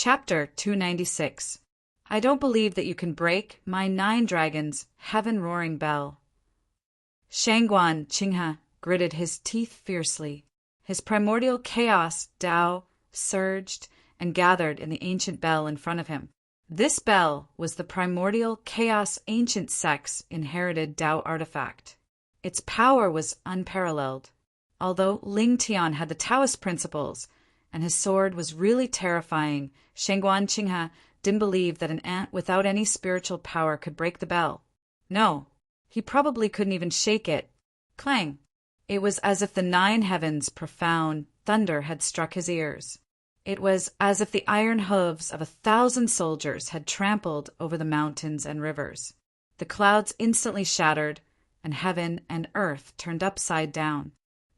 Chapter 296. I don't believe that you can break my 9 dragons' heaven-roaring bell. Shangguan Qinghe gritted his teeth fiercely. His primordial chaos Tao surged and gathered in the ancient bell in front of him. This bell was the primordial chaos ancient sect's inherited Tao artifact. Its power was unparalleled. Although Ling Tian had the Taoist principles, and his sword was really terrifying, Shangguan Qinghe didn't believe that an ant without any spiritual power could break the bell. No, he probably couldn't even shake it. Clang! It was as if the 9 heavens' profound thunder had struck his ears. It was as if the iron hooves of 1,000 soldiers had trampled over the mountains and rivers. The clouds instantly shattered, and heaven and earth turned upside down.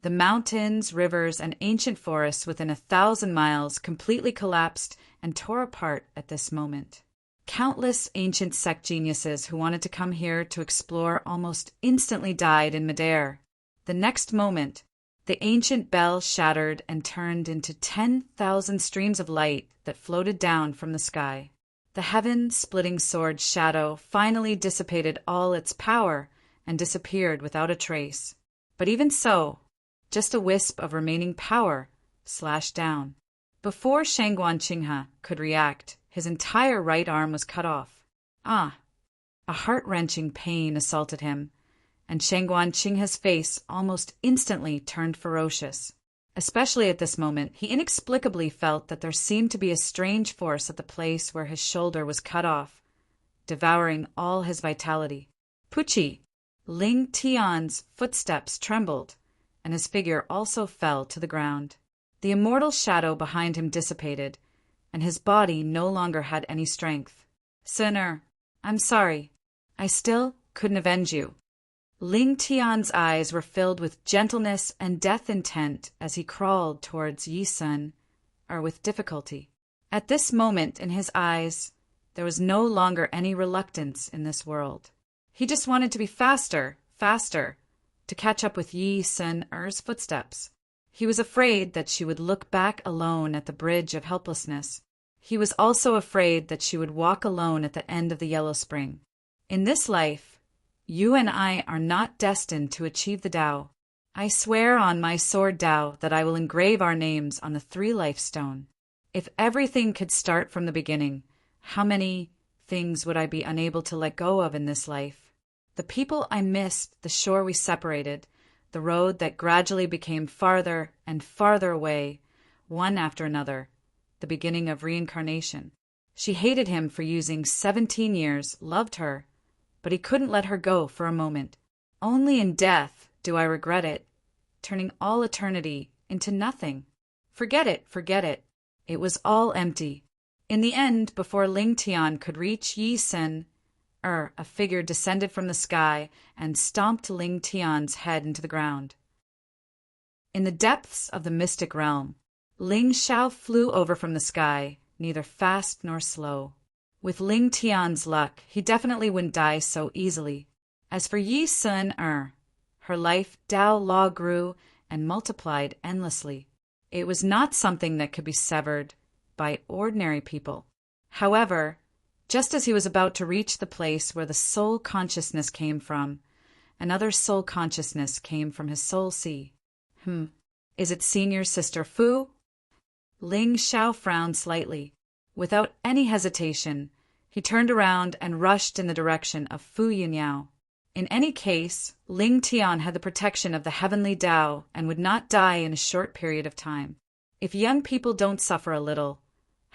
The mountains, rivers, and ancient forests within 1,000 miles completely collapsed and tore apart at this moment. Countless ancient sect geniuses who wanted to come here to explore almost instantly died in midair. The next moment, the ancient bell shattered and turned into 10,000 streams of light that floated down from the sky. The heaven-splitting sword's shadow finally dissipated all its power and disappeared without a trace. But even so, just a wisp of remaining power slashed down. Before Shangguan Qinghe could react, his entire right arm was cut off. A heart-wrenching pain assaulted him, and Shangguan Qinghe's face almost instantly turned ferocious. Especially at this moment, he inexplicably felt that there seemed to be a strange force at the place where his shoulder was cut off, devouring all his vitality. Pucci! Ling Tian's footsteps trembled, and his figure also fell to the ground. The immortal shadow behind him dissipated, and his body no longer had any strength. Sinner, I'm sorry. I still couldn't avenge you. Ling Tian's eyes were filled with gentleness and death intent as he crawled towards Yi Sun, with difficulty. At this moment in his eyes, there was no longer any reluctance in this world. He just wanted to be faster, to catch up with Yi Sun-er's footsteps. He was afraid that she would look back alone at the bridge of helplessness. He was also afraid that she would walk alone at the end of the Yellow Spring. In this life, you and I are not destined to achieve the Tao. I swear on my sword Tao that I will engrave our names on the 3-life stone. If everything could start from the beginning, how many things would I be unable to let go of in this life? The people I missed, the shore we separated, the road that gradually became farther and farther away, one after another, the beginning of reincarnation. She hated him for using 17 years, loved her, but he couldn't let her go for a moment. Only in death do I regret it, turning all eternity into nothing. Forget it. It was all empty. In the end, before Ling Tian could reach Yi Sun, a figure descended from the sky and stomped Ling Tian's head into the ground. In the depths of the mystic realm, Ling Xiao flew over from the sky, neither fast nor slow. With Ling Tian's luck, he definitely wouldn't die so easily. As for Yi Sun, her life Tao law grew and multiplied endlessly. It was not something that could be severed by ordinary people. However, just as he was about to reach the place where the soul consciousness came from, another soul consciousness came from his soul sea. Is it senior sister Fu? Ling Xiao frowned slightly. Without any hesitation, he turned around and rushed in the direction of Fu Yunyao. In any case, Ling Tian had the protection of the heavenly Tao and would not die in a short period of time. If young people don't suffer a little,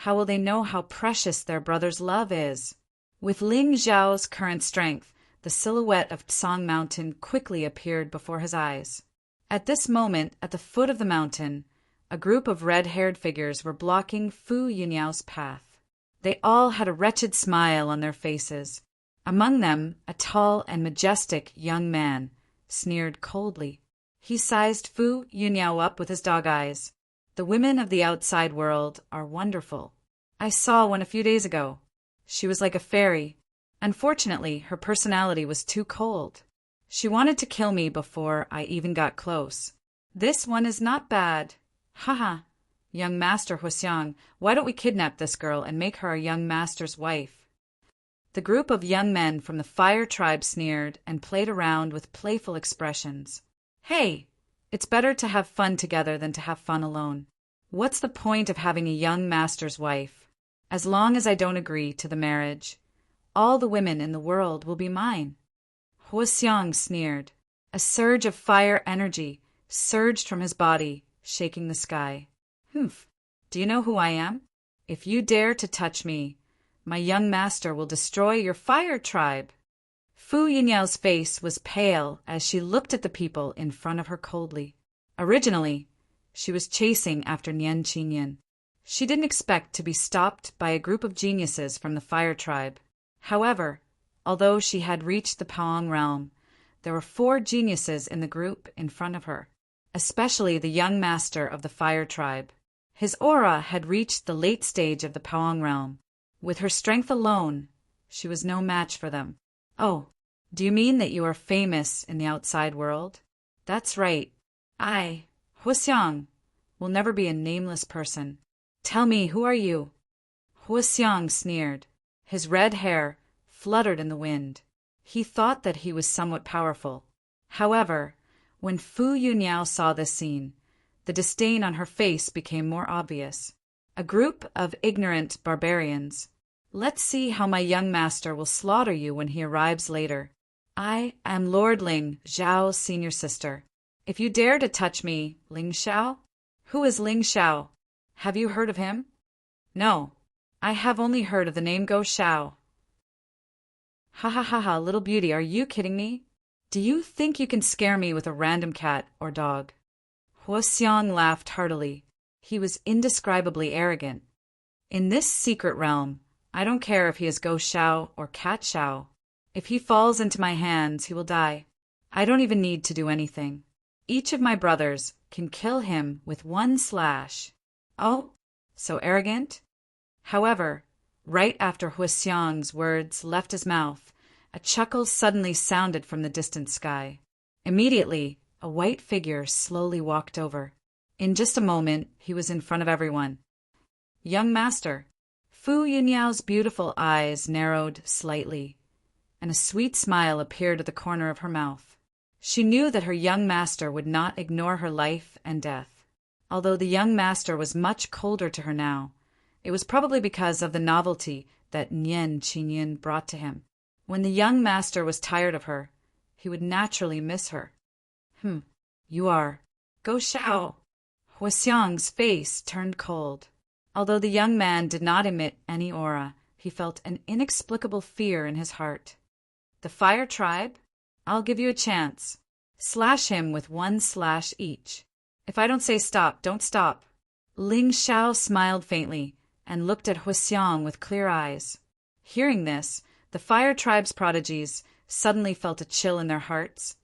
how will they know how precious their brother's love is? With Ling Xiao's current strength, the silhouette of Tsang Mountain quickly appeared before his eyes. At this moment, at the foot of the mountain, a group of red-haired figures were blocking Fu Yunyao's path. They all had a wretched smile on their faces. Among them, a tall and majestic young man sneered coldly. He sized Fu Yunyao up with his dog eyes. The women of the outside world are wonderful. I saw one a few days ago. She was like a fairy. Unfortunately, her personality was too cold. She wanted to kill me before I even got close. This one is not bad. Haha. Young Master Huxiang, why don't we kidnap this girl and make her our young master's wife? The group of young men from the Fire tribe sneered and played around with playful expressions. Hey, it's better to have fun together than to have fun alone. What's the point of having a young master's wife? As long as I don't agree to the marriage, all the women in the world will be mine. Huxiang sneered. A surge of fire energy surged from his body, shaking the sky. Humph, do you know who I am? If you dare to touch me, my young master will destroy your Fire tribe. Fu Yinyao's face was pale as she looked at the people in front of her coldly. Originally, she was chasing after Nian Qinyan. She didn't expect to be stopped by a group of geniuses from the Fire tribe. However, although she had reached the Paong realm, there were 4 geniuses in the group in front of her, especially the young master of the Fire tribe. His aura had reached the late stage of the Paong realm. With her strength alone, she was no match for them. Oh, do you mean that you are famous in the outside world? That's right. I, Huxiang, will never be a nameless person. Tell me, who are you? Huxiang sneered. His red hair fluttered in the wind. He thought that he was somewhat powerful. However, when Fu Yuniao saw this scene, the disdain on her face became more obvious. A group of ignorant barbarians. Let's see how my young master will slaughter you when he arrives later. I am Lord Ling, Zhao's senior sister. If you dare to touch me, Ling Xiao? Who is Ling Xiao? Have you heard of him? No, I have only heard of the name Go Xiao. Ha ha ha ha, little beauty, are you kidding me? Do you think you can scare me with a random cat or dog? Huxiang laughed heartily. He was indescribably arrogant. In this secret realm, I don't care if he is Go Xiao or Cat Xiao. If he falls into my hands, he will die. I don't even need to do anything. Each of my brothers can kill him with 1 slash. Oh, so arrogant? However, right after Huxiang's words left his mouth, a chuckle suddenly sounded from the distant sky. Immediately, a white figure slowly walked over. In just a moment, he was in front of everyone. Young master. Fu Yunyao's beautiful eyes narrowed slightly, and a sweet smile appeared at the corner of her mouth. She knew that her young master would not ignore her life and death. Although the young master was much colder to her now, it was probably because of the novelty that Nian Qinyan brought to him. When the young master was tired of her, he would naturally miss her. You are Go Xiao. Huxiang's face turned cold. Although the young man did not emit any aura, he felt an inexplicable fear in his heart. The Fire tribe? I'll give you a chance. Slash him with 1 slash each. If I don't say stop, don't stop. Ling Xiao smiled faintly and looked at Huxiang with clear eyes. Hearing this, the Fire tribe's prodigies suddenly felt a chill in their hearts,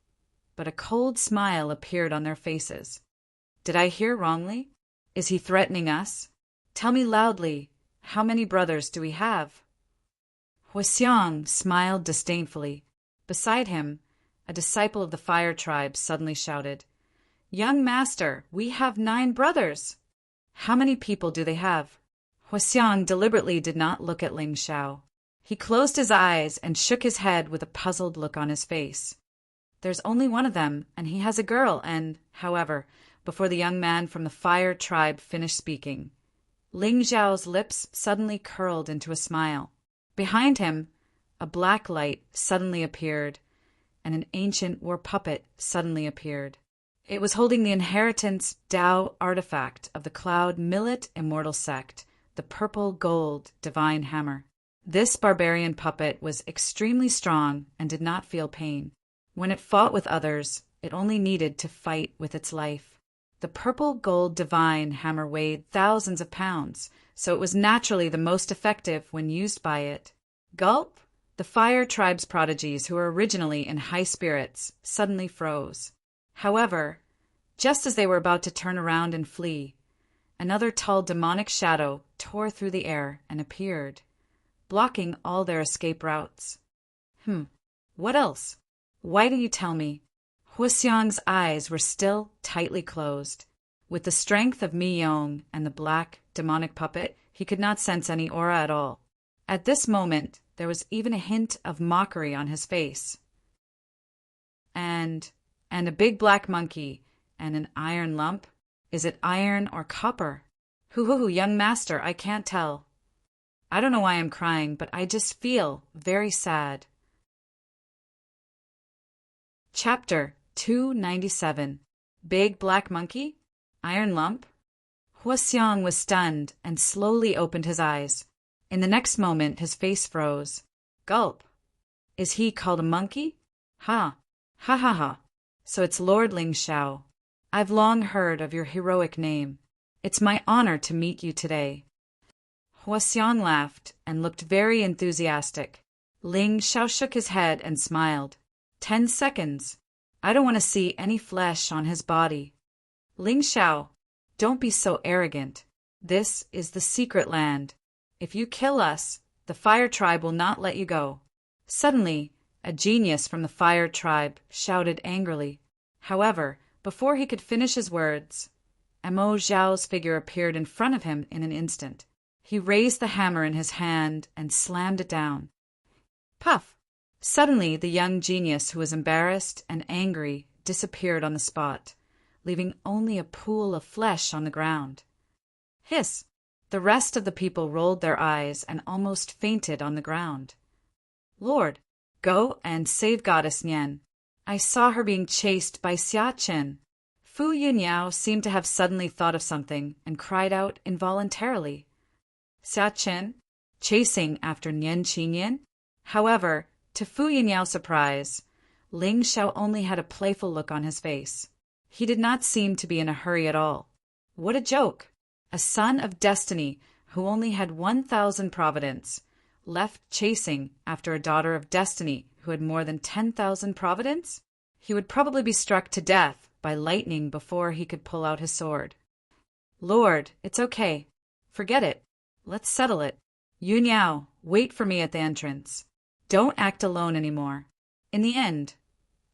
but a cold smile appeared on their faces. Did I hear wrongly? Is he threatening us? Tell me loudly, how many brothers do we have? Huxiang smiled disdainfully. Beside him, a disciple of the Fire tribe suddenly shouted, Young master, we have 9 brothers. How many people do they have? Huxiang deliberately did not look at Ling Xiao. He closed his eyes and shook his head with a puzzled look on his face. There's only one of them, and he has a girl, and, however, before the young man from the Fire tribe finished speaking, Ling Xiao's lips suddenly curled into a smile. Behind him, a black light suddenly appeared, and an ancient war puppet suddenly appeared. It was holding the inheritance Tao artifact of the Cloud Millet Immortal Sect, the purple gold divine hammer. This barbarian puppet was extremely strong and did not feel pain. When it fought with others, it only needed to fight with its life. The purple gold divine hammer weighed thousands of pounds, so it was naturally the most effective when used by it. Gulp! The Fire tribe's prodigies, who were originally in high spirits, suddenly froze. However, just as they were about to turn around and flee, another tall demonic shadow tore through the air and appeared, blocking all their escape routes. What else? Why do you tell me? Huxiang's eyes were still tightly closed. With the strength of Mi Yong and the black, demonic puppet, he could not sense any aura at all. At this moment, there was even a hint of mockery on his face. And a big black monkey, and an iron lump? Is it iron or copper? Hoo, young master, I can't tell. I don't know why I'm crying, but I just feel very sad. Chapter 297. Big Black Monkey? Iron Lump? Huaxiang was stunned and slowly opened his eyes. In the next moment, his face froze. Gulp. Is he called a monkey? Ha. Ha ha ha. So it's Lord Ling Xiao. I've long heard of your heroic name. It's my honor to meet you today. Huaxiang laughed and looked very enthusiastic. Ling Xiao shook his head and smiled. 10 seconds. I don't want to see any flesh on his body. Ling Xiao, don't be so arrogant. This is the secret land. If you kill us, the Fire Tribe will not let you go. Suddenly, a genius from the Fire Tribe shouted angrily. However, before he could finish his words, Mo Zhao's figure appeared in front of him in an instant. He raised the hammer in his hand and slammed it down. Puff! Suddenly, the young genius, who was embarrassed and angry, disappeared on the spot, leaving only a pool of flesh on the ground. Hiss! The rest of the people rolled their eyes and almost fainted on the ground. Lord, go and save Goddess Nian. I saw her being chased by Xia Chen. Fu Yuniao seemed to have suddenly thought of something and cried out involuntarily. Xia Chen, chasing after Nian Qinyan? However, to Fu Yuniao's surprise, Ling Xiao only had a playful look on his face. He did not seem to be in a hurry at all. What a joke! A son of destiny who only had 1,000 providence, left chasing after a daughter of destiny who had more than 10,000 providence? He would probably be struck to death by lightning before he could pull out his sword. Lord, it's okay. Forget it. Let's settle it. Yuniao, wait for me at the entrance. Don't act alone anymore. In the end,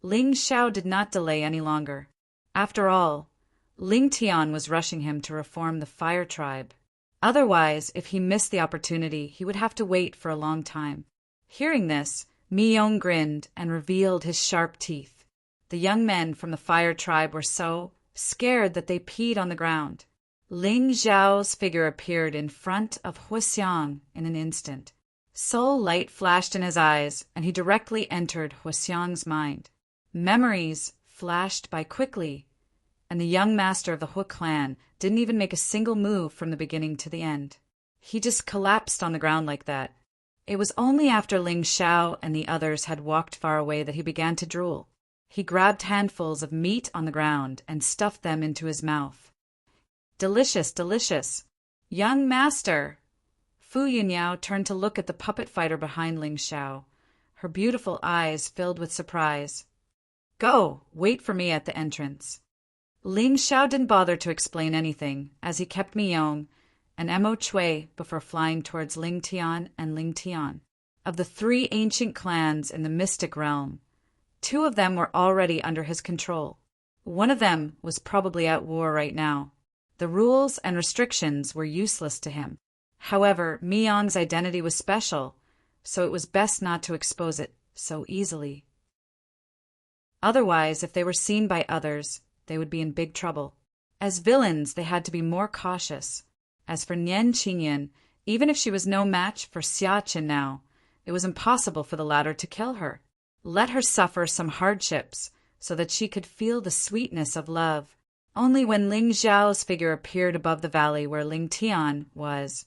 Ling Xiao did not delay any longer. After all, Ling Tian was rushing him to reform the Fire Tribe. Otherwise, if he missed the opportunity, he would have to wait for a long time. Hearing this, Mi Yong grinned and revealed his sharp teeth. The young men from the Fire Tribe were so scared that they peed on the ground. Ling Zhao's figure appeared in front of Huaxiang in an instant. Soul light flashed in his eyes, and he directly entered Huaxiang's mind. Memories flashed by quickly, and the young master of the Hu clan didn't even make a single move from the beginning to the end. He just collapsed on the ground like that. It was only after Ling Xiao and the others had walked far away that he began to drool. He grabbed handfuls of meat on the ground and stuffed them into his mouth. Delicious, delicious. Young master! Fu Yuniao turned to look at the puppet fighter behind Ling Xiao. Her beautiful eyes filled with surprise. Go, wait for me at the entrance. Ling Xiao didn't bother to explain anything, as he kept Mi Yong and Mo Chui before flying towards Ling Tian and Ling Tian. Of the 3 ancient clans in the mystic realm, 2 of them were already under his control. One of them was probably at war right now. The rules and restrictions were useless to him. However, Mi Yong's identity was special, so it was best not to expose it so easily. Otherwise, if they were seen by others, they would be in big trouble. As villains, they had to be more cautious. As for Nian Qinyan, even if she was no match for Xia Chen now, it was impossible for the latter to kill her. Let her suffer some hardships so that she could feel the sweetness of love. Only when Ling Zhao's figure appeared above the valley where Ling Tian was,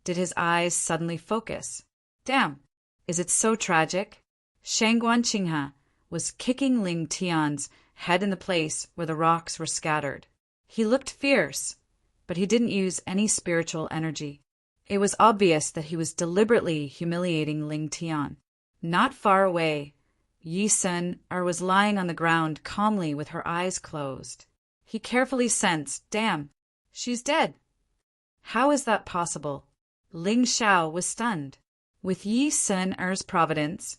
did his eyes suddenly focus. Damn, is it so tragic? Shangguan Qinghe was kicking Ling Tian's head in the place where the rocks were scattered. He looked fierce, but he didn't use any spiritual energy. It was obvious that he was deliberately humiliating Ling Tian. Not far away, Yi Sun was lying on the ground calmly with her eyes closed. He carefully sensed, damn, she's dead. How is that possible? Ling Xiao was stunned. With Yi Sun's providence,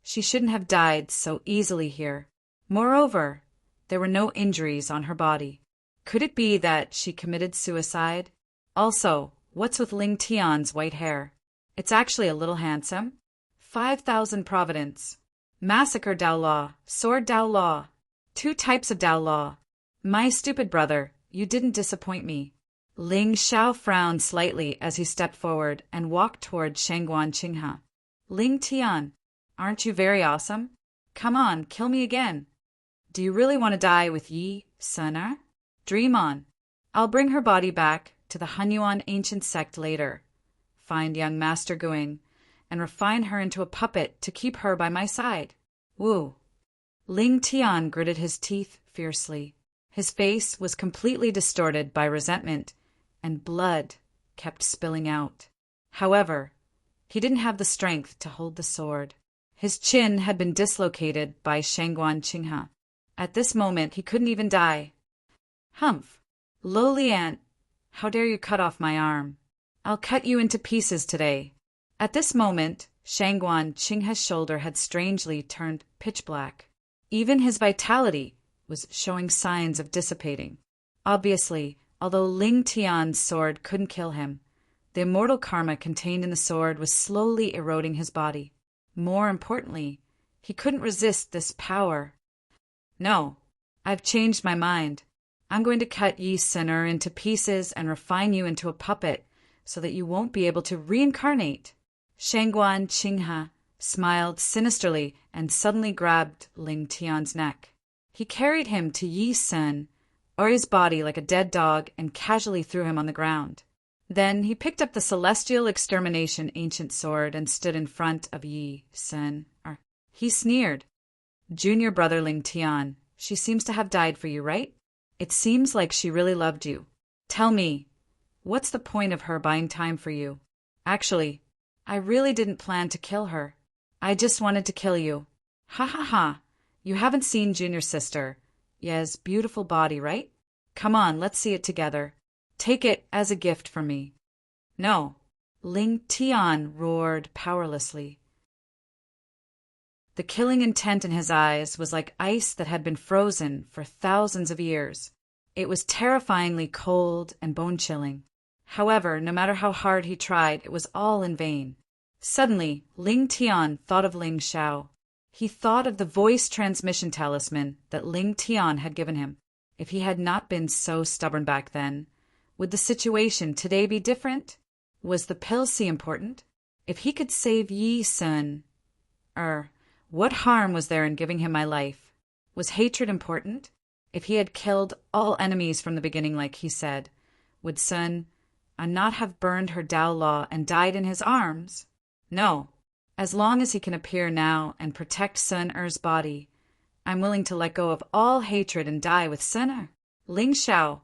she shouldn't have died so easily here. Moreover, there were no injuries on her body. Could it be that she committed suicide? Also, what's with Ling Tian's white hair? It's actually a little handsome. 5,000 Providence. Massacre Dao Law, Sword Dao Law. 2 types of Dao Law. My stupid brother, you didn't disappoint me. Ling Xiao frowned slightly as he stepped forward and walked toward Shangguan Qinghe. Ling Tian, aren't you very awesome? Come on, kill me again. Do you really want to die with Yi Sun? Dream on. I'll bring her body back to the Hunyuan ancient sect later. Find young Master Guing and refine her into a puppet to keep her by my side. Woo. Ling Tian gritted his teeth fiercely. His face was completely distorted by resentment, and blood kept spilling out. However, he didn't have the strength to hold the sword. His chin had been dislocated by Shangguan Qinghe. At this moment, he couldn't even die. Humph! Lowly ant, how dare you cut off my arm? I'll cut you into pieces today. At this moment, Shangguan Qinghe's shoulder had strangely turned pitch black. Even his vitality was showing signs of dissipating. Obviously, although Ling Tian's sword couldn't kill him, the immortal karma contained in the sword was slowly eroding his body. More importantly, he couldn't resist this power. No, I've changed my mind. I'm going to cut Yi Sinner into pieces and refine you into a puppet so that you won't be able to reincarnate. Shangguan Qinghe smiled sinisterly and suddenly grabbed Ling Tian's neck. He carried him to Yi Sun, or his body like a dead dog, and casually threw him on the ground. Then he picked up the celestial extermination ancient sword and stood in front of Yi Sun. He sneered. Junior brother Ling Tian, she seems to have died for you, right? It seems like she really loved you. Tell me, what's the point of her buying time for you? Actually, I really didn't plan to kill her. I just wanted to kill you. Ha ha ha. You haven't seen Junior sister Ye's beautiful body, right? Come on, let's see it together. Take it as a gift from me. No. Ling Tian roared powerlessly. The killing intent in his eyes was like ice that had been frozen for thousands of years. It was terrifyingly cold and bone-chilling. However, no matter how hard he tried, it was all in vain. Suddenly, Ling Tian thought of Ling Xiao. He thought of the voice transmission talisman that Ling Tian had given him. If he had not been so stubborn back then, would the situation today be different? Was the pill C important? If he could save Yi Sun, what harm was there in giving him my life? Was hatred important? If he had killed all enemies from the beginning like he said, would Sun not have burned her Dao Law and died in his arms? No. As long as he can appear now and protect Sun Er's body, I'm willing to let go of all hatred and die with Sun Er. Ling Xiao,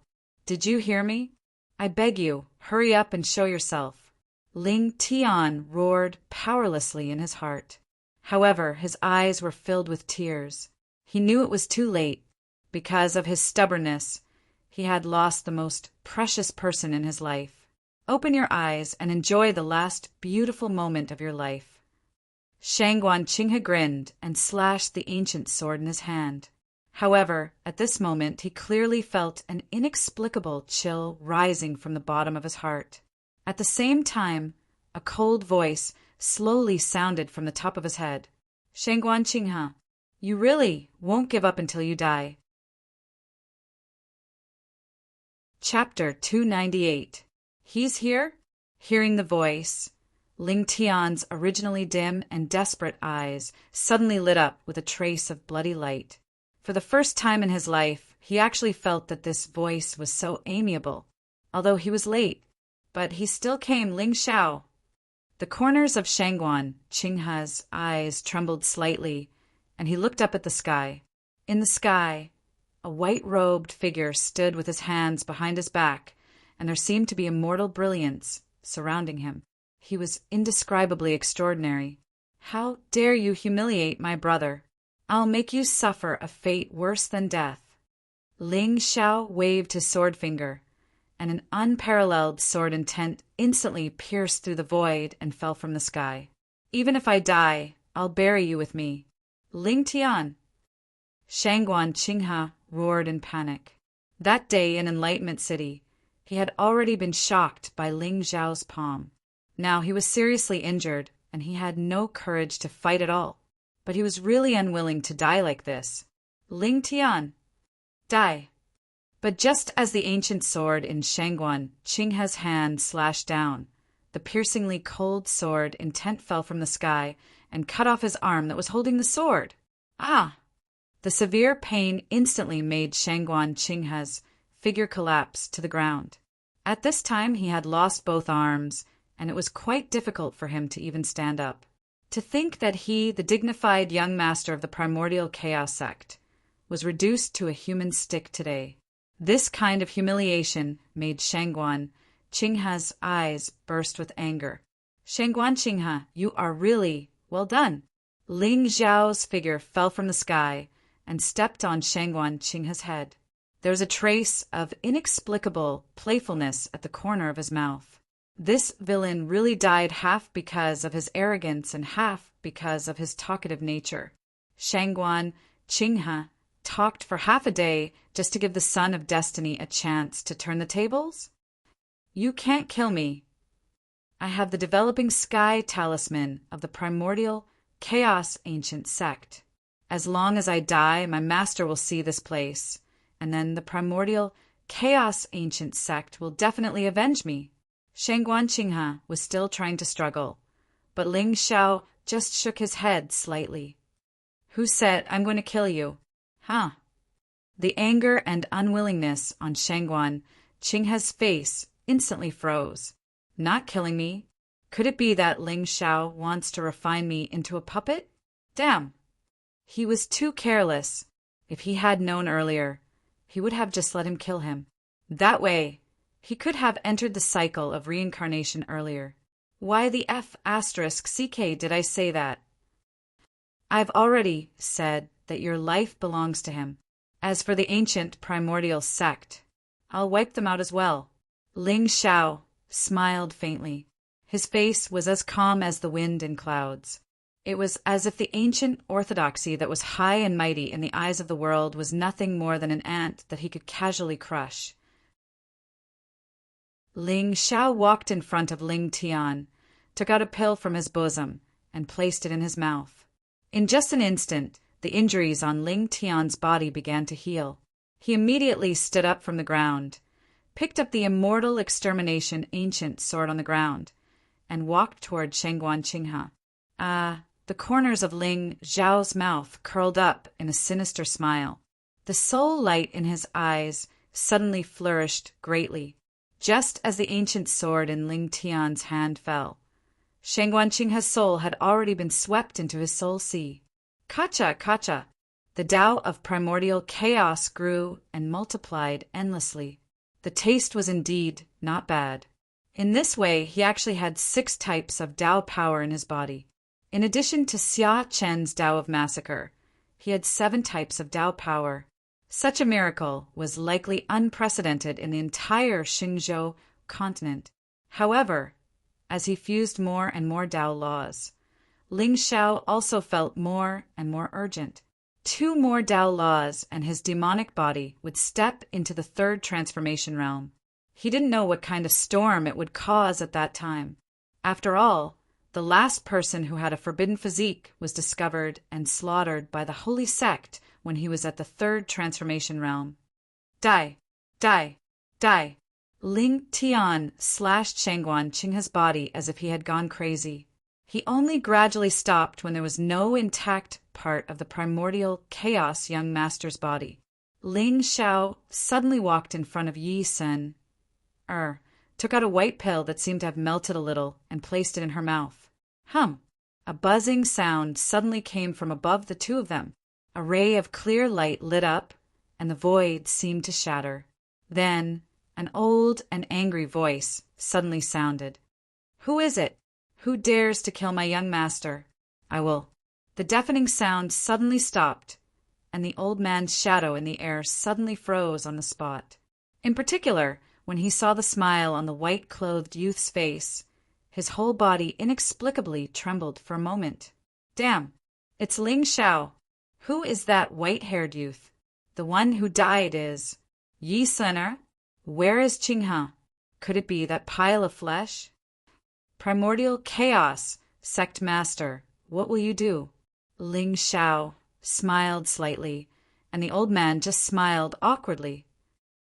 did you hear me? I beg you, hurry up and show yourself. Ling Tian roared powerlessly in his heart. However, his eyes were filled with tears. He knew it was too late. Because of his stubbornness, he had lost the most precious person in his life. Open your eyes and enjoy the last beautiful moment of your life. Shangguan Qinghe grinned and slashed the ancient sword in his hand. However, at this moment he clearly felt an inexplicable chill rising from the bottom of his heart. At the same time, a cold voice slowly sounded from the top of his head. Shangguan Qinghe, you really won't give up until you die. Chapter 298. He's here? Hearing the voice, Ling Tian's originally dim and desperate eyes suddenly lit up with a trace of bloody light. For the first time in his life, he actually felt that this voice was so amiable. Although he was late, but he still came. Ling Xiao. The corners of Shangguan Qinghe's eyes trembled slightly, and he looked up at the sky. In the sky, a white-robed figure stood with his hands behind his back, and there seemed to be immortal brilliance surrounding him. He was indescribably extraordinary. How dare you humiliate my brother? I'll make you suffer a fate worse than death. Ling Xiao waved his sword finger, and an unparalleled sword intent instantly pierced through the void and fell from the sky. Even if I die, I'll bury you with me. Ling Tian. Shangguan Qinghe roared in panic. That day in Enlightenment City, he had already been shocked by Ling Zhao's palm. Now he was seriously injured, and he had no courage to fight at all. But he was really unwilling to die like this. Ling Tian, die. But just as the ancient sword in Shangguan Qinghe's hand slashed down, the piercingly cold sword intent fell from the sky and cut off his arm that was holding the sword. Ah! The severe pain instantly made Shangguan Qinghe's figure collapse to the ground. At this time he had lost both arms, and it was quite difficult for him to even stand up. To think that he, the dignified young master of the primordial chaos sect, was reduced to a human stick today. This kind of humiliation made Shangguan Qinghe's eyes burst with anger. Shangguan Qinghe, you are really well done. Ling Zhao's figure fell from the sky and stepped on Shangguan Qinghe's head. There was a trace of inexplicable playfulness at the corner of his mouth. This villain really died half because of his arrogance and half because of his talkative nature. Shangguan Qinghe talked for half a day just to give the son of destiny a chance to turn the tables? You can't kill me. I have the developing sky talisman of the primordial chaos ancient sect. As long as I die, my master will see this place, and then the primordial chaos ancient sect will definitely avenge me. Shangguan Qinghe was still trying to struggle, but Ling Xiao just shook his head slightly. Who said I'm going to kill you? Huh? The anger and unwillingness on Shangguan Qinghe's face instantly froze. Not killing me? Could it be that Ling Xiao wants to refine me into a puppet? Damn! He was too careless. If he had known earlier, he would have just let him kill him. That way, he could have entered the cycle of reincarnation earlier. Why the F***CK did I say that? I've already said that your life belongs to him. As for the ancient primordial sect, I'll wipe them out as well. Ling Xiao smiled faintly. His face was as calm as the wind in clouds. It was as if the ancient orthodoxy that was high and mighty in the eyes of the world was nothing more than an ant that he could casually crush. Ling Xiao walked in front of Ling Tian, took out a pill from his bosom, and placed it in his mouth. In just an instant, the injuries on Ling Tian's body began to heal. He immediately stood up from the ground, picked up the immortal extermination ancient sword on the ground, and walked toward Shangguan Qinghe. The corners of Ling Zhao's mouth curled up in a sinister smile. The soul light in his eyes suddenly flourished greatly, just as the ancient sword in Ling Tian's hand fell. Shangguan Qinghe's soul had already been swept into his soul sea. Kacha, kacha! The Tao of primordial chaos grew and multiplied endlessly. The taste was indeed not bad. In this way, he actually had 6 types of Tao power in his body. In addition to Xia Chen's Tao of Massacre, he had 7 types of Tao power. Such a miracle was likely unprecedented in the entire Xingzhou continent. However, as he fused more and more Tao laws, Ling Xiao also felt more and more urgent. 2 more Tao laws and his demonic body would step into the 3rd transformation realm. He didn't know what kind of storm it would cause at that time. After all, the last person who had a forbidden physique was discovered and slaughtered by the holy sect when he was at the 3rd transformation realm. Die! Die! Die! Ling Tian slashed Shangguan Qinghe's body as if he had gone crazy. He only gradually stopped when there was no intact part of the primordial chaos young master's body. Ling Xiao suddenly walked in front of Yi Sen, took out a white pill that seemed to have melted a little and placed it in her mouth. A buzzing sound suddenly came from above the 2 of them. A ray of clear light lit up, and the void seemed to shatter. Then, an old and angry voice suddenly sounded. Who is it? Who dares to kill my young master? I will. The deafening sound suddenly stopped, and the old man's shadow in the air suddenly froze on the spot. In particular, when he saw the smile on the white-clothed youth's face, his whole body inexplicably trembled for a moment. Damn, it's Ling Xiao. Who is that white-haired youth? The one who died is... Yi Sun, where is Qinghe? Could it be that pile of flesh? Primordial chaos, sect master, what will you do? Ling Xiao smiled slightly, and the old man just smiled awkwardly.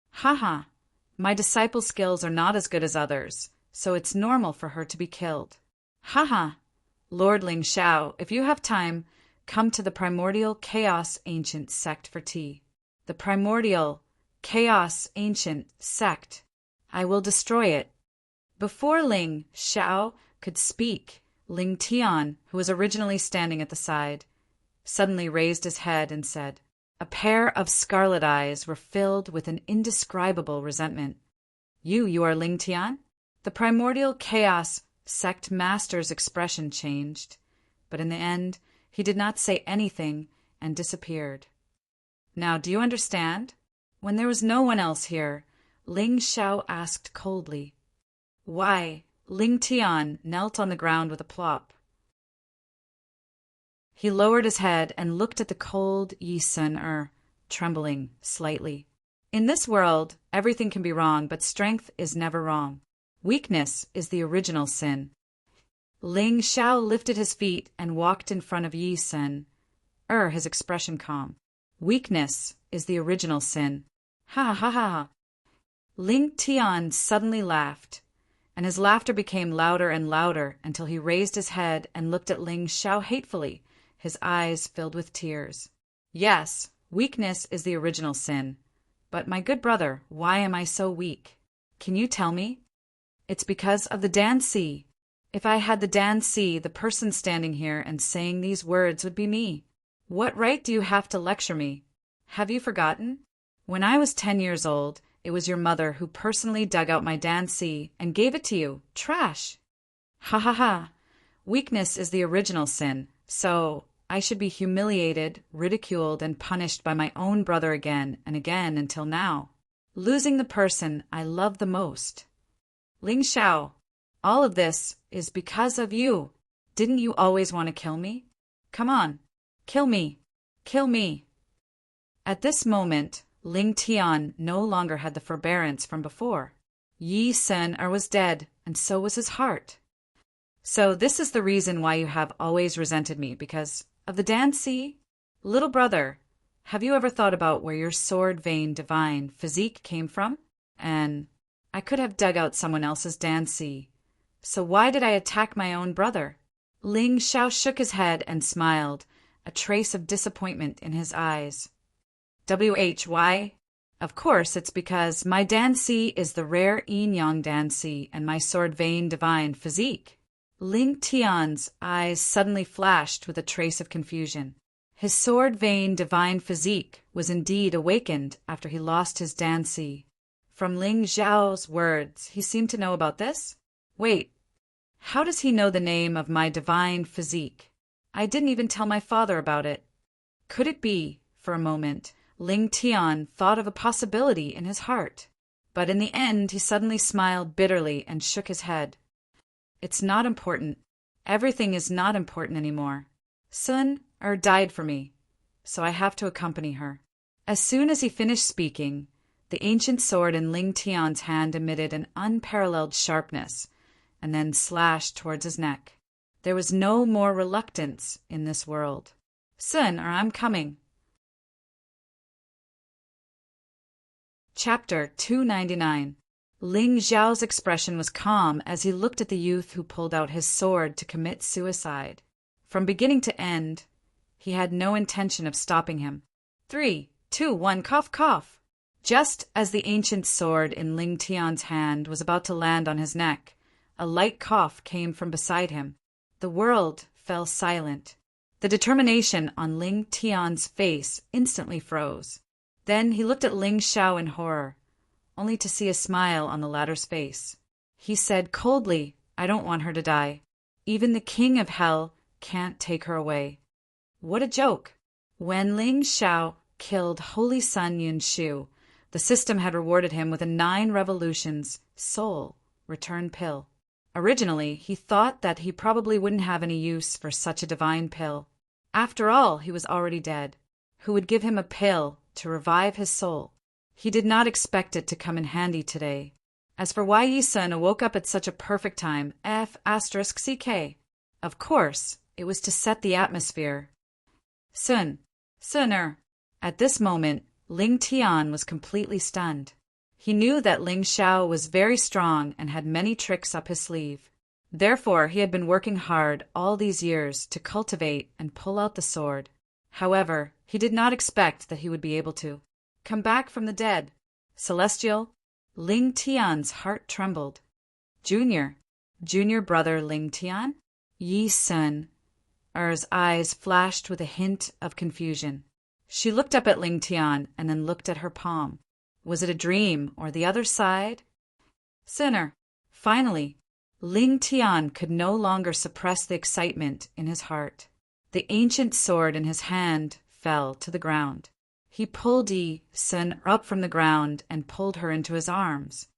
Haha, my disciple's skills are not as good as others, so it's normal for her to be killed. Haha, Lord Ling Xiao, if you have time, come to the Primordial Chaos Ancient Sect for tea. The Primordial Chaos Ancient Sect. I will destroy it. Before Ling Xiao could speak, Ling Tian, who was originally standing at the side, suddenly raised his head and said, a pair of scarlet eyes were filled with an indescribable resentment. You are Ling Tian? The Primordial Chaos Sect Master's expression changed, but in the end, he did not say anything and disappeared. Now, do you understand? When there was no one else here, Ling Xiao asked coldly. Why? Ling Tian knelt on the ground with a plop. He lowered his head and looked at the cold Yi Sun, trembling slightly. In this world, everything can be wrong, but strength is never wrong. Weakness is the original sin. Ling Xiao lifted his feet and walked in front of Yi Sun, his expression calm. Weakness is the original sin. Ha ha ha ha. Ling Tian suddenly laughed, and his laughter became louder and louder until he raised his head and looked at Ling Xiao hatefully, his eyes filled with tears. Yes, weakness is the original sin. But my good brother, why am I so weak? Can you tell me? It's because of the Danci. If I had the Danci, the person standing here and saying these words would be me. What right do you have to lecture me? Have you forgotten? When I was 10 years old, it was your mother who personally dug out my Danci and gave it to you. Trash! Ha ha ha! Weakness is the original sin, so I should be humiliated, ridiculed, and punished by my own brother again and again until now, losing the person I love the most. Ling Xiao, all of this is because of you. Didn't you always want to kill me? Come on, kill me, kill me. At this moment, Ling Tian no longer had the forbearance from before. Yi Sun was dead, and so was his heart. So this is the reason why you have always resented me, because of the Danci? Little brother, have you ever thought about where your sword vein divine physique came from? And I could have dug out someone else's Danci. So why did I attack my own brother? Ling Xiao shook his head and smiled, a trace of disappointment in his eyes. Why? Of course, it's because my Danci is the rare yin-yang Danci and my sword vein divine physique. Ling Tian's eyes suddenly flashed with a trace of confusion. His sword vein divine physique was indeed awakened after he lost his Danci. From Ling Xiao's words, he seemed to know about this. Wait, how does he know the name of my divine physique? I didn't even tell my father about it. Could it be, for a moment, Ling Tian thought of a possibility in his heart? But in the end, he suddenly smiled bitterly and shook his head. It's not important. Everything is not important anymore. Sun died for me, so I have to accompany her. As soon as he finished speaking, the ancient sword in Ling Tian's hand emitted an unparalleled sharpness, and then slashed towards his neck. There was no more reluctance in this world. Sun, I'm coming. Chapter 299. Ling Xiao's expression was calm as he looked at the youth who pulled out his sword to commit suicide. From beginning to end, he had no intention of stopping him. 3, 2, 1, cough, cough. Just as the ancient sword in Ling Tian's hand was about to land on his neck, a light cough came from beside him. The world fell silent. The determination on Ling Tian's face instantly froze. Then he looked at Ling Xiao in horror, only to see a smile on the latter's face. He said coldly, I don't want her to die. Even the king of hell can't take her away. What a joke! When Ling Xiao killed Holy Sun Yunshu, the system had rewarded him with a 9 revolutions soul return pill. Originally, he thought that he probably wouldn't have any use for such a divine pill. After all, he was already dead. Who would give him a pill to revive his soul? He did not expect it to come in handy today. As for why Yi Sun woke up at such a perfect time, F***CK. Of course, it was to set the atmosphere. Sunner. At this moment, Ling Tian was completely stunned. He knew that Ling Xiao was very strong and had many tricks up his sleeve. Therefore, he had been working hard all these years to cultivate and pull out the sword. However, he did not expect that he would be able to come back from the dead. Celestial, Ling Tian's heart trembled. Junior brother Ling Tian? Yi Sun. Er's eyes flashed with a hint of confusion. She looked up at Ling Tian and then looked at her palm. Was it a dream or the other side? Sinner. Finally, Ling Tian could no longer suppress the excitement in his heart. The ancient sword in his hand fell to the ground. He pulled Yi Sun up from the ground and pulled her into his arms.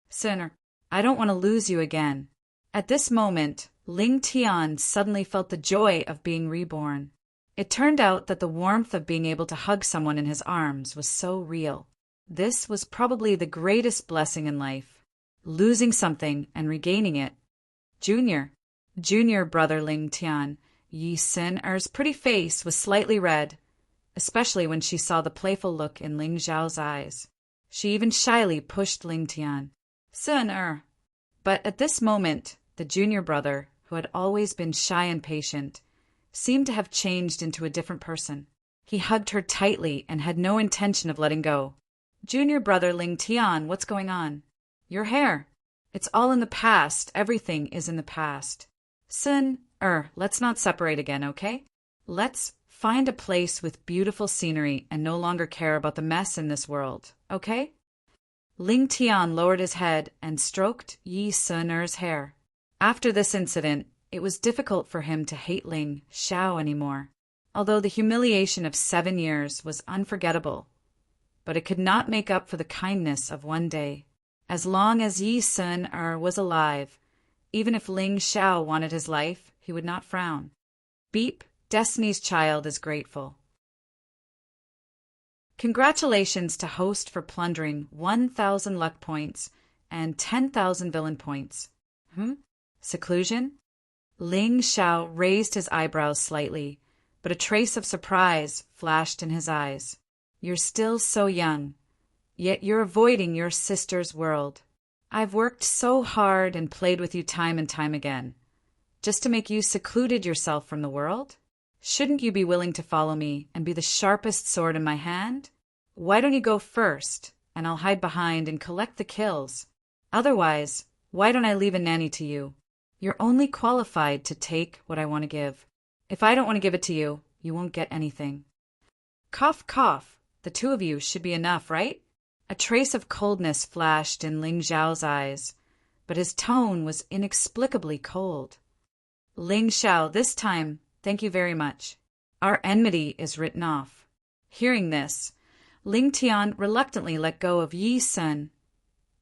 Sinner, I don't want to lose you again. At this moment, Ling Tian suddenly felt the joy of being reborn. It turned out that the warmth of being able to hug someone in his arms was so real. This was probably the greatest blessing in life. Losing something and regaining it. Junior brother Ling Tian, Yi Sun-er's pretty face was slightly red, especially when she saw the playful look in Ling Xiao's eyes. She even shyly pushed Ling Tian. Sun-er. But at this moment, the junior brother, who had always been shy and patient, seemed to have changed into a different person. He hugged her tightly and had no intention of letting go. Junior brother Ling Tian, what's going on? Your hair. It's all in the past. Everything is in the past. Let's not separate again, okay? Let's find a place with beautiful scenery and no longer care about the mess in this world, okay? Ling Tian lowered his head and stroked Yi Sun-er's hair. After this incident, it was difficult for him to hate Ling Xiao anymore, although the humiliation of 7 years was unforgettable. But it could not make up for the kindness of one day. As long as Yi Sun-er was alive, even if Ling Xiao wanted his life, he would not frown. Beep, Destiny's Child is grateful. Congratulations to host for plundering 1,000 luck points and 10,000 villain points. Seclusion? Ling Xiao raised his eyebrows slightly, but a trace of surprise flashed in his eyes. You're still so young, yet you're avoiding your sister's world. I've worked so hard and played with you time and time again, just to make you secluded yourself from the world? Shouldn't you be willing to follow me and be the sharpest sword in my hand? Why don't you go first, and I'll hide behind and collect the kills? Otherwise, why don't I leave a nanny to you? You're only qualified to take what I want to give. If I don't want to give it to you, you won't get anything. Cough, cough. The two of you should be enough, right? A trace of coldness flashed in Ling Xiao's eyes, but his tone was inexplicably cold. Ling Xiao, this time, thank you very much. Our enmity is written off. Hearing this, Ling Tian reluctantly let go of Yi Sun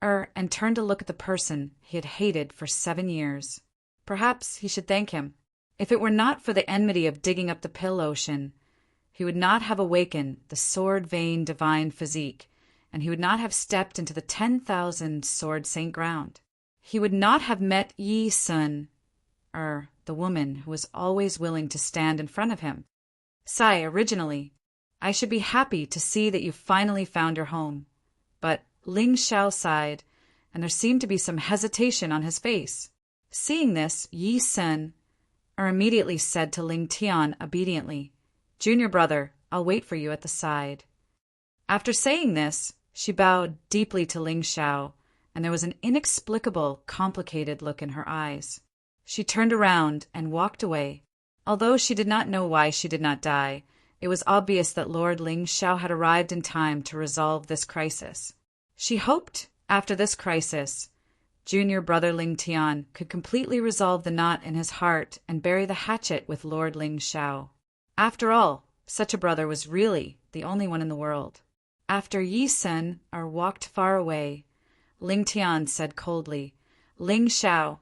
and turned to look at the person he had hated for 7 years. Perhaps he should thank him. If it were not for the enmity of digging up the pill ocean, he would not have awakened the sword-vein divine physique, and he would not have stepped into the 10,000 sword saint ground. He would not have met Yi Sun, the woman who was always willing to stand in front of him. Originally, I should be happy to see that you finally found your home. But Ling Xiao sighed, and there seemed to be some hesitation on his face. Seeing this, Yi Sun immediately said to Ling Tian obediently, Junior brother, I'll wait for you at the side. After saying this, she bowed deeply to Ling Xiao, and there was an inexplicable, complicated look in her eyes. She turned around and walked away. Although she did not know why she did not die, it was obvious that Lord Ling Xiao had arrived in time to resolve this crisis. She hoped, after this crisis, junior brother Ling Tian could completely resolve the knot in his heart and bury the hatchet with Lord Ling Xiao. After all, such a brother was really the only one in the world. After Yi Sun walked far away, Ling Tian said coldly, Ling Xiao,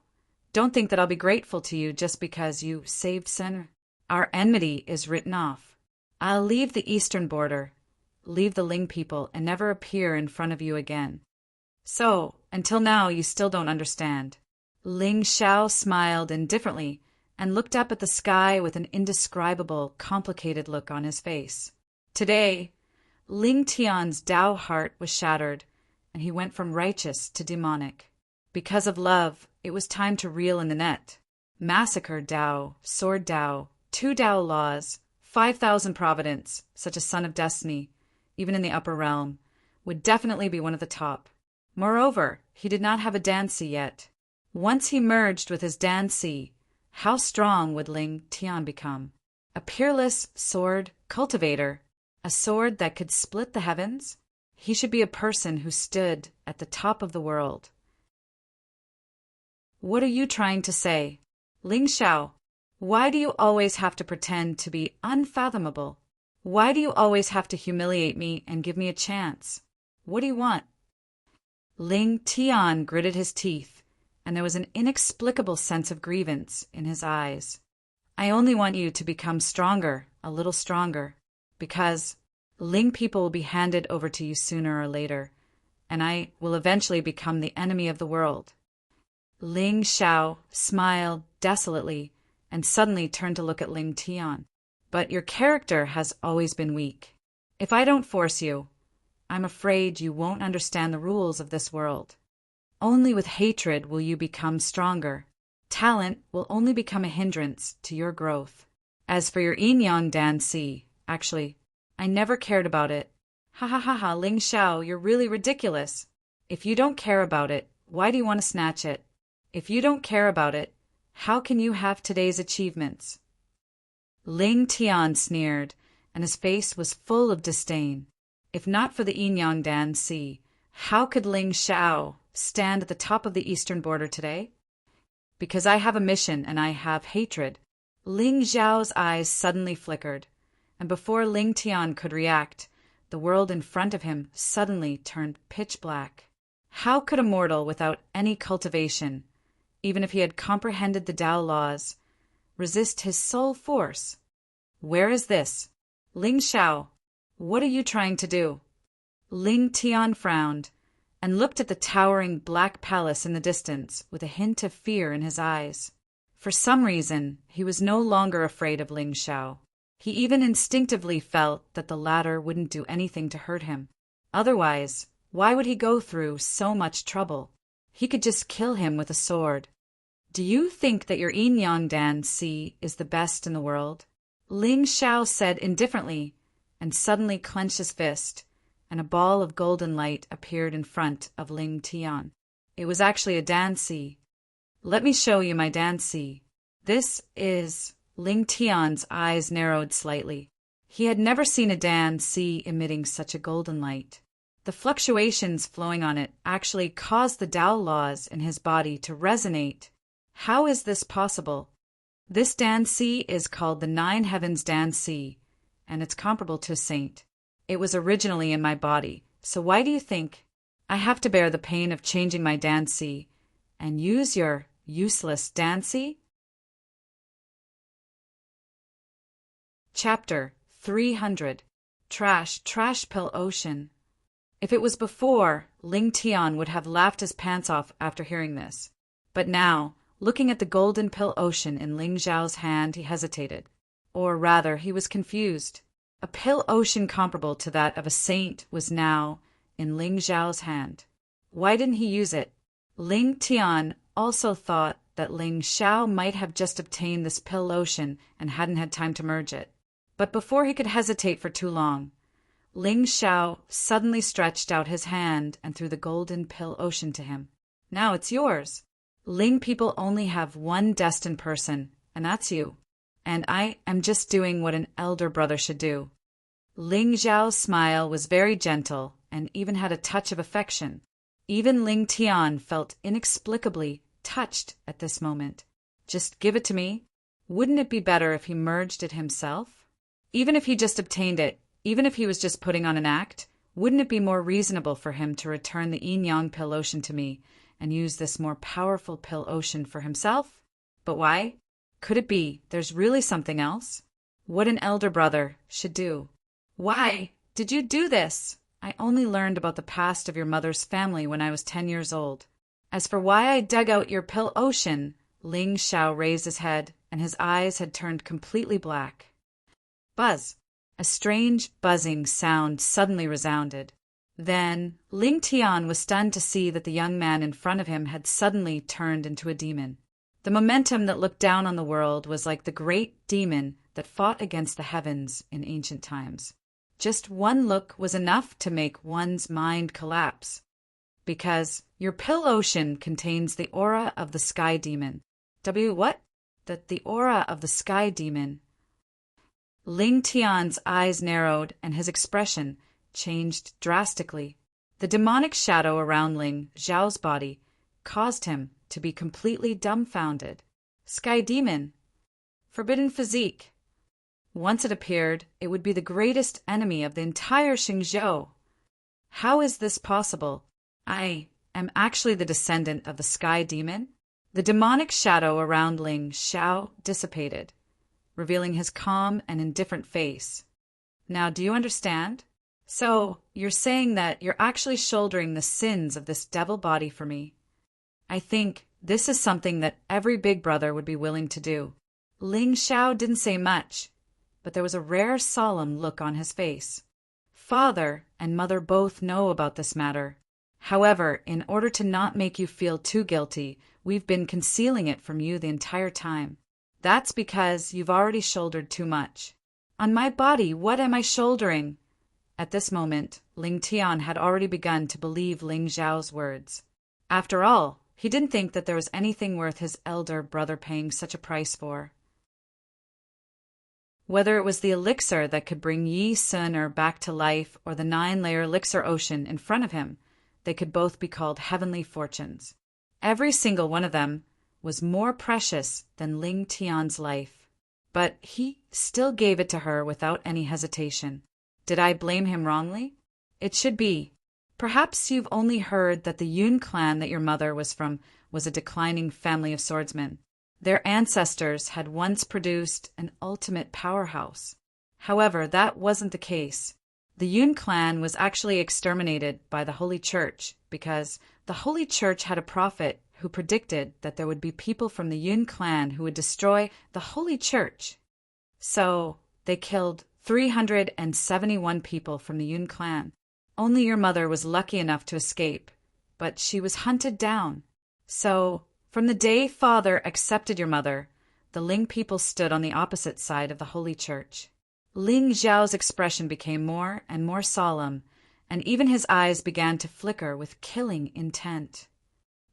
don't think that I'll be grateful to you just because you saved Sun. Our enmity is written off. I'll leave the eastern border. leave the Ling people and never appear in front of you again. So, until now you still don't understand. Ling Xiao smiled indifferently and looked up at the sky with an indescribable, complicated look on his face. Today, Ling Tian's Tao heart was shattered, and he went from righteous to demonic. Because of love, it was time to reel in the net. Massacre Tao, sword Tao, 2 Tao laws, 5,000 providence, such a son of destiny, even in the upper realm, would definitely be one of the top. Moreover, he did not have a Danci yet. Once he merged with his Danci, how strong would Ling Tian become? A peerless sword cultivator, a sword that could split the heavens? He should be a person who stood at the top of the world. What are you trying to say? Ling Xiao, why do you always have to pretend to be unfathomable? Why do you always have to humiliate me and give me a chance? What do you want? Ling Tian gritted his teeth, and there was an inexplicable sense of grievance in his eyes. I only want you to become stronger, a little stronger, because Ling people will be handed over to you sooner or later, and I will eventually become the enemy of the world. Ling Xiao smiled desolately and suddenly turned to look at Ling Tian. But your character has always been weak. If I don't force you, I'm afraid you won't understand the rules of this world. Only with hatred will you become stronger. Talent will only become a hindrance to your growth. As for your Yin-Yang Danci, actually, I never cared about it. Ha ha ha ha, Ling Xiao, you're really ridiculous. If you don't care about it, why do you want to snatch it? If you don't care about it, how can you have today's achievements? Ling Tian sneered, and his face was full of disdain. If not for the Yin-Yang Danci, how could Ling Xiao stand at the top of the eastern border today? Because I have a mission and I have hatred. Ling Xiao's eyes suddenly flickered, and before Ling Tian could react, the world in front of him suddenly turned pitch black. How could a mortal without any cultivation, even if he had comprehended the Tao laws, resist his sole force? Where is this? Ling Xiao, what are you trying to do? Ling Tian frowned and looked at the towering black palace in the distance with a hint of fear in his eyes. For some reason, he was no longer afraid of Ling Xiao. He even instinctively felt that the latter wouldn't do anything to hurt him. Otherwise, why would he go through so much trouble? He could just kill him with a sword. Do you think that your Yin-Yang Danci is the best in the world? Ling Xiao said indifferently, and suddenly clenched his fist, and a ball of golden light appeared in front of Ling Tian. It was actually a Danci. Let me show you my Danci. This is... Ling Tian's eyes narrowed slightly. He had never seen a Danci emitting such a golden light. The fluctuations flowing on it actually caused the Tao laws in his body to resonate. How is this possible? This Danci is called the Nine Heavens Danci, and it's comparable to a saint. It was originally in my body, so why do you think I have to bear the pain of changing my Danci and use your useless Danci? Chapter 300. Trash Pill Ocean. If it was before, Ling Tian would have laughed his pants off after hearing this. But now, looking at the golden pill ocean in Ling Xiao's hand, he hesitated. Or rather, he was confused. A pill ocean comparable to that of a saint was now in Ling Xiao's hand. Why didn't he use it? Ling Tian also thought that Ling Xiao might have just obtained this pill ocean and hadn't had time to merge it. But before he could hesitate for too long, Ling Xiao suddenly stretched out his hand and threw the golden pill ocean to him. Now it's yours. Ling people only have one destined person, and that's you. And I am just doing what an elder brother should do. Ling Xiao's smile was very gentle and even had a touch of affection. Even Ling Tian felt inexplicably touched at this moment. Just give it to me. Wouldn't it be better if he merged it himself? Even if he just obtained it, even if he was just putting on an act, wouldn't it be more reasonable for him to return the yin-yang pill ocean to me and use this more powerful pill ocean for himself? But why? Could it be there's really something else? What an elder brother should do. Why? did you do this? I only learned about the past of your mother's family when I was 10 years old. As for why I dug out your pill ocean, Ling Xiao raised his head, and his eyes had turned completely black. Buzz. A strange, buzzing sound suddenly resounded. Then, Ling Tian was stunned to see that the young man in front of him had suddenly turned into a demon. The momentum that looked down on the world was like the great demon that fought against the heavens in ancient times. Just one look was enough to make one's mind collapse. Because your pill ocean contains the aura of the sky demon. What? The aura of the sky demon. Ling Tian's eyes narrowed and his expression changed drastically. The demonic shadow around Ling Xiao's body caused him to be completely dumbfounded. Sky demon. Forbidden physique. Once it appeared, it would be the greatest enemy of the entire Xingzhou. How is this possible? I am actually the descendant of the sky demon? The demonic shadow around Ling Xiao dissipated, revealing his calm and indifferent face. Now, do you understand? So, you're saying that you're actually shouldering the sins of this devil body for me. I think this is something that every big brother would be willing to do. Ling Xiao didn't say much, but there was a rare solemn look on his face. Father and mother both know about this matter. However, in order to not make you feel too guilty, we've been concealing it from you the entire time. That's because you've already shouldered too much. On my body, what am I shouldering? At this moment, Ling Tian had already begun to believe Ling Xiao's words. After all, he didn't think that there was anything worth his elder brother paying such a price for. Whether it was the elixir that could bring Yi Sun back to life or the 9-layer elixir ocean in front of him, they could both be called heavenly fortunes. Every single one of them was more precious than Ling Tian's life. But he still gave it to her without any hesitation. Did I blame him wrongly? It should be. Perhaps you've only heard that the Yun clan that your mother was from was a declining family of swordsmen. Their ancestors had once produced an ultimate powerhouse. However, that wasn't the case. The Yun clan was actually exterminated by the Holy Church because the Holy Church had a prophet who predicted that there would be people from the Yun clan who would destroy the Holy Church. So they killed 371 people from the Yun clan. Only your mother was lucky enough to escape, but she was hunted down. So, from the day Father accepted your mother, the Ling people stood on the opposite side of the Holy Church. Ling Xiao's expression became more and more solemn, and even his eyes began to flicker with killing intent.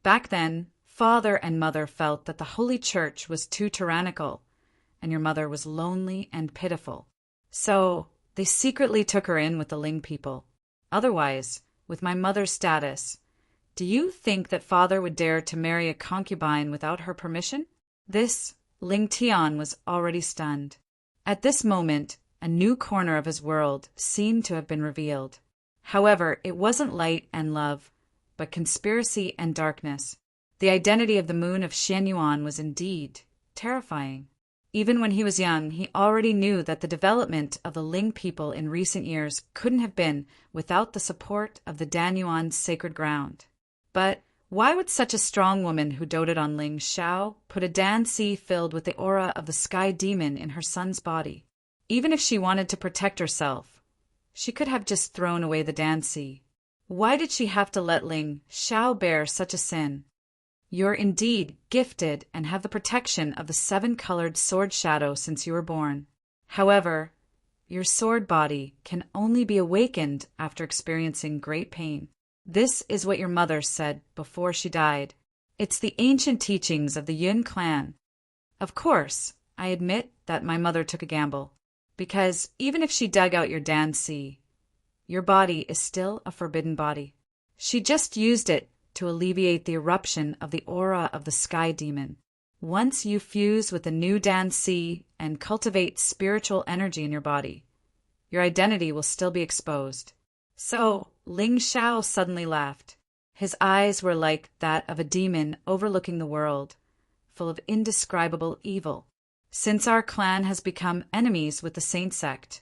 Back then, Father and Mother felt that the Holy Church was too tyrannical, and your mother was lonely and pitiful. So, they secretly took her in with the Ling people. Otherwise, with my mother's status, do you think that Father would dare to marry a concubine without her permission? This, Ling Tian was already stunned. At this moment, a new corner of his world seemed to have been revealed. However, it wasn't light and love, but conspiracy and darkness. The identity of the moon of Xianyuan was indeed terrifying. Even when he was young, he already knew that the development of the Ling people in recent years couldn't have been without the support of the Danyuan sacred ground. But why would such a strong woman who doted on Ling Xiao put a Dan-Si filled with the aura of the sky demon in her son's body? Even if she wanted to protect herself, she could have just thrown away the Dan-Si. Why did she have to let Ling Xiao bear such a sin? You're indeed gifted and have the protection of the 7-colored sword shadow since you were born. However, your sword body can only be awakened after experiencing great pain. This is what your mother said before she died. It's the ancient teachings of the Yun clan. Of course, I admit that my mother took a gamble, because even if she dug out your Dan-Si, your body is still a forbidden body. She just used it to alleviate the eruption of the aura of the sky demon. Once you fuse with the new Dan-Si and cultivate spiritual energy in your body, your identity will still be exposed. So, Ling Xiao suddenly laughed. His eyes were like that of a demon overlooking the world, full of indescribable evil. Since our clan has become enemies with the Saint sect,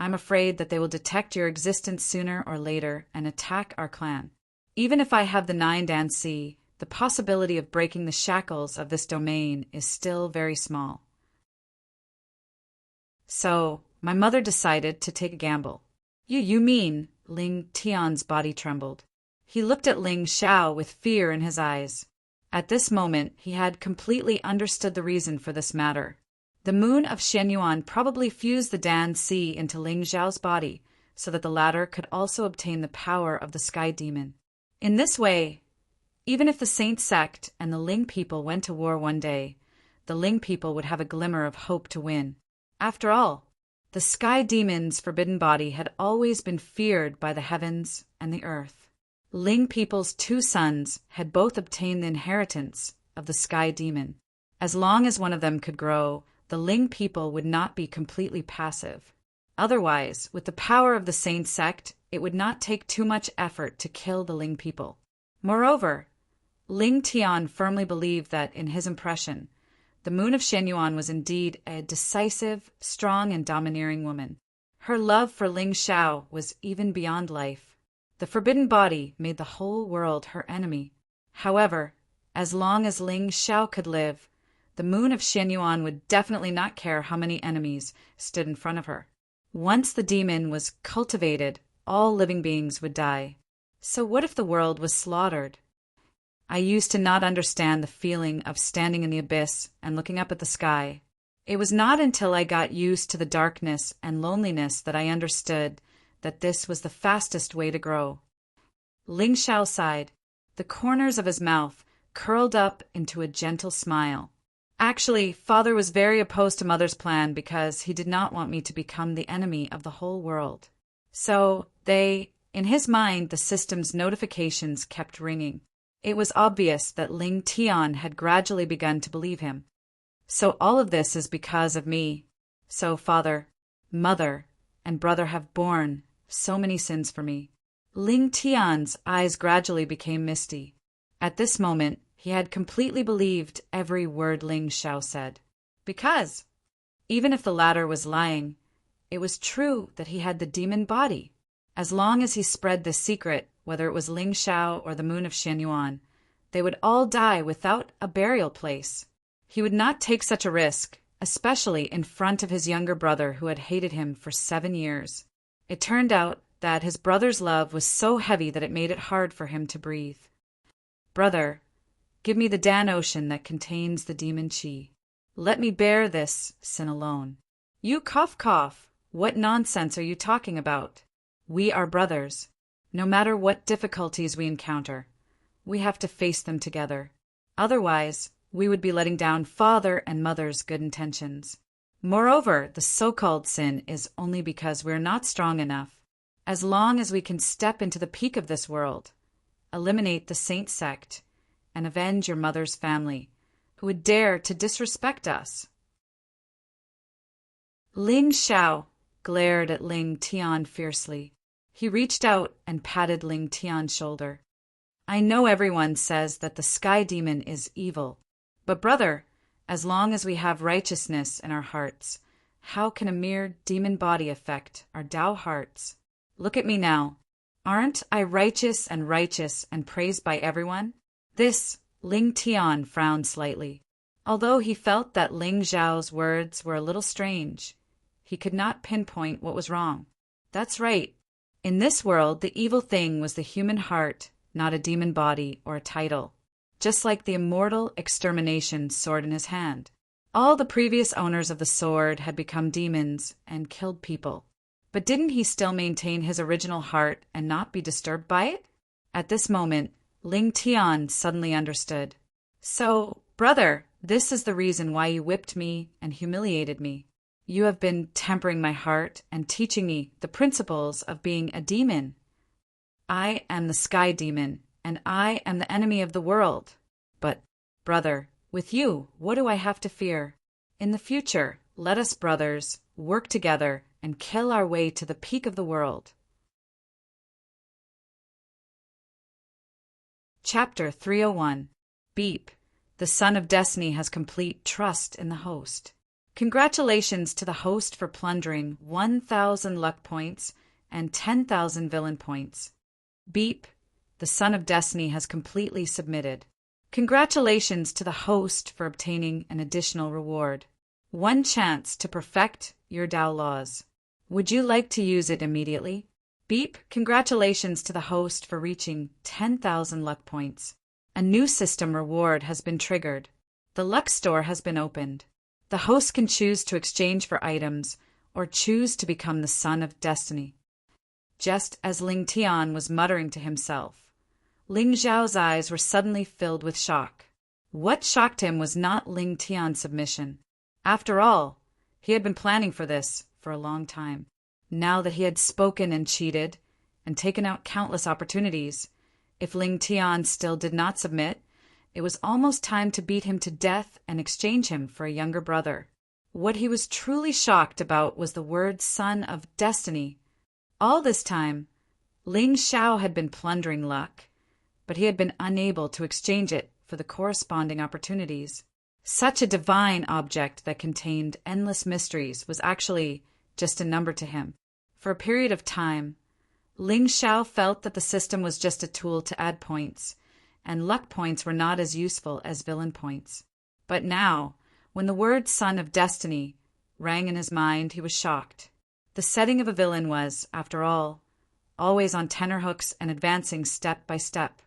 I'm afraid that they will detect your existence sooner or later and attack our clan. Even if I have the 9 Dan-si, the possibility of breaking the shackles of this domain is still very small. So, my mother decided to take a gamble. You mean, Ling Tian's body trembled. He looked at Ling Xiao with fear in his eyes. At this moment, he had completely understood the reason for this matter. The moon of Shenyuan probably fused the Dan-si into Ling Xiao's body so that the latter could also obtain the power of the sky demon. In this way, even if the Saint sect and the Ling people went to war one day, the Ling people would have a glimmer of hope to win. After all, the sky demon's forbidden body had always been feared by the heavens and the earth. Ling people's 2 sons had both obtained the inheritance of the sky demon. As long as one of them could grow, the Ling people would not be completely passive. Otherwise, with the power of the Saint sect, it would not take too much effort to kill the Ling people. Moreover, Ling Tian firmly believed that, in his impression, the moon of Shenyuan was indeed a decisive, strong, and domineering woman. Her love for Ling Xiao was even beyond life. The forbidden body made the whole world her enemy. However, as long as Ling Xiao could live, the moon of Shenyuan would definitely not care how many enemies stood in front of her. Once the demon was cultivated, all living beings would die. So what if the world was slaughtered? I used to not understand the feeling of standing in the abyss and looking up at the sky. It was not until I got used to the darkness and loneliness that I understood that this was the fastest way to grow. Ling Xiao sighed. The corners of his mouth curled up into a gentle smile. Actually, Father was very opposed to Mother's plan because he did not want me to become the enemy of the whole world. So, in his mind, the system's notifications kept ringing. It was obvious that Ling Tian had gradually begun to believe him. So all of this is because of me. So Father, Mother, and Brother have borne so many sins for me. Ling Tian's eyes gradually became misty. At this moment, he had completely believed every word Ling Xiao said. Because, even if the latter was lying, it was true that he had the demon body. As long as he spread this secret, whether it was Ling Xiao or the moon of Shenyuan, they would all die without a burial place. He would not take such a risk, especially in front of his younger brother who had hated him for 7 years. It turned out that his brother's love was so heavy that it made it hard for him to breathe. Brother, give me the Dan Ocean that contains the demon Qi. Let me bear this sin alone. You cough. What nonsense are you talking about? We are brothers. No matter what difficulties we encounter, we have to face them together. Otherwise, we would be letting down Father and Mother's good intentions. Moreover, the so-called sin is only because we're not strong enough. As long as we can step into the peak of this world, eliminate the Saint sect, and avenge your mother's family, who would dare to disrespect us. Ling Xiao glared at Ling Tian fiercely. He reached out and patted Ling Tian's shoulder. I know everyone says that the sky demon is evil, but brother, as long as we have righteousness in our hearts, how can a mere demon body affect our Tao hearts? Look at me now. Aren't I righteous and praised by everyone? This, Ling Tian frowned slightly. Although he felt that Ling Xiao's words were a little strange, he could not pinpoint what was wrong. That's right. In this world, the evil thing was the human heart, not a demon body or a title. Just like the immortal extermination sword in his hand. All the previous owners of the sword had become demons and killed people. But didn't he still maintain his original heart and not be disturbed by it? At this moment, Ling Tian suddenly understood. So, brother, this is the reason why you whipped me and humiliated me. You have been tempering my heart and teaching me the principles of being a demon. I am the sky demon, and I am the enemy of the world. But, brother, with you, what do I have to fear? In the future, let us brothers work together and kill our way to the peak of the world. Chapter 301. Beep. The Son of Destiny has complete trust in the host. Congratulations to the host for plundering 1,000 luck points and 10,000 villain points. Beep, the Son of Destiny has completely submitted. Congratulations to the host for obtaining an additional reward. One chance to perfect your Tao laws. Would you like to use it immediately? Beep, congratulations to the host for reaching 10,000 luck points. A new system reward has been triggered. The luck store has been opened. The host can choose to exchange for items or choose to become the Son of Destiny. Just as Ling Tian was muttering to himself, Ling Zhao's eyes were suddenly filled with shock. What shocked him was not Ling Tian's submission. After all, he had been planning for this for a long time. Now that he had spoken and cheated and taken out countless opportunities, if Ling Tian still did not submit, it was almost time to beat him to death and exchange him for a younger brother. What he was truly shocked about was the word Son of Destiny. All this time, Ling Xiao had been plundering luck, but he had been unable to exchange it for the corresponding opportunities. Such a divine object that contained endless mysteries was actually just a number to him. For a period of time, Ling Xiao felt that the system was just a tool to add points, and luck points were not as useful as villain points. But now, when the word Son of Destiny rang in his mind, he was shocked. The setting of a villain was, after all, always on tenterhooks and advancing step by step.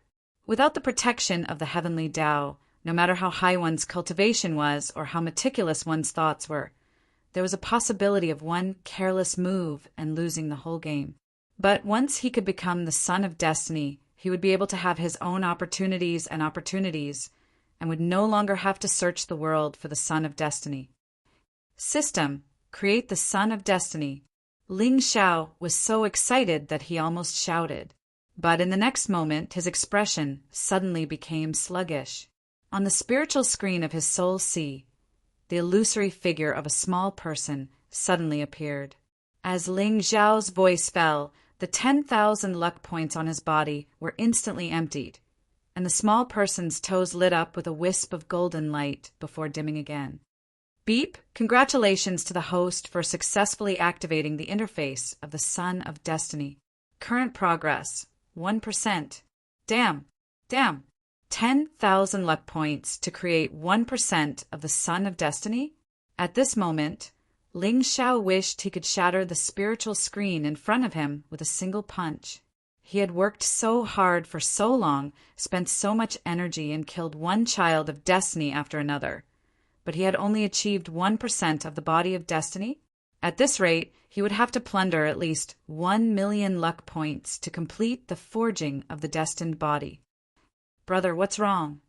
Without the protection of the heavenly Tao, no matter how high one's cultivation was or how meticulous one's thoughts were, there was a possibility of one careless move and losing the whole game. But once he could become the Son of Destiny, he would be able to have his own opportunities and would no longer have to search the world for the Son of Destiny. System, create the Son of Destiny. Ling Xiao was so excited that he almost shouted. But in the next moment, his expression suddenly became sluggish. On the spiritual screen of his soul sea, the illusory figure of a small person suddenly appeared. As Ling Xiao's voice fell, the 10,000 luck points on his body were instantly emptied, and the small person's toes lit up with a wisp of golden light before dimming again. Beep, congratulations to the host for successfully activating the interface of the Son of Destiny. Current progress, 1%. Damn. 10,000 luck points to create 1% of the Son of Destiny? At this moment, Ling Xiao wished he could shatter the spiritual screen in front of him with a single punch. He had worked so hard for so long, spent so much energy, and killed one child of destiny after another. But he had only achieved 1% of the body of destiny? At this rate, he would have to plunder at least 1,000,000 luck points to complete the forging of the destined body. Brother, what's wrong?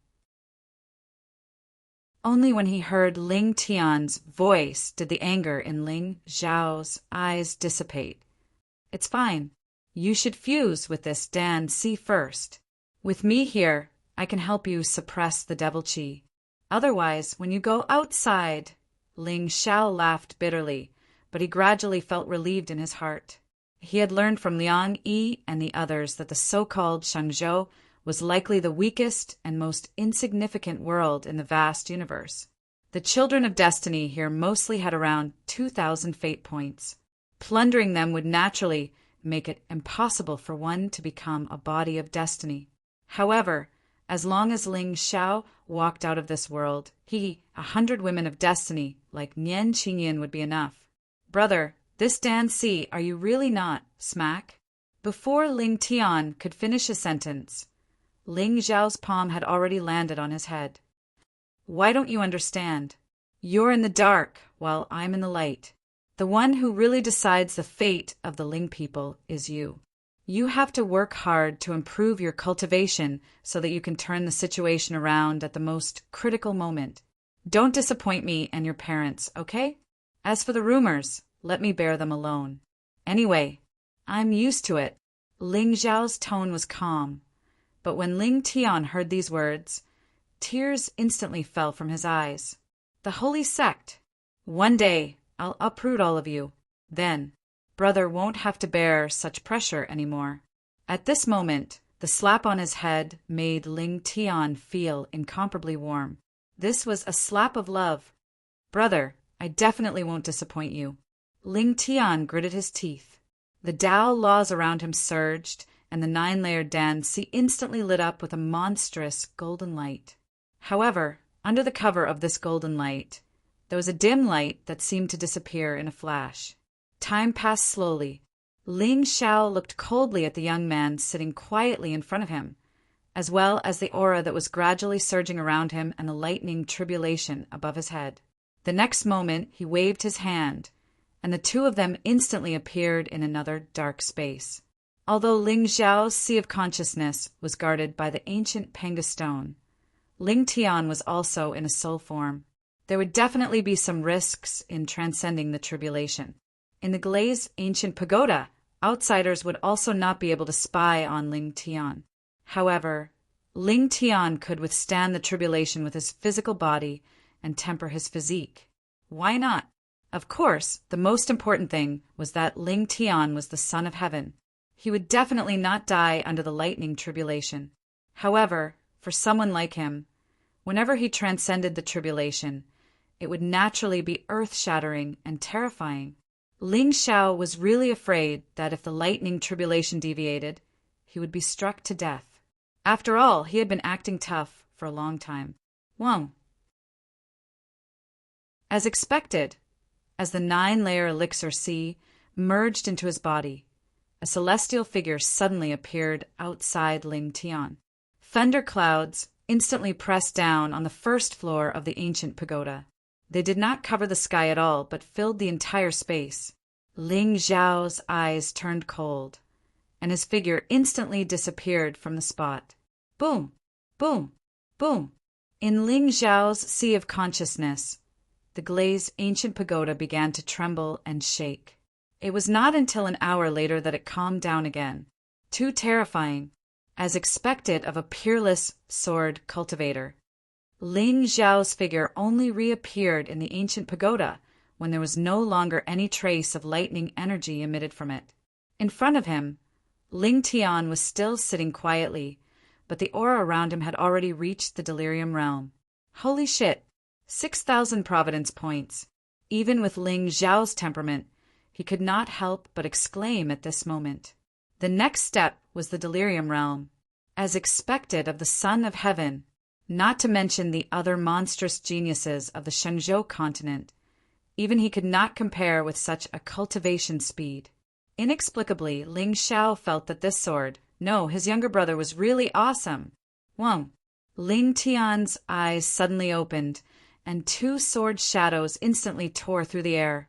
Only when he heard Ling Tian's voice did the anger in Ling Zhao's eyes dissipate. It's fine. You should fuse with this Dan Si first. With me here, I can help you suppress the devil chi. Otherwise, when you go outside, Ling Xiao laughed bitterly, but he gradually felt relieved in his heart. He had learned from Liang Yi and the others that the so-called Shangzhou was likely the weakest and most insignificant world in the vast universe. The children of destiny here mostly had around 2,000 fate points. Plundering them would naturally make it impossible for one to become a body of destiny. However, as long as Ling Xiao walked out of this world, 100 women of destiny like Nian Qingyan would be enough. Brother, this Dan Si, are you really not, smack? Before Ling Tian could finish his sentence, Ling Zhao's palm had already landed on his head. Why don't you understand? You're in the dark while I'm in the light. The one who really decides the fate of the Ling people is you. You have to work hard to improve your cultivation so that you can turn the situation around at the most critical moment. Don't disappoint me and your parents, okay? As for the rumors, let me bear them alone. Anyway, I'm used to it. Ling Zhao's tone was calm, but when Ling Tian heard these words, tears instantly fell from his eyes. The holy sect. One day, I'll uproot all of you. Then, brother won't have to bear such pressure anymore. At this moment, the slap on his head made Ling Tian feel incomparably warm. This was a slap of love. Brother, I definitely won't disappoint you. Ling Tian gritted his teeth. The Tao laws around him surged, and the nine-layered dance instantly lit up with a monstrous golden light. However, under the cover of this golden light, there was a dim light that seemed to disappear in a flash. Time passed slowly. Ling Xiao looked coldly at the young man sitting quietly in front of him, as well as the aura that was gradually surging around him and the lightning tribulation above his head. The next moment, he waved his hand, and the two of them instantly appeared in another dark space. Although Ling Xiao's sea of consciousness was guarded by the ancient Panga stone, Ling Tian was also in a soul form. There would definitely be some risks in transcending the tribulation. In the glazed ancient pagoda, outsiders would also not be able to spy on Ling Tian. However, Ling Tian could withstand the tribulation with his physical body and temper his physique. Why not? Of course, the most important thing was that Ling Tian was the son of heaven. He would definitely not die under the lightning tribulation. However, for someone like him, whenever he transcended the tribulation, it would naturally be earth-shattering and terrifying. Ling Xiao was really afraid that if the lightning tribulation deviated, he would be struck to death. After all, he had been acting tough for a long time. Whoa. As expected, as the nine-layer elixir sea merged into his body, a celestial figure suddenly appeared outside Ling Tian. Thunder clouds instantly pressed down on the first floor of the ancient pagoda. They did not cover the sky at all, but filled the entire space. Ling Xiao's eyes turned cold, and his figure instantly disappeared from the spot. Boom! Boom! Boom! In Ling Xiao's sea of consciousness, the glazed ancient pagoda began to tremble and shake. It was not until an hour later that it calmed down again. Too terrifying, as expected of a peerless sword cultivator. Ling Xiao's figure only reappeared in the ancient pagoda when there was no longer any trace of lightning energy emitted from it. In front of him, Ling Tian was still sitting quietly, but the aura around him had already reached the delirium realm. Holy shit! 6,000 Providence points. Even with Ling Xiao's temperament, he could not help but exclaim at this moment. The next step was the delirium realm, as expected of the Son of Heaven, not to mention the other monstrous geniuses of the Shenzhou continent. Even he could not compare with such a cultivation speed. Inexplicably, Ling Xiao felt that this sword, no, his younger brother, was really awesome. Whoa! Ling Tian's eyes suddenly opened, and two sword shadows instantly tore through the air,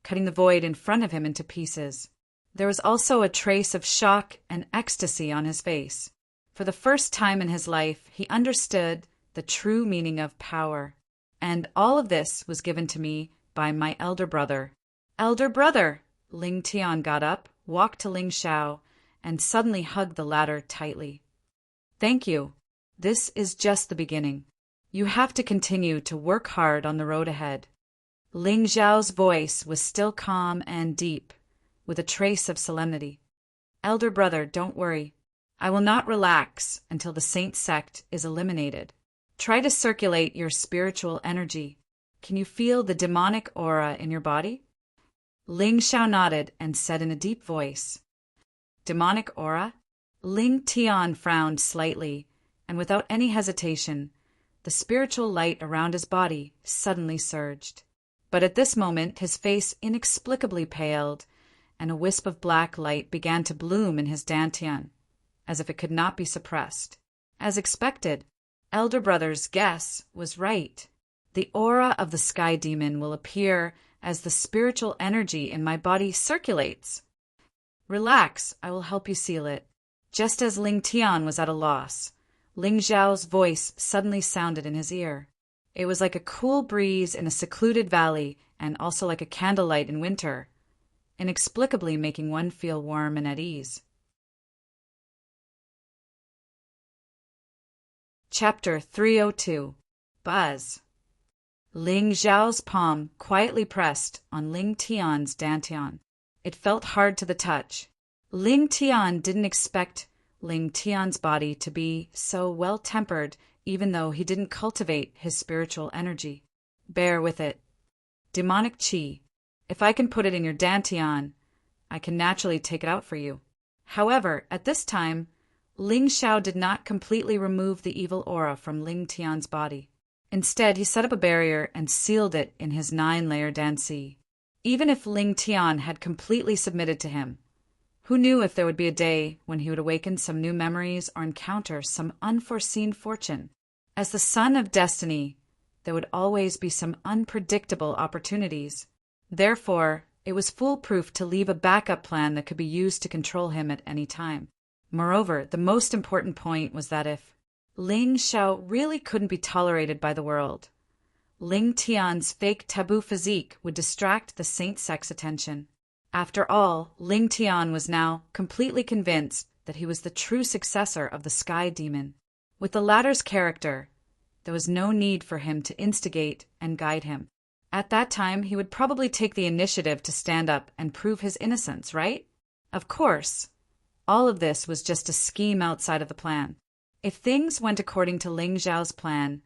cutting the void in front of him into pieces. There was also a trace of shock and ecstasy on his face. For the first time in his life, he understood the true meaning of power. And all of this was given to me by my elder brother. Elder brother! Ling Tian got up, walked to Ling Xiao, and suddenly hugged the latter tightly. Thank you. This is just the beginning. You have to continue to work hard on the road ahead. Ling Xiao's voice was still calm and deep, with a trace of solemnity. Elder brother, don't worry. I will not relax until the Saint sect is eliminated. Try to circulate your spiritual energy. Can you feel the demonic aura in your body? Ling Xiao nodded and said in a deep voice, Demonic aura? Ling Tian frowned slightly, and without any hesitation, the spiritual light around his body suddenly surged. But at this moment his face inexplicably paled, and a wisp of black light began to bloom in his dantian, as if it could not be suppressed. As expected, elder brother's guess was right. The aura of the sky demon will appear as the spiritual energy in my body circulates. Relax, I will help you seal it. Just as Ling Tian was at a loss, Ling Xiao's voice suddenly sounded in his ear. It was like a cool breeze in a secluded valley, and also like a candlelight in winter, inexplicably making one feel warm and at ease. Chapter 302. Buzz. Ling Xiao's palm quietly pressed on Ling Tian's dantian. It felt hard to the touch. Ling Tian didn't expect Ling Tian's body to be so well-tempered, even though he didn't cultivate his spiritual energy. Bear with it. demonic qi. If I can put it in your dantian, I can naturally take it out for you. However, at this time, Ling Xiao did not completely remove the evil aura from Ling Tian's body. Instead, he set up a barrier and sealed it in his 9-layer danci. Even if Ling Tian had completely submitted to him, who knew if there would be a day when he would awaken some new memories or encounter some unforeseen fortune? As the son of destiny, there would always be some unpredictable opportunities. Therefore, it was foolproof to leave a backup plan that could be used to control him at any time. Moreover, the most important point was that if Ling Xiao really couldn't be tolerated by the world, Ling Tian's fake taboo physique would distract the saint sex attention. After all, Ling Tian was now completely convinced that he was the true successor of the Sky Demon. With the latter's character, there was no need for him to instigate and guide him. At that time, he would probably take the initiative to stand up and prove his innocence, right? Of course, all of this was just a scheme outside of the plan. If things went according to Ling Xiao's plan,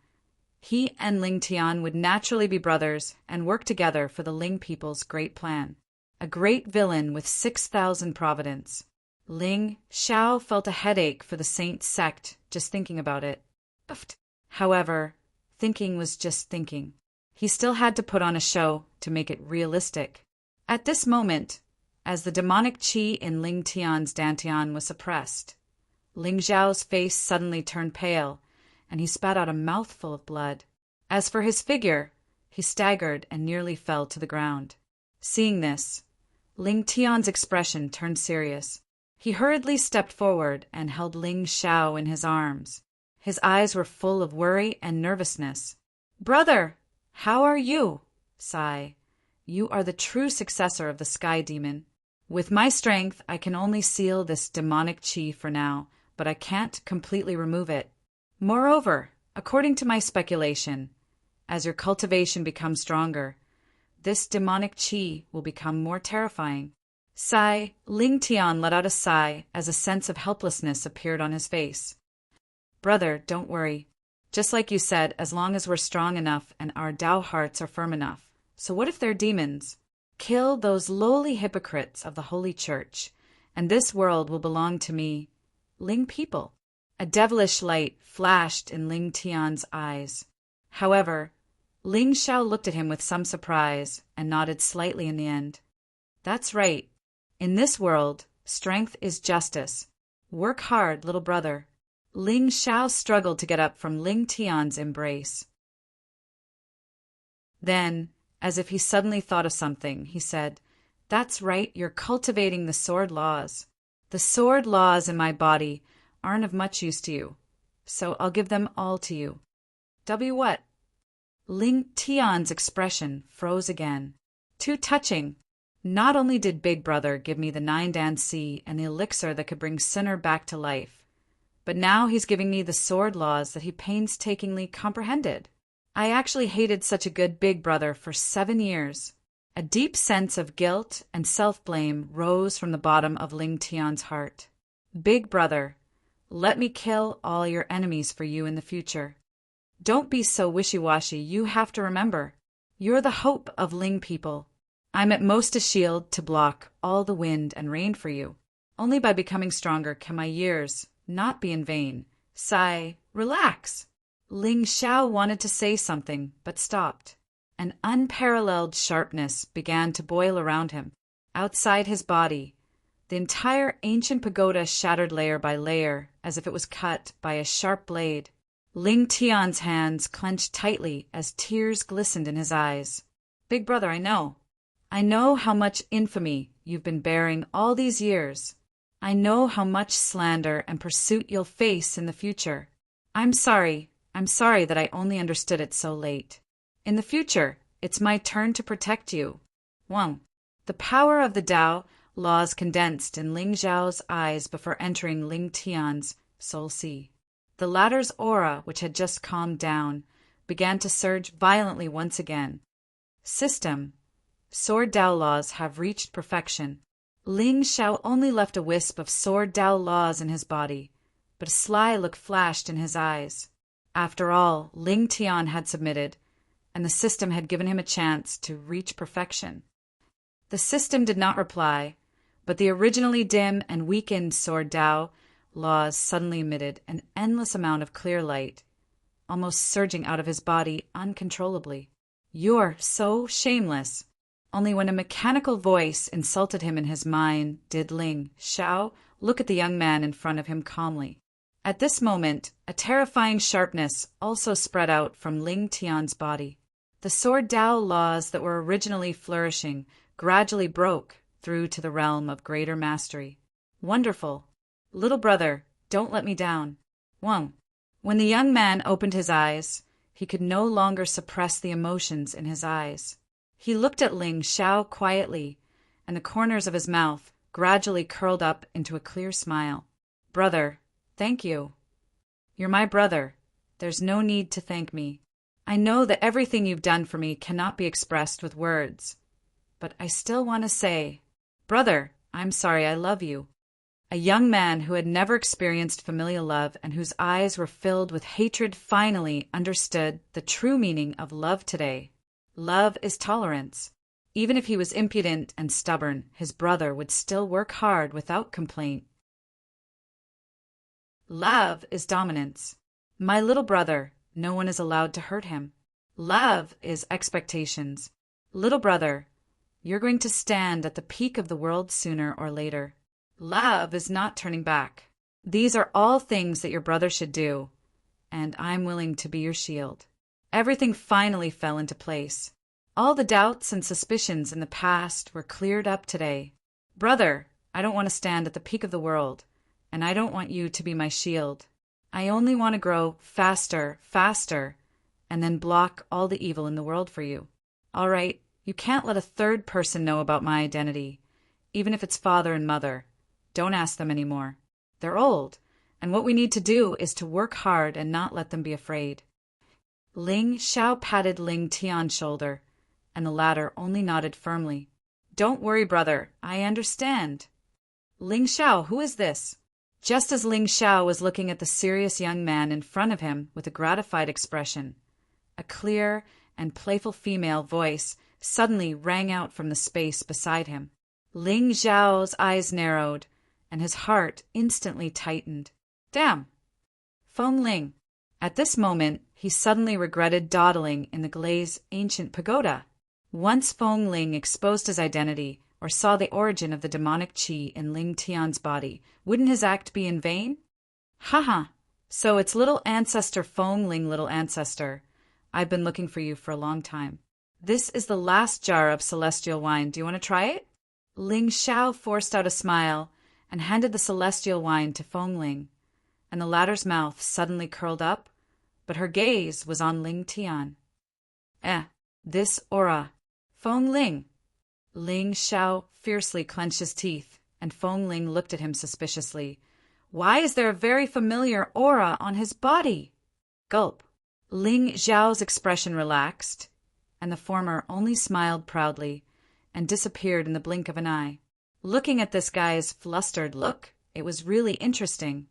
he and Ling Tian would naturally be brothers and work together for the Ling people's great plan. A great villain with 6,000 providence. Ling Xiao felt a headache for the saint sect just thinking about it. However, thinking was just thinking. He still had to put on a show to make it realistic. At this moment, as the demonic qi in Ling Tian's dantian was suppressed, Ling Xiao's face suddenly turned pale, and he spat out a mouthful of blood. As for his figure, he staggered and nearly fell to the ground. Seeing this, Ling Tian's expression turned serious. He hurriedly stepped forward and held Ling Xiao in his arms. His eyes were full of worry and nervousness. "Brother, how are you?" "Sigh. You are the true successor of the Sky Demon. With my strength, I can only seal this demonic qi for now, but I can't completely remove it. Moreover, according to my speculation, as your cultivation becomes stronger, this demonic qi will become more terrifying." Sigh. Ling Tian let out a sigh as a sense of helplessness appeared on his face. "Brother, don't worry. Just like you said, as long as we're strong enough and our Tao hearts are firm enough. So what if they're demons? Kill those lowly hypocrites of the Holy Church, and this world will belong to me, Ling people." A devilish light flashed in Ling Tian's eyes. However, Ling Xiao looked at him with some surprise and nodded slightly in the end. "That's right. In this world, strength is justice. Work hard, little brother." Ling Xiao struggled to get up from Ling Tian's embrace. Then, as if he suddenly thought of something, he said, "That's right, you're cultivating the sword laws. The sword laws in my body aren't of much use to you, so I'll give them all to you." What? Ling Tian's expression froze again. Too touching. Not only did Big Brother give me the 9 danci and the elixir that could bring Sinner back to life, but now he's giving me the sword laws that he painstakingly comprehended. I actually hated such a good Big Brother for 7 years. A deep sense of guilt and self-blame rose from the bottom of Ling Tian's heart. "Big Brother, let me kill all your enemies for you in the future. Don't be so wishy-washy. You have to remember, you're the hope of Ling people. I'm at most a shield to block all the wind and rain for you. Only by becoming stronger can my years not be in vain." Sigh. Relax. Ling Xiao wanted to say something, but stopped. An unparalleled sharpness began to boil around him. Outside his body, the entire ancient pagoda shattered layer by layer as if it was cut by a sharp blade. Ling Tian's hands clenched tightly as tears glistened in his eyes. "Big Brother, I know how much infamy you've been bearing all these years. I know how much slander and pursuit you'll face in the future. I'm sorry that I only understood it so late. In the future, it's my turn to protect you." Wang. The power of the Tao laws condensed in Ling Xiao's eyes before entering Ling Tian's soul sea. The latter's aura, which had just calmed down, began to surge violently once again. System. Sword Tao laws have reached perfection. Ling Xiao only left a wisp of Sword Tao laws in his body, but a sly look flashed in his eyes. After all, Ling Tian had submitted, and the system had given him a chance to reach perfection. The system did not reply, but the originally dim and weakened Sword Tao laws suddenly emitted an endless amount of clear light, almost surging out of his body uncontrollably. "You're so shameless." Only when a mechanical voice insulted him in his mind did Ling Xiao look at the young man in front of him calmly. At this moment, a terrifying sharpness also spread out from Ling Tian's body. The Sword Tao laws that were originally flourishing gradually broke through to the realm of greater mastery. Wonderful. Little brother, don't let me down. Wang. When the young man opened his eyes, he could no longer suppress the emotions in his eyes. He looked at Ling Xiao quietly, and the corners of his mouth gradually curled up into a clear smile. "Brother, thank you. You're my brother. There's no need to thank me. I know that everything you've done for me cannot be expressed with words, but I still want to say, brother, I'm sorry I love you." A young man who had never experienced familial love and whose eyes were filled with hatred finally understood the true meaning of love today. Love is tolerance. Even if he was impudent and stubborn, his brother would still work hard without complaint. Love is dominance. My little brother, no one is allowed to hurt him. Love is expectations. Little brother, you're going to stand at the peak of the world sooner or later. Love is not turning back. These are all things that your brother should do, and I'm willing to be your shield. Everything finally fell into place. All the doubts and suspicions in the past were cleared up today. Brother, I don't want to stand at the peak of the world, and I don't want you to be my shield. I only want to grow faster, and then block all the evil in the world for you. All right, you can't let a third person know about my identity, even if it's father and mother. Don't ask them anymore. They're old, and what we need to do is to work hard and not let them be afraid. Ling Xiao patted Ling Tian's shoulder, and the latter only nodded firmly. Don't worry, brother, I understand. Ling Xiao, who is this? Just as Ling Xiao was looking at the serious young man in front of him with a gratified expression, a clear and playful female voice suddenly rang out from the space beside him. Ling Xiao's eyes narrowed, and his heart instantly tightened. Damn! Feng Ling. At this moment, he suddenly regretted dawdling in the glazed ancient pagoda. Once Feng Ling exposed his identity or saw the origin of the demonic qi in Ling Tian's body, wouldn't his act be in vain? Haha, so it's little ancestor Feng Ling, little ancestor. I've been looking for you for a long time. This is the last jar of celestial wine. Do you want to try it? Ling Xiao forced out a smile and handed the celestial wine to Feng Ling, and the latter's mouth suddenly curled up, but her gaze was on Ling Tian. This aura. Feng Ling. Ling Xiao fiercely clenched his teeth, and Feng Ling looked at him suspiciously. Why is there a very familiar aura on his body? Gulp. Ling Xiao's expression relaxed, and the former only smiled proudly and disappeared in the blink of an eye. Looking at this guy's flustered look, it was really interesting.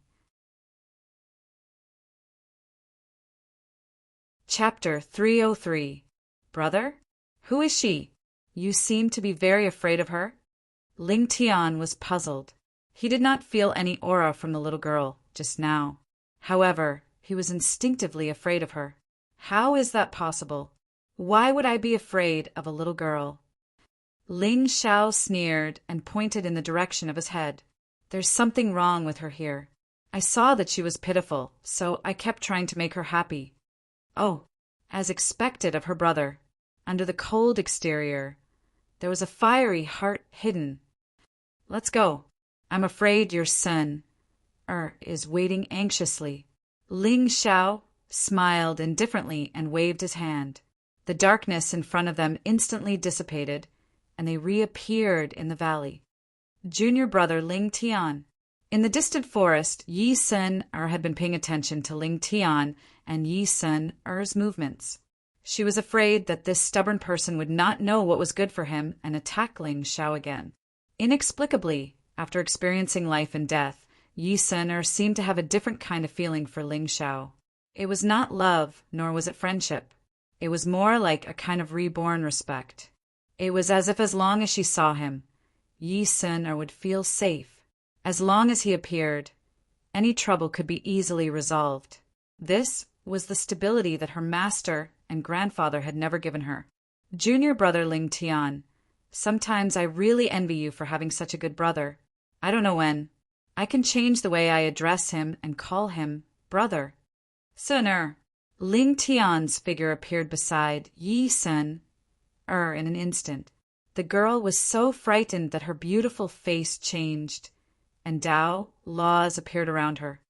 Chapter 303. Brother? Who is she? You seem to be very afraid of her? Ling Tian was puzzled. He did not feel any aura from the little girl just now. However, he was instinctively afraid of her. How is that possible? Why would I be afraid of a little girl? Ling Xiao sneered and pointed in the direction of his head. There's something wrong with her here. I saw that she was pitiful, so I kept trying to make her happy. Oh, as expected of her brother. Under the cold exterior, there was a fiery heart hidden. Let's go. I'm afraid your son is waiting anxiously. Ling Xiao smiled indifferently and waved his hand. The darkness in front of them instantly dissipated, and they reappeared in the valley. Junior brother Ling Tian. In the distant forest, Yi Sun had been paying attention to Ling Tian and Yi Sun-er's movements. She was afraid that this stubborn person would not know what was good for him and attack Ling Xiao again. Inexplicably, after experiencing life and death, Yi Sun seemed to have a different kind of feeling for Ling Xiao. It was not love, nor was it friendship. It was more like a kind of reborn respect. It was as if as long as she saw him, Yi Sun would feel safe. As long as he appeared, any trouble could be easily resolved. This was the stability that her master and grandfather had never given her. Junior brother Ling Tian, sometimes I really envy you for having such a good brother. I don't know when. I can change the way I address him and call him brother. Sun Ling Tian's figure appeared beside Yi Sun in an instant. The girl was so frightened that her beautiful face changed, and Dao laws appeared around her.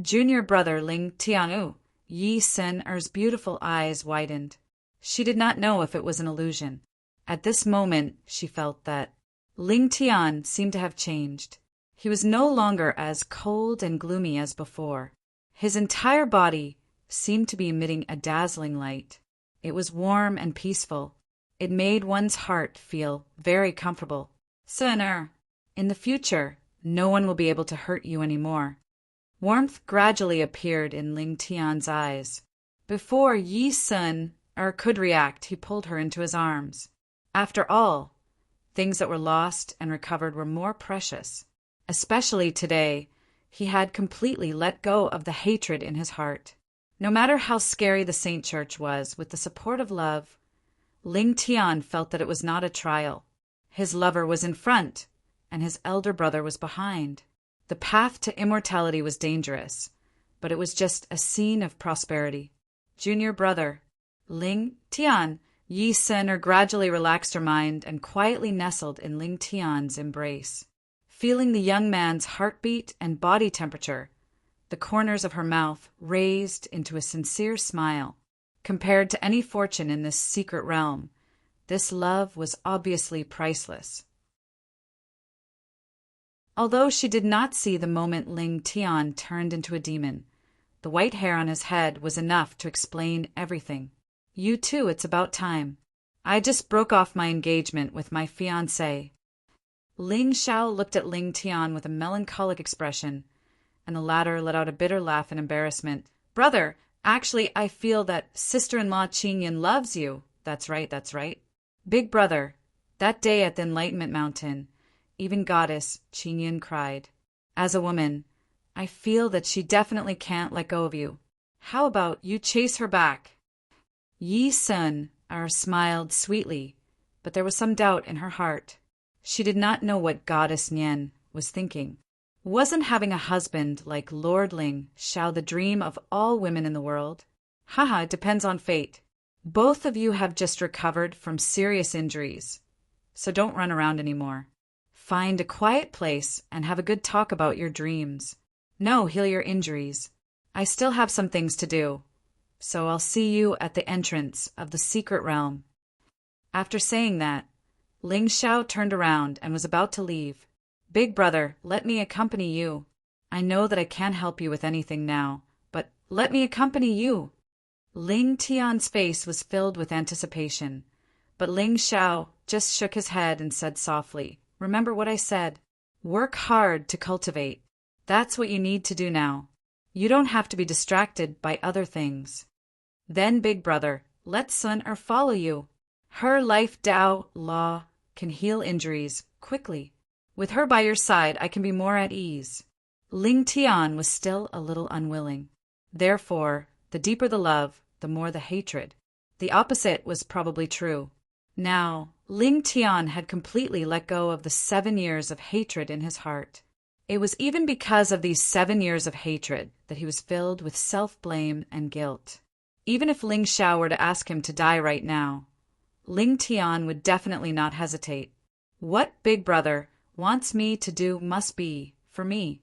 Junior brother Ling Tianu, Yi Sun-er's beautiful eyes widened. She did not know if it was an illusion. At this moment, she felt that Ling Tian seemed to have changed. He was no longer as cold and gloomy as before. His entire body seemed to be emitting a dazzling light. It was warm and peaceful. It made one's heart feel very comfortable. Sun, in the future, no one will be able to hurt you anymore. Warmth gradually appeared in Ling Tian's eyes. Before Yi Sun could react, he pulled her into his arms. After all, things that were lost and recovered were more precious. Especially today, he had completely let go of the hatred in his heart. No matter how scary the Saint Church was, with the support of love, Ling Tian felt that it was not a trial. His lover was in front, and his elder brother was behind. The path to immortality was dangerous, but it was just a scene of prosperity. Junior brother, Ling Tian, Yi Sun gradually relaxed her mind and quietly nestled in Ling Tian's embrace. Feeling the young man's heartbeat and body temperature, the corners of her mouth raised into a sincere smile. Compared to any fortune in this secret realm, this love was obviously priceless. Although she did not see the moment Ling Tian turned into a demon, the white hair on his head was enough to explain everything. You too, it's about time. I just broke off my engagement with my fiancé. Ling Xiao looked at Ling Tian with a melancholic expression, and the latter let out a bitter laugh in embarrassment. Brother, actually, I feel that sister-in-law Qingyan loves you. That's right, that's right. Big brother, that day at the Enlightenment Mountain, even goddess Qingyan cried. As a woman, I feel that she definitely can't let go of you. How about you chase her back? Yi Sun smiled sweetly, but there was some doubt in her heart. She did not know what goddess Nian was thinking. Wasn't having a husband like Lord Ling Xiao the dream of all women in the world? Haha, it depends on fate. Both of you have just recovered from serious injuries, so don't run around anymore. Find a quiet place and have a good talk about your dreams. No, heal your injuries. I still have some things to do, so I'll see you at the entrance of the secret realm. After saying that, Ling Xiao turned around and was about to leave. Big brother, let me accompany you. I know that I can't help you with anything now, but let me accompany you. Ling Tian's face was filled with anticipation, but Ling Xiao just shook his head and said softly, Remember what I said. Work hard to cultivate. That's what you need to do now. You don't have to be distracted by other things. Then, big brother, let Sun follow you. Her life Dao law can heal injuries quickly. With her by your side, I can be more at ease. Ling Tian was still a little unwilling. Therefore, the deeper the love, the more the hatred. The opposite was probably true. Now, Ling Tian had completely let go of the 7 years of hatred in his heart. It was even because of these 7 years of hatred that he was filled with self-blame and guilt. Even if Ling Xiao were to ask him to die right now, Ling Tian would definitely not hesitate. What big brother wants me to do must be for me.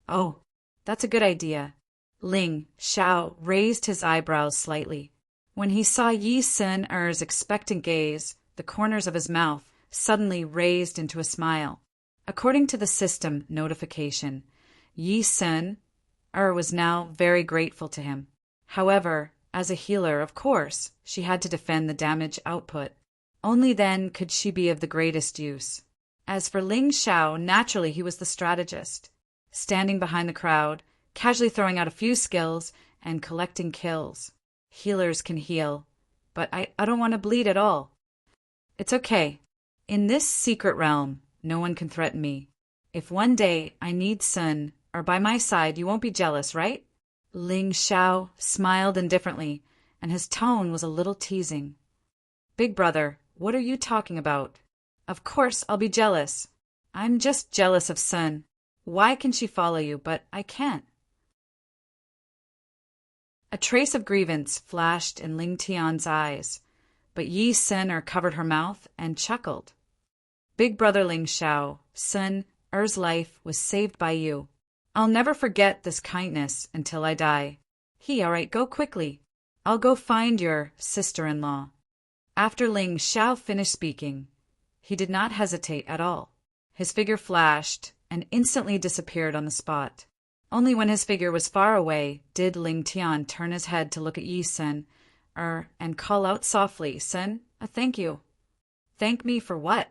Oh, that's a good idea. Ling Xiao raised his eyebrows slightly. When he saw Yi Sun-er's expectant gaze, the corners of his mouth suddenly raised into a smile. According to the system notification, Yi Sun-er was now very grateful to him. However, as a healer, of course, she had to defend the damage output. Only then could she be of the greatest use. As for Ling Xiao, naturally he was the strategist, standing behind the crowd, casually throwing out a few skills and collecting kills. Healers can heal, but I don't want to bleed at all. It's okay. In this secret realm, no one can threaten me. If one day I need Sun or by my side, you won't be jealous, right? Ling Xiao smiled indifferently, and his tone was a little teasing. Big brother, what are you talking about? Of course I'll be jealous. I'm just jealous of Sun. Why can she follow you, but I can't? A trace of grievance flashed in Ling Tian's eyes, but Yi Sun covered her mouth and chuckled. Big brother Ling Xiao, Sun Er's life was saved by you. I'll never forget this kindness until I die. All right, go quickly. I'll go find your sister-in-law. After Ling Xiao finished speaking, he did not hesitate at all. His figure flashed and instantly disappeared on the spot. Only when his figure was far away did Ling Tian turn his head to look at Yi Sun and call out softly, Sun, thank you. Thank me for what?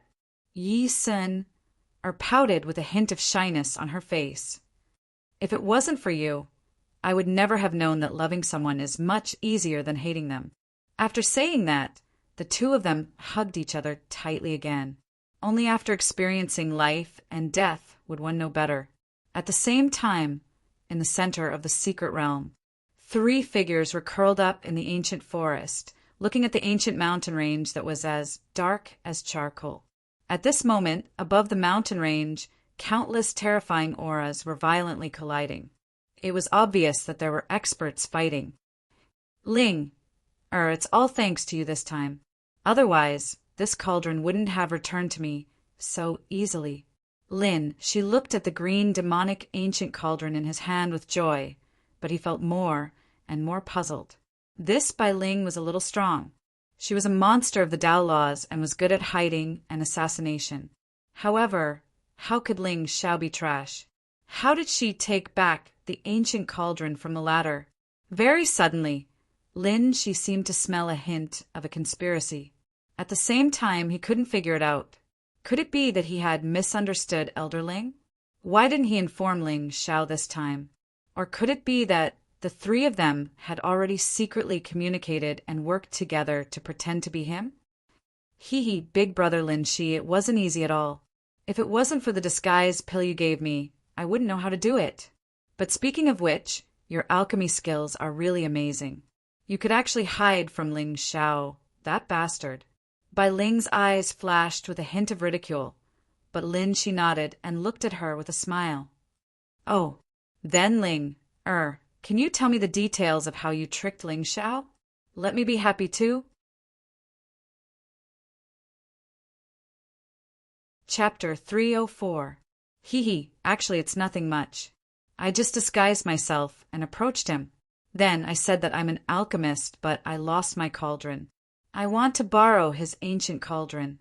Yi Sun pouted with a hint of shyness on her face. If it wasn't for you, I would never have known that loving someone is much easier than hating them. After saying that, the two of them hugged each other tightly again. Only after experiencing life and death would one know better. At the same time, in the center of the secret realm, 3 figures were curled up in the ancient forest, looking at the ancient mountain range that was as dark as charcoal. At this moment, above the mountain range, countless terrifying auras were violently colliding. It was obvious that there were experts fighting. Ling, it's all thanks to you this time. Otherwise, this cauldron wouldn't have returned to me so easily. Lin, she looked at the green demonic ancient cauldron in his hand with joy, but he felt more and more puzzled. This Bai Ling was a little strong. She was a monster of the Tao laws and was good at hiding and assassination. However, how could Ling Xiao be trash? How did she take back the ancient cauldron from the ladder? Very suddenly, she seemed to smell a hint of a conspiracy. At the same time, he couldn't figure it out. Could it be that he had misunderstood Elder Ling? Why didn't he inform Ling Xiao this time? Or could it be that the 3 of them had already secretly communicated and worked together to pretend to be him? Big brother Lin Shi, it wasn't easy at all. If it wasn't for the disguise pill you gave me, I wouldn't know how to do it. But speaking of which, your alchemy skills are really amazing. You could actually hide from Ling Xiao, that bastard. Bai Ling's eyes flashed with a hint of ridicule, but she nodded and looked at her with a smile. Oh, then Ling, can you tell me the details of how you tricked Ling Xiao? Let me be happy too. Chapter 304. Actually it's nothing much. I just disguised myself and approached him. Then I said that I'm an alchemist, but I lost my cauldron. I want to borrow his ancient cauldron.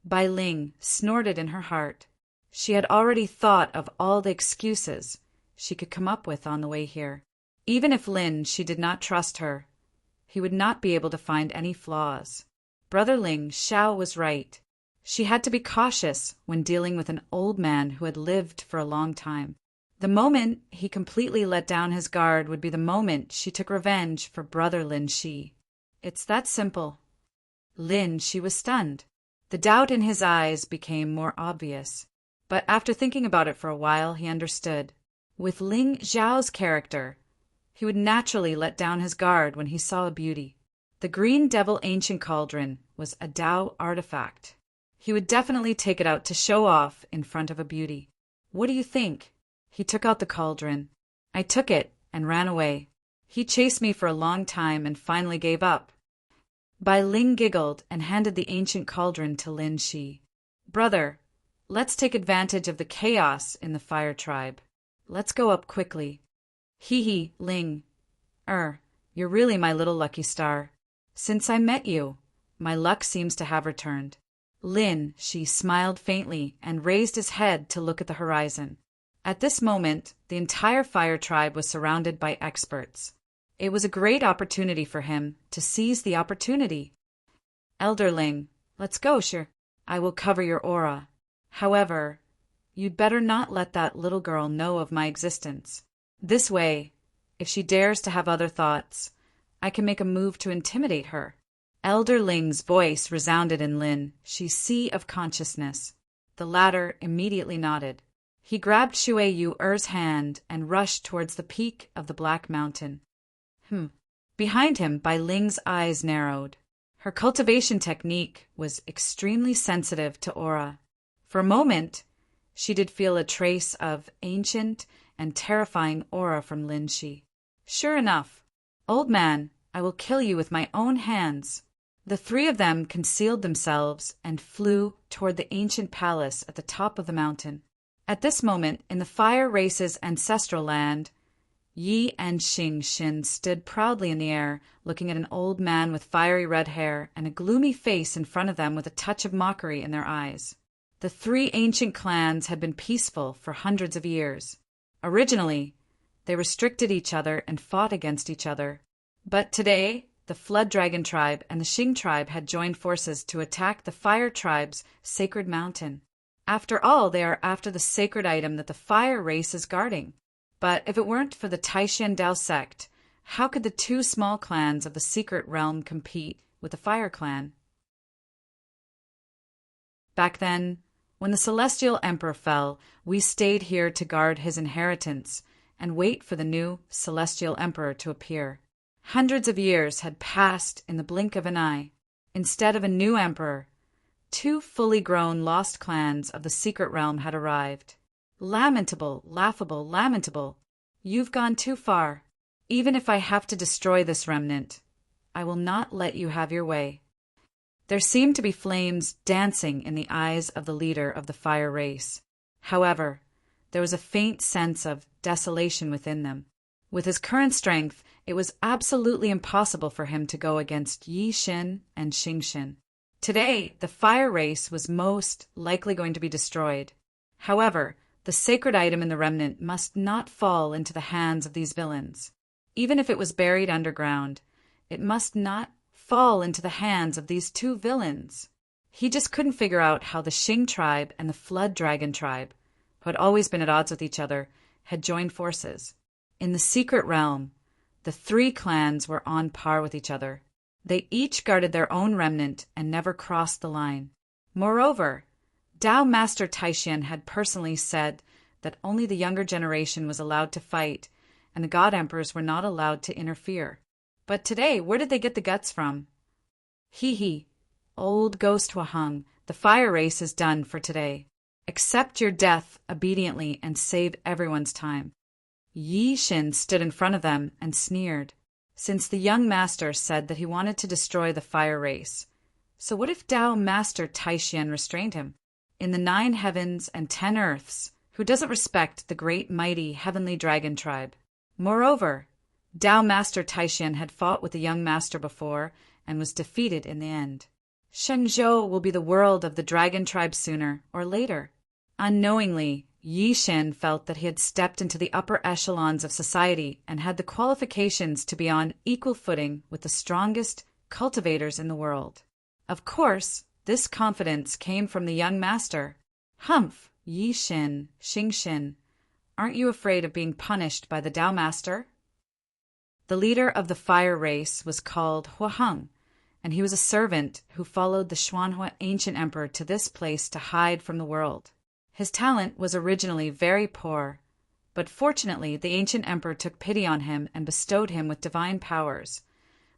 Bai Ling snorted in her heart. She had already thought of all the excuses she could come up with on the way here. Even if she did not trust her, he would not be able to find any flaws. Brother Ling Xiao was right. She had to be cautious when dealing with an old man who had lived for a long time. The moment he completely let down his guard would be the moment she took revenge for brother Lin Shi. It's that simple. She was stunned. The doubt in his eyes became more obvious. But after thinking about it for a while, he understood. With Ling Xiao's character, he would naturally let down his guard when he saw a beauty. The Green Devil Ancient Cauldron was a Tao artifact. He would definitely take it out to show off in front of a beauty. What do you think? He took out the cauldron. I took it and ran away. He chased me for a long time and finally gave up. Bai Ling giggled and handed the ancient cauldron to Lin Shi. Brother, let's take advantage of the chaos in the fire tribe. Let's go up quickly. Ling. You're really my little lucky star. Since I met you, my luck seems to have returned. She smiled faintly and raised his head to look at the horizon. At this moment, the entire fire tribe was surrounded by experts. It was a great opportunity for him to seize the opportunity. Elder Ling, let's go, sure. I will cover your aura. However, you'd better not let that little girl know of my existence. This way, if she dares to have other thoughts, I can make a move to intimidate her. Elder Ling's voice resounded in Lin Shi's sea of consciousness. The latter immediately nodded. He grabbed Shui Yu-er's hand and rushed towards the peak of the Black Mountain. Behind him, Bai Ling's eyes narrowed. Her cultivation technique was extremely sensitive to aura. For a moment, she did feel a trace of ancient and terrifying aura from Lin Shi. Sure enough, old man, I will kill you with my own hands. The three of them concealed themselves and flew toward the ancient palace at the top of the mountain. At this moment, in the fire race's ancestral land, Yi and Xing Xin stood proudly in the air, looking at an old man with fiery red hair and a gloomy face in front of them with a touch of mockery in their eyes. The three ancient clans had been peaceful for hundreds of years. Originally, they restricted each other and fought against each other. But today, the Flood Dragon tribe and the Xing tribe had joined forces to attack the Fire tribe's sacred mountain. After all, they are after the sacred item that the Fire race is guarding. But if it weren't for the Taishan Dao sect, how could the two small clans of the secret realm compete with the Fire clan? Back then, when the Celestial Emperor fell, we stayed here to guard his inheritance and wait for the new Celestial Emperor to appear. Hundreds of years had passed in the blink of an eye. Instead of a new emperor, two fully grown lost clans of the secret realm had arrived. Lamentable, laughable, lamentable. You've gone too far. Even if I have to destroy this remnant, I will not let you have your way. There seemed to be flames dancing in the eyes of the leader of the Fire race. However, there was a faint sense of desolation within them. With his current strength, it was absolutely impossible for him to go against Yi Xin and Xing Xin. Today, the Fire race was most likely going to be destroyed. However, the sacred item in the remnant must not fall into the hands of these villains. Even if it was buried underground, it must not fall into the hands of these two villains. He just couldn't figure out how the Xing tribe and the Flood Dragon tribe, who had always been at odds with each other, had joined forces. In the secret realm, the three clans were on par with each other. They each guarded their own remnant and never crossed the line. Moreover, Dao Master Taishan had personally said that only the younger generation was allowed to fight, and the God Emperors were not allowed to interfere. But today, where did they get the guts from? Hee, old Ghost Huaheng, the Fire race is done for today. Accept your death obediently and save everyone's time. Yi Xin stood in front of them and sneered, since the young master said that he wanted to destroy the Fire race. So what if Dao Master Taishan restrained him? In the 9 heavens and 10 earths, who doesn't respect the great mighty heavenly dragon tribe? Moreover, Dao Master Taishan had fought with the young master before and was defeated in the end. Shenzhou will be the world of the dragon tribe sooner or later. Unknowingly, Yi Xin felt that he had stepped into the upper echelons of society and had the qualifications to be on equal footing with the strongest cultivators in the world. Of course, this confidence came from the young master. Humph, Yi Xin, Xing Xin, aren't you afraid of being punished by the Dao Master? The leader of the Fire race was called Huaheng, and he was a servant who followed the Xuanhua ancient emperor to this place to hide from the world. His talent was originally very poor, but fortunately the ancient emperor took pity on him and bestowed him with divine powers,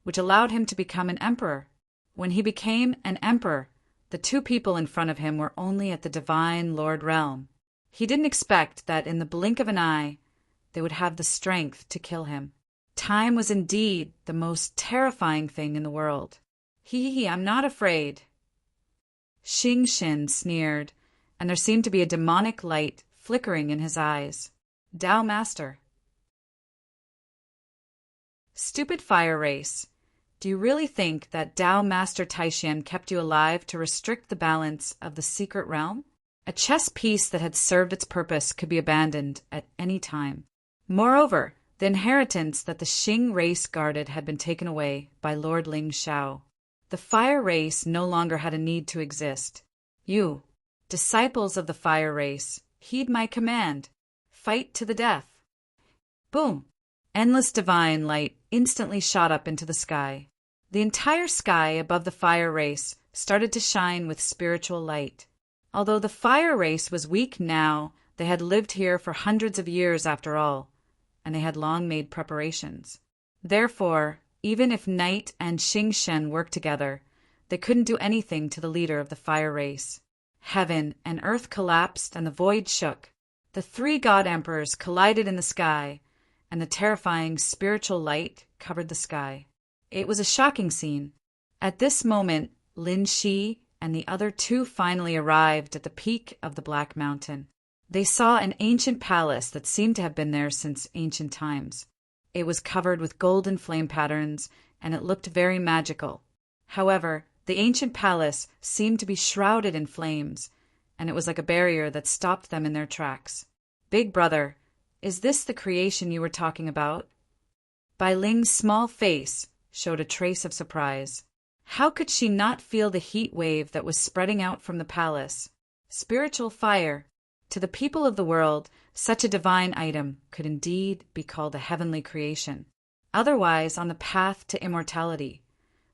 which allowed him to become an emperor. When he became an emperor, the two people in front of him were only at the divine Lord realm. He didn't expect that in the blink of an eye they would have the strength to kill him. Time was indeed the most terrifying thing in the world. I'm not afraid. Xing Xin sneered, and there seemed to be a demonic light flickering in his eyes. Dao Master. Stupid Fire race. Do you really think that Dao Master Taishan kept you alive to restrict the balance of the secret realm? A chess piece that had served its purpose could be abandoned at any time. Moreover, the inheritance that the Xing race guarded had been taken away by Lord Ling Shao. The Fire race no longer had a need to exist. You, disciples of the Fire race, heed my command. Fight to the death. Boom! Endless divine light instantly shot up into the sky. The entire sky above the fire race started to shine with spiritual light. Although the fire race was weak now, they had lived here for hundreds of years after all, and they had long made preparations. Therefore, even if Night and Xing Shen worked together, they couldn't do anything to the leader of the fire race. Heaven and earth collapsed and the void shook. The three god emperors collided in the sky, and the terrifying spiritual light covered the sky. It was a shocking scene. At this moment, Lin Shi and the other two finally arrived at the peak of the Black Mountain. They saw an ancient palace that seemed to have been there since ancient times. It was covered with golden flame patterns, and it looked very magical. However, the ancient palace seemed to be shrouded in flames, and it was like a barrier that stopped them in their tracks. Big brother, is this the creation you were talking about? Bai Ling's small face showed a trace of surprise. How could she not feel the heat wave that was spreading out from the palace? Spiritual fire. To the people of the world, such a divine item could indeed be called a heavenly creation. Otherwise, on the path to immortality,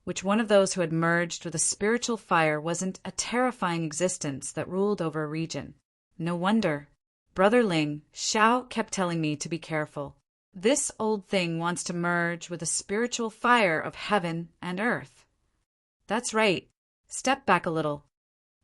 which one of those who had merged with a spiritual fire wasn't a terrifying existence that ruled over a region. No wonder. Brother Ling, Xiao kept telling me to be careful. This old thing wants to merge with the spiritual fire of heaven and earth. That's right. Step back a little.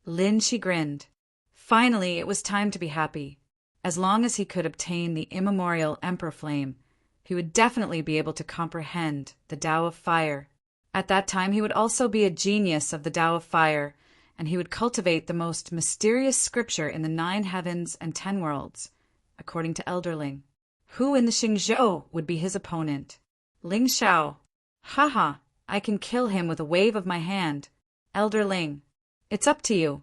Lin Shi grinned. Finally, it was time to be happy. As long as he could obtain the immemorial Emperor Flame, he would definitely be able to comprehend the Tao of Fire. At that time, he would also be a genius of the Tao of Fire, and he would cultivate the most mysterious scripture in the 9 heavens and 10 worlds, according to Elder Ling. Who in the Xingzhou would be his opponent? Ling Xiao. Haha, I can kill him with a wave of my hand. Elder Ling, it's up to you.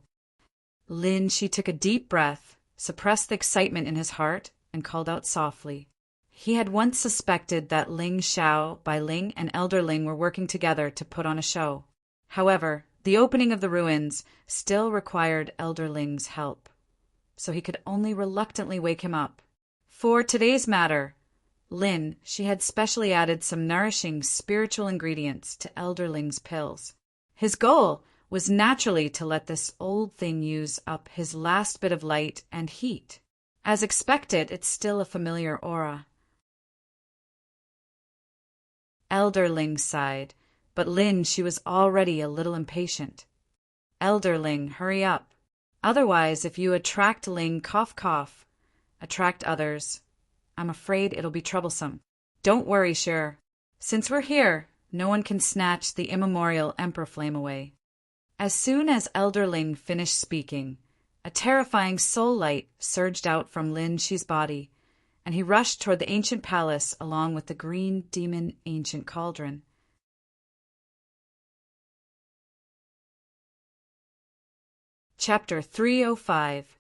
Lin Shi took a deep breath, suppressed the excitement in his heart, and called out softly. He had once suspected that Ling Xiao, Bai Ling, and Elder Ling were working together to put on a show. However, the opening of the ruins still required Elder Ling's help, so he could only reluctantly wake him up. For today's matter, Lin Shi had specially added some nourishing spiritual ingredients to Elder Ling's pills. His goal was naturally to let this old thing use up his last bit of light and heat. As expected, it's still a familiar aura. Elder Ling sighed, but Lin Shi was already a little impatient. Elder Ling, hurry up. Otherwise, if you attract Ling, cough cough, attract others, I'm afraid it'll be troublesome. Don't worry, sure. Since we're here, no one can snatch the immemorial Emperor Flame away. As soon as Elder Ling finished speaking, a terrifying soul light surged out from Lin Shi's body, and he rushed toward the ancient palace along with the green demon ancient cauldron. Chapter 305.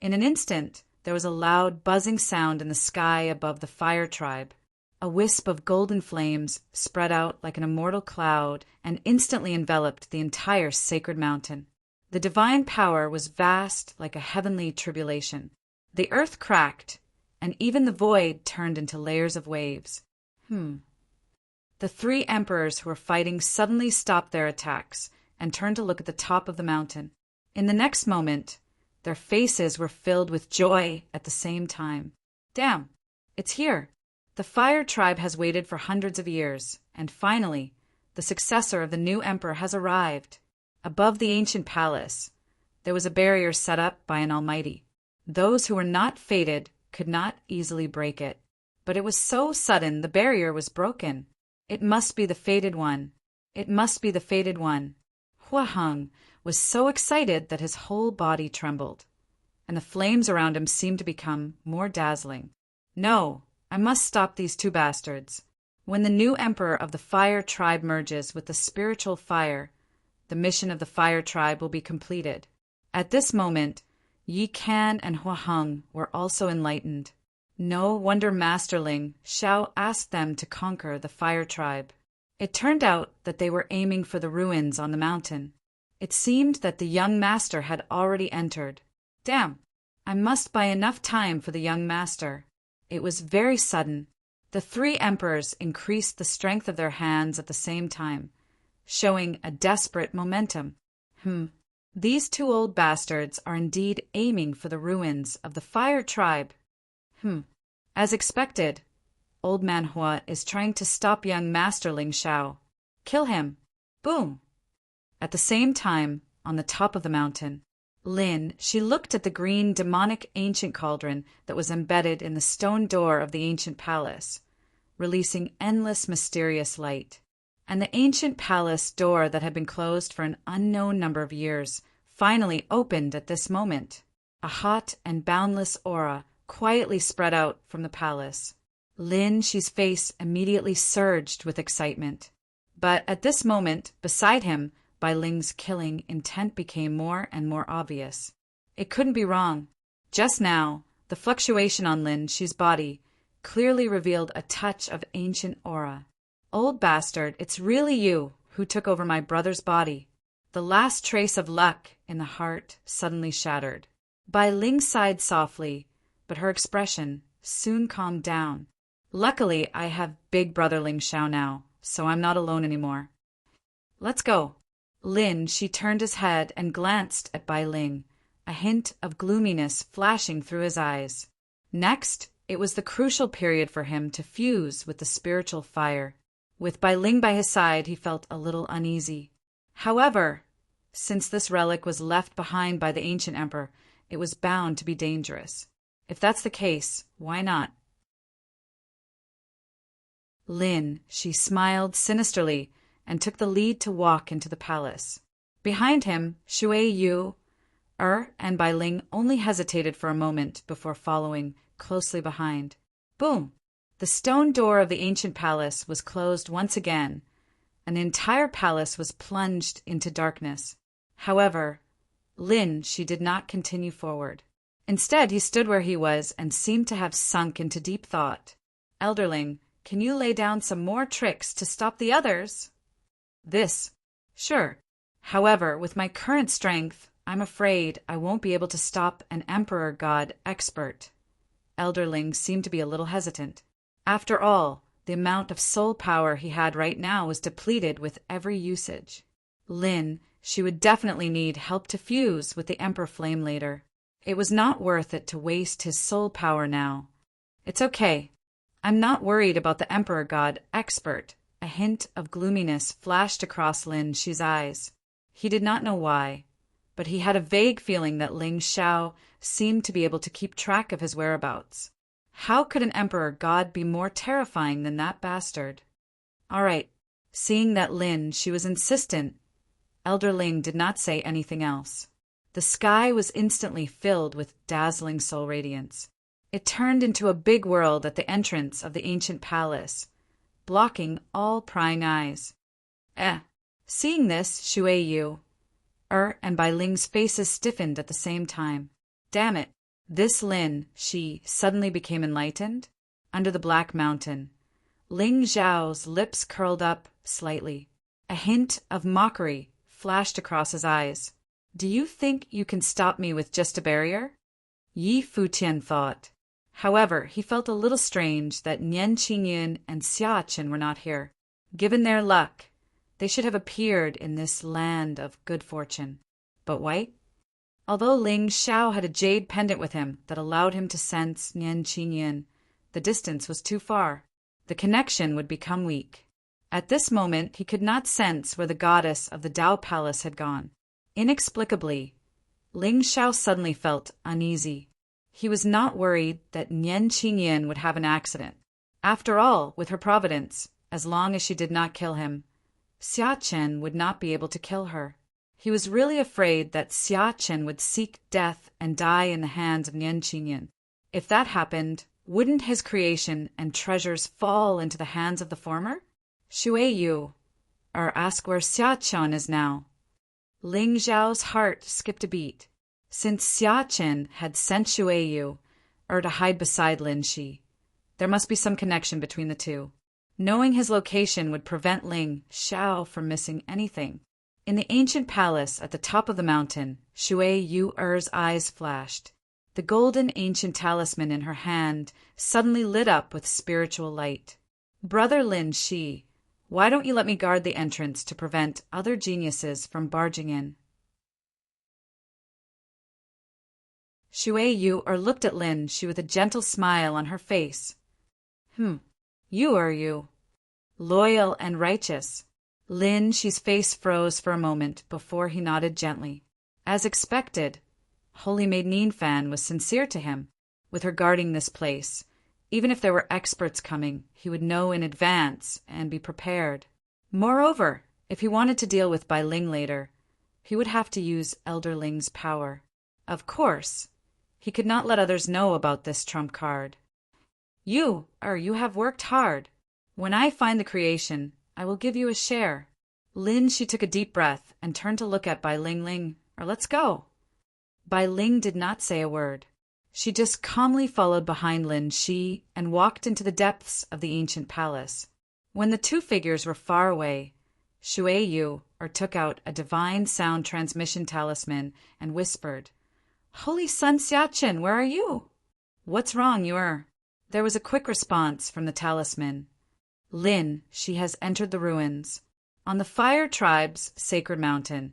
In an instant, there was a loud buzzing sound in the sky above the fire tribe. A wisp of golden flames spread out like an immortal cloud and instantly enveloped the entire sacred mountain. The divine power was vast like a heavenly tribulation. The earth cracked, and even the void turned into layers of waves. The 3 emperors who were fighting suddenly stopped their attacks and turned to look at the top of the mountain. In the next moment, their faces were filled with joy at the same time. Damn, it's here. The fire tribe has waited for hundreds of years, and finally, the successor of the new emperor has arrived. Above the ancient palace, there was a barrier set up by an almighty. Those who were not fated could not easily break it. But it was so sudden the barrier was broken. It must be the fated one. It must be the fated one. Hua Heng was so excited that his whole body trembled, and the flames around him seemed to become more dazzling. No, I must stop these 2 bastards. When the new emperor of the fire tribe merges with the spiritual fire, the mission of the fire tribe will be completed. At this moment, Yi Kan and Hua Heng were also enlightened. No wonder Master Ling Xiao asked them to conquer the fire tribe. It turned out that they were aiming for the ruins on the mountain. It seemed that the young master had already entered. Damn, I must buy enough time for the young master. It was very sudden. The three emperors increased the strength of their hands at the same time, showing a desperate momentum. These two old bastards are indeed aiming for the ruins of the Fire Tribe. As expected, Old Man Hua is trying to stop young Master Ling Xiao. Kill him. Boom. At the same time, on the top of the mountain, she looked at the green demonic ancient cauldron that was embedded in the stone door of the ancient palace, releasing endless mysterious light. And the ancient palace door that had been closed for an unknown number of years finally opened at this moment. A hot and boundless aura quietly spread out from the palace. She's face immediately surged with excitement. But at this moment, beside him, Bai Ling's killing intent became more and more obvious. It couldn't be wrong. Just now, the fluctuation on Shi's body clearly revealed a touch of ancient aura. Old bastard, it's really you who took over my brother's body. The last trace of luck in the heart suddenly shattered. Bai Ling sighed softly, but her expression soon calmed down. Luckily, I have big brother Ling Xiao now, so I'm not alone anymore. Let's go. She turned his head and glanced at Bai Ling, a hint of gloominess flashing through his eyes. Next, it was the crucial period for him to fuse with the spiritual fire. With Bai Ling by his side, he felt a little uneasy. However, since this relic was left behind by the ancient emperor, it was bound to be dangerous. If that's the case, why not? She smiled sinisterly and took the lead to walk into the palace. Behind him, Xue Yu, and Bai Ling only hesitated for a moment before following closely behind. Boom! The stone door of the ancient palace was closed once again, and the entire palace was plunged into darkness. However, she did not continue forward. Instead, he stood where he was and seemed to have sunk into deep thought. Elderling, can you lay down some more tricks to stop the others? Sure. However, with my current strength, I'm afraid I won't be able to stop an Emperor God expert. Elderling seemed to be a little hesitant. After all, the amount of soul power he had right now was depleted with every usage. She would definitely need help to fuse with the Emperor Flame later. It was not worth it to waste his soul power now. It's okay. I'm not worried about the Emperor God expert. A hint of gloominess flashed across Shi's eyes. He did not know why, but he had a vague feeling that Ling Xiao seemed to be able to keep track of his whereabouts. How could an Emperor God be more terrifying than that bastard? All right. Seeing that she was insistent, Elder Ling did not say anything else. The sky was instantly filled with dazzling soul radiance. It turned into a big world at the entrance of the ancient palace, blocking all prying eyes. Seeing this, Xue Yu, and Bai Ling's faces stiffened at the same time. Damn it, this she suddenly became enlightened? Under the black mountain, Ling Xiao's lips curled up slightly. A hint of mockery flashed across his eyes. Do you think you can stop me with just a barrier? Yi Futian thought. However, he felt a little strange that Nian Qingyan and Xia Chen were not here. Given their luck, they should have appeared in this land of good fortune. But why? Although Ling Xiao had a jade pendant with him that allowed him to sense Nian Qingyan, the distance was too far. The connection would become weak. At this moment, he could not sense where the goddess of the Dao Palace had gone. Inexplicably, Ling Xiao suddenly felt uneasy. He was not worried that Nian Qingyan would have an accident. After all, with her providence, as long as she did not kill him, Xia Chen would not be able to kill her. He was really afraid that Xia Chen would seek death and die in the hands of Nian Qingyan. If that happened, wouldn't his creation and treasures fall into the hands of the former? Xue Yu, ask where Xia Chen is now. Ling Xiao's heart skipped a beat. Since Xia Chen had sent Xue Yu, to hide beside Shi, there must be some connection between the two. Knowing his location would prevent Ling Xiao from missing anything. In the ancient palace at the top of the mountain, Xue Yu's eyes flashed. The golden ancient talisman in her hand suddenly lit up with spiritual light. Brother Lin Shi, why don't you let me guard the entrance to prevent other geniuses from barging in? Shui Yu looked at Lin Shi with a gentle smile on her face. You are you. Loyal and righteous. Lin Shi's face froze for a moment before he nodded gently. As expected, Holy Maid Ninfan was sincere to him. With her guarding this place, even if there were experts coming, he would know in advance and be prepared. Moreover, if he wanted to deal with Bai Ling later, he would have to use Elder Ling's power. Of course, he could not let others know about this trump card. You have worked hard. When I find the creation, I will give you a share. Lin Shi took a deep breath and turned to look at Bai Ling. Let's go. Bai Ling did not say a word. She just calmly followed behind Lin Shi and walked into the depths of the ancient palace. When the two figures were far away, Shui Yu took out a divine sound transmission talisman and whispered, "Holy Sun Xiachen, where are you?" "What's wrong, There was a quick response from the talisman. Lin, she has entered the ruins. On the Fire Tribe's sacred mountain,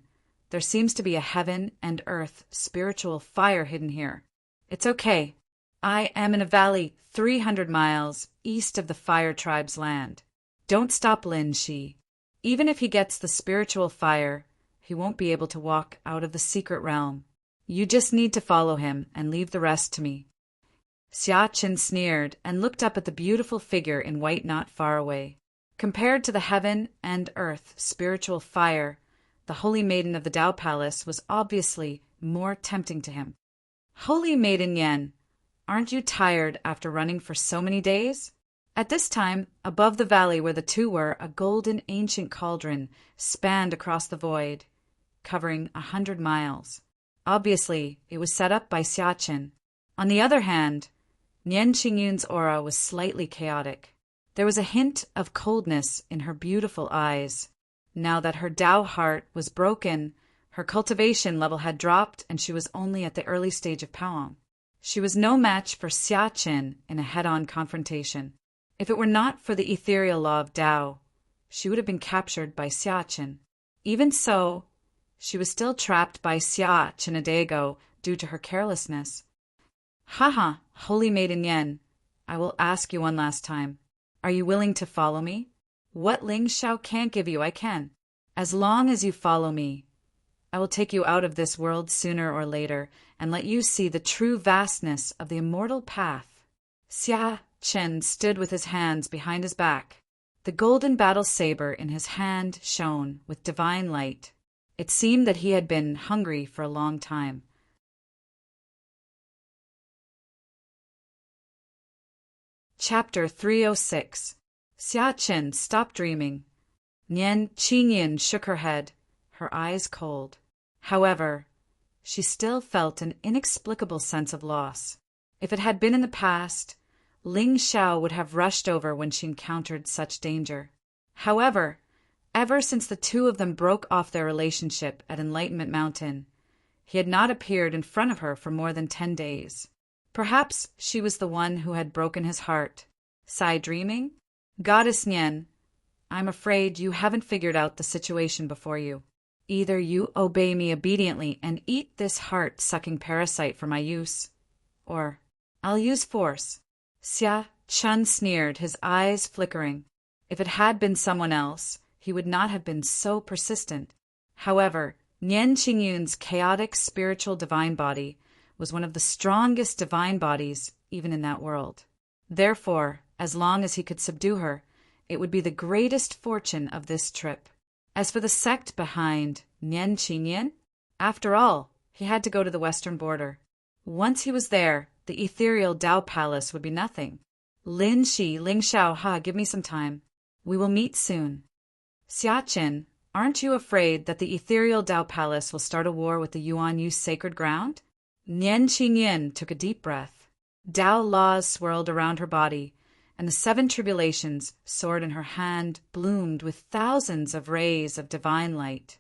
there seems to be a heaven and earth spiritual fire hidden here. It's okay. I am in a valley 300 miles east of the Fire Tribe's land. Don't stop Lin Shi. Even if he gets the spiritual fire, he won't be able to walk out of the secret realm. You just need to follow him and leave the rest to me." Xia Chen sneered and looked up at the beautiful figure in white not far away. Compared to the heaven and earth spiritual fire, the Holy Maiden of the Tao Palace was obviously more tempting to him. "Holy Maiden Yan, aren't you tired after running for so many days?" At this time, above the valley where the two were, a golden ancient cauldron spanned across the void, covering 100 miles. Obviously, it was set up by Xia Chen. On the other hand, Nian Qingyun's aura was slightly chaotic. There was a hint of coldness in her beautiful eyes. Now that her Tao heart was broken, her cultivation level had dropped and she was only at the early stage of Paoang. She was no match for Xia Chen in a head-on confrontation. If it were not for the ethereal law of Tao, she would have been captured by Xia Chen. Even so, she was still trapped by Xia Chenadego due to her carelessness. "Haha, Holy Maiden Yan, I will ask you one last time. Are you willing to follow me? What Ling Xiao can't give you, I can. As long as you follow me, I will take you out of this world sooner or later and let you see the true vastness of the immortal path." Xia Chen stood with his hands behind his back. The golden battle saber in his hand shone with divine light. It seemed that he had been hungry for a long time. Chapter 306. Xia Chen stopped dreaming. Nian Qingyin shook her head, her eyes cold. However, she still felt an inexplicable sense of loss. If it had been in the past, Ling Xiao would have rushed over when she encountered such danger. However, ever since the two of them broke off their relationship at Enlightenment Mountain, he had not appeared in front of her for more than 10 days. Perhaps she was the one who had broken his heart. Sigh dreaming? Goddess Nian, I'm afraid you haven't figured out the situation before you. Either you obey me obediently and eat this heart-sucking parasite for my use, or I'll use force. Xia Chen sneered, his eyes flickering. If it had been someone else, he would not have been so persistent. However, Nian Qingyun's chaotic spiritual divine body was one of the strongest divine bodies even in that world. Therefore, as long as he could subdue her, it would be the greatest fortune of this trip. As for the sect behind Nian Qingyun, after all, he had to go to the western border. Once he was there, the ethereal Tao Palace would be nothing. Lin Shi, Ling Xiao, give me some time. We will meet soon. Xia Chen, aren't you afraid that the ethereal Tao Palace will start a war with the Yuan Yu sacred ground? Nian Qingyin took a deep breath. Tao laws swirled around her body, and the 7 tribulations, sword in her hand, bloomed with thousands of rays of divine light.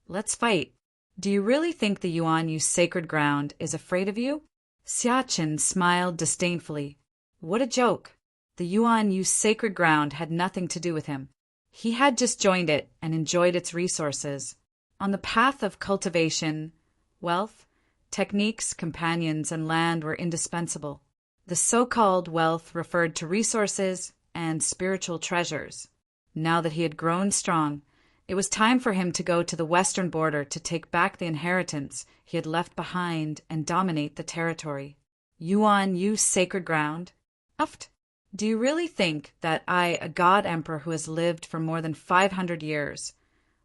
Let's fight. Do you really think the Yuan Yu sacred ground is afraid of you? Xiaqin smiled disdainfully. What a joke! The Yuan Yu sacred ground had nothing to do with him. He had just joined it and enjoyed its resources. On the path of cultivation, wealth, techniques, companions, and land were indispensable. The so-called wealth referred to resources and spiritual treasures. Now that he had grown strong, it was time for him to go to the western border to take back the inheritance he had left behind and dominate the territory. Yuan Yu sacred ground? Uft! Do you really think that I, a god emperor who has lived for more than 500 years,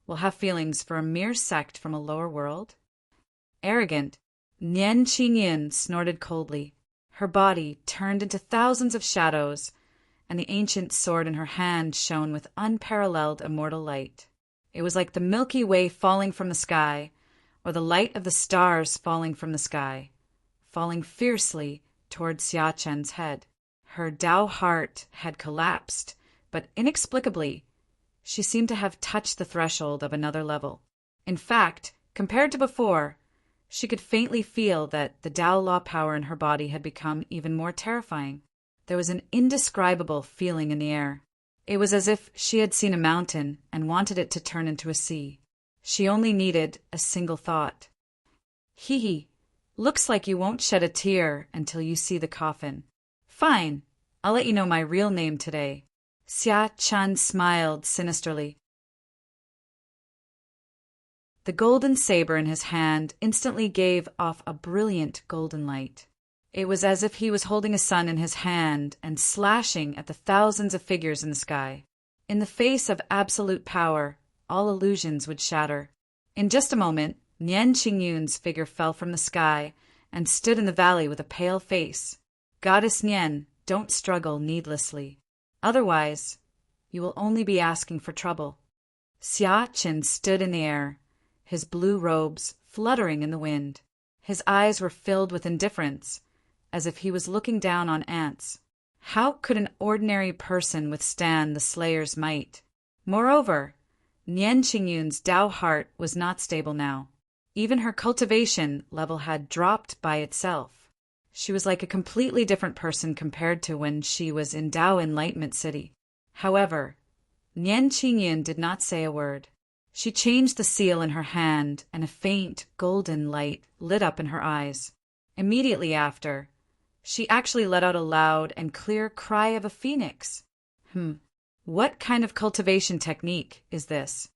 will have feelings for a mere sect from a lower world? Arrogant, Nian Qingyin snorted coldly. Her body turned into thousands of shadows, and the ancient sword in her hand shone with unparalleled immortal light. It was like the Milky Way falling from the sky, or the light of the stars falling from the sky, falling fiercely toward Xiaqin's head. Her Tao heart had collapsed, but inexplicably, she seemed to have touched the threshold of another level. In fact, compared to before, she could faintly feel that the Tao law power in her body had become even more terrifying. There was an indescribable feeling in the air. It was as if she had seen a mountain and wanted it to turn into a sea. She only needed a single thought. Hee hee, looks like you won't shed a tear until you see the coffin. Fine, I'll let you know my real name today. Xiaqin smiled sinisterly. The golden saber in his hand instantly gave off a brilliant golden light. It was as if he was holding a sun in his hand and slashing at the thousands of figures in the sky. In the face of absolute power, all illusions would shatter. In just a moment, Nian Qingyun's figure fell from the sky and stood in the valley with a pale face. Goddess Nian, don't struggle needlessly. Otherwise, you will only be asking for trouble. Xiaqin stood in the air, his blue robes fluttering in the wind. His eyes were filled with indifference, as if he was looking down on ants. How could an ordinary person withstand the Slayer's might? Moreover, Nian Qingyun's Tao heart was not stable now. Even her cultivation level had dropped by itself. She was like a completely different person compared to when she was in Tao Enlightenment City. However, Nian Qingyun did not say a word. She changed the seal in her hand, and a faint golden light lit up in her eyes. Immediately after, she actually let out a loud and clear cry of a phoenix. What kind of cultivation technique is this?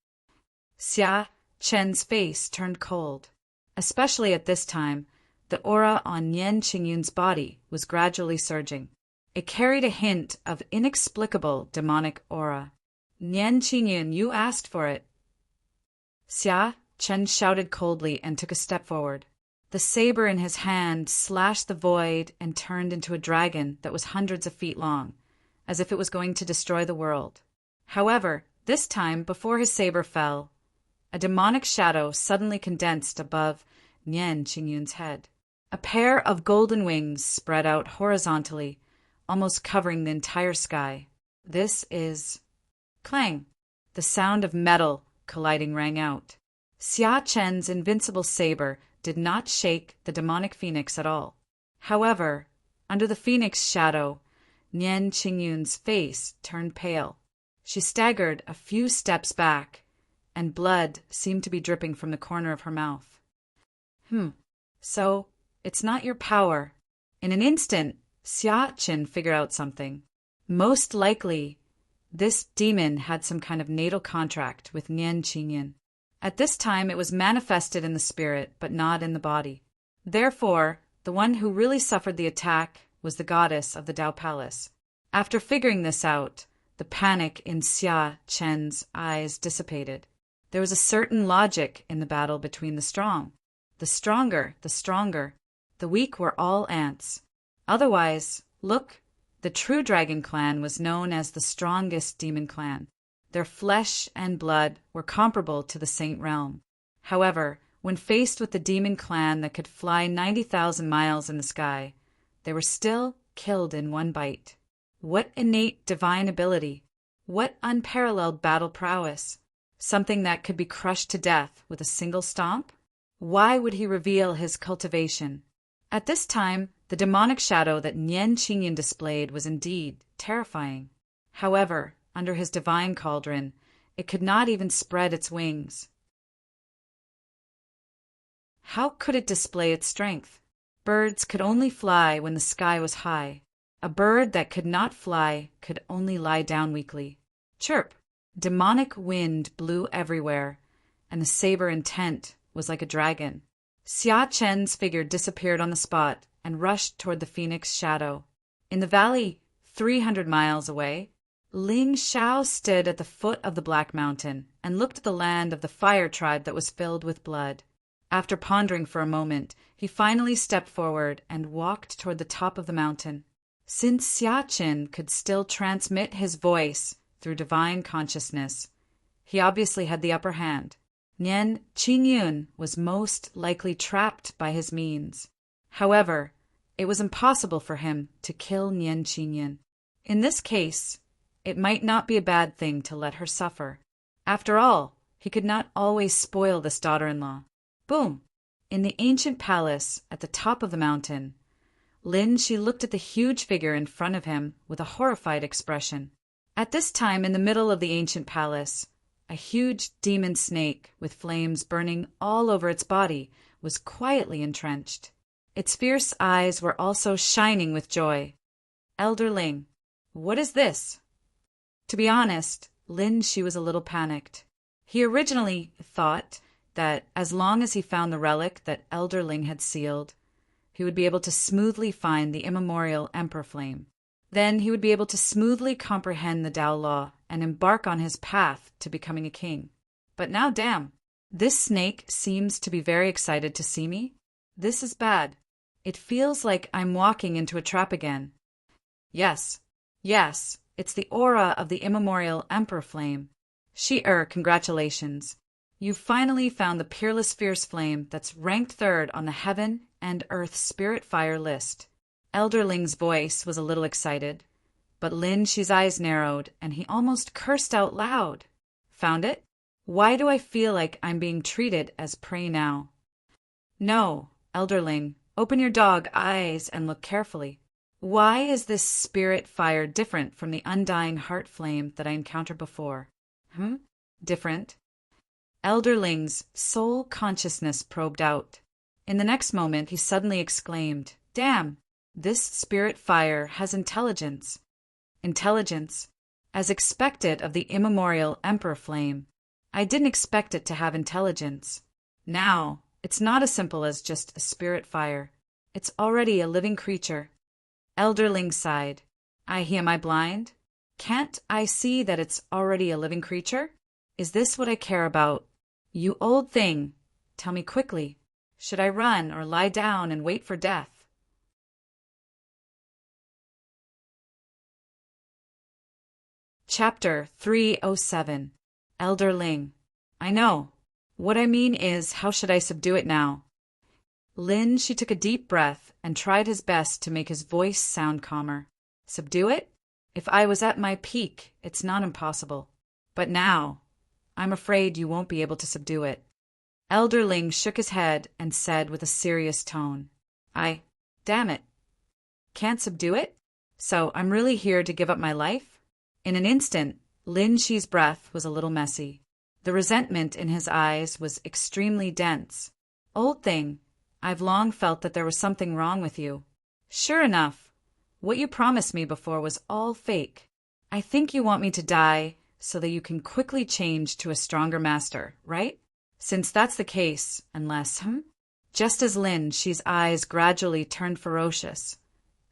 Xiaqin's face turned cold. Especially at this time, the aura on Nian Qingyun's body was gradually surging. It carried a hint of inexplicable demonic aura. Nian Qingyun, you asked for it. Xiaqin shouted coldly and took a step forward. The saber in his hand slashed the void and turned into a dragon that was hundreds of feet long, as if it was going to destroy the world. However, this time, before his saber fell, a demonic shadow suddenly condensed above Nian Qingyun's head. A pair of golden wings spread out horizontally, almost covering the entire sky. This is... Clang! The sound of metal colliding rang out. Xiaqin's invincible saber did not shake the demonic phoenix at all. However, under the phoenix shadow, Nian Qingyun's face turned pale. She staggered a few steps back, and blood seemed to be dripping from the corner of her mouth. So, it's not your power. In an instant, Xiaqin figured out something. Most likely, this demon had some kind of natal contract with Nian Qingyun. At this time, it was manifested in the spirit, but not in the body. Therefore, the one who really suffered the attack was the goddess of the Tao Palace. After figuring this out, the panic in Xiaqin's eyes dissipated. There was a certain logic in the battle between the strong. The stronger, the stronger. The weak were all ants. Otherwise, look, the true dragon clan was known as the strongest demon clan. Their flesh and blood were comparable to the saint realm. However, when faced with the demon clan that could fly 90,000 miles in the sky, they were still killed in one bite. What innate divine ability! What unparalleled battle prowess! Something that could be crushed to death with a single stomp? Why would he reveal his cultivation? At this time, the demonic shadow that Nian Qingyan displayed was indeed terrifying. However, under his divine cauldron, it could not even spread its wings. How could it display its strength? Birds could only fly when the sky was high. A bird that could not fly could only lie down weakly. Chirp! Demonic wind blew everywhere, and the saber intent was like a dragon. Xia Chen's figure disappeared on the spot and rushed toward the phoenix shadow. In the valley, 300 miles away, Ling Xiao stood at the foot of the Black Mountain and looked at the land of the fire tribe that was filled with blood. After pondering for a moment, he finally stepped forward and walked toward the top of the mountain. Since Xia Chen could still transmit his voice through divine consciousness, he obviously had the upper hand. Nian Qingyun was most likely trapped by his means. However, it was impossible for him to kill Nian Qingyun. In this case, it might not be a bad thing to let her suffer. After all, he could not always spoil this daughter-in-law. Boom! In the ancient palace at the top of the mountain, Lin Shi looked at the huge figure in front of him with a horrified expression. At this time, in the middle of the ancient palace, a huge demon snake with flames burning all over its body was quietly entrenched. Its fierce eyes were also shining with joy. Elder Ling, what is this? To be honest, Lin Shi was a little panicked. He originally thought that as long as he found the relic that Elder Ling had sealed, he would be able to smoothly find the immemorial Emperor Flame. Then he would be able to smoothly comprehend the Tao Law and embark on his path to becoming a king. But now, damn, this snake seems to be very excited to see me. This is bad. It feels like I'm walking into a trap again. Yes, it's the aura of the immemorial Emperor Flame. Congratulations. You finally found the peerless fierce flame that's ranked third on the Heaven and Earth Spirit Fire list. Elder Ling's voice was a little excited, but Lin Shi's eyes narrowed and he almost cursed out loud. Found it? Why do I feel like I'm being treated as prey now? No, Elder Ling, open your dog eyes and look carefully. Why is this spirit fire different from the undying heart flame that I encountered before? Different? Elder Ling's soul consciousness probed out. In the next moment, he suddenly exclaimed, "Damn! This spirit fire has intelligence." Intelligence, as expected of the immemorial Emperor Flame. I didn't expect it to have intelligence. Now, it's not as simple as just a spirit fire. It's already a living creature. Elder Ling sighed. Am I blind? Can't I see that it's already a living creature? Is this what I care about? You old thing, tell me quickly. Should I run or lie down and wait for death? Chapter 307. Elder Ling. I know. What I mean is, how should I subdue it now? She took a deep breath and tried his best to make his voice sound calmer. Subdue it? If I was at my peak, it's not impossible. But now, I'm afraid you won't be able to subdue it. Elder Ling shook his head and said with a serious tone, damn it. Can't subdue it? So I'm really here to give up my life? In an instant, Lin Shi's breath was a little messy. The resentment in his eyes was extremely dense. Old thing, I've long felt that there was something wrong with you. Sure enough, what you promised me before was all fake. I think you want me to die so that you can quickly change to a stronger master, right? Since that's the case, unless, Just as Lin Shi's eyes gradually turned ferocious,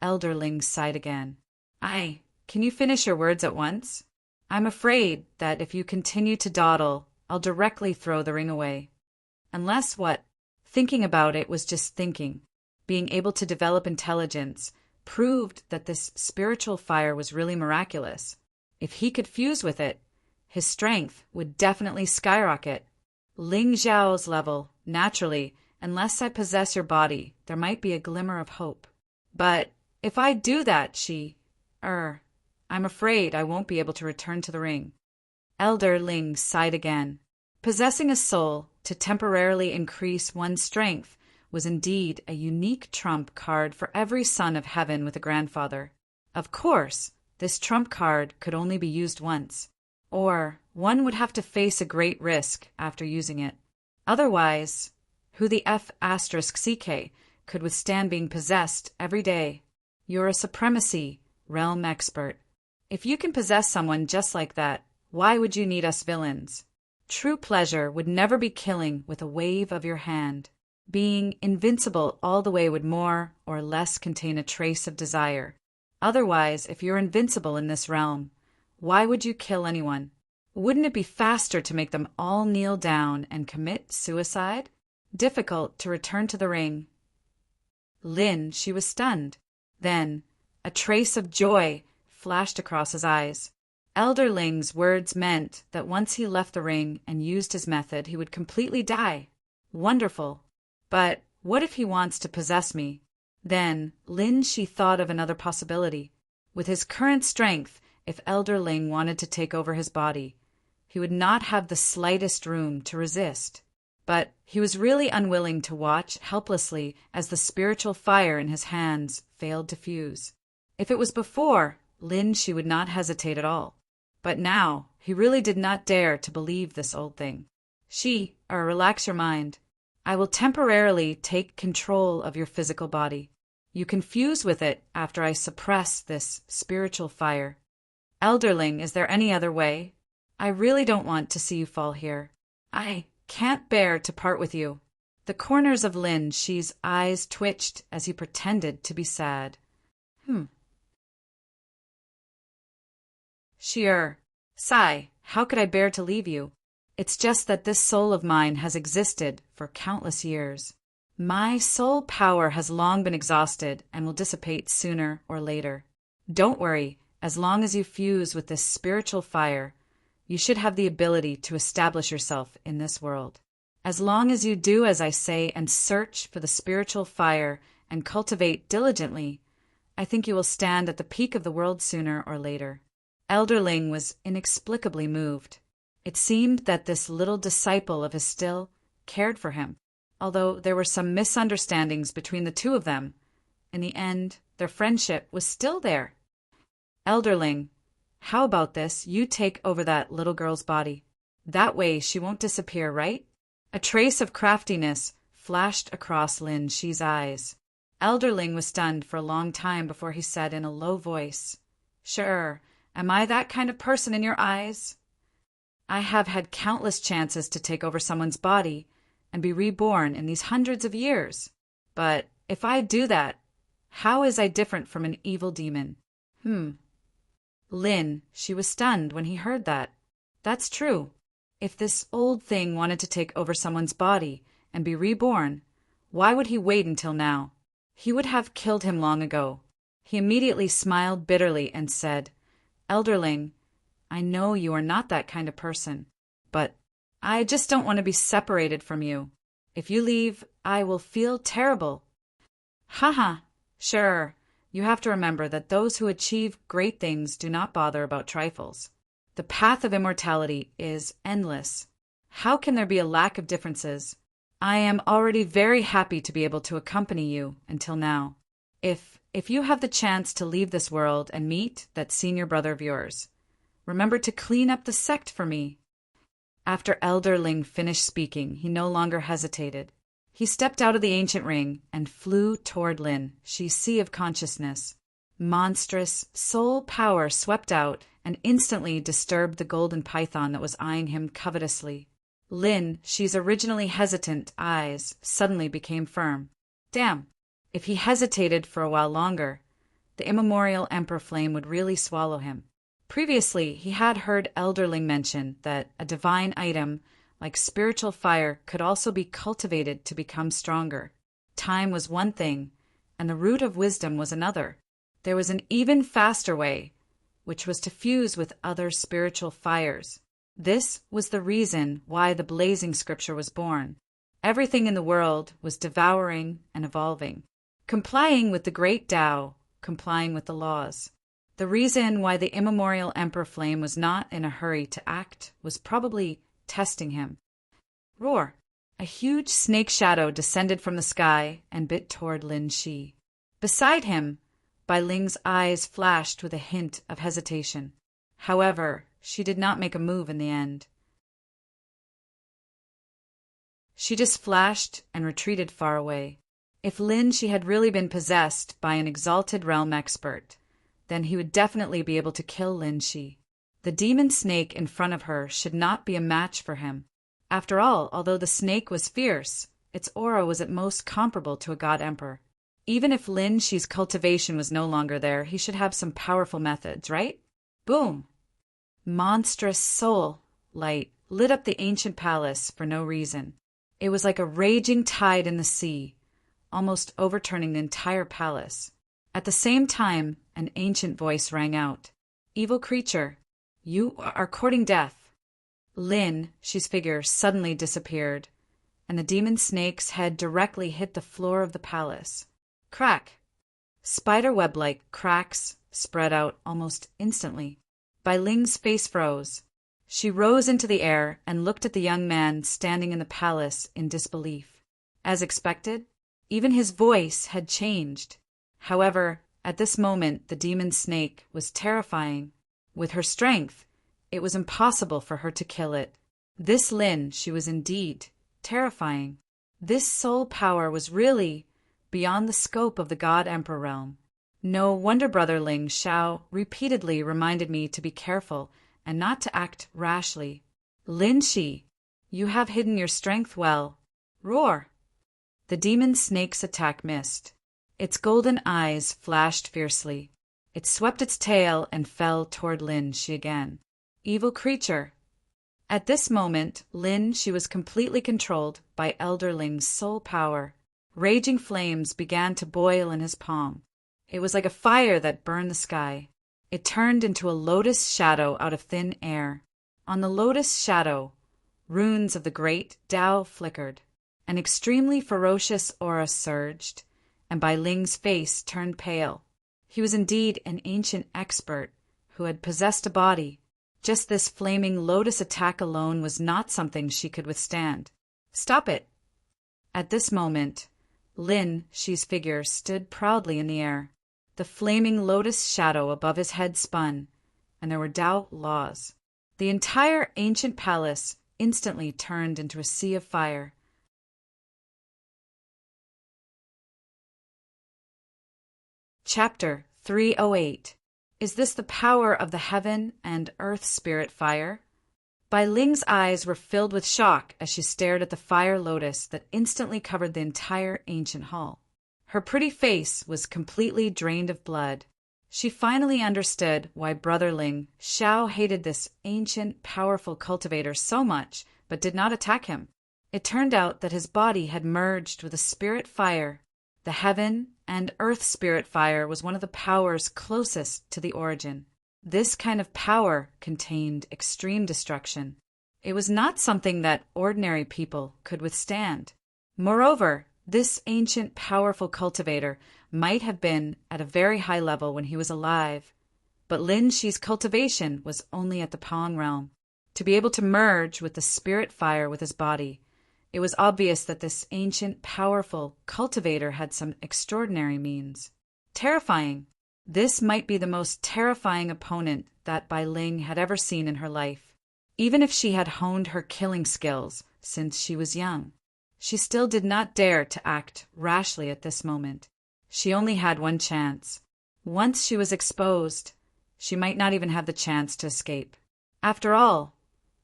Elder Ling sighed again. Can you finish your words at once? I'm afraid that if you continue to dawdle, I'll directly throw the ring away. Unless what? Thinking about it was just thinking. Being able to develop intelligence proved that this spiritual fire was really miraculous. If he could fuse with it, his strength would definitely skyrocket. Ling Zhao's level, naturally, unless I possess your body, there might be a glimmer of hope. But if I do that, I'm afraid I won't be able to return to the ring. Elder Ling sighed again. Possessing a soul to temporarily increase one's strength was indeed a unique trump card for every son of heaven with a grandfather. Of course, this trump card could only be used once, or one would have to face a great risk after using it. Otherwise, who the F***CK could withstand being possessed every day? You're a supremacy realm expert. If you can possess someone just like that, why would you need us villains? True pleasure would never be killing with a wave of your hand. Being invincible all the way would more or less contain a trace of desire. Otherwise, if you're invincible in this realm, why would you kill anyone? Wouldn't it be faster to make them all kneel down and commit suicide? Difficult to return to the ring. Lin, she was stunned. Then, a trace of joy flashed across his eyes. Elder Ling's words meant that once he left the ring and used his method, he would completely die. Wonderful. But what if he wants to possess me? Then, Lin, she thought of another possibility. With his current strength, if Elder Ling wanted to take over his body, he would not have the slightest room to resist. But he was really unwilling to watch helplessly as the spiritual fire in his hands failed to fuse. If it was before, Lin, she would not hesitate at all. But now, he really did not dare to believe this old thing. Relax your mind. I will temporarily take control of your physical body. You can fuse with it after I suppress this spiritual fire. Elderling, is there any other way? I really don't want to see you fall here. I can't bear to part with you. The corners of Lin Shi's eyes twitched as he pretended to be sad. Sigh, how could I bear to leave you? It's just that this soul of mine has existed for countless years. My soul power has long been exhausted and will dissipate sooner or later. Don't worry, as long as you fuse with this spiritual fire, you should have the ability to establish yourself in this world. As long as you do as I say and search for the spiritual fire and cultivate diligently, I think you will stand at the peak of the world sooner or later. Elder Ling was inexplicably moved. It seemed that this little disciple of his still cared for him. Although there were some misunderstandings between the two of them, in the end, their friendship was still there. Elderling, how about this? You take over that little girl's body. That way she won't disappear, right? A trace of craftiness flashed across Lin Shi's eyes. Elderling was stunned for a long time before he said in a low voice, Sure, am I that kind of person in your eyes? I have had countless chances to take over someone's body and be reborn in these hundreds of years. But if I do that, how is I different from an evil demon? Lin, she was stunned when he heard that. That's true. If this old thing wanted to take over someone's body and be reborn, why would he wait until now? He would have killed him long ago. He immediately smiled bitterly and said, Elderling, I know you are not that kind of person, but I just don't want to be separated from you. If you leave, I will feel terrible. Sure. You have to remember that those who achieve great things do not bother about trifles. The path of immortality is endless. How can there be a lack of differences? I am already very happy to be able to accompany you until now. If you have the chance to leave this world and meet that senior brother of yours, remember to clean up the sect for me. After Elder Ling finished speaking, he no longer hesitated. He stepped out of the ancient ring and flew toward Lin Shi's sea of consciousness. Monstrous soul power swept out and instantly disturbed the golden python that was eyeing him covetously. Lin Shi's originally hesitant eyes suddenly became firm. Damn! If he hesitated for a while longer, the immemorial emperor flame would really swallow him. Previously, he had heard Elderling mention that a divine item like spiritual fire could also be cultivated to become stronger. Time was one thing, and the root of wisdom was another. There was an even faster way, which was to fuse with other spiritual fires. This was the reason why the blazing scripture was born. Everything in the world was devouring and evolving, complying with the great Tao, complying with the laws. The reason why the immemorial emperor flame was not in a hurry to act was probably testing him. Roar! A huge snake shadow descended from the sky and bit toward Lin Shi. Beside him, Bai Ling's eyes flashed with a hint of hesitation. However, she did not make a move in the end. She just flashed and retreated far away. If Lin Shi had really been possessed by an exalted realm expert, then he would definitely be able to kill Lin Shi. The demon snake in front of her should not be a match for him. After all, although the snake was fierce, its aura was at most comparable to a god emperor. Even if Lin Shi's cultivation was no longer there, he should have some powerful methods, right? Boom! Monstrous soul light lit up the ancient palace for no reason. It was like a raging tide in the sea, almost overturning the entire palace. At the same time, an ancient voice rang out. "Evil creature, you are courting death." Lin Shi's figure suddenly disappeared, and the demon snake's head directly hit the floor of the palace. Crack! Spider-web-like cracks spread out almost instantly. Bai Ling's face froze. She rose into the air and looked at the young man standing in the palace in disbelief. As expected, even his voice had changed. However, at this moment the demon snake was terrifying. With her strength, it was impossible for her to kill it. This Lin Shi was indeed terrifying. This soul power was really beyond the scope of the God Emperor realm. No wonder Brother Ling Xiao repeatedly reminded me to be careful and not to act rashly. Lin Shi, you have hidden your strength well. Roar! The demon snake's attack missed. Its golden eyes flashed fiercely. It swept its tail and fell toward Lin Shi again. Evil creature! At this moment, Lin Shi was completely controlled by Elder Ling's soul power. Raging flames began to boil in his palm. It was like a fire that burned the sky. It turned into a lotus shadow out of thin air. On the lotus shadow, runes of the great Tao flickered. An extremely ferocious aura surged, and Bai Ling's face turned pale. He was indeed an ancient expert who had possessed a body. Just this flaming lotus attack alone was not something she could withstand. Stop it! At this moment, Lin Shi's figure stood proudly in the air. The flaming lotus shadow above his head spun, and there were Tao laws. The entire ancient palace instantly turned into a sea of fire. Chapter 308. Is this the power of the heaven and earth spirit fire? Bai Ling's eyes were filled with shock as she stared at the fire lotus that instantly covered the entire ancient hall. Her pretty face was completely drained of blood. She finally understood why Brother Ling Xiao hated this ancient, powerful cultivator so much, but did not attack him. It turned out that his body had merged with a spirit fire. The heaven and earth spirit fire was one of the powers closest to the origin. This kind of power contained extreme destruction. It was not something that ordinary people could withstand. Moreover, this ancient, powerful cultivator might have been at a very high level when he was alive, but Lin Shi's cultivation was only at the Pong realm. To be able to merge with the spirit fire with his body, it was obvious that this ancient, powerful cultivator had some extraordinary means. Terrifying. This might be the most terrifying opponent that Bai Ling had ever seen in her life. Even if she had honed her killing skills since she was young, she still did not dare to act rashly at this moment. She only had one chance. Once she was exposed, she might not even have the chance to escape. After all,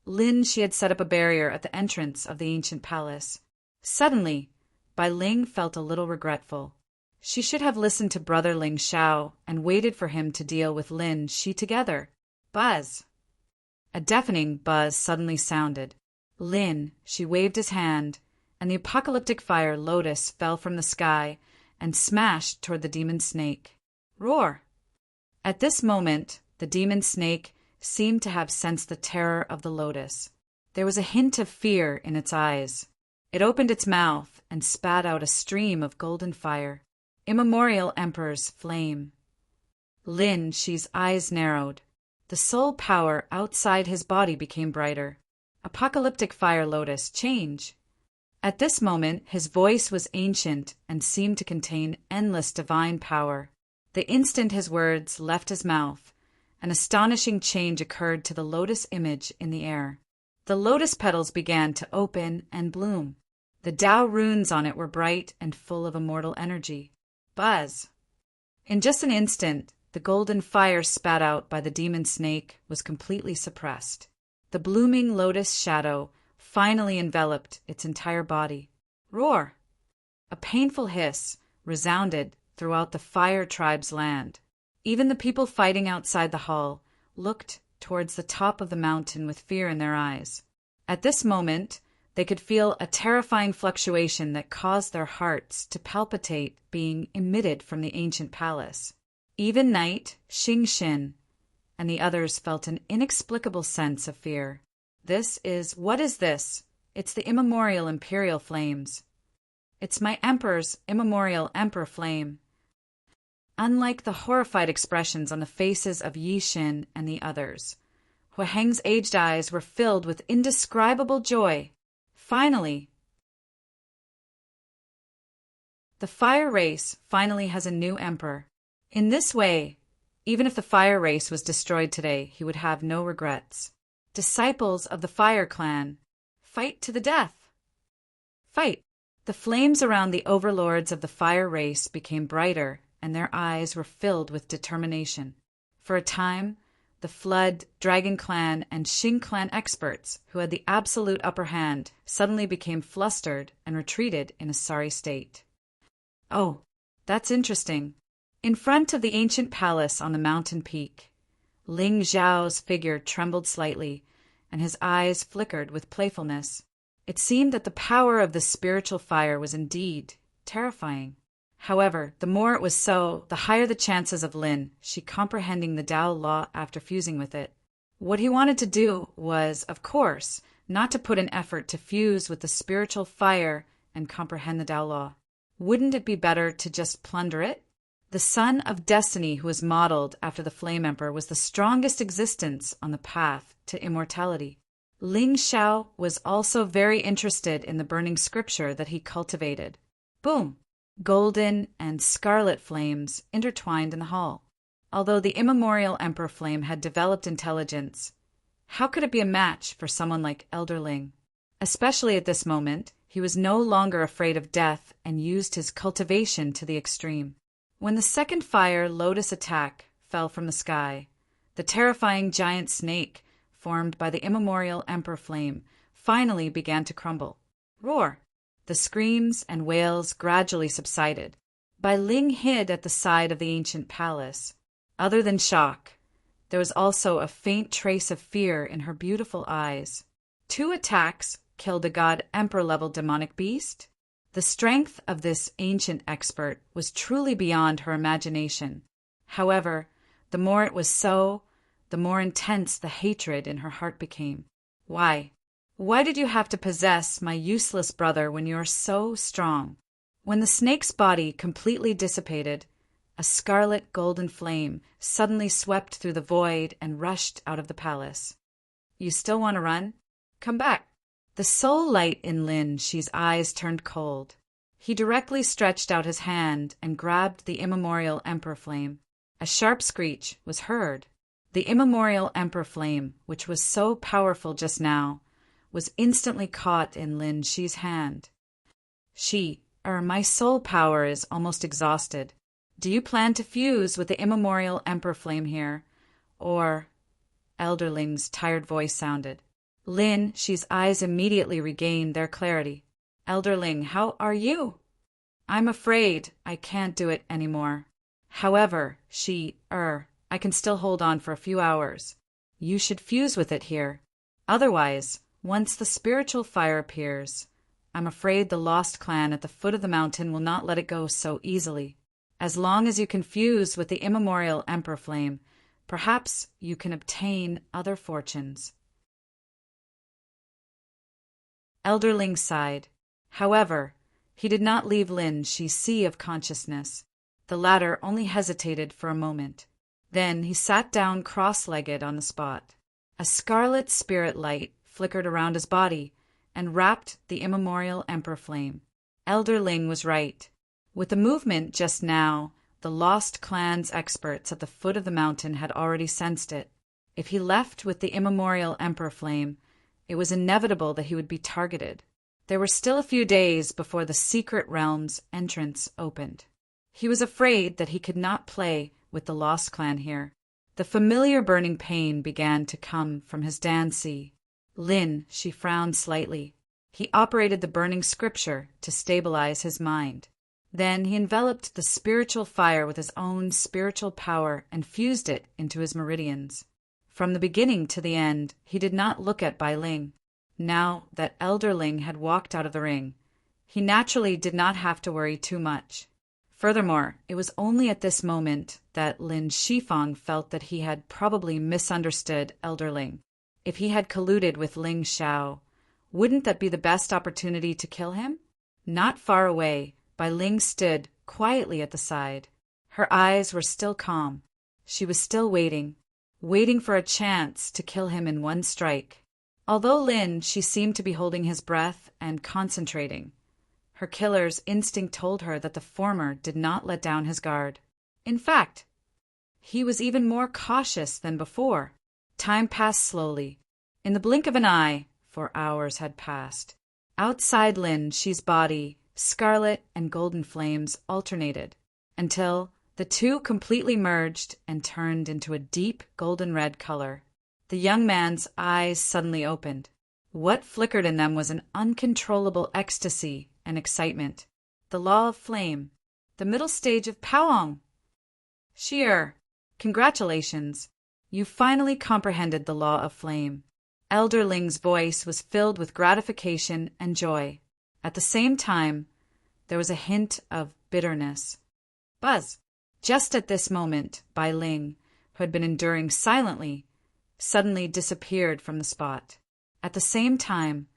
Lin Shi had set up a barrier at the entrance of the ancient palace. Suddenly, Bai Ling felt a little regretful. She should have listened to Brother Ling Xiao and waited for him to deal with Lin Shi together. Buzz! A deafening buzz suddenly sounded. Lin Shi waved his hand, and the apocalyptic fire lotus fell from the sky and smashed toward the demon snake. Roar! At this moment, the demon snake seemed to have sensed the terror of the lotus. There was a hint of fear in its eyes. It opened its mouth and spat out a stream of golden fire. Immemorial Emperor's flame. Lin Shi's eyes narrowed. The soul power outside his body became brighter. Apocalyptic fire lotus, change. At this moment, his voice was ancient and seemed to contain endless divine power. The instant his words left his mouth, an astonishing change occurred to the lotus image in the air. The lotus petals began to open and bloom. The Tao runes on it were bright and full of immortal energy. Buzz! In just an instant, the golden fire spat out by the demon snake was completely suppressed. The blooming lotus shadow finally enveloped its entire body. Roar! A painful hiss resounded throughout the fire tribe's land. Even the people fighting outside the hall looked towards the top of the mountain with fear in their eyes. At this moment, they could feel a terrifying fluctuation that caused their hearts to palpitate being emitted from the ancient palace. Even Knight, Xing Xin, and the others felt an inexplicable sense of fear. What is this? It's the immemorial imperial flames. It's my emperor's immemorial emperor flame. Unlike the horrified expressions on the faces of Yi Xin and the others, Huaheng's aged eyes were filled with indescribable joy. Finally! The fire race finally has a new emperor. In this way, even if the fire race was destroyed today, he would have no regrets. Disciples of the fire clan, fight to the death! Fight! The flames around the overlords of the fire race became brighter, and their eyes were filled with determination. For a time, the Flood, Dragon Clan, and Xing Clan experts, who had the absolute upper hand, suddenly became flustered and retreated in a sorry state. Oh, that's interesting. In front of the ancient palace on the mountain peak, Ling Zhao's figure trembled slightly, and his eyes flickered with playfulness. It seemed that the power of the spiritual fire was indeed terrifying. However, the more it was so, the higher the chances of Lin, she comprehending the Tao law after fusing with it. What he wanted to do was, of course, not to put an effort to fuse with the spiritual fire and comprehend the Tao law. Wouldn't it be better to just plunder it? The Son of Destiny who was modeled after the Flame Emperor was the strongest existence on the path to immortality. Ling Xiao was also very interested in the burning scripture that he cultivated. Boom! Golden and scarlet flames intertwined in the hall. Although the immemorial Emperor Flame had developed intelligence, how could it be a match for someone like Elder Ling? Especially at this moment, he was no longer afraid of death and used his cultivation to the extreme. When the second fire lotus attack fell from the sky, the terrifying giant snake formed by the immemorial Emperor Flame finally began to crumble. Roar! The screams and wails gradually subsided. Bai Ling hid at the side of the ancient palace. Other than shock, there was also a faint trace of fear in her beautiful eyes. 2 attacks killed a god emperor-level demonic beast? The strength of this ancient expert was truly beyond her imagination. However, the more it was so, the more intense the hatred in her heart became. Why? Why did you have to possess my useless brother when you are so strong? When the snake's body completely dissipated, a scarlet golden flame suddenly swept through the void and rushed out of the palace. You still want to run? Come back. The soul light in Lin Shi's eyes turned cold. He directly stretched out his hand and grabbed the immemorial Emperor Flame. A sharp screech was heard. The immemorial Emperor Flame, which was so powerful just now, was instantly caught in Lin Shi's hand. My soul power is almost exhausted. Do you plan to fuse with the immemorial Emperor Flame here? Or... Elder Ling's tired voice sounded. Lin Shi's eyes immediately regained their clarity. Elder Ling, how are you? I'm afraid I can't do it anymore. However, I can still hold on for a few hours. You should fuse with it here. Otherwise, once the spiritual fire appears, I'm afraid the lost clan at the foot of the mountain will not let it go so easily. As long as you can fuse with the immemorial Emperor Flame, perhaps you can obtain other fortunes. Elder Ling sighed. However, he did not leave Lin Shi's sea of consciousness. The latter only hesitated for a moment. Then he sat down cross-legged on the spot. A scarlet spirit light flickered around his body, and wrapped the immemorial emperor flame. Elder Ling was right. With the movement just now, the Lost Clan's experts at the foot of the mountain had already sensed it. If he left with the immemorial emperor flame, it was inevitable that he would be targeted. There were still a few days before the secret realm's entrance opened. He was afraid that he could not play with the Lost Clan here. The familiar burning pain began to come from his Dansi. Lin, she frowned slightly. He operated the burning scripture to stabilize his mind. Then he enveloped the spiritual fire with his own spiritual power and fused it into his meridians. From the beginning to the end, he did not look at Bai Ling. Now that Elder Ling had walked out of the ring, he naturally did not have to worry too much. Furthermore, it was only at this moment that Lin Shifang felt that he had probably misunderstood Elder Ling. If he had colluded with Ling Xiao, wouldn't that be the best opportunity to kill him? Not far away, Bai Ling stood quietly at the side. Her eyes were still calm. She was still waiting for a chance to kill him in one strike. Although Lin, she seemed to be holding his breath and concentrating. Her killer's instinct told her that the former did not let down his guard. In fact, he was even more cautious than before. Time passed slowly. In the blink of an eye, 4 hours had passed. Outside Lin Shi's body, scarlet and golden flames alternated, until the two completely merged and turned into a deep golden red color. The young man's eyes suddenly opened. What flickered in them was an uncontrollable ecstasy and excitement. The law of flame, the middle stage of Paoong. Sheer, congratulations. You finally comprehended the law of flame. Elder Ling's voice was filled with gratification and joy. At the same time, there was a hint of bitterness. Buzz. Just at this moment, Bai Ling, who had been enduring silently, suddenly disappeared from the spot. At the same time,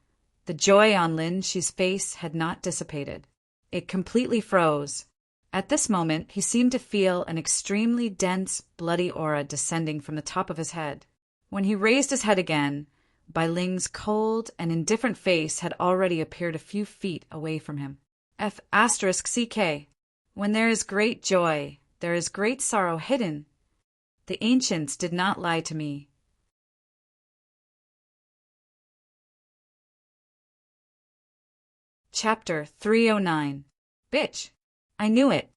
the joy on Lin Shi's face had not dissipated. It completely froze. At this moment, he seemed to feel an extremely dense, bloody aura descending from the top of his head. When he raised his head again, Bai Ling's cold and indifferent face had already appeared a few feet away from him. F***CK. When there is great joy, there is great sorrow hidden. The ancients did not lie to me. Chapter 309. Bitch! I knew it!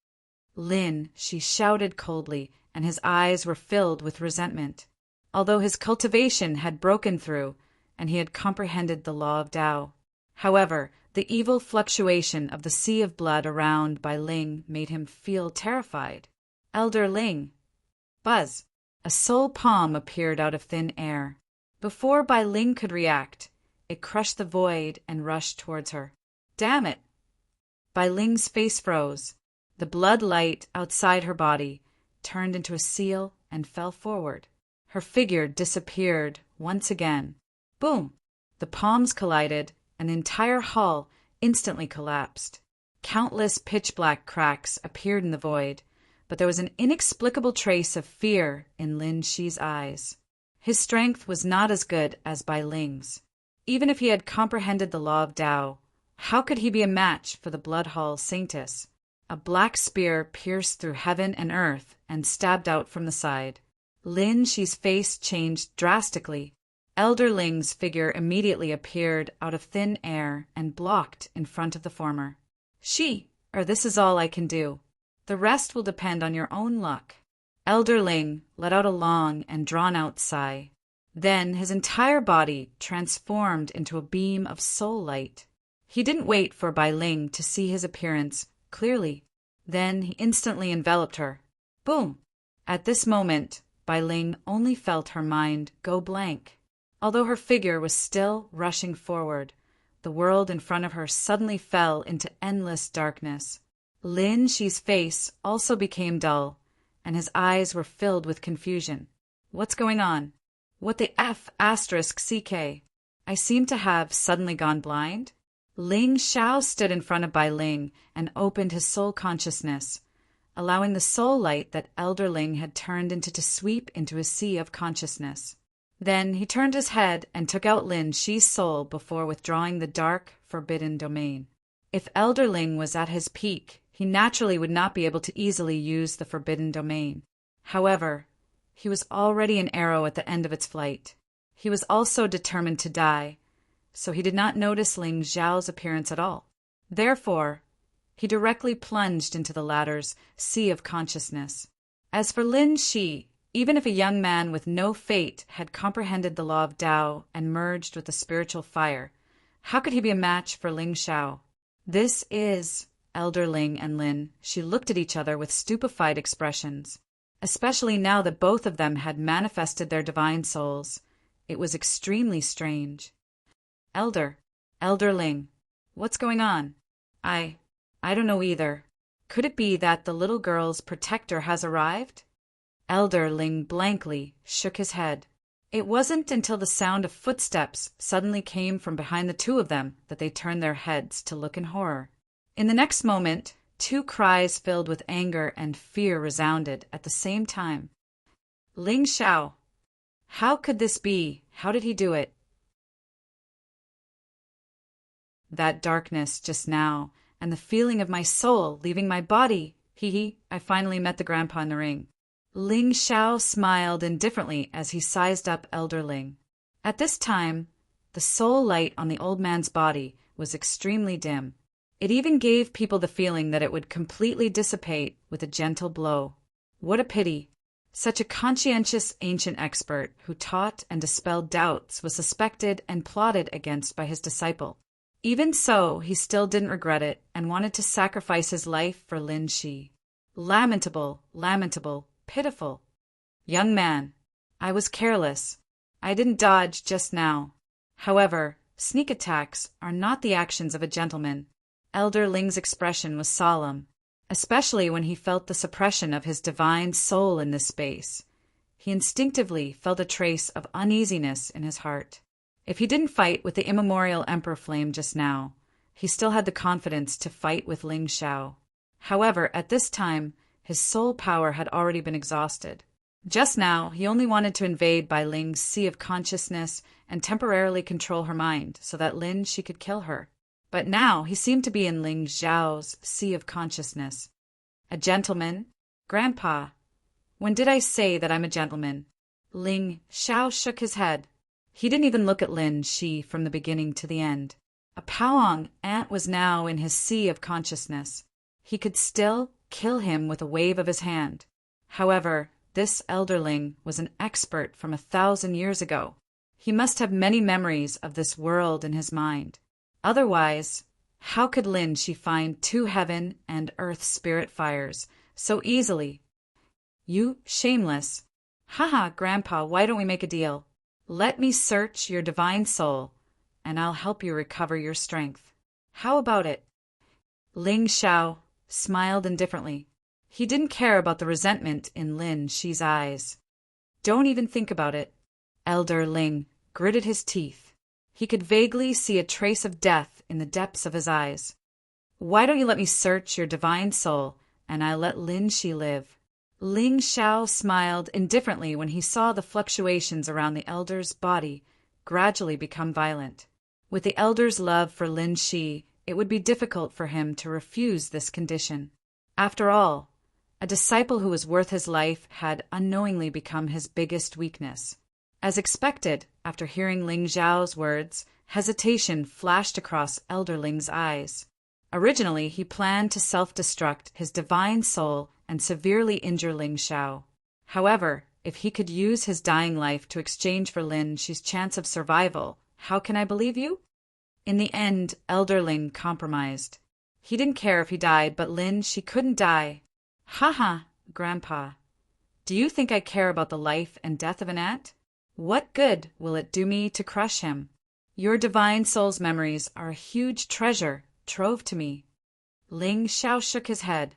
Lin, she shouted coldly, and his eyes were filled with resentment. Although his cultivation had broken through, and he had comprehended the law of Tao. However, the evil fluctuation of the sea of blood around Bai Ling made him feel terrified. Elder Ling. Buzz. A soul palm appeared out of thin air. Before Bai Ling could react, it crushed the void and rushed towards her. Damn it! Bai Ling's face froze. The blood light outside her body turned into a seal and fell forward. Her figure disappeared once again. Boom! The palms collided, and the entire hall instantly collapsed. Countless pitch-black cracks appeared in the void, but there was an inexplicable trace of fear in Lin Shi's eyes. His strength was not as good as Bai Ling's. Even if he had comprehended the law of Tao, how could he be a match for the Blood Hall Saintess? A black spear pierced through heaven and earth and stabbed out from the side. Lin Shi's face changed drastically. Elder Ling's figure immediately appeared out of thin air and blocked in front of the former. This is all I can do. The rest will depend on your own luck. Elder Ling let out a long and drawn-out sigh. Then his entire body transformed into a beam of soul light. He didn't wait for Bai Ling to see his appearance clearly. Then he instantly enveloped her. Boom! At this moment, Bai Ling only felt her mind go blank. Although her figure was still rushing forward, the world in front of her suddenly fell into endless darkness. Lin Shi's face also became dull, and his eyes were filled with confusion. What's going on? What the F***CK? I seem to have suddenly gone blind? Ling Xiao stood in front of Bai Ling and opened his soul consciousness, allowing the soul light that Elder Ling had turned into to sweep into a sea of consciousness. Then he turned his head and took out Lin Shi's soul before withdrawing the dark, forbidden domain. If Elder Ling was at his peak, he naturally would not be able to easily use the forbidden domain. However, he was already an arrow at the end of its flight. He was also determined to die, so he did not notice Ling Xiao's appearance at all. Therefore, he directly plunged into the latter's sea of consciousness. As for Lin Shi, even if a young man with no fate had comprehended the law of Tao and merged with the spiritual fire, how could he be a match for Ling Xiao? This is Elder Ling and Lin. She looked at each other with stupefied expressions. Especially now that both of them had manifested their divine souls. It was extremely strange. Elder Ling, what's going on? I don't know either. Could it be that the little girl's protector has arrived? Elder Ling blankly shook his head. It wasn't until the sound of footsteps suddenly came from behind the two of them that they turned their heads to look in horror. In the next moment, two cries filled with anger and fear resounded at the same time. Ling Xiao! How could this be? How did he do it? That darkness just now, and the feeling of my soul leaving my body. I finally met the grandpa in the ring. Ling Xiao smiled indifferently as he sized up Elder Ling. At this time, the soul light on the old man's body was extremely dim. It even gave people the feeling that it would completely dissipate with a gentle blow. What a pity! Such a conscientious ancient expert who taught and dispelled doubts was suspected and plotted against by his disciple. Even so, he still didn't regret it and wanted to sacrifice his life for Lin Shi. Lamentable, lamentable, pitiful. Young man, I was careless. I didn't dodge just now. However, sneak attacks are not the actions of a gentleman. Elder Ling's expression was solemn, especially when he felt the suppression of his divine soul in this space. He instinctively felt a trace of uneasiness in his heart. If he didn't fight with the immemorial Emperor Flame just now, he still had the confidence to fight with Ling Xiao. However, at this time, his soul power had already been exhausted. Just now, he only wanted to invade Bai Ling's sea of consciousness and temporarily control her mind so that Lin Shi could kill her. But now he seemed to be in Ling Xiao's sea of consciousness. A gentleman? Grandpa, when did I say that I'm a gentleman? Ling Xiao shook his head. He didn't even look at Lin Shi from the beginning to the end. A Powong ant was now in his sea of consciousness. He could still kill him with a wave of his hand. However, this elderling was an expert from 1,000 years ago. He must have many memories of this world in his mind. Otherwise, how could Lin Shi find two heaven and earth spirit fires so easily? You shameless. Haha, Grandpa, why don't we make a deal? Let me search your divine soul, and I'll help you recover your strength. How about it? Ling Xiao smiled indifferently. He didn't care about the resentment in Lin Shi's eyes. Don't even think about it. Elder Ling gritted his teeth. He could vaguely see a trace of death in the depths of his eyes. Why don't you let me search your divine soul, and I'll let Lin Shi live? Ling Xiao smiled indifferently when he saw the fluctuations around the elder's body gradually become violent. With the elder's love for Lin Shi, it would be difficult for him to refuse this condition. After all, a disciple who was worth his life had unknowingly become his biggest weakness. As expected, after hearing Ling Xiao's words, hesitation flashed across Elder Ling's eyes. Originally, he planned to self-destruct his divine soul and severely injure Ling Xiao. However, if he could use his dying life to exchange for Lin Shi's chance of survival, how can I believe you? In the end, Elder Ling compromised. He didn't care if he died, but Lin Shi couldn't die. Haha, Grandpa. Do you think I care about the life and death of an ant? What good will it do me to crush him? Your divine soul's memories are a huge treasure trove to me. Ling Xiao shook his head.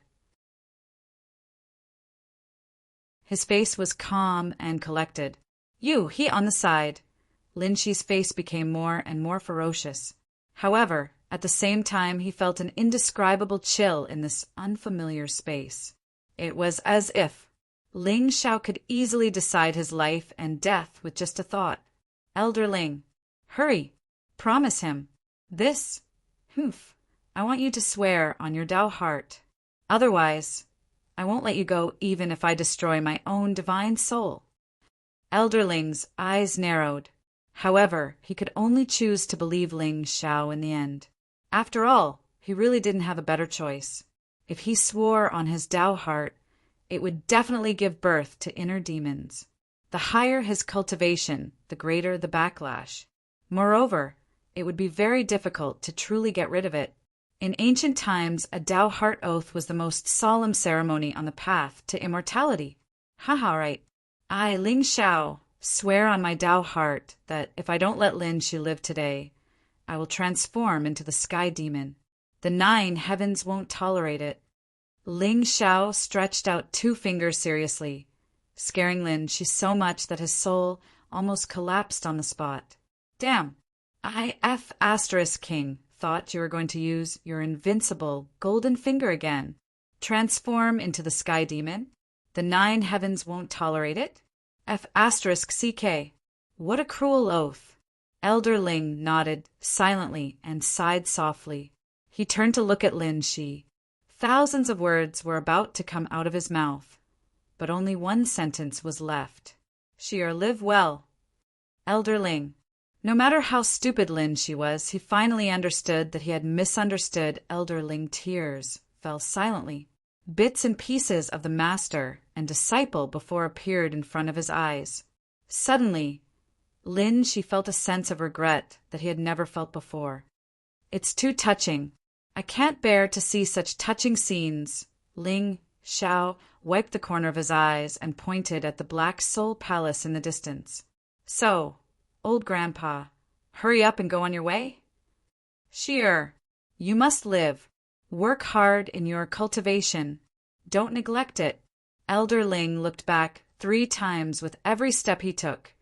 His face was calm and collected. He on the side. Lin Shi's face became more and more ferocious. However, at the same time he felt an indescribable chill in this unfamiliar space. It was as if Ling Xiao could easily decide his life and death with just a thought. Elder Ling, hurry, promise him. This, I want you to swear on your Tao heart. Otherwise, I won't let you go even if I destroy my own divine soul. Elder Ling's eyes narrowed. However, he could only choose to believe Ling Xiao in the end. After all, he really didn't have a better choice. If he swore on his Tao heart, it would definitely give birth to inner demons. The higher his cultivation, the greater the backlash. Moreover, it would be very difficult to truly get rid of it. In ancient times, a Tao heart oath was the most solemn ceremony on the path to immortality. Right. I, Ling Xiao, swear on my Tao heart that if I don't let Lin Shi live today, I will transform into the sky demon. The 9 heavens won't tolerate it. Ling Xiao stretched out 2 fingers seriously, scaring Lin Shi so much that his soul almost collapsed on the spot. Damn, King thought you were going to use your invincible golden finger again. Transform into the sky demon? The 9 heavens won't tolerate it? What a cruel oath. Elder Ling nodded silently and sighed softly. He turned to look at Lin Shi. Thousands of words were about to come out of his mouth, but only one sentence was left. Live well. Elder Ling. No matter how stupid Lin Shi was, he finally understood that he had misunderstood Elder Ling. Tears fell silently. Bits and pieces of the master and disciple before appeared in front of his eyes. Suddenly, Lin Shi felt a sense of regret that he had never felt before. It's too touching. I can't bear to see such touching scenes. Ling Xiao wiped the corner of his eyes and pointed at the Black Soul Palace in the distance. So, old grandpa, hurry up and go on your way? Sure, you must live. Work hard in your cultivation. Don't neglect it. Elder Ling looked back 3 times with every step he took,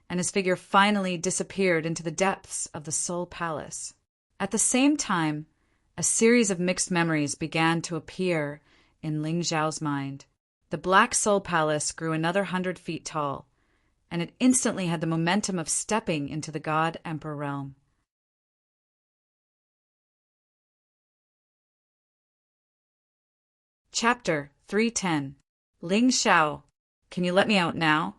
and his figure finally disappeared into the depths of the Soul Palace. At the same time, a series of mixed memories began to appear in Ling Xiao's mind. The Black Soul Palace grew another 100 feet tall, and it instantly had the momentum of stepping into the God Emperor realm. Chapter 310. Ling Xiao, can you let me out now?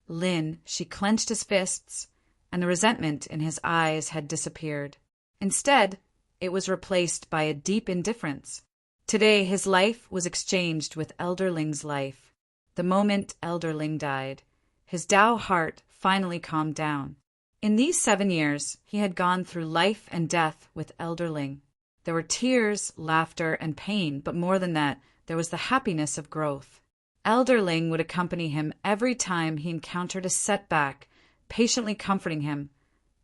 Lin, she clenched his fists, and the resentment in his eyes had disappeared. Instead, it was replaced by a deep indifference. Today, his life was exchanged with Elder Ling's life. The moment Elder Ling died, his Tao heart finally calmed down. In these 7 years, he had gone through life and death with Elder Ling. There were tears, laughter, and pain, but more than that, there was the happiness of growth. Elder Ling would accompany him every time he encountered a setback, patiently comforting him,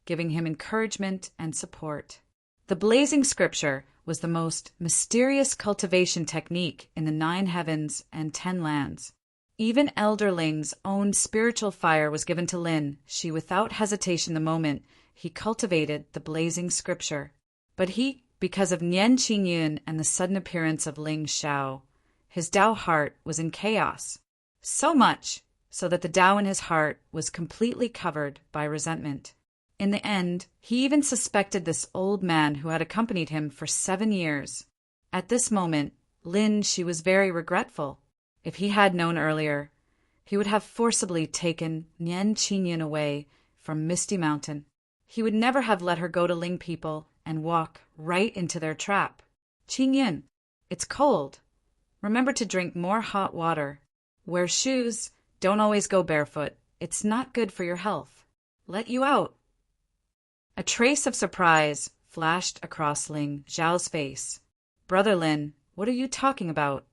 giving him encouragement and support. The blazing scripture was the most mysterious cultivation technique in the 9 heavens and 10 lands. Even Elder Ling's own spiritual fire was given to Lin Shi without hesitation the moment he cultivated the blazing scripture. But because of Nian Qingyun and the sudden appearance of Ling Xiao, his Tao heart was in chaos. So much so that the Tao in his heart was completely covered by resentment. In the end, he even suspected this old man who had accompanied him for 7 years. At this moment, Lin Shi was very regretful. If he had known earlier, he would have forcibly taken Nian Qingyun away from Misty Mountain. He would never have let her go to Ling people and walk right into their trap. Qingyun, it's cold. Remember to drink more hot water. Wear shoes. Don't always go barefoot. It's not good for your health. Let you out. A trace of surprise flashed across Ling Xiao's face. Brother Lin, what are you talking about?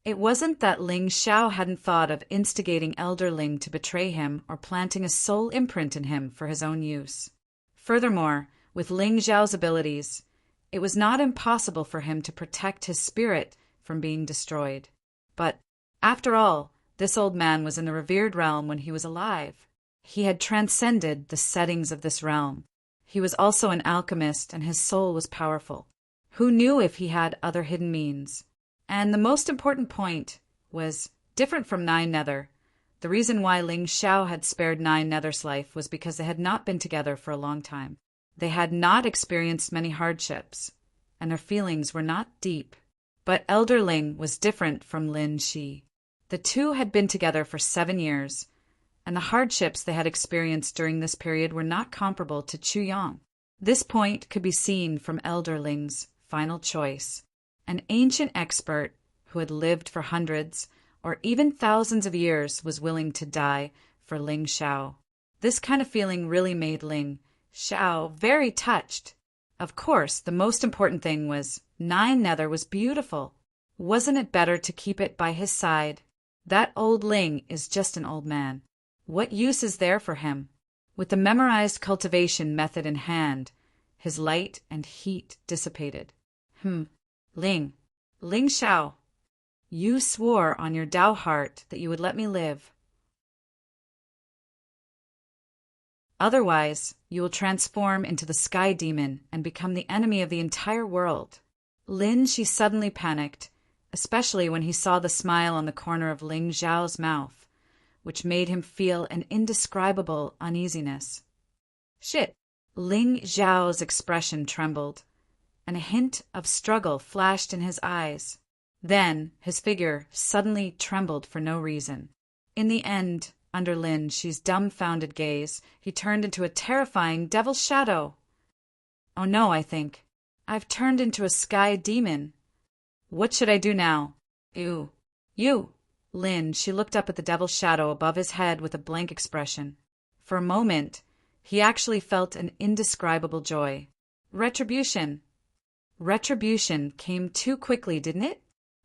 It wasn't that Ling Xiao hadn't thought of instigating Elder Ling to betray him or planting a soul imprint in him for his own use. Furthermore, with Ling Xiao's abilities, it was not impossible for him to protect his spirit from being destroyed. But, after all, this old man was in the revered realm when he was alive. He had transcended the settings of this realm. He was also an alchemist, and his soul was powerful. Who knew if he had other hidden means? And the most important point was, Different from Nine Nether, the reason why Ling Xiao had spared Nine Nether's life was because they had not been together for a long time. They had not experienced many hardships, and their feelings were not deep. But Elder Ling was different from Lin Shi. The two had been together for 7 years, and the hardships they had experienced during this period were not comparable to Chu Yang. This point could be seen from Elder Ling's final choice, an ancient expert who had lived for hundreds or even thousands of years was willing to die for Ling Xiao. This kind of feeling really made Ling Xiao very touched. Of course, the most important thing was Nine Nether was beautiful. Wasn't it better to keep it by his side? That old Ling is just an old man. What use is there for him? With the memorized cultivation method in hand, his light and heat dissipated. Ling Xiao, you swore on your Tao heart that you would let me live. Otherwise, you will transform into the sky demon and become the enemy of the entire world. She suddenly panicked, especially when he saw the smile on the corner of Ling Xiao's mouth, which made him feel an indescribable uneasiness. Shit! Ling Xiao's expression trembled, and a hint of struggle flashed in his eyes. Then his figure suddenly trembled for no reason. In the end, under Lin Shi's dumbfounded gaze, he turned into a terrifying devil's shadow. Oh no, I think. I've turned into a sky demon. What should I do now? You. Lin, she looked up at the devil's shadow above his head with a blank expression. For a moment, he actually felt an indescribable joy. Retribution. Retribution came too quickly, didn't it?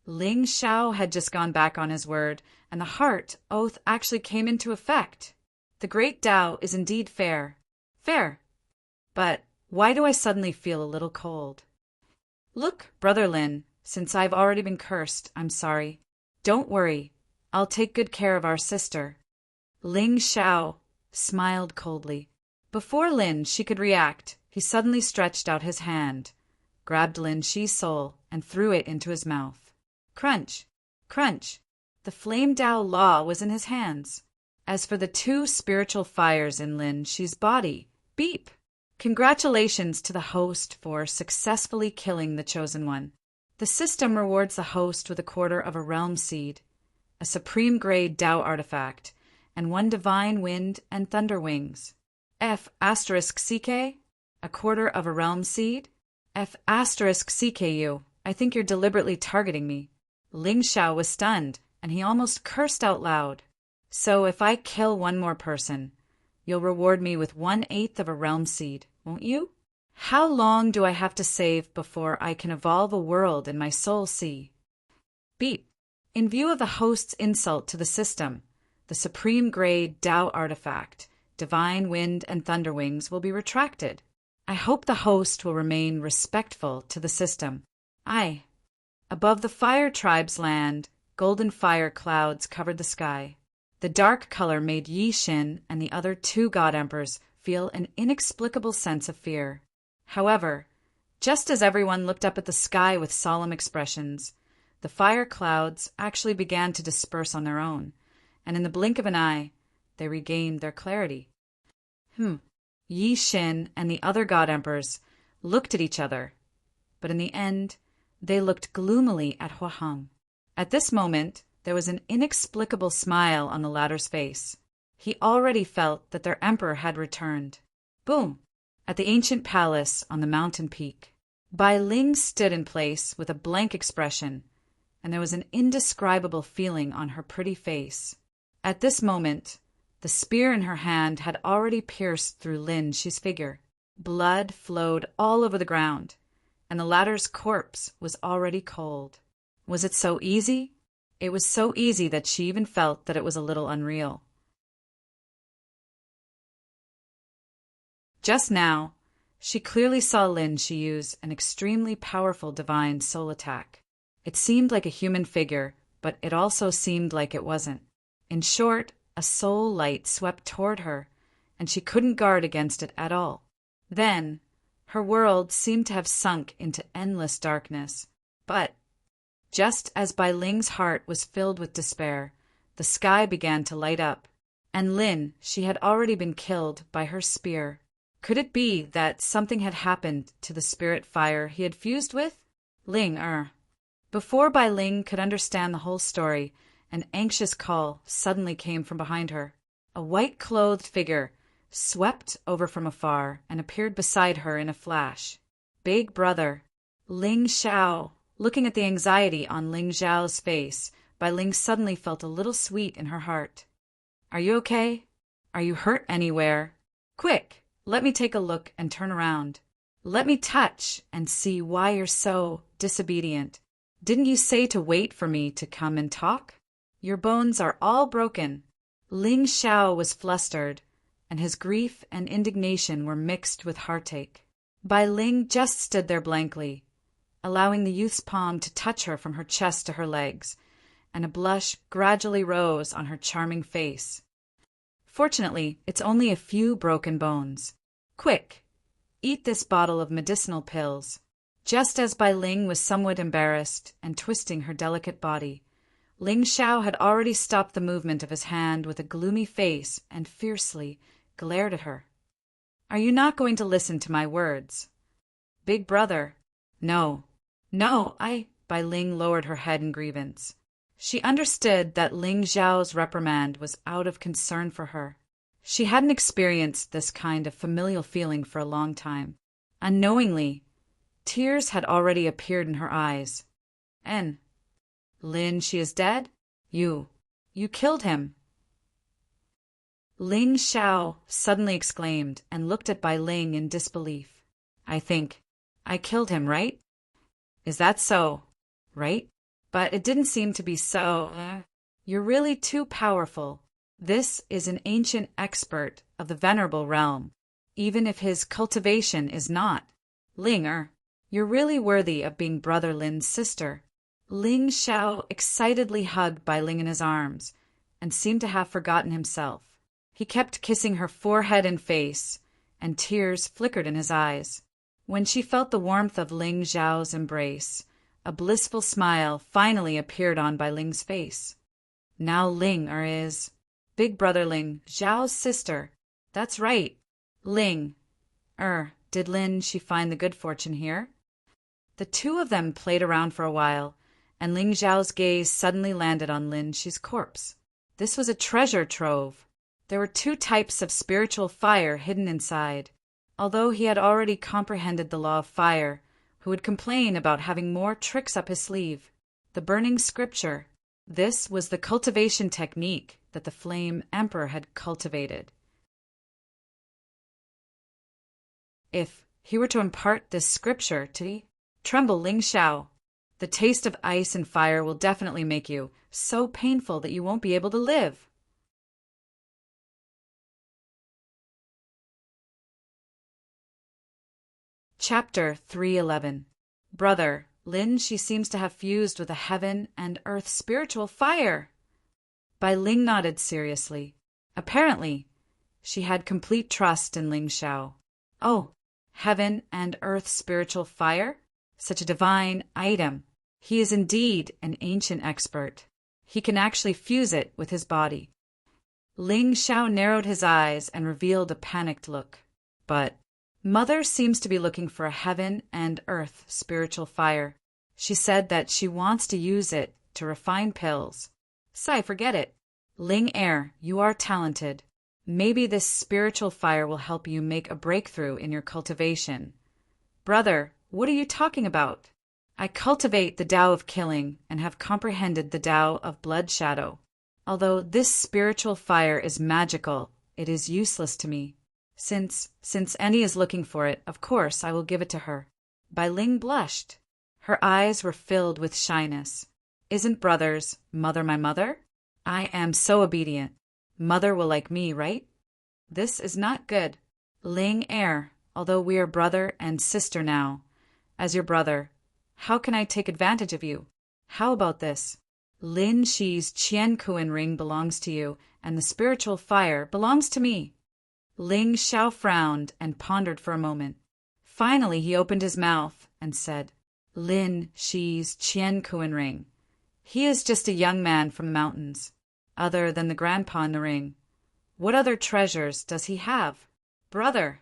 Ling Xiao had just gone back on his word, and the heart oath actually came into effect. The great Tao is indeed fair. Fair. But why do I suddenly feel a little cold? Look, Brother Lin, since I've already been cursed, I'm sorry. Don't worry. I'll take good care of our sister. Ling Xiao smiled coldly. Before Lin Shi could react, he suddenly stretched out his hand, grabbed Lin Shi's soul, and threw it into his mouth. Crunch! Crunch! The flame Tao law was in his hands. As for the 2 spiritual fires in Lin Shi's body, beep! Congratulations to the host for successfully killing the chosen one. The system rewards the host with 1/4 of a realm seed, a supreme-grade Tao artifact, and 1 divine wind and thunder wings. F*CK? 1/4 of a realm seed? F*CK you. I think you're deliberately targeting me. Ling Xiao was stunned, and he almost cursed out loud. So if I kill 1 more person, you'll reward me with 1/8 of a realm seed, won't you? How long do I have to save before I can evolve a world in my soul sea? Beep. In view of the host's insult to the system, the supreme-grade Tao artifact, divine wind and thunder wings, will be retracted. I hope the host will remain respectful to the system. Aye. Above the fire tribe's land, golden fire clouds covered the sky. The dark color made Yi Xin and the other 2 god emperors feel an inexplicable sense of fear. However, just as everyone looked up at the sky with solemn expressions, the fire clouds actually began to disperse on their own, and in the blink of an eye, they regained their clarity. Yi Xin and the other god emperors looked at each other, but in the end, they looked gloomily at Huaheng. At this moment, there was an inexplicable smile on the latter's face. He already felt that their emperor had returned. Boom! At the ancient palace on the mountain peak, Bai Ling stood in place with a blank expression, and there was an indescribable feeling on her pretty face. At this moment, the spear in her hand had already pierced through Lin Shi's figure. Blood flowed all over the ground, and the latter's corpse was already cold. Was it so easy? It was so easy that she even felt that it was a little unreal. Just now, she clearly saw Lin Shi use an extremely powerful divine soul attack. It seemed like a human figure, but it also seemed like it wasn't. In short, a soul light swept toward her, and she couldn't guard against it at all. Then, her world seemed to have sunk into endless darkness. But, just as Bai Ling's heart was filled with despair, The sky began to light up. And Lin, she had already been killed by her spear. Could it be that something had happened to the spirit fire he had fused with? Before Bai Ling could understand the whole story, an anxious call suddenly came from behind her. A white-clothed figure swept over from afar and appeared beside her in a flash. Big brother, Ling Xiao. Looking at the anxiety on Ling Xiao's face, Bai Ling suddenly felt a little sweet in her heart. Are you okay? Are you hurt anywhere? Quick, let me take a look and turn around. Let me touch and see why you're so disobedient. Didn't you say to wait for me to come and talk? Your bones are all broken. Ling Xiao was flustered, and his grief and indignation were mixed with heartache. Bai Ling just stood there blankly, allowing the youth's palm to touch her from her chest to her legs, and a blush gradually rose on her charming face. Fortunately, it's only a few broken bones. Quick, eat this bottle of medicinal pills. Just as Bai Ling was somewhat embarrassed and twisting her delicate body, Ling Xiao had already stopped the movement of his hand with a gloomy face and fiercely glared at her. Are you not going to listen to my words? Big brother. No. Bai Ling lowered her head in grievance. She understood that Ling Xiao's reprimand was out of concern for her. She hadn't experienced this kind of familial feeling for a long time. Unknowingly, tears had already appeared in her eyes. Lin, she is dead? You killed him. Ling Xiao suddenly exclaimed and looked at Bai Ling in disbelief. I think I killed him, right? Is that so? Right? But it didn't seem to be so. You're really too powerful. This is an ancient expert of the venerable realm, even if his cultivation is not. Ling, you're really worthy of being Brother Lin's sister. Ling Xiao excitedly hugged Bai Ling in his arms and seemed to have forgotten himself. He kept kissing her forehead and face, and tears flickered in his eyes. When she felt the warmth of Ling Xiao's embrace, a blissful smile finally appeared on Bai Ling's face. Now Ling is Big Brother Ling Xiao's sister. That's right. Ling. Did Lin she find the good fortune here? The two of them played around for a while, and Ling Xiao's gaze suddenly landed on Lin Shi's corpse. This was a treasure trove. There were two types of spiritual fire hidden inside. Although he had already comprehended the law of fire, who would complain about having more tricks up his sleeve? The burning scripture. This was the cultivation technique that the Flame Emperor had cultivated. If he were to impart this scripture to tremble Ling Xiao, the taste of ice and fire will definitely make you so painful that you won't be able to live. Chapter 311. Brother, Lin she seems to have fused with a heaven and earth spiritual fire. Bai Ling nodded seriously. Apparently, she had complete trust in Ling Xiao. Oh, heaven and earth spiritual fire? Such a divine item. He is indeed an ancient expert. He can actually fuse it with his body. Ling Xiao narrowed his eyes and revealed a panicked look. But Mother seems to be looking for a heaven and earth spiritual fire. She said that she wants to use it to refine pills. Sai, forget it. Ling you are talented. Maybe this spiritual fire will help you make a breakthrough in your cultivation. Brother, what are you talking about? I cultivate the Tao of killing and have comprehended the Tao of blood shadow. Although this spiritual fire is magical, it is useless to me. Since Annie is looking for it, of course I will give it to her. Bai Ling blushed. Her eyes were filled with shyness. Isn't brother's mother my mother? I am so obedient. Mother will like me, right? This is not good. Ling although we are brother and sister now, as your brother, how can I take advantage of you? How about this? Lin Shi's Qian Kuan ring belongs to you, and the spiritual fire belongs to me. Ling Xiao frowned and pondered for a moment. Finally he opened his mouth and said, Lin Shi's Qian Kuan ring. He is just a young man from the mountains. other than the grandpa in the ring? What other treasures does he have? Brother!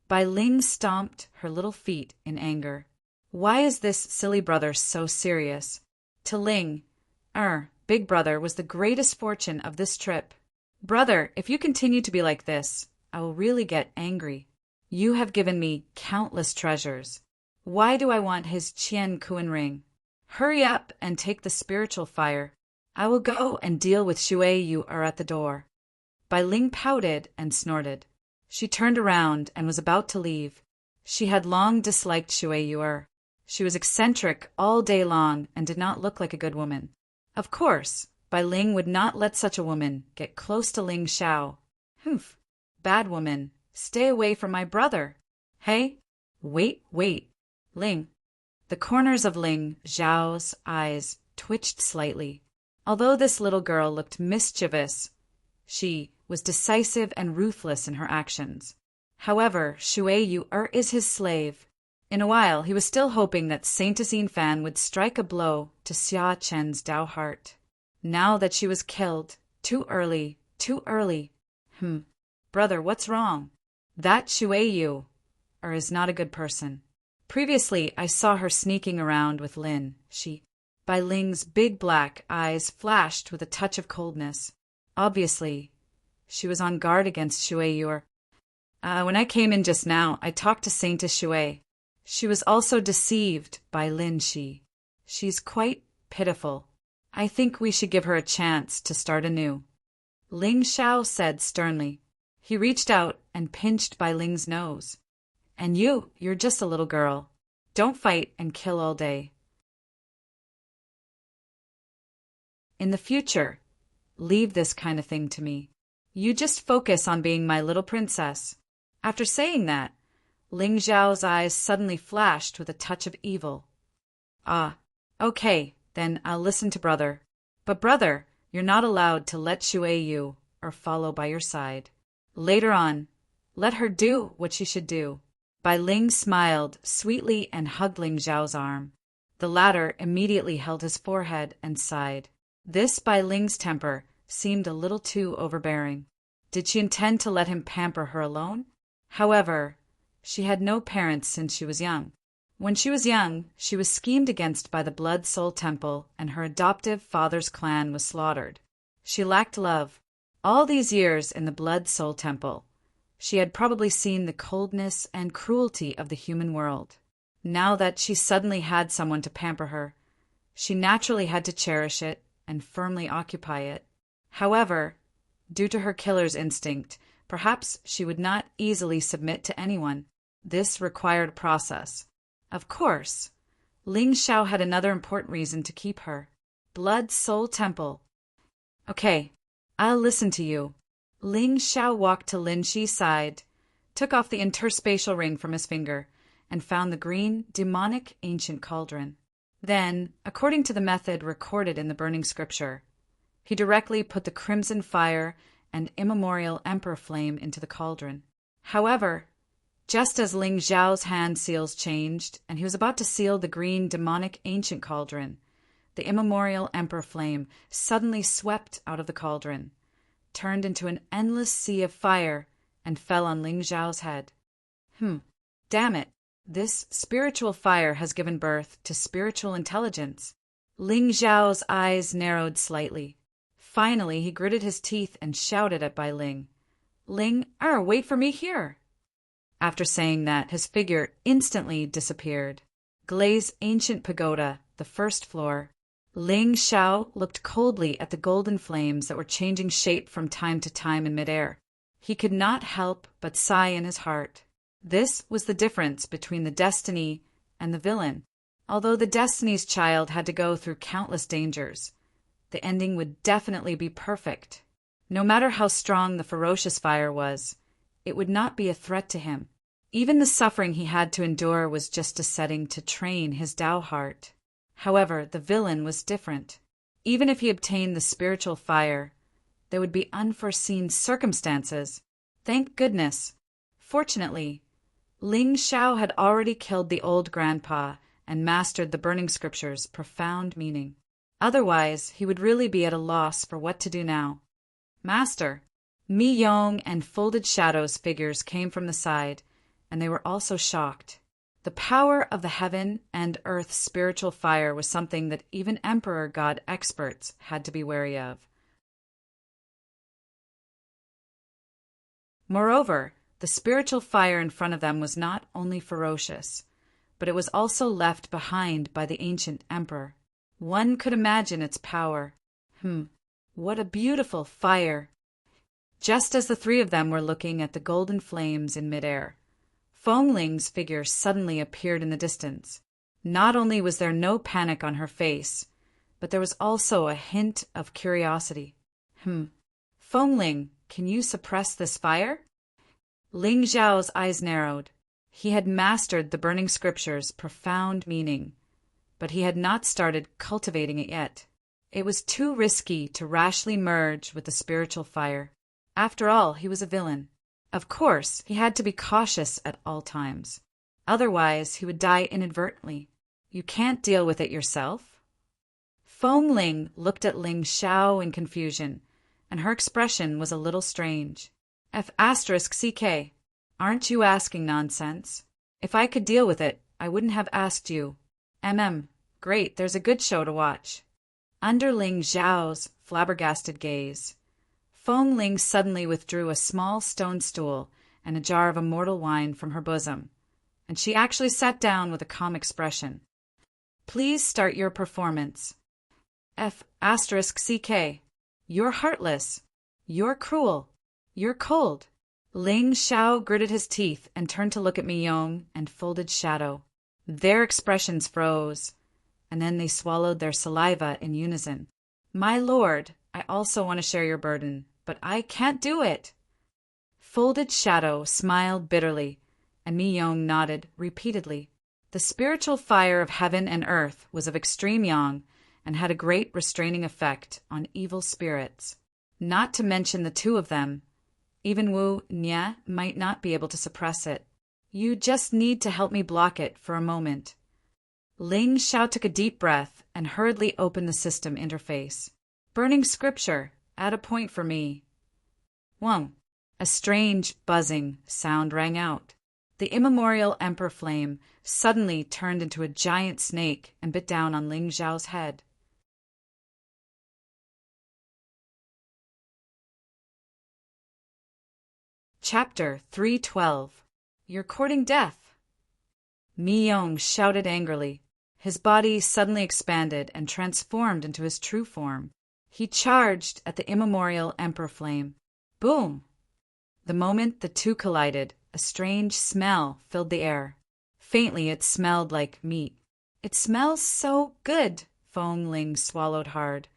Bai Ling stomped her little feet in anger. Why is this silly brother so serious? To Ling, big brother was the greatest fortune of this trip. Brother, if you continue to be like this, I will really get angry. You have given me countless treasures. Why do I want his Qian Kuan ring? Hurry up and take the spiritual fire. I will go and deal with Shui. You are at the door. Bai Ling pouted and snorted. She turned around and was about to leave. She had long disliked Shui Yuer. She was eccentric all day long and did not look like a good woman. Of course, Bai Ling would not let such a woman get close to Ling Xiao. Humph! Bad woman, stay away from my brother. Hey? Wait. Ling. The corners of Ling Xiao's eyes twitched slightly. Although this little girl looked mischievous, she was decisive and ruthless in her actions. However, Shui Yuer is his slave. In a while, he was still hoping that Saint Azine Fan would strike a blow to Xia Chen's Dao heart. Now that she was killed, too early. Brother, what's wrong? That Shui Yuer is not a good person. Previously, I saw her sneaking around with Lin. Bai Ling's big black eyes flashed with a touch of coldness. Obviously, she was on guard against Shui Yuer. When I came in just now, I talked to Saintess Shui. She was also deceived by Lin Shi. She's quite pitiful. I think we should give her a chance to start anew. Ling Xiao said sternly. He reached out and pinched Bai Ling's nose. And you're just a little girl. Don't fight and kill all day. In the future, leave this kind of thing to me. You just focus on being my little princess. After saying that, Ling Xiao's eyes suddenly flashed with a touch of evil. Okay, then I'll listen to brother. But brother, you're not allowed to let Shui Yuer follow by your side. Later on, let her do what she should do. Bai Ling smiled sweetly and hugged Ling Xiao's arm. The latter immediately held his forehead and sighed. This Bai Ling's temper seemed a little too overbearing. Did she intend to let him pamper her alone? However, she had no parents since she was young. When she was young, she was schemed against by the Blood Soul Temple, and her adoptive father's clan was slaughtered. She lacked love. All these years in the Blood Soul Temple, she had probably seen the coldness and cruelty of the human world. Now that she suddenly had someone to pamper her, she naturally had to cherish it and firmly occupy it. However, due to her killer's instinct, perhaps she would not easily submit to anyone. This required a process. Of course, Ling Xiao had another important reason to keep her. Blood Soul Temple. Okay, I'll listen to you. Ling Xiao walked to Lin Shi's side, took off the interspatial ring from his finger, and found the green, demonic ancient cauldron. Then, according to the method recorded in the burning scripture, he directly put the crimson fire and immemorial emperor flame into the cauldron. However, just as Ling Xiao's hand seals changed, and he was about to seal the green, demonic ancient cauldron, the immemorial emperor flame suddenly swept out of the cauldron, turned into an endless sea of fire, and fell on Ling Xiao's head. Damn it. This spiritual fire has given birth to spiritual intelligence. Ling Xiao's eyes narrowed slightly. Finally, he gritted his teeth and shouted at Bai Ling. Ling, wait for me here. After saying that, his figure instantly disappeared. Glazed ancient pagoda, the first floor. Ling Xiao looked coldly at the golden flames that were changing shape from time to time in midair. He could not help but sigh in his heart. This was the difference between the destiny and the villain. Although the destiny's child had to go through countless dangers, the ending would definitely be perfect. No matter how strong the ferocious fire was, it would not be a threat to him. Even the suffering he had to endure was just a setting to train his Tao heart. However, the villain was different. Even if he obtained the spiritual fire, there would be unforeseen circumstances. Thank goodness. Fortunately, Ling Xiao had already killed the old grandpa and mastered the burning scripture's profound meaning. Otherwise, he would really be at a loss for what to do now. Master! Mi Yong and Folded Shadow's figures came from the side, and they were also shocked. The power of the heaven and earth spiritual fire was something that even Emperor God experts had to be wary of. Moreover, the spiritual fire in front of them was not only ferocious, but it was also left behind by the ancient emperor. One could imagine its power. What a beautiful fire! Just as the three of them were looking at the golden flames in midair, Feng Ling's figure suddenly appeared in the distance. Not only was there no panic on her face, but there was also a hint of curiosity. Feng Ling, can you suppress this fire? Ling Zhao's eyes narrowed. He had mastered the burning scripture's profound meaning, but he had not started cultivating it yet. It was too risky to rashly merge with the spiritual fire. After all, he was a villain. Of course, he had to be cautious at all times. Otherwise, he would die inadvertently. You can't deal with it yourself? Feng Ling looked at Ling Xiao in confusion, and her expression was a little strange. F***CK, aren't you asking nonsense? If I could deal with it, I wouldn't have asked you. Great, there's a good show to watch. Under Ling Zhao's flabbergasted gaze, Feng Ling suddenly withdrew a small stone stool and a jar of immortal wine from her bosom, and she actually sat down with a calm expression. Please start your performance. F***CK, you're heartless. You're cruel. You're cold. Ling Xiao gritted his teeth and turned to look at Mi Yong and Folded Shadow. Their expressions froze, and then they swallowed their saliva in unison. My lord, I also want to share your burden, but I can't do it. Folded Shadow smiled bitterly, and Mi Yong nodded repeatedly. The spiritual fire of heaven and earth was of extreme yang and had a great restraining effect on evil spirits. Not to mention the two of them, even Wu Nye might not be able to suppress it. You just need to help me block it for a moment. Ling Xiao took a deep breath and hurriedly opened the system interface. Burning scripture, add a point for me. Wong. A strange, buzzing sound rang out. The immemorial emperor flame suddenly turned into a giant snake and bit down on Ling Zhao's head. Chapter 312. You're courting death. Mi Yong shouted angrily. His body suddenly expanded and transformed into his true form. He charged at the immemorial emperor flame. Boom! The moment the two collided, a strange smell filled the air. Faintly, it smelled like meat. It smells so good, Feng Ling swallowed hard,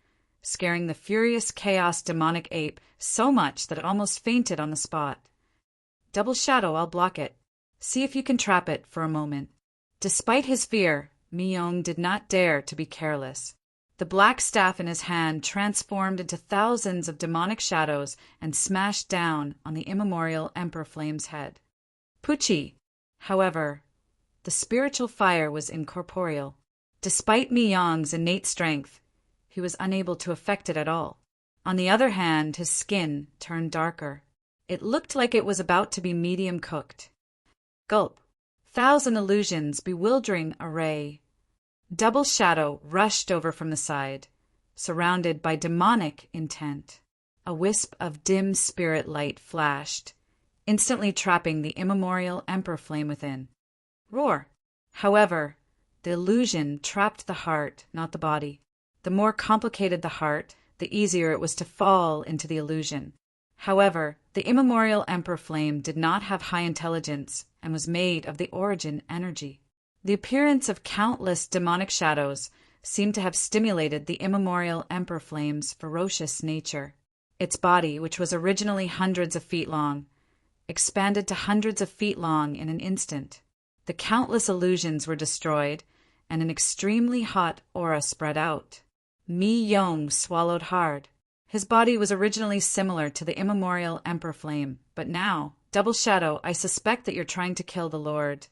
scaring the furious chaos demonic ape so much that it almost fainted on the spot. Double Shadow, I'll block it. See if you can trap it for a moment. Despite his fear, Mi Yong did not dare to be careless. The black staff in his hand transformed into thousands of demonic shadows and smashed down on the immemorial emperor flame's head. Pucci! However, the spiritual fire was incorporeal. Despite Mi Yong's innate strength, he was unable to affect it at all. On the other hand, his skin turned darker. It looked like it was about to be medium cooked. Gulp. Thousand illusions, bewildering array. Double Shadow rushed over from the side, surrounded by demonic intent. A wisp of dim spirit light flashed, instantly trapping the immemorial emperor flame within. Roar! However, the illusion trapped the heart, not the body. The more complicated the heart, the easier it was to fall into the illusion. However, the immemorial emperor flame did not have high intelligence and was made of the origin energy. The appearance of countless demonic shadows seemed to have stimulated the immemorial emperor flame's ferocious nature. Its body, which was originally hundreds of feet long, expanded to hundreds of feet long in an instant. The countless illusions were destroyed, and an extremely hot aura spread out. Mi Yong swallowed hard. His body was originally similar to the immemorial emperor flame, but now, Double Shadow, I suspect that you're trying to kill the Lord.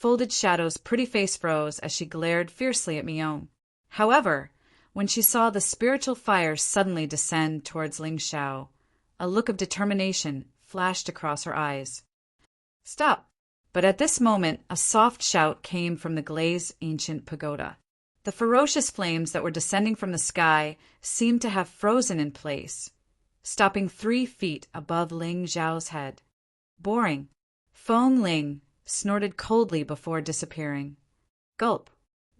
Folded Shadow's pretty face froze as she glared fiercely at Mi Yong. However, when she saw the spiritual fire suddenly descend towards Ling Xiao. A look of determination flashed across her eyes. "Stop!" But at this moment a soft shout came from the glazed ancient pagoda. The ferocious flames that were descending from the sky seemed to have frozen in place, stopping 3 feet above Ling Xiao's head. Boring. Feng Ling snorted coldly before disappearing. Gulp.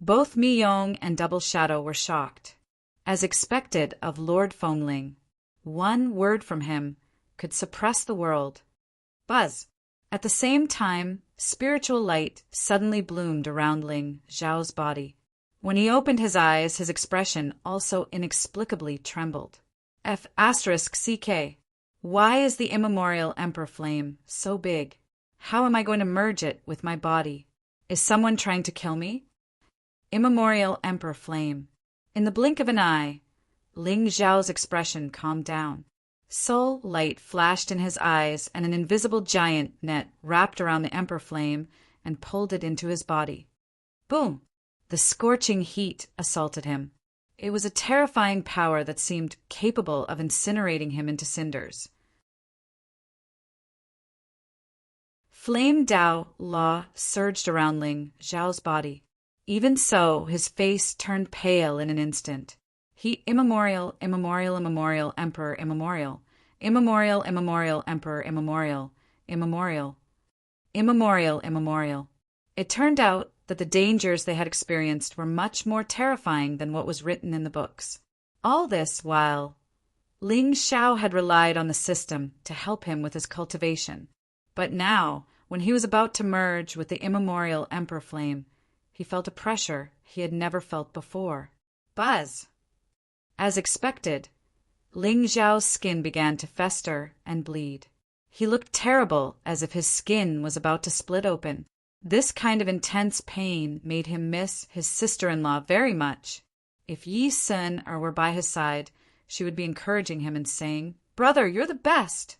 Both Mi Yong and Double Shadow were shocked. As expected of Lord Feng Ling, one word from him could suppress the world. Buzz. At the same time, spiritual light suddenly bloomed around Ling Xiao's body. When he opened his eyes, his expression also inexplicably trembled. F***CK. Why is the immemorial Emperor Flame so big? How am I going to merge it with my body? Is someone trying to kill me? Immemorial Emperor Flame. In the blink of an eye, Ling Xiao's expression calmed down. Soul light flashed in his eyes, and an invisible giant net wrapped around the Emperor Flame and pulled it into his body. Boom! The scorching heat assaulted him. It was a terrifying power that seemed capable of incinerating him into cinders. Flame Dao law surged around Ling Xiao's body. Even so, his face turned pale in an instant. He immemorial Emperor immemorial Emperor immemorial. It turned out that the dangers they had experienced were much more terrifying than what was written in the books. All this while Ling Xiao had relied on the system to help him with his cultivation. But now, when he was about to merge with the immemorial Emperor Flame, he felt a pressure he had never felt before. Buzz! As expected, Ling Xiao's skin began to fester and bleed. He looked terrible, as if his skin was about to split open. This kind of intense pain made him miss his sister-in-law very much. If Yi Sun were by his side, she would be encouraging him and saying, "Brother, you're the best!"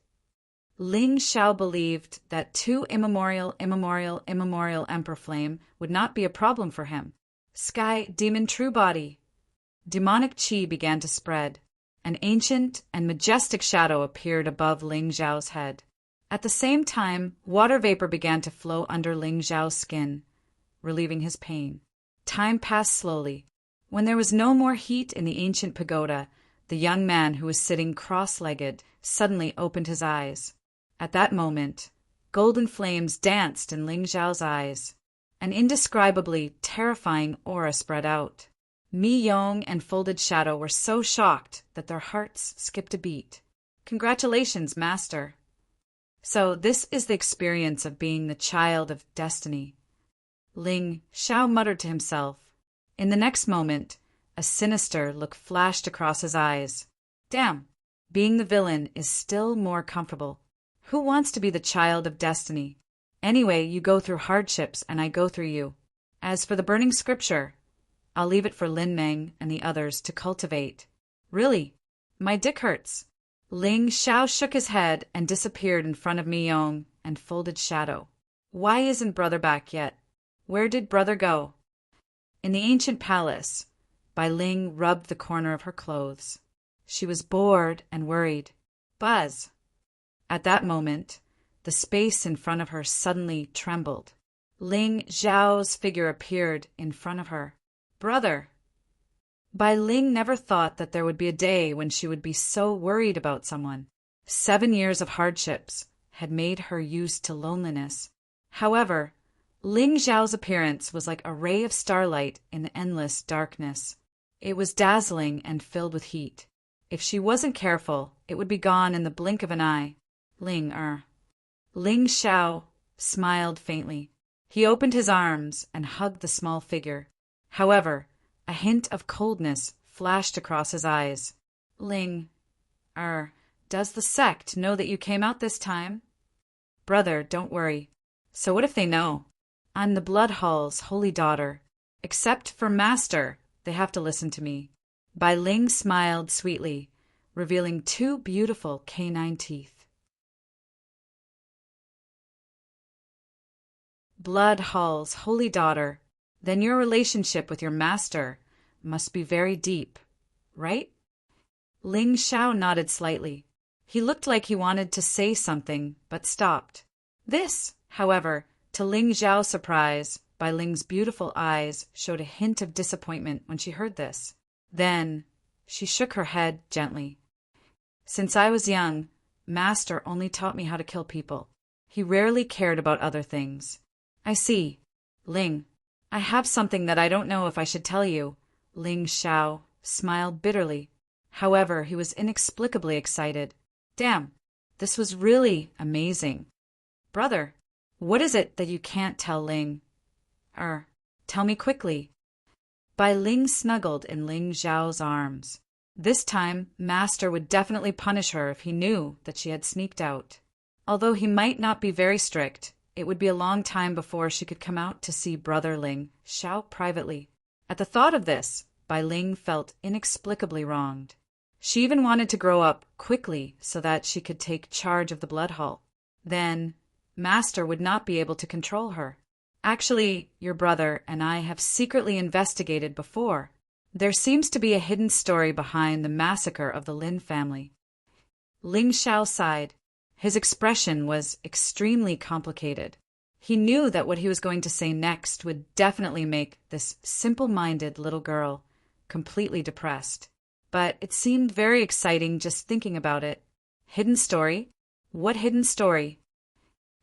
Ling Xiao believed that 2 immemorial Emperor Flame would not be a problem for him. Sky Demon True Body. Demonic chi began to spread. An ancient and majestic shadow appeared above Ling Xiao's head. At the same time, water vapor began to flow under Ling Xiao's skin, relieving his pain. Time passed slowly. When there was no more heat in the ancient pagoda, the young man who was sitting cross-legged suddenly opened his eyes. At that moment, golden flames danced in Ling Xiao's eyes. An indescribably terrifying aura spread out. Mi Yong and Folded Shadow were so shocked that their hearts skipped a beat. "Congratulations, Master." So this is the experience of being the child of destiny. Ling Xiao muttered to himself. In the next moment, a sinister look flashed across his eyes. Damn, being the villain is still more comfortable. Who wants to be the child of destiny? Anyway, you go through hardships and I go through you. As for the burning scripture, I'll leave it for Lin Meng and the others to cultivate. Really, my dick hurts. Ling Xiao shook his head and disappeared in front of Mi Yong and Folded Shadow. Why isn't brother back yet? Where did brother go? In the ancient palace, Bai Ling rubbed the corner of her clothes. She was bored and worried. Buzz! At that moment, the space in front of her suddenly trembled. Ling Xiao's figure appeared in front of her. Brother! Bai Ling never thought that there would be a day when she would be so worried about someone. 7 years of hardships had made her used to loneliness. However, Ling Xiao's appearance was like a ray of starlight in the endless darkness. It was dazzling and filled with heat. If she wasn't careful, it would be gone in the blink of an eye. Ling Xiao smiled faintly. He opened his arms and hugged the small figure. However, a hint of coldness flashed across his eyes. Ling, does the sect know that you came out this time? Brother, don't worry. So what if they know? I'm the Blood Hall's holy daughter. Except for Master, they have to listen to me. Bai Ling smiled sweetly, revealing 2 beautiful canine teeth. Blood Hall's holy daughter. Then your relationship with your master must be very deep, right? Ling Xiao nodded slightly. He looked like he wanted to say something, but stopped. This, however, to Ling Xiao's surprise, Bai Ling's beautiful eyes showed a hint of disappointment when she heard this. Then she shook her head gently. Since I was young, Master only taught me how to kill people. He rarely cared about other things. I see. Ling, I have something that I don't know if I should tell you. Ling Xiao smiled bitterly. However, he was inexplicably excited. Damn, this was really amazing. Brother, what is it that you can't tell Ling? Tell me quickly. Bai Ling snuggled in Ling Xiao's arms. This time, Master would definitely punish her if he knew that she had sneaked out. Although he might not be very strict, it would be a long time before she could come out to see Brother Ling Xiao privately. At the thought of this, Bai Ling felt inexplicably wronged. She even wanted to grow up quickly so that she could take charge of the blood hall. Then, Master would not be able to control her. Actually, your brother and I have secretly investigated before. There seems to be a hidden story behind the massacre of the Lin family. Ling Xiao sighed. His expression was extremely complicated. He knew that what he was going to say next would definitely make this simple-minded little girl completely depressed. But it seemed very exciting just thinking about it. Hidden story? What hidden story?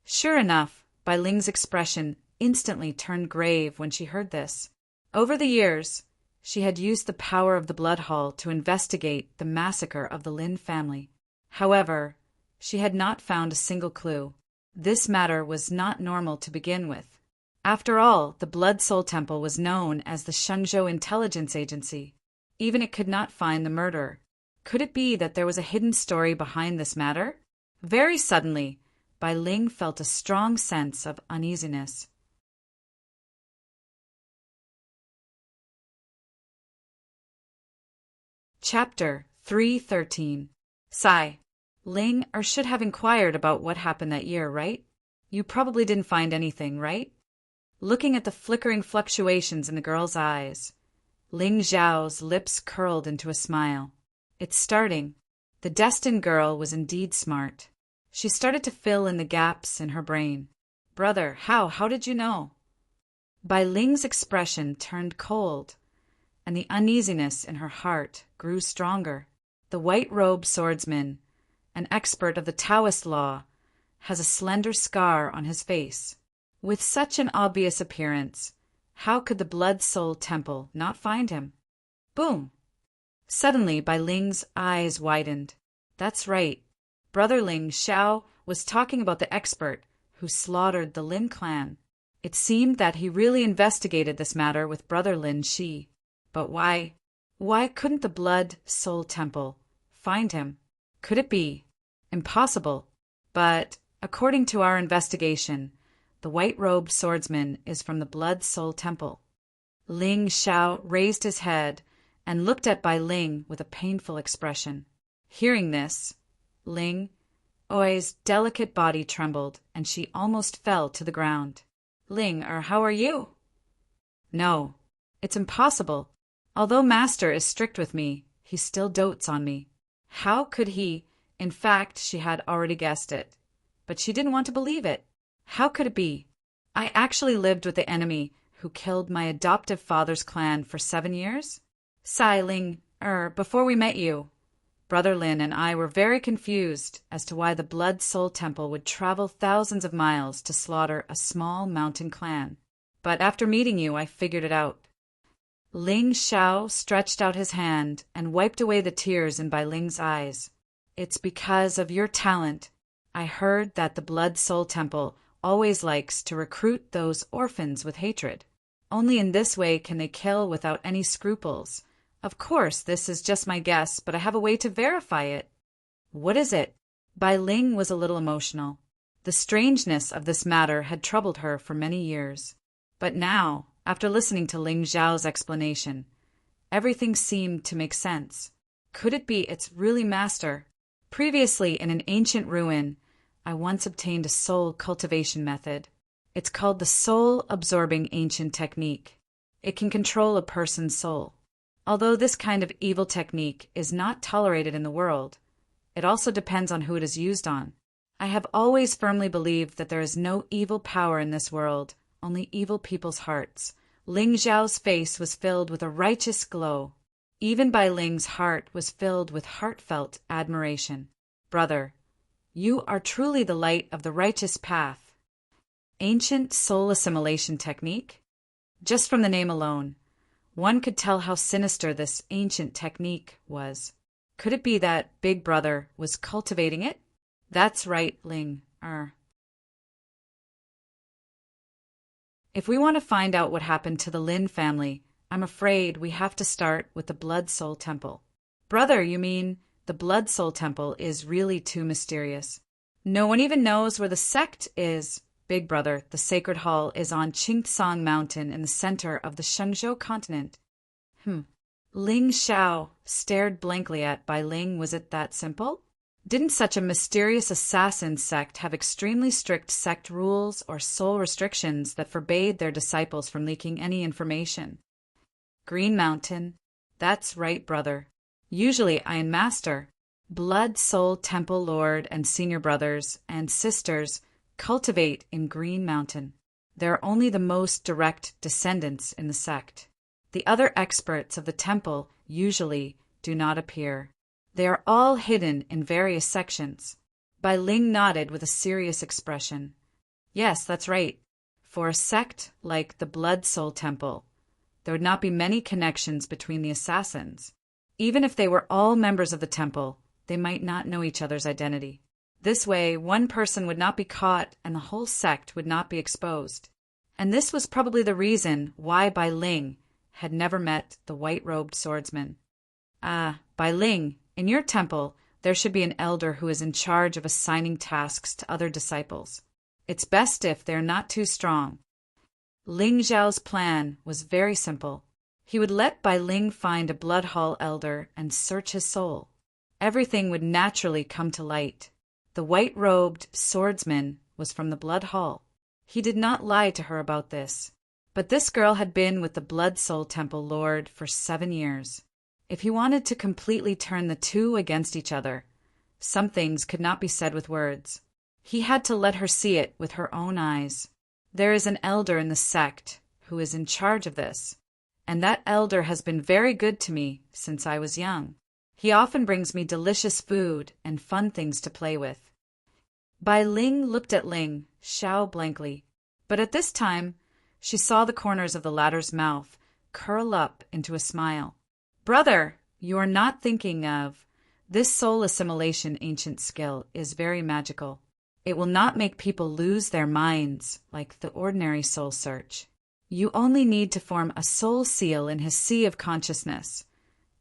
Sure enough, Bai Ling's expression instantly turned grave when she heard this. Over the years, she had used the power of the blood hall to investigate the massacre of the Lin family. However, she had not found a single clue. This matter was not normal to begin with. After all, the Blood Soul Temple was known as the Shenzhou Intelligence Agency. Even it could not find the murderer. Could it be that there was a hidden story behind this matter? Very suddenly, Bai Ling felt a strong sense of uneasiness. Chapter 313. Sigh. Ling should have inquired about what happened that year, right? You probably didn't find anything, right? Looking at the flickering fluctuations in the girl's eyes, Ling Xiao's lips curled into a smile. It's starting. The destined girl was indeed smart. She started to fill in the gaps in her brain. Brother, how did you know? Bai Ling's expression turned cold, and the uneasiness in her heart grew stronger. The white-robed swordsman, an expert of the Taoist law, has a slender scar on his face. With such an obvious appearance, how could the Blood Soul Temple not find him? Boom! Suddenly, Bai Ling's eyes widened. That's right. Brother Ling Xiao was talking about the expert who slaughtered the Lin clan. It seemed that he really investigated this matter with Brother Lin Shi. But why couldn't the Blood Soul Temple find him? Could it be? Impossible. But, according to our investigation, the white-robed swordsman is from the Blood Soul Temple. Ling Xiao raised his head and looked at Bai Ling with a painful expression. Hearing this, Ling Oi's delicate body trembled, and she almost fell to the ground. Ling, how are you? No, it's impossible. Although Master is strict with me, he still dotes on me. How could he? In fact, she had already guessed it. But she didn't want to believe it. How could it be? I actually lived with the enemy who killed my adoptive father's clan for 7 years? Sai Ling, before we met you, Brother Lin and I were very confused as to why the Blood Soul Temple would travel thousands of miles to slaughter a small mountain clan. But after meeting you, I figured it out. Ling Xiao stretched out his hand and wiped away the tears in Bai Ling's eyes. It's because of your talent. I heard that the Blood Soul Temple always likes to recruit those orphans with hatred. Only in this way can they kill without any scruples. Of course, this is just my guess, but I have a way to verify it. What is it? Bai Ling was a little emotional. The strangeness of this matter had troubled her for many years. But now, after listening to Ling Xiao's explanation, everything seemed to make sense. Could it be it's really Master? Previously, in an ancient ruin, I once obtained a soul cultivation method. It's called the soul-absorbing ancient technique. It can control a person's soul. Although this kind of evil technique is not tolerated in the world, it also depends on who it is used on. I have always firmly believed that there is no evil power in this world, only evil people's hearts. Ling Xiao's face was filled with a righteous glow. Even Bai Ling's heart was filled with heartfelt admiration. Brother, you are truly the light of the righteous path. Ancient soul assimilation technique? Just from the name alone, one could tell how sinister this ancient technique was. Could it be that Big Brother was cultivating it? That's right, Ling. If we want to find out what happened to the Lin family, I'm afraid we have to start with the Blood Soul Temple. Brother, you mean the Blood Soul Temple is really too mysterious. No one even knows where the sect is. Big Brother, the Sacred Hall, is on Qingtsang Mountain in the center of the Shenzhou continent. Ling Xiao stared blankly at Bai Ling. Was it that simple? Didn't such a mysterious assassin sect have extremely strict sect rules or soul restrictions that forbade their disciples from leaking any information? Green Mountain. That's right, brother. Usually Iron Master, Blood Soul Temple Lord and senior brothers and sisters cultivate in Green Mountain. There are only the most direct descendants in the sect. The other experts of the temple usually do not appear. They are all hidden in various sections. Bai Ling nodded with a serious expression. Yes, that's right. For a sect like the Blood Soul Temple, there would not be many connections between the assassins. Even if they were all members of the temple, they might not know each other's identity. This way, one person would not be caught and the whole sect would not be exposed. And this was probably the reason why Bai Ling had never met the white-robed swordsman. Bai Ling, in your temple, there should be an elder who is in charge of assigning tasks to other disciples. It's best if they're not too strong. Ling Xiao's plan was very simple. He would let Bai Ling find a Blood Hall elder and search his soul. Everything would naturally come to light. The white-robed swordsman was from the Blood Hall. He did not lie to her about this. But this girl had been with the Blood Soul Temple Lord for 7 years. If he wanted to completely turn the two against each other, some things could not be said with words. He had to let her see it with her own eyes. There is an elder in the sect who is in charge of this, and that elder has been very good to me since I was young. He often brings me delicious food and fun things to play with. Bai Ling looked at Ling Xiao blankly, but at this time she saw the corners of the latter's mouth curl up into a smile. Brother, you are not thinking of... This soul assimilation ancient skill is very magical. It will not make people lose their minds like the ordinary soul search. You only need to form a soul seal in his sea of consciousness,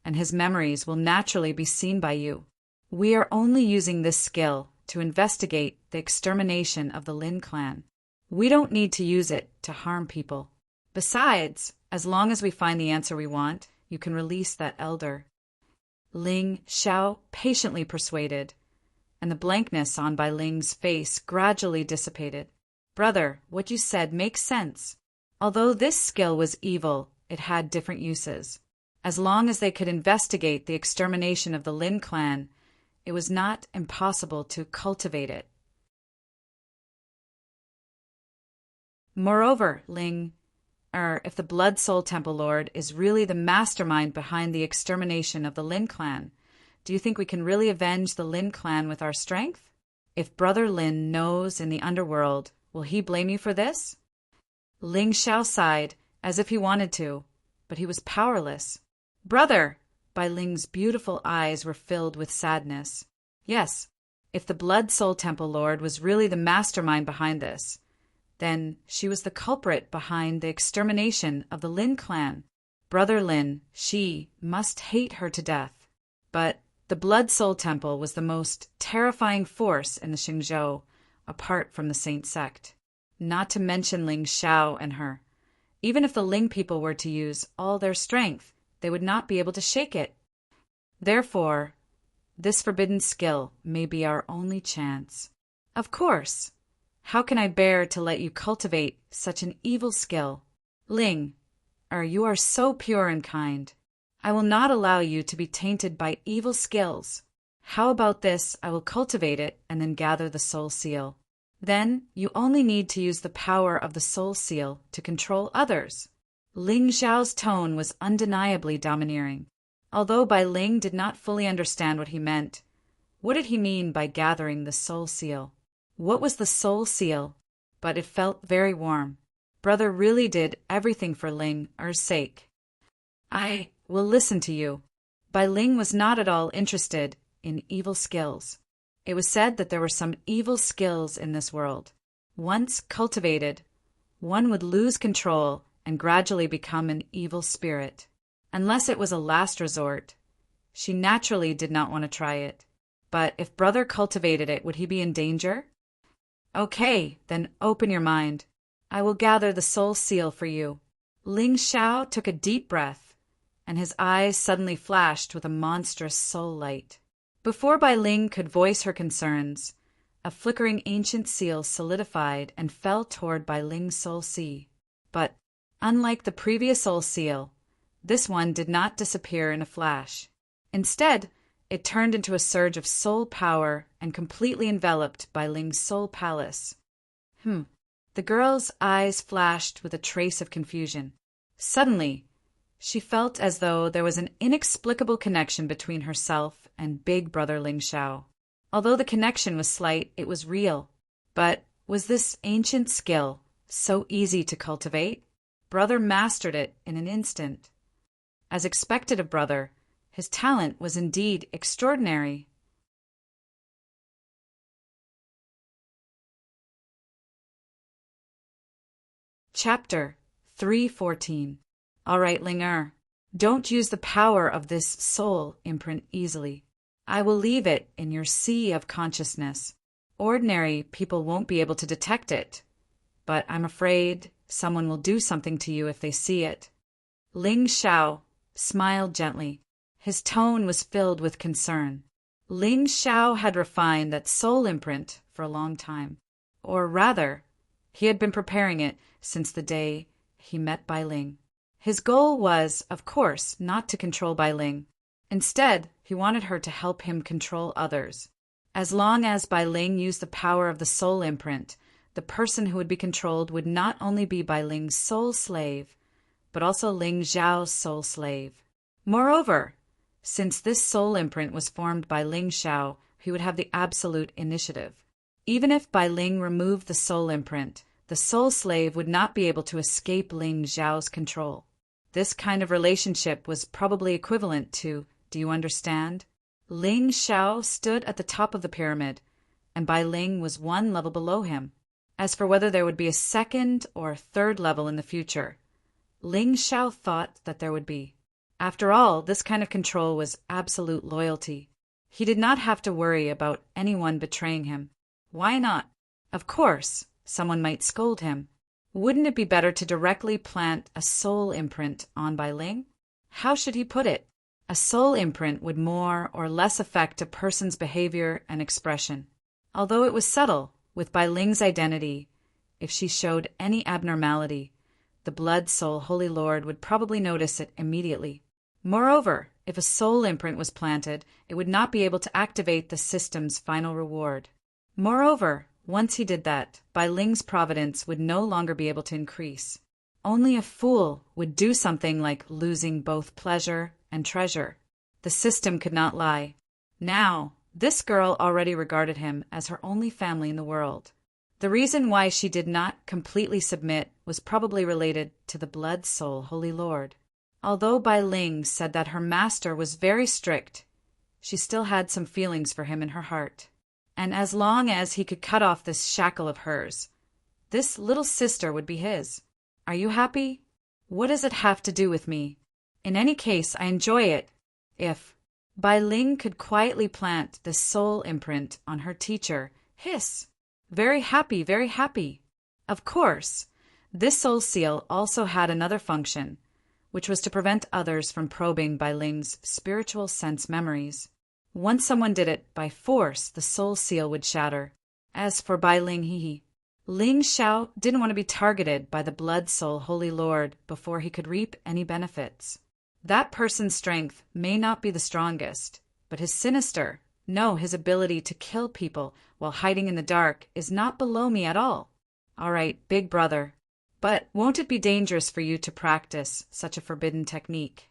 and his memories will naturally be seen by you. We are only using this skill to investigate the extermination of the Lin clan. We don't need to use it to harm people. Besides, as long as we find the answer we want, you can release that elder. Ling Xiao patiently persuaded, and the blankness on Bai Ling's face gradually dissipated. Brother, what you said makes sense. Although this skill was evil, it had different uses. As long as they could investigate the extermination of the Lin clan, it was not impossible to cultivate it. Moreover, if the Blood Soul Temple Lord is really the mastermind behind the extermination of the Lin clan, do you think we can really avenge the Lin clan with our strength? If Brother Lin knows in the underworld, will he blame you for this? Ling Xiao sighed, as if he wanted to, but he was powerless. Brother! Bai Ling's beautiful eyes were filled with sadness. Yes, if the Blood Soul Temple Lord was really the mastermind behind this, then she was the culprit behind the extermination of the Lin clan. Brother Lin, she must hate her to death. But the Blood Soul Temple was the most terrifying force in the Xingzhou, apart from the Saint sect. Not to mention Ling Xiao and her. Even if the Ling people were to use all their strength, they would not be able to shake it. Therefore, this forbidden skill may be our only chance. Of course. How can I bear to let you cultivate such an evil skill? Ling, you are so pure and kind. I will not allow you to be tainted by evil skills. How about this? I will cultivate it and then gather the soul seal. Then you only need to use the power of the soul seal to control others." Ling Xiao's tone was undeniably domineering. Although Bai Ling did not fully understand what he meant, what did he mean by gathering the soul seal? What was the soul seal? But it felt very warm. Brother really did everything for Ling Er's sake. "I will listen to you." Bai Ling was not at all interested in evil skills. It was said that there were some evil skills in this world. Once cultivated, one would lose control and gradually become an evil spirit. Unless it was a last resort, she naturally did not want to try it. But if brother cultivated it, would he be in danger? "Okay, then open your mind. I will gather the soul seal for you." Ling Xiao took a deep breath, and his eyes suddenly flashed with a monstrous soul light. Before Bai Ling could voice her concerns, a flickering ancient seal solidified and fell toward Bai Ling's soul sea. But, unlike the previous soul seal, this one did not disappear in a flash. Instead, it turned into a surge of soul power and completely enveloped Bai Ling's soul palace. The girl's eyes flashed with a trace of confusion. Suddenly, she felt as though there was an inexplicable connection between herself and big brother Ling Xiao. Although the connection was slight, it was real. But was this ancient skill so easy to cultivate? Brother mastered it in an instant. As expected of brother, his talent was indeed extraordinary. Chapter 314. All right, Ling Er, don't use the power of this soul imprint easily. I will leave it in your sea of consciousness. Ordinary people won't be able to detect it, but I'm afraid someone will do something to you if they see it. Ling Xiao smiled gently. His tone was filled with concern. Ling Xiao had refined that soul imprint for a long time. Or rather, he had been preparing it since the day he met Bai Ling. His goal was, of course, not to control Bai Ling. Instead, he wanted her to help him control others. As long as Bai Ling used the power of the soul imprint, the person who would be controlled would not only be Bai Ling's soul slave, but also Ling Xiao's soul slave. Moreover, since this soul imprint was formed by Ling Xiao, he would have the absolute initiative. Even if Bai Ling removed the soul imprint, the soul slave would not be able to escape Ling Xiao's control. This kind of relationship was probably equivalent to, do you understand? Ling Xiao stood at the top of the pyramid, and Bai Ling was one level below him. As for whether there would be a second or third level in the future, Ling Xiao thought that there would be. After all, this kind of control was absolute loyalty. He did not have to worry about anyone betraying him. Why not? Of course, someone might scold him. Wouldn't it be better to directly plant a soul imprint on Bai Ling? How should he put it? A soul imprint would more or less affect a person's behavior and expression. Although it was subtle, with Bai Ling's identity, if she showed any abnormality, the blood soul Holy Lord would probably notice it immediately. Moreover, if a soul imprint was planted, it would not be able to activate the system's final reward. Moreover, once he did that, Bai Ling's providence would no longer be able to increase. Only a fool would do something like losing both pleasure and treasure. The system could not lie. Now, this girl already regarded him as her only family in the world. The reason why she did not completely submit was probably related to the blood soul Holy Lord. Although Bai Ling said that her master was very strict, she still had some feelings for him in her heart. And as long as he could cut off this shackle of hers, this little sister would be his. Are you happy? What does it have to do with me? In any case, I enjoy it. If Bai Ling could quietly plant this soul imprint on her teacher, hiss. Very happy, very happy. Of course, this soul seal also had another function, which was to prevent others from probing Bai Ling's spiritual sense memories. Once someone did it by force, the soul seal would shatter. As for Bai Ling, Ling Xiao didn't want to be targeted by the blood soul Holy Lord before he could reap any benefits. That person's strength may not be the strongest, but his sinister, no, his ability to kill people while hiding in the dark is not below me at all. All right, big brother. But won't it be dangerous for you to practice such a forbidden technique?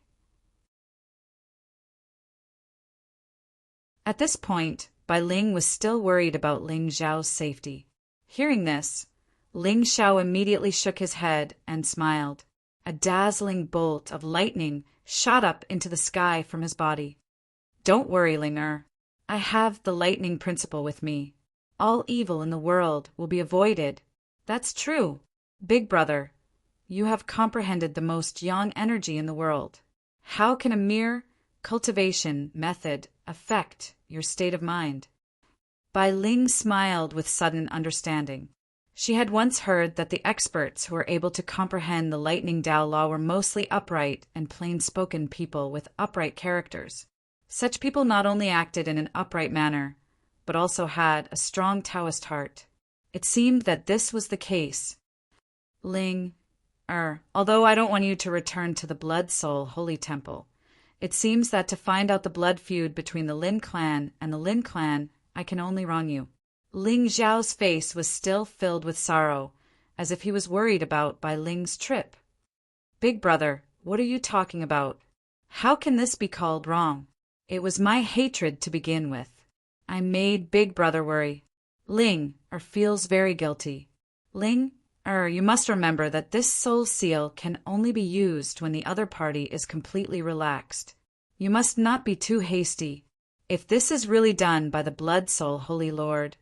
At this point, Bai Ling was still worried about Ling Xiao's safety. Hearing this, Ling Xiao immediately shook his head and smiled. A dazzling bolt of lightning shot up into the sky from his body. Don't worry, Ling I have the lightning principle with me. All evil in the world will be avoided. That's true. Big brother, you have comprehended the most yang energy in the world. How can a mere cultivation method affect your state of mind? Bai Ling smiled with sudden understanding. She had once heard that the experts who were able to comprehend the lightning Dao law were mostly upright and plain-spoken people with upright characters. Such people not only acted in an upright manner, but also had a strong Taoist heart. It seemed that this was the case. Ling, although I don't want you to return to the Blood Soul Holy Temple, it seems that to find out the blood feud between the Lin clan and the Lin clan, I can only wrong you. Ling Xiao's face was still filled with sorrow, as if he was worried about Bai Ling's trip. Big brother, what are you talking about? How can this be called wrong? It was my hatred to begin with. I made big brother worry. Ling, feels very guilty. Ling, you must remember that this soul seal can only be used when the other party is completely relaxed. You must not be too hasty. If this is really done by the Blood Soul Holy Lord,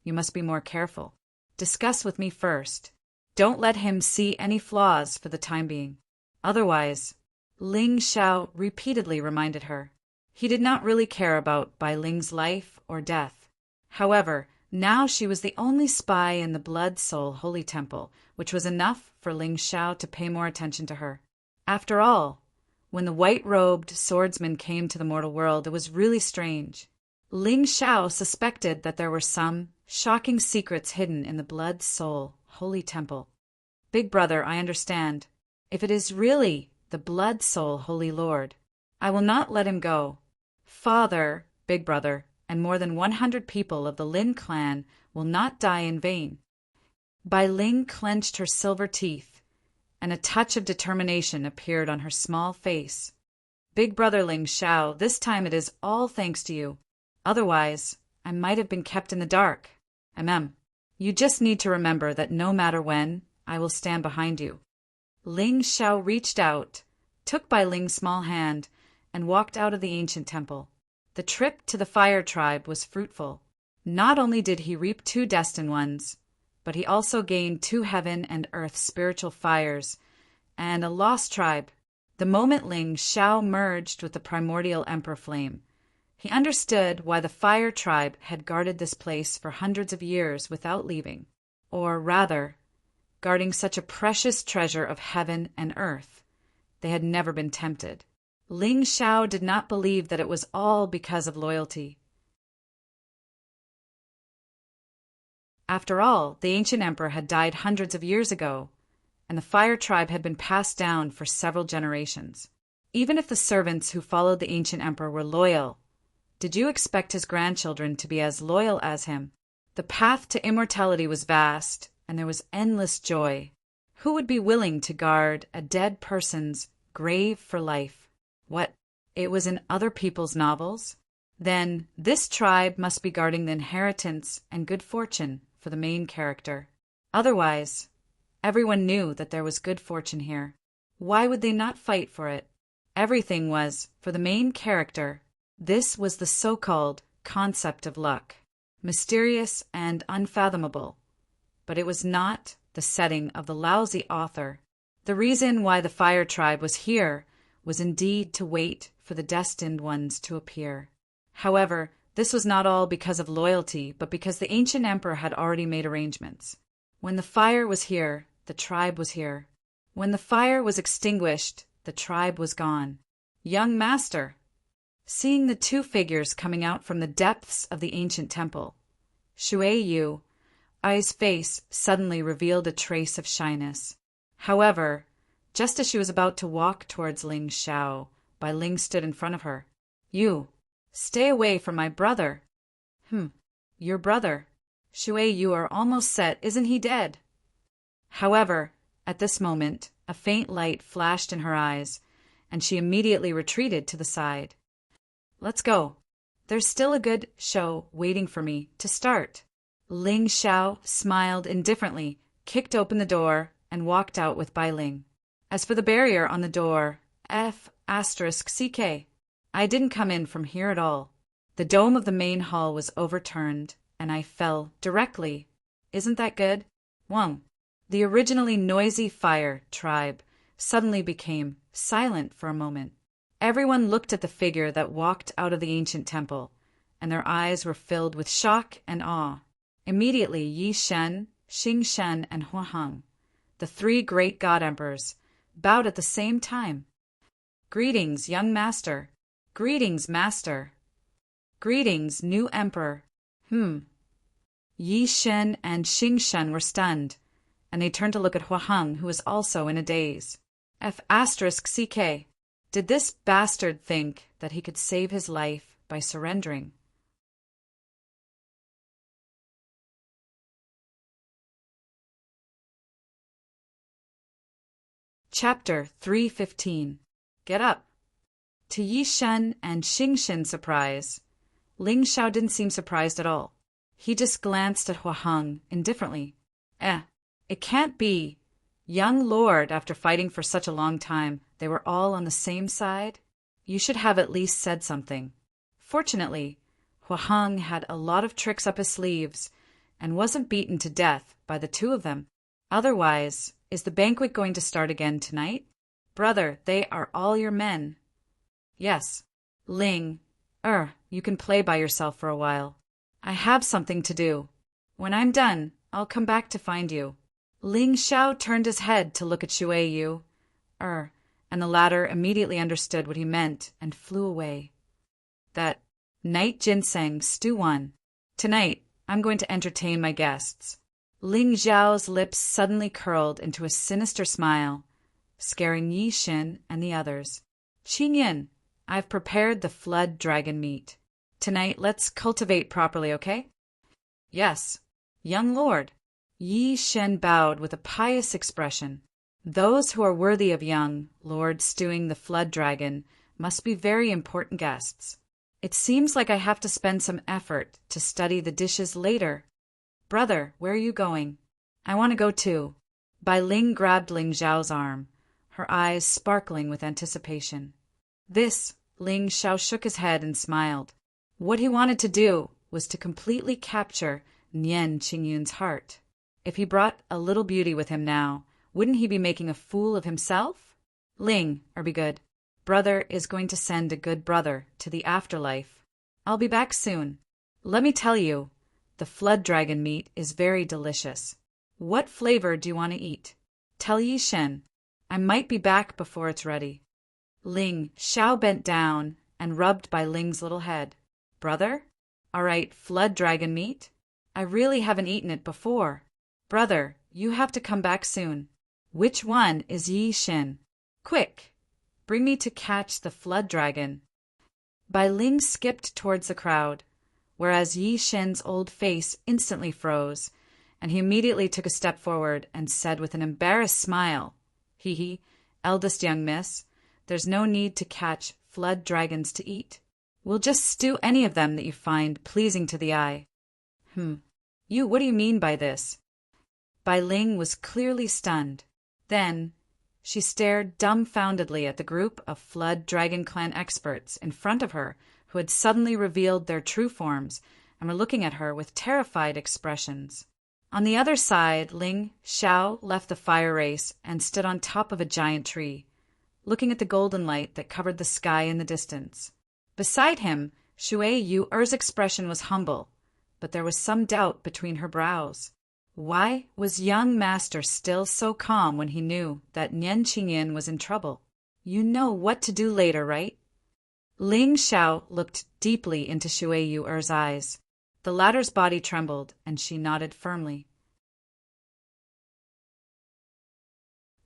you must be more careful. Discuss with me first. Don't let him see any flaws for the time being. Otherwise, Ling Xiao repeatedly reminded her. He did not really care about Bai Ling's life or death. However, now she was the only spy in the Blood Soul Holy Temple, which was enough for Ling Xiao to pay more attention to her. After all, when the white-robed swordsman came to the mortal world, it was really strange. Ling Xiao suspected that there were some shocking secrets hidden in the Blood Soul Holy Temple. Big brother, I understand. If it is really the Blood Soul Holy Lord, I will not let him go. Father, big brother, and more than 100 people of the Lin clan will not die in vain. Bai Ling clenched her silver teeth, and a touch of determination appeared on her small face. Big brother Ling Xiao, this time it is all thanks to you. Otherwise, I might have been kept in the dark. You just need to remember that no matter when, I will stand behind you. Ling Xiao reached out, took Bai Ling's small hand, and walked out of the ancient temple. The trip to the Fire Tribe was fruitful. Not only did he reap 2 destined ones, but he also gained 2 heaven and earth spiritual fires, and a lost tribe. The moment Ling Xiao merged with the primordial emperor flame, he understood why the Fire Tribe had guarded this place for hundreds of years without leaving, or rather, guarding such a precious treasure of heaven and earth. They had never been tempted. Ling Xiao did not believe that it was all because of loyalty. After all, the ancient emperor had died hundreds of years ago, and the Fire Tribe had been passed down for several generations. Even if the servants who followed the ancient emperor were loyal, did you expect his grandchildren to be as loyal as him? The path to immortality was vast, and there was endless joy. Who would be willing to guard a dead person's grave for life? What? It was in other people's novels? Then this tribe must be guarding the inheritance and good fortune for the main character. Otherwise, everyone knew that there was good fortune here. Why would they not fight for it? Everything was for the main character. This was the so-called concept of luck, mysterious and unfathomable. But it was not the setting of the lousy author. The reason why the Fire Tribe was here was indeed to wait for the destined ones to appear. However, this was not all because of loyalty, but because the ancient emperor had already made arrangements. When the fire was here, the tribe was here. When the fire was extinguished, the tribe was gone. Young master, seeing the 2 figures coming out from the depths of the ancient temple, Shui Yu's face suddenly revealed a trace of shyness. However, Just as she was about to walk towards Ling Xiao, Bai Ling stood in front of her. You, stay away from my brother. Your brother. Shui, you are almost set, isn't he dead? However, at this moment, a faint light flashed in her eyes, and she immediately retreated to the side. Let's go. There's still a good show waiting for me to start. Ling Xiao smiled indifferently, kicked open the door, and walked out with Bai Ling. As for the barrier on the door, F***CK, I didn't come in from here at all. The dome of the main hall was overturned, and I fell directly. Isn't that good? Wong. The originally noisy fire tribe suddenly became silent for a moment. Everyone looked at the figure that walked out of the ancient temple, and their eyes were filled with shock and awe. Immediately Yi Shen, Xing Shen, and Hua Heng, the three great god emperors, bowed at the same time. Greetings, young master. Greetings, master. Greetings, new emperor. Yi Shen and Xing Shen were stunned, and they turned to look at Hua Heng, who was also in a daze. F***CK. Did this bastard think that he could save his life by surrendering? Chapter 315. Get up. To Yi Shen and Xing Shen's surprise, Ling Xiao didn't seem surprised at all. He just glanced at Hua Heng indifferently. It can't be. Young lord, after fighting for such a long time, they were all on the same side? You should have at least said something. Fortunately, Hua Heng had a lot of tricks up his sleeves and wasn't beaten to death by the two of them. Otherwise, is the banquet going to start again tonight? Brother, they are all your men. Yes. Ling, you can play by yourself for a while. I have something to do. When I'm done, I'll come back to find you. Ling Xiao turned his head to look at Shui Yu, and the latter immediately understood what he meant and flew away. That night ginseng stew won. Tonight, I'm going to entertain my guests. Ling Xiao's lips suddenly curled into a sinister smile, scaring Yi Xin and the others. Qingyan, I've prepared the flood dragon meat. Tonight, let's cultivate properly, okay? Yes, young lord. Yi Shen bowed with a pious expression. Those who are worthy of young lord stewing the flood dragon must be very important guests. It seems like I have to spend some effort to study the dishes later. Brother, where are you going? I want to go too. Bai Ling grabbed Ling Xiao's arm, her eyes sparkling with anticipation. Ling Xiao shook his head and smiled. What he wanted to do was to completely capture Nian Qingyun's heart. If he brought a little beauty with him now, wouldn't he be making a fool of himself? Ling, be good. Brother is going to send a good brother to the afterlife. I'll be back soon. Let me tell you, the flood dragon meat is very delicious. What flavor do you want to eat? Tell Yi Shen. I might be back before it's ready. Ling Xiao bent down and rubbed Bai Ling's little head. Brother? All right, flood dragon meat? I really haven't eaten it before. Brother, you have to come back soon. Which one is Yi Shen? Quick! Bring me to catch the flood dragon. Bai Ling skipped towards the crowd, whereas Yi Shen's old face instantly froze, and he immediately took a step forward and said with an embarrassed smile, Hee, eldest young miss, there's no need to catch flood dragons to eat. We'll just stew any of them that you find pleasing to the eye. What do you mean by this? Bai Ling was clearly stunned. Then she stared dumbfoundedly at the group of Flood Dragon Clan experts in front of her who had suddenly revealed their true forms and were looking at her with terrified expressions. On the other side, Ling Xiao left the fire race and stood on top of a giant tree, looking at the golden light that covered the sky in the distance. Beside him, Shui Yu's expression was humble, but there was some doubt between her brows. Why was young master still so calm when he knew that Nian Qingyan was in trouble? You know what to do later, right? Ling Xiao looked deeply into Shui Yu's eyes. The latter's body trembled, and she nodded firmly.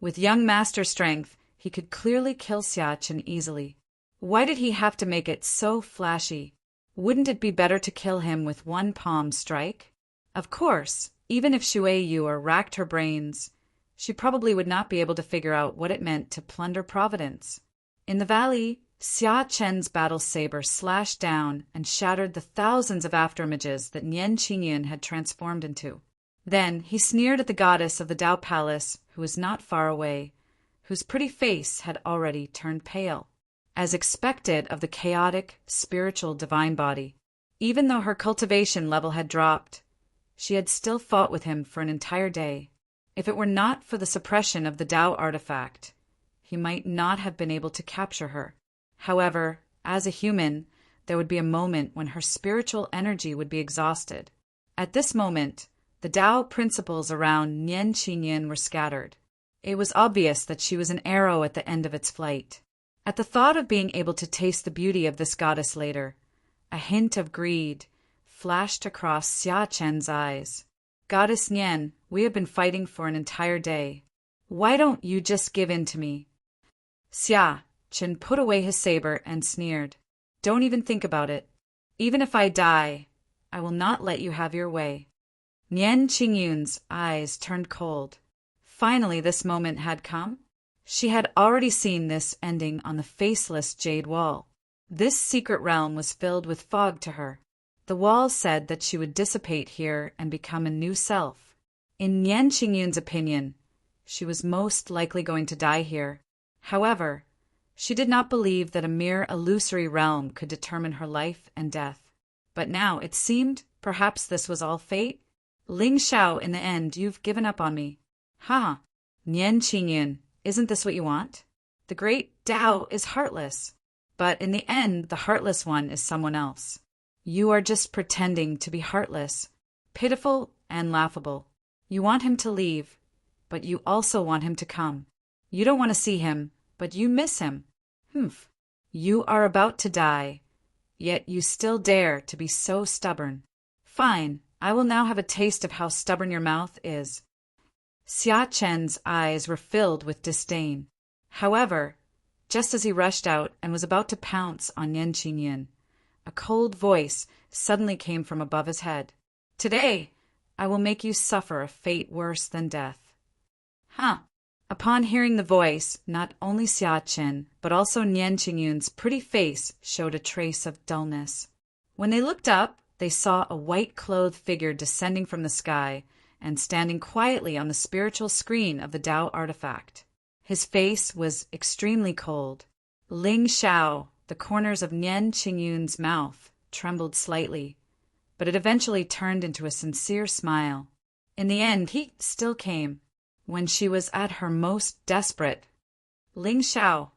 With young master strength, he could clearly kill Xia Chen easily. Why did he have to make it so flashy? Wouldn't it be better to kill him with one palm strike? Of course, even if Shui Yuer racked her brains, she probably would not be able to figure out what it meant to plunder Providence. In the valley, Xia Chen's battle saber slashed down and shattered the thousands of afterimages that Nian Qingyun had transformed into. Then he sneered at the goddess of the Dao Palace, who was not far away, whose pretty face had already turned pale. As expected of the chaotic, spiritual divine body, even though her cultivation level had dropped, she had still fought with him for an entire day. If it were not for the suppression of the Dao artifact, he might not have been able to capture her. However, as a human, there would be a moment when her spiritual energy would be exhausted. At this moment, the Dao principles around Nian Qingyun were scattered. It was obvious that she was an arrow at the end of its flight. At the thought of being able to taste the beauty of this goddess later, a hint of greed flashed across Xia Chen's eyes. Goddess Nian, we have been fighting for an entire day. Why don't you just give in to me? Xia Chen put away his saber and sneered. Don't even think about it. Even if I die, I will not let you have your way. Nian Qingyun's eyes turned cold. Finally, this moment had come. She had already seen this ending on the faceless jade wall. This secret realm was filled with fog to her. The wall said that she would dissipate here and become a new self. In Nian Qingyun's opinion, she was most likely going to die here. However, she did not believe that a mere illusory realm could determine her life and death. But now it seemed perhaps this was all fate. Ling Xiao, in the end, you've given up on me. Ha! Nian Qingyun, isn't this what you want? The great Tao is heartless. But in the end, the heartless one is someone else. You are just pretending to be heartless, pitiful and laughable. You want him to leave, but you also want him to come. You don't want to see him, but you miss him. Humph. You are about to die, yet you still dare to be so stubborn. Fine, I will now have a taste of how stubborn your mouth is. Xia Chen's eyes were filled with disdain. However, just as he rushed out and was about to pounce on Nian Qingyun, a cold voice suddenly came from above his head. Today, I will make you suffer a fate worse than death. Huh. Upon hearing the voice, not only Xia Chen, but also Nian Qingyun's pretty face showed a trace of dullness. When they looked up, they saw a white-clothed figure descending from the sky and standing quietly on the spiritual screen of the Dao artifact. His face was extremely cold. Ling Xiao, the corners of Nian Qingyun's mouth, trembled slightly, but it eventually turned into a sincere smile. In the end, he still came. When she was at her most desperate, Ling Xiao.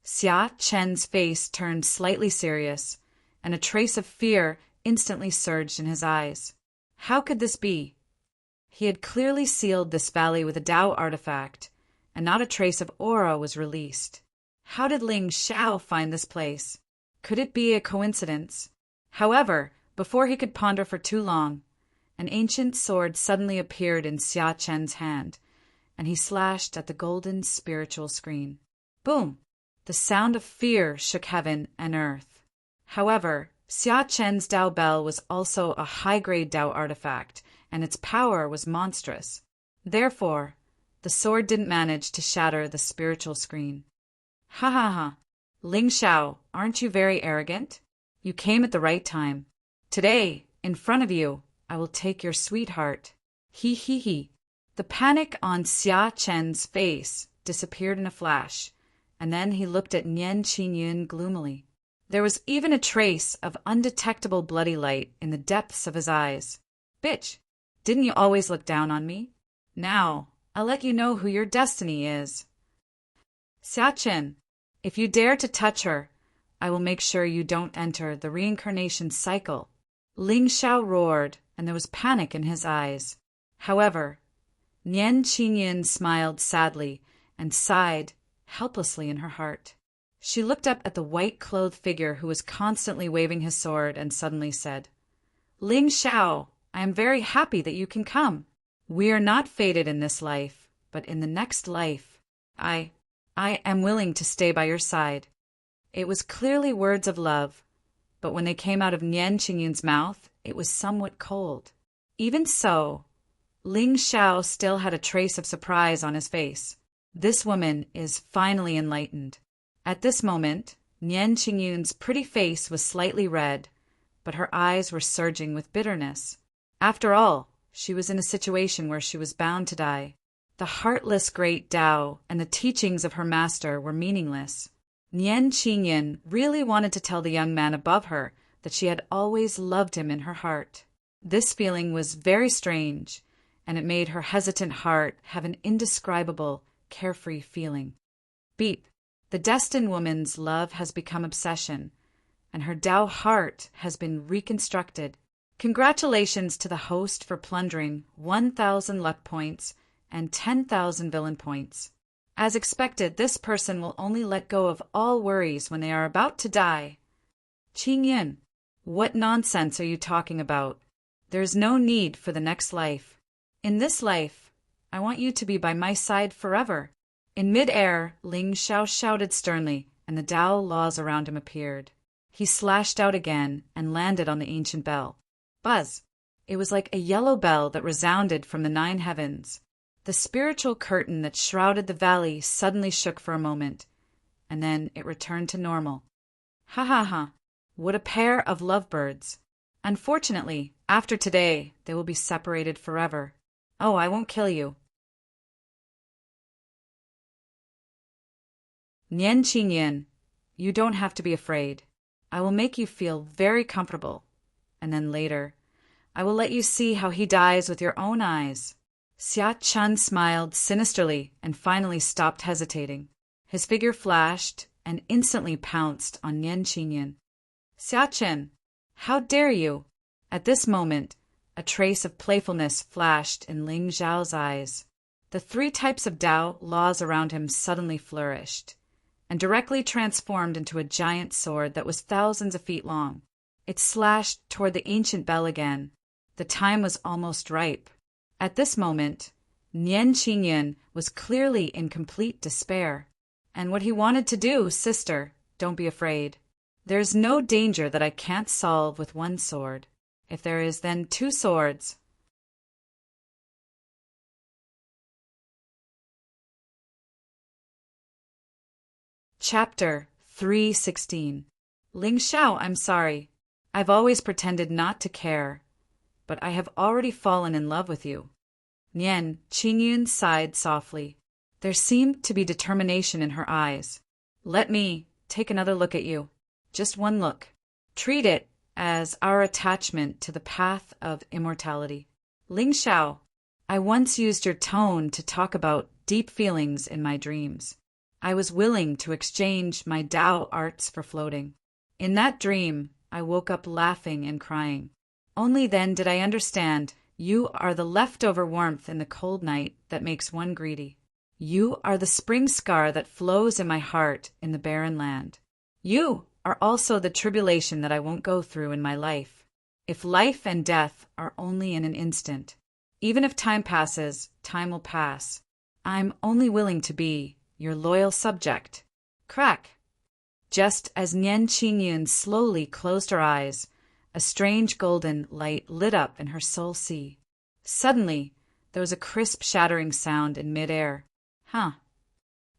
Xia Chen's face turned slightly serious, and a trace of fear instantly surged in his eyes. How could this be? He had clearly sealed this valley with a Dao artifact, and not a trace of aura was released. How did Ling Xiao find this place? Could it be a coincidence? However, before he could ponder for too long, an ancient sword suddenly appeared in Xia Chen's hand, and he slashed at the golden spiritual screen. Boom! The sound of fear shook heaven and earth. However, Xia Chen's Dao Bell was also a high-grade Dao artifact, and its power was monstrous. Therefore, the sword didn't manage to shatter the spiritual screen. Ha ha ha! Ling Xiao, aren't you very arrogant? You came at the right time. Today, in front of you, I will take your sweetheart. He he he. The panic on Xia Chen's face disappeared in a flash, and then he looked at Nian Qingyun gloomily. There was even a trace of undetectable bloody light in the depths of his eyes. Bitch, didn't you always look down on me? Now, I'll let you know who your destiny is. Xia Chen, if you dare to touch her, I will make sure you don't enter the reincarnation cycle. Ling Xiao roared, and there was panic in his eyes. However, Nian Qingyun smiled sadly and sighed helplessly in her heart. She looked up at the white-clothed figure who was constantly waving his sword and suddenly said, Ling Xiao, I am very happy that you can come. We are not fated in this life, but in the next life. I am willing to stay by your side." It was clearly words of love, but when they came out of Nian Qingyun's mouth, it was somewhat cold. Even so, Ling Xiao still had a trace of surprise on his face. This woman is finally enlightened. At this moment, Nian Qingyun's pretty face was slightly red, but her eyes were surging with bitterness. After all, she was in a situation where she was bound to die. The heartless great Tao and the teachings of her master were meaningless. Nian Qingyun really wanted to tell the young man above her that she had always loved him in her heart. This feeling was very strange, and it made her hesitant heart have an indescribable, carefree feeling. Beep. The destined woman's love has become obsession, and her Tao heart has been reconstructed. Congratulations to the host for plundering 1,000 luck points and 10,000 villain points. As expected, this person will only let go of all worries when they are about to die. Qingyun, what nonsense are you talking about? There is no need for the next life. In this life, I want you to be by my side forever. In mid-air, Ling Xiao shouted sternly, and the Tao laws around him appeared. He slashed out again and landed on the ancient bell. Buzz! It was like a yellow bell that resounded from the 9 heavens. The spiritual curtain that shrouded the valley suddenly shook for a moment, and then it returned to normal. Ha ha ha! What a pair of lovebirds! Unfortunately, after today, they will be separated forever. Oh, I won't kill you. Nian Qingyun, you don't have to be afraid. I will make you feel very comfortable, and then later, I will let you see how he dies with your own eyes. Xia Chun smiled sinisterly and finally stopped hesitating. His figure flashed and instantly pounced on Nian Qingyun. Xia Chun, how dare you? At this moment, a trace of playfulness flashed in Ling Xiao's eyes. The 3 types of Tao laws around him suddenly flourished, and directly transformed into a giant sword that was thousands of feet long. It slashed toward the ancient bell again. The time was almost ripe. At this moment, Nian Qingyun was clearly in complete despair. And what he wanted to do, sister, don't be afraid. There's no danger that I can't solve with 1 sword. If there is, then 2 swords. Chapter 316. Ling Xiao, I'm sorry. I've always pretended not to care, but I have already fallen in love with you. Nian Qingyun sighed softly. There seemed to be determination in her eyes. Let me take another look at you. Just 1 look. Treat it as our attachment to the path of immortality. Ling Xiao, I once used your tone to talk about deep feelings in my dreams. I was willing to exchange my Tao arts for floating. In that dream, I woke up laughing and crying. Only then did I understand you are the leftover warmth in the cold night that makes one greedy. You are the spring scar that flows in my heart in the barren land. You are also the tribulation that I won't go through in my life. If life and death are only in an instant, even if time passes, time will pass. I'm only willing to be your loyal subject. Crack! Just as Nian Qingyun slowly closed her eyes, a strange golden light lit up in her soul sea. Suddenly, there was a crisp shattering sound in mid-air. Huh.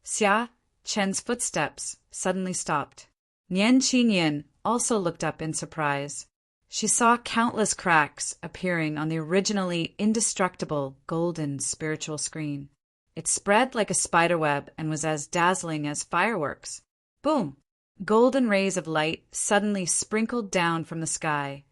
Xia Chen's footsteps suddenly stopped. Nian Qingyun also looked up in surprise. She saw countless cracks appearing on the originally indestructible golden spiritual screen. It spread like a spiderweb and was as dazzling as fireworks. Boom! Golden rays of light suddenly sprinkled down from the sky,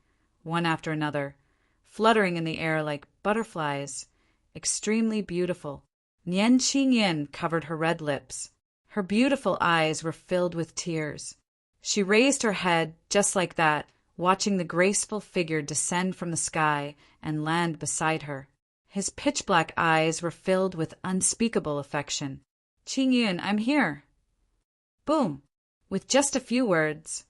one after another, fluttering in the air like butterflies, extremely beautiful. Nian Qingyun covered her red lips. Her beautiful eyes were filled with tears. She raised her head just like that, watching the graceful figure descend from the sky and land beside her. His pitch-black eyes were filled with unspeakable affection. Qingyun, I'm here. Boom! With just a few words,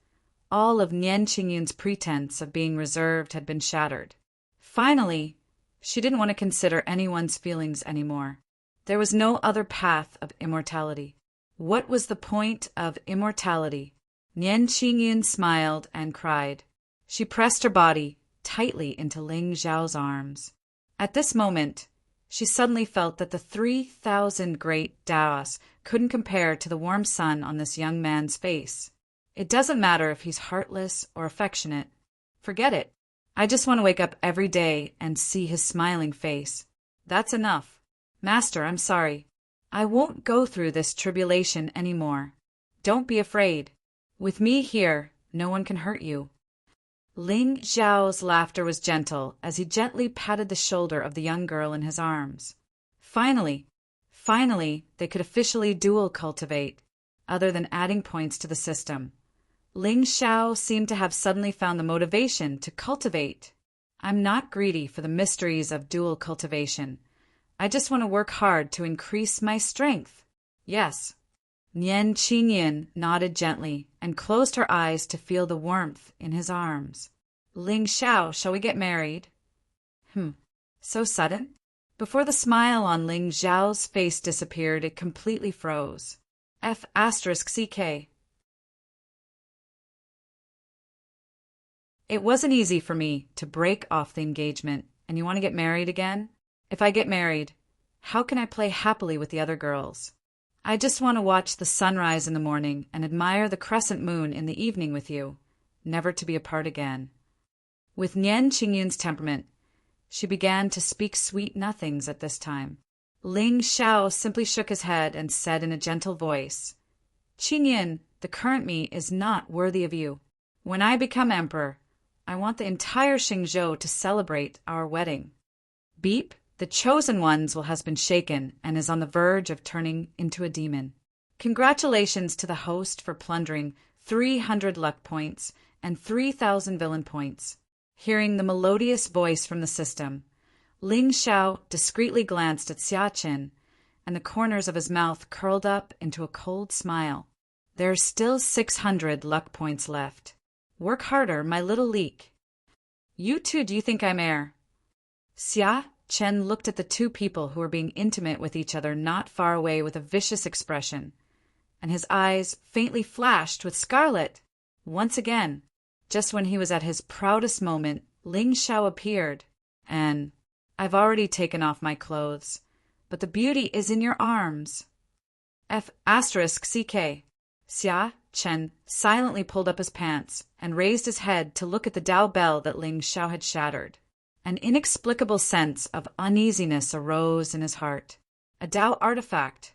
all of Nian Qingyun's pretense of being reserved had been shattered. Finally, She didn't want to consider anyone's feelings anymore. There was no other path of immortality. What was the point of immortality? Nian Qingyun smiled and cried. She pressed her body tightly into Ling Zhao's arms. At this moment, she suddenly felt that the 3,000 great Taoists couldn't compare to the warm sun on this young man's face. It doesn't matter if he's heartless or affectionate. Forget it. I just want to wake up every day and see his smiling face. That's enough. Master, I'm sorry. I won't go through this tribulation anymore. Don't be afraid. With me here, no one can hurt you. Ling Zhao's laughter was gentle as he gently patted the shoulder of the young girl in his arms. Finally, they could officially dual cultivate, other than adding points to the system. Ling Zhao seemed to have suddenly found the motivation to cultivate. I'm not greedy for the mysteries of dual cultivation. I just want to work hard to increase my strength. Yes. Nian Qingyun nodded gently and closed her eyes to feel the warmth in his arms. Ling Zhao, shall we get married? So sudden? Before the smile on Ling Zhao's face disappeared, it completely froze. F***CK. It wasn't easy for me to break off the engagement, and you want to get married again? If I get married, how can I play happily with the other girls? I just want to watch the sunrise in the morning and admire the crescent moon in the evening with you, never to be apart again. With Nian Qingyun's temperament, she began to speak sweet nothings at this time. Ling Zhao simply shook his head and said in a gentle voice, Qingyun, the current me is not worthy of you. When I become emperor, I want the entire Xingzhou to celebrate our wedding. Beep, the chosen one's will has been shaken and is on the verge of turning into a demon. Congratulations to the host for plundering 300 luck points and 3,000 villain points. Hearing the melodious voice from the system, Ling Zhao discreetly glanced at Xia Qin, and the corners of his mouth curled up into a cold smile. There's still 600 luck points left. Work harder, my little leek. You too, do you think I'm heir? Xia Chen looked at the two people who were being intimate with each other not far away with a vicious expression, and his eyes faintly flashed with scarlet. Once again, just when he was at his proudest moment, Ling Zhao appeared, and I've already taken off my clothes, but the beauty is in your arms. F***CK. Xia Chen silently pulled up his pants and raised his head to look at the Dao bell that Ling Zhao had shattered. An inexplicable sense of uneasiness arose in his heart. A Dao artifact.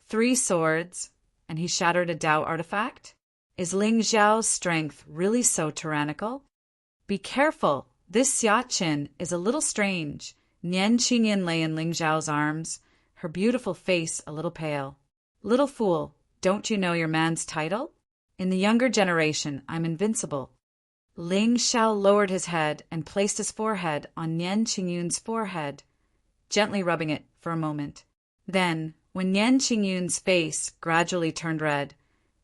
3 swords, and he shattered a Dao artifact? Is Ling Zhao's strength really so tyrannical? Be careful, this Xia Qin is a little strange. Nian Qingyun lay in Ling Zhao's arms, her beautiful face a little pale. Little fool, don't you know your man's title? In the younger generation, I'm invincible. Ling Zhao lowered his head and placed his forehead on Nian Qingyun's forehead, gently rubbing it for a moment. Then, when Nian Qingyun's face gradually turned red,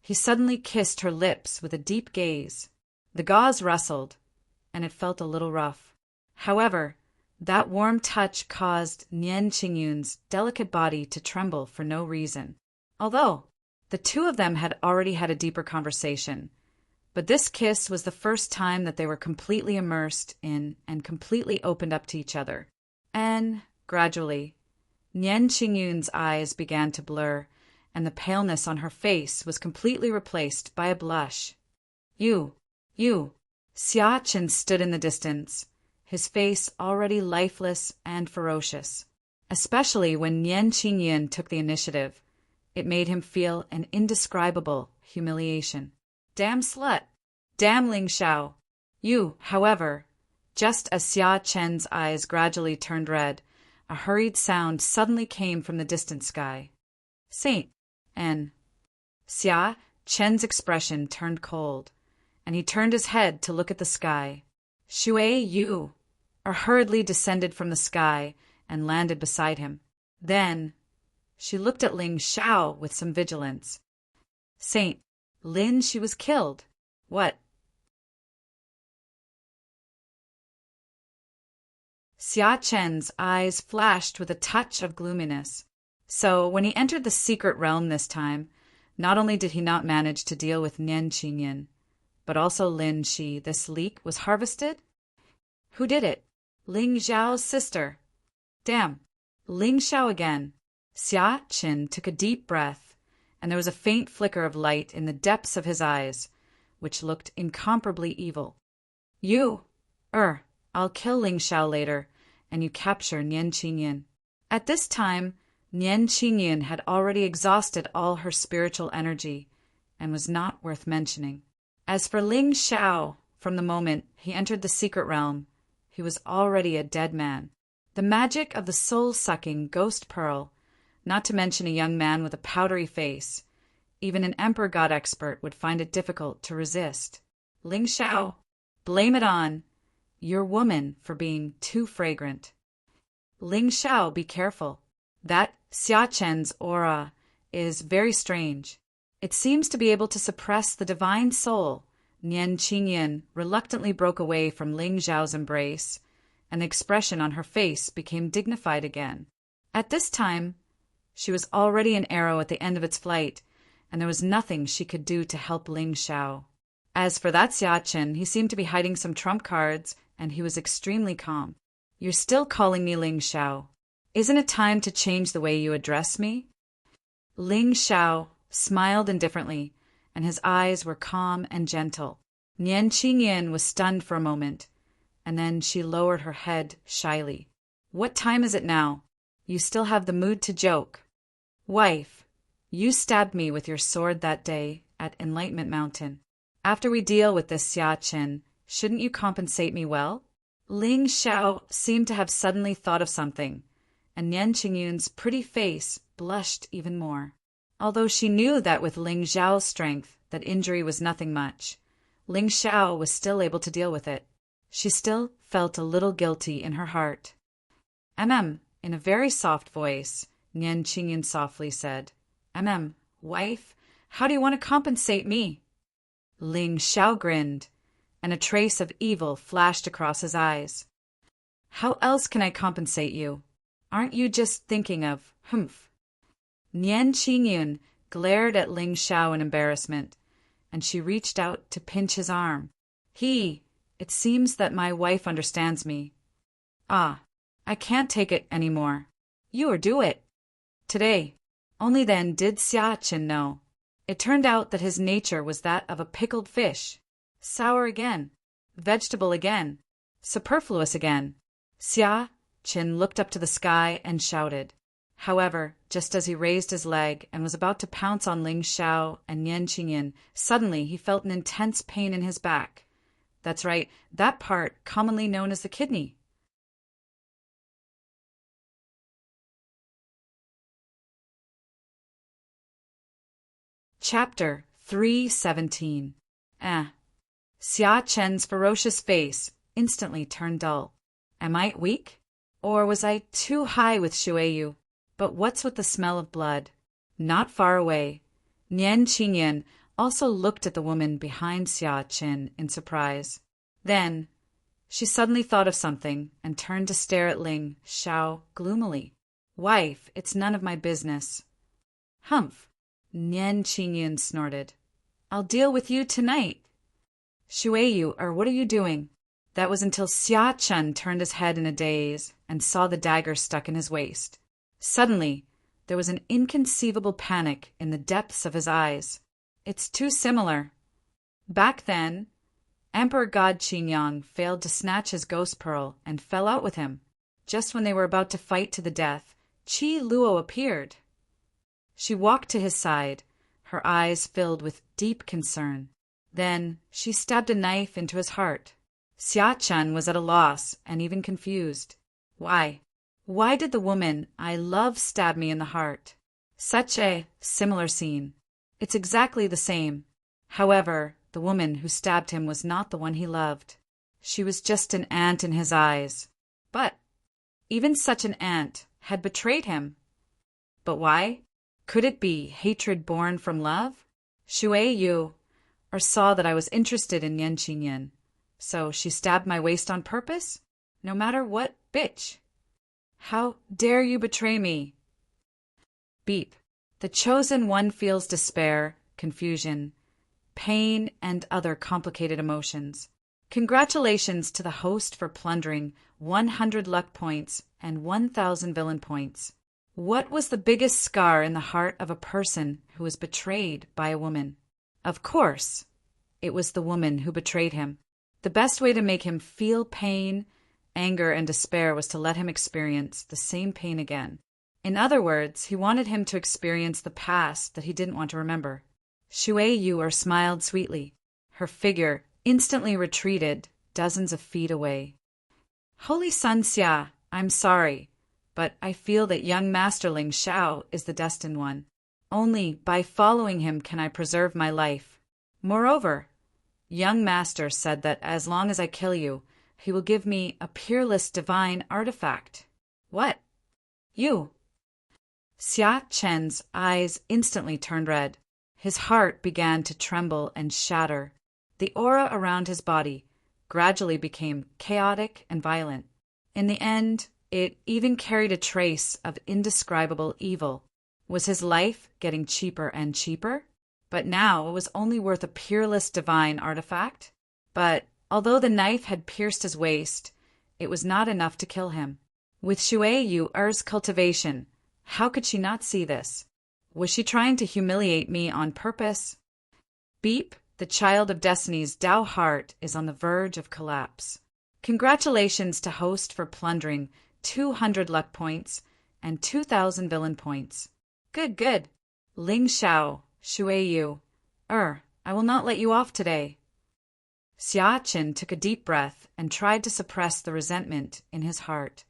he suddenly kissed her lips with a deep gaze. The gauze rustled, and it felt a little rough. However, that warm touch caused Nian Qingyun's delicate body to tremble for no reason. Although the two of them had already had a deeper conversation, but this kiss was the first time that they were completely immersed in and completely opened up to each other. And, gradually, Nian Qingyun's eyes began to blur, and the paleness on her face was completely replaced by a blush. You. Xia Chen stood in the distance, his face already lifeless and ferocious. Especially when Nian Qingyun took the initiative, it made him feel an indescribable humiliation. Damn slut! Damn Ling Zhao! You, however, just as Xia Chen's eyes gradually turned red, a hurried sound suddenly came from the distant sky. Saint, and Xia Chen's expression turned cold, and he turned his head to look at the sky. Shui Yu hurriedly descended from the sky and landed beside him. Then she looked at Ling Zhao with some vigilance. Saint, Lin, she was killed. What? Xia Chen's eyes flashed with a touch of gloominess. So, when he entered the secret realm this time, not only did he not manage to deal with Nian Qingyan, but also Lin Shi, this leek, was harvested? Who did it? Ling Xiao's sister. Damn. Ling Xiao again. Xia Chen took a deep breath, and there was a faint flicker of light in the depths of his eyes, which looked incomparably evil. I'll kill Ling Xiao later, and you capture Nian Qingyan. At this time, Nian Qingyan had already exhausted all her spiritual energy, and was not worth mentioning. As for Ling Xiao, from the moment he entered the secret realm, he was already a dead man. The magic of the soul-sucking ghost pearl, not to mention a young man with a powdery face, even an emperor god expert would find it difficult to resist. Ling Xiao, blame it on your woman for being too fragrant. Ling Xiao, be careful. That Xia Chen's aura is very strange. It seems to be able to suppress the divine soul. Nian Qingyan reluctantly broke away from Ling Xiao's embrace, and the expression on her face became dignified again. At this time, she was already an arrow at the end of its flight, and there was nothing she could do to help Ling Xiao. As for that Xia Chen, he seemed to be hiding some trump cards, and he was extremely calm. You're still calling me Ling Xiao. Isn't it time to change the way you address me? Ling Xiao smiled indifferently, and his eyes were calm and gentle. Nian Qingyan was stunned for a moment, and then she lowered her head shyly. What time is it now? You still have the mood to joke. Wife, you stabbed me with your sword that day at Enlightenment Mountain. After we deal with this Xia Chen, shouldn't you compensate me well? Ling Xiao seemed to have suddenly thought of something, and Nian Qingyan's pretty face blushed even more. Although she knew that with Ling Xiao's strength, that injury was nothing much, Ling Xiao was still able to deal with it. She still felt a little guilty in her heart. In a very soft voice, Nian Qingyan softly said, wife, how do you want to compensate me? Ling Xiao grinned, and a trace of evil flashed across his eyes. How else can I compensate you? Aren't you just thinking of humph? Nian Qingyan glared at Ling Xiao in embarrassment, and she reached out to pinch his arm. It seems that my wife understands me. I can't take it any more. You or do it. Today. Only then did Xia Chen know. It turned out that his nature was that of a pickled fish. Sour again. Vegetable again. Superfluous again. Xia Chen looked up to the sky and shouted. However, just as he raised his leg and was about to pounce on Ling Xiao and Nian Qingyan, suddenly he felt an intense pain in his back. That's right, that part commonly known as the kidney. Chapter 317. Xia Chen's ferocious face instantly turned dull. Am I weak? Or was I too high with Shueyu? But what's with the smell of blood? Not far away, Nian Qingyan also looked at the woman behind Xia Chen in surprise. Then, she suddenly thought of something and turned to stare at Ling Xiao gloomily. Wife, it's none of my business. Humph, Nian Qingyan snorted. I'll deal with you tonight. Shueyu, or what are you doing? That was until Xia Chen turned his head in a daze and saw the dagger stuck in his waist. Suddenly, there was an inconceivable panic in the depths of his eyes. It's too similar. Back then, Emperor God Qingyang failed to snatch his ghost pearl and fell out with him. Just when they were about to fight to the death, Qi Luo appeared. She walked to his side, her eyes filled with deep concern. Then she stabbed a knife into his heart. Xia Chen was at a loss and even confused. Why? Why did the woman I love stab me in the heart? Such a similar scene. It's exactly the same. However, the woman who stabbed him was not the one he loved. She was just an ant in his eyes. But even such an ant had betrayed him. But why? Could it be hatred born from love? Shueyu saw that I was interested in Nian Qingyan, so she stabbed my waist on purpose? no matter what, bitch. How dare you betray me? Beep. The chosen one feels despair, confusion, pain, and other complicated emotions. Congratulations to the host for plundering 100 luck points and 1,000 villain points. What was the biggest scar in the heart of a person who was betrayed by a woman? Of course, it was the woman who betrayed him. The best way to make him feel pain, anger, and despair was to let him experience the same pain again. In other words, he wanted him to experience the past that he didn't want to remember. Shui Yu smiled sweetly. Her figure instantly retreated dozens of feet away. Holy Sun Xia, I'm sorry, but I feel that young Masterling Shao is the destined one. Only by following him can I preserve my life. Moreover, young Master said that as long as I kill you, he will give me a peerless divine artifact. What? You? Xia Chen's eyes instantly turned red. His heart began to tremble and shatter. The aura around his body gradually became chaotic and violent. In the end, it even carried a trace of indescribable evil. Was his life getting cheaper and cheaper? But now it was only worth a peerless divine artifact. But although the knife had pierced his waist, it was not enough to kill him. With Shui Yu's cultivation, how could she not see this? Was she trying to humiliate me on purpose? Beep, the child of destiny's Tao heart is on the verge of collapse. Congratulations to host for plundering 200 luck points and 2,000 villain points. Good, good. Ling Xiao, Shui Yu. I will not let you off today. Xia Chen took a deep breath and tried to suppress the resentment in his heart.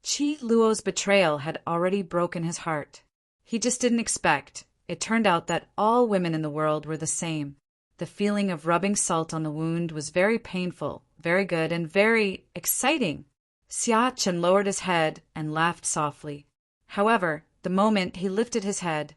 Qi Luo's betrayal had already broken his heart. He just didn't expect. It turned out that all women in the world were the same. The feeling of rubbing salt on the wound was very painful, very good, and very exciting. Xia Chen lowered his head and laughed softly. However, the moment he lifted his head,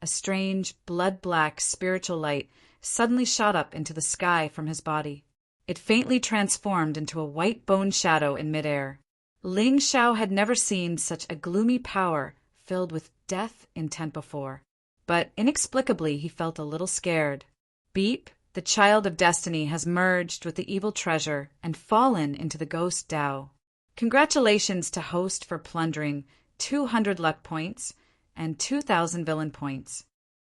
a strange, blood-black spiritual light suddenly shot up into the sky from his body. It faintly transformed into a white bone shadow in midair. Ling Xiao had never seen such a gloomy power filled with death intent before, but inexplicably he felt a little scared. Beep, the child of destiny, has merged with the evil treasure and fallen into the ghost Tao. Congratulations to host for plundering 200 luck points and 2,000 villain points.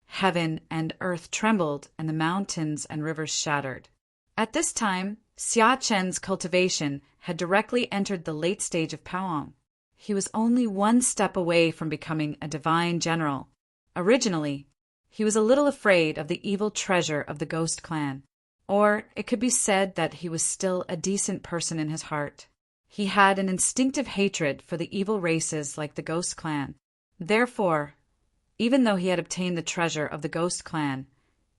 Heaven and earth trembled and the mountains and rivers shattered. At this time, Xia Chen's cultivation had directly entered the late stage of Paoang. He was only one step away from becoming a divine general. Originally, he was a little afraid of the evil treasure of the ghost clan. Or it could be said that he was still a decent person in his heart. He had an instinctive hatred for the evil races like the ghost clan. Therefore, even though he had obtained the treasure of the ghost clan,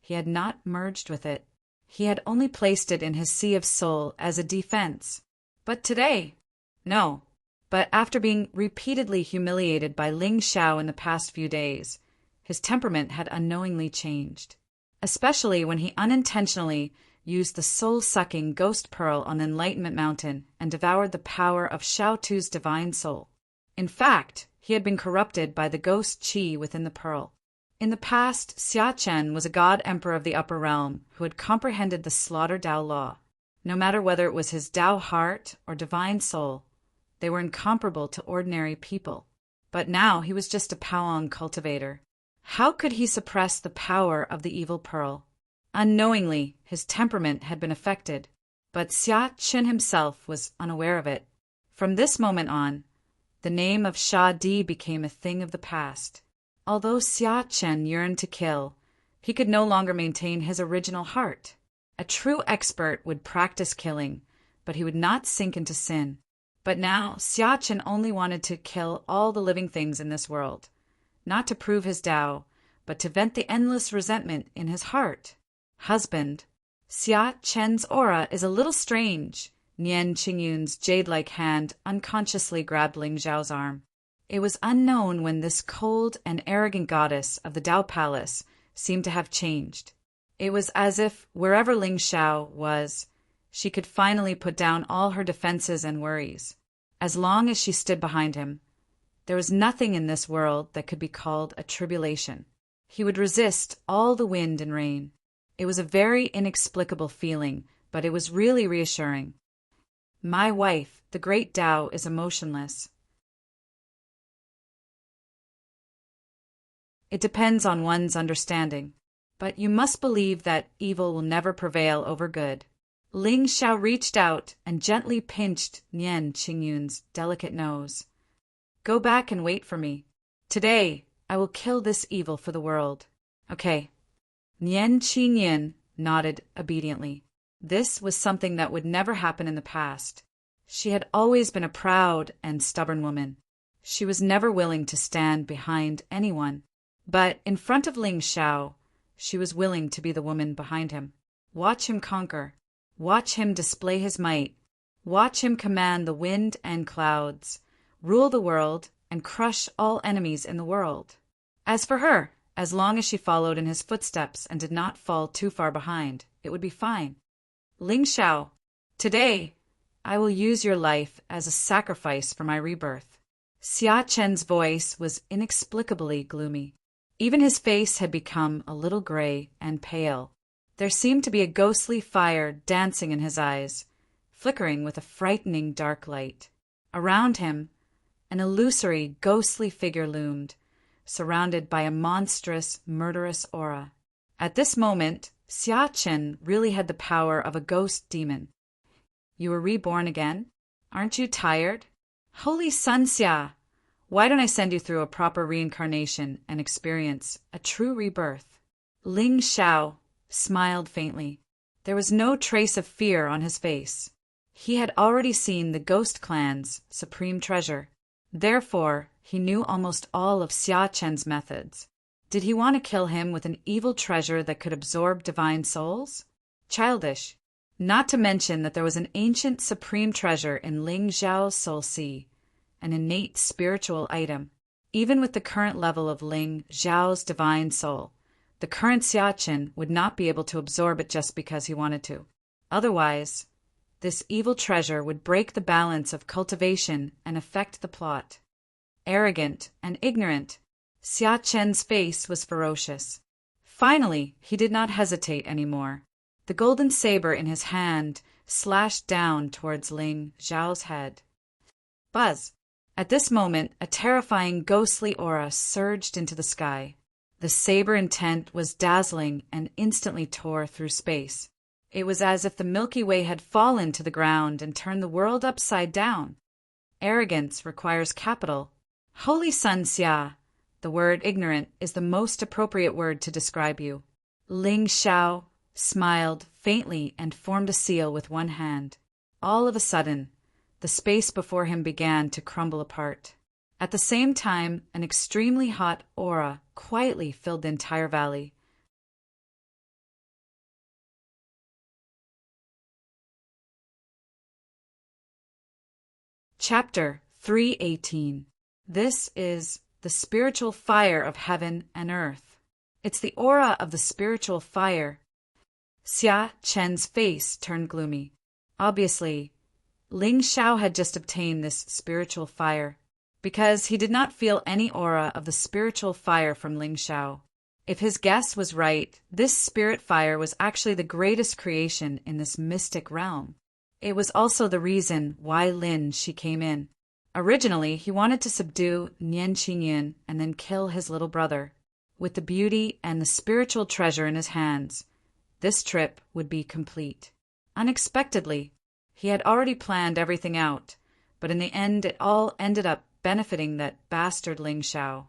he had not merged with it. He had only placed it in his sea of soul as a defense. But today, no. But after being repeatedly humiliated by Ling Xiao in the past few days, his temperament had unknowingly changed, especially when he unintentionally used the soul-sucking ghost pearl on the Enlightenment Mountain and devoured the power of Shao Tu's divine soul. In fact, he had been corrupted by the ghost qi within the pearl. In the past, Xia Chen was a god emperor of the upper realm who had comprehended the slaughter Tao law. No matter whether it was his Tao heart or divine soul, they were incomparable to ordinary people. But now he was just a Paoang cultivator. How could he suppress the power of the evil pearl? Unknowingly, his temperament had been affected, but Xia Chen himself was unaware of it. From this moment on, the name of Sha Di became a thing of the past. Although Xia Chen yearned to kill, he could no longer maintain his original heart. A true expert would practice killing, but he would not sink into sin. But now Xia Chen only wanted to kill all the living things in this world, not to prove his Tao, but to vent the endless resentment in his heart. Husband. Xia Chen's aura is a little strange. Nian Qingyun's jade-like hand unconsciously grabbed Ling Zhao's arm. It was unknown when this cold and arrogant goddess of the Tao Palace seemed to have changed. It was as if wherever Ling Xiao was, she could finally put down all her defenses and worries. As long as she stood behind him, there was nothing in this world that could be called a tribulation. He would resist all the wind and rain. It was a very inexplicable feeling, but it was really reassuring. My wife, the great Tao, is emotionless. It depends on one's understanding. But you must believe that evil will never prevail over good. Ling Xiao reached out and gently pinched Nian Qingyun's delicate nose. Go back and wait for me. Today, I will kill this evil for the world. Okay. Nian Qingyun nodded obediently. This was something that would never happen in the past. She had always been a proud and stubborn woman. She was never willing to stand behind anyone. But in front of Ling Xiao, she was willing to be the woman behind him. Watch him conquer. Watch him display his might. Watch him command the wind and clouds, rule the world, and crush all enemies in the world. As for her, as long as she followed in his footsteps and did not fall too far behind, it would be fine. Ling Xiao, today, I will use your life as a sacrifice for my rebirth. Xia Chen's voice was inexplicably gloomy. Even his face had become a little gray and pale. There seemed to be a ghostly fire dancing in his eyes, flickering with a frightening dark light. Around him, an illusory, ghostly figure loomed, surrounded by a monstrous, murderous aura. At this moment, Xia Chen really had the power of a ghost demon. You were reborn again? Aren't you tired? Holy Sun Xia! Why don't I send you through a proper reincarnation and experience a true rebirth? Ling Xiao smiled faintly. There was no trace of fear on his face. He had already seen the Ghost Clan's supreme treasure. Therefore, he knew almost all of Xia Chen's methods. Did he want to kill him with an evil treasure that could absorb divine souls? Childish. Not to mention that there was an ancient supreme treasure in Ling Xiao's soul sea, an innate spiritual item. Even with the current level of Ling Xiao's divine soul, the current Xia Chen would not be able to absorb it just because he wanted to. Otherwise, this evil treasure would break the balance of cultivation and affect the plot. Arrogant and ignorant, Xia Chen's face was ferocious. Finally, he did not hesitate anymore. The golden saber in his hand slashed down towards Ling Xiao's head. Buzz! At this moment, a terrifying ghostly aura surged into the sky. The saber intent was dazzling and instantly tore through space. It was as if the Milky Way had fallen to the ground and turned the world upside down. Arrogance requires capital. Holy Sun Xia, the word ignorant is the most appropriate word to describe you. Ling Xiao smiled faintly and formed a seal with one hand. All of a sudden, the space before him began to crumble apart. At the same time, an extremely hot aura quietly filled the entire valley. Chapter 318. This is the spiritual fire of heaven and earth. It's the aura of the spiritual fire. Xia Chen's face turned gloomy. Obviously, Ling Xiao had just obtained this spiritual fire, because he did not feel any aura of the spiritual fire from Ling Xiao. If his guess was right, this spirit fire was actually the greatest creation in this mystic realm. It was also the reason why Lin Shi came in. Originally, he wanted to subdue Nian Qingyun and then kill his little brother. With the beauty and the spiritual treasure in his hands, this trip would be complete. Unexpectedly, he had already planned everything out, but in the end it all ended up benefiting that bastard Ling Xiao.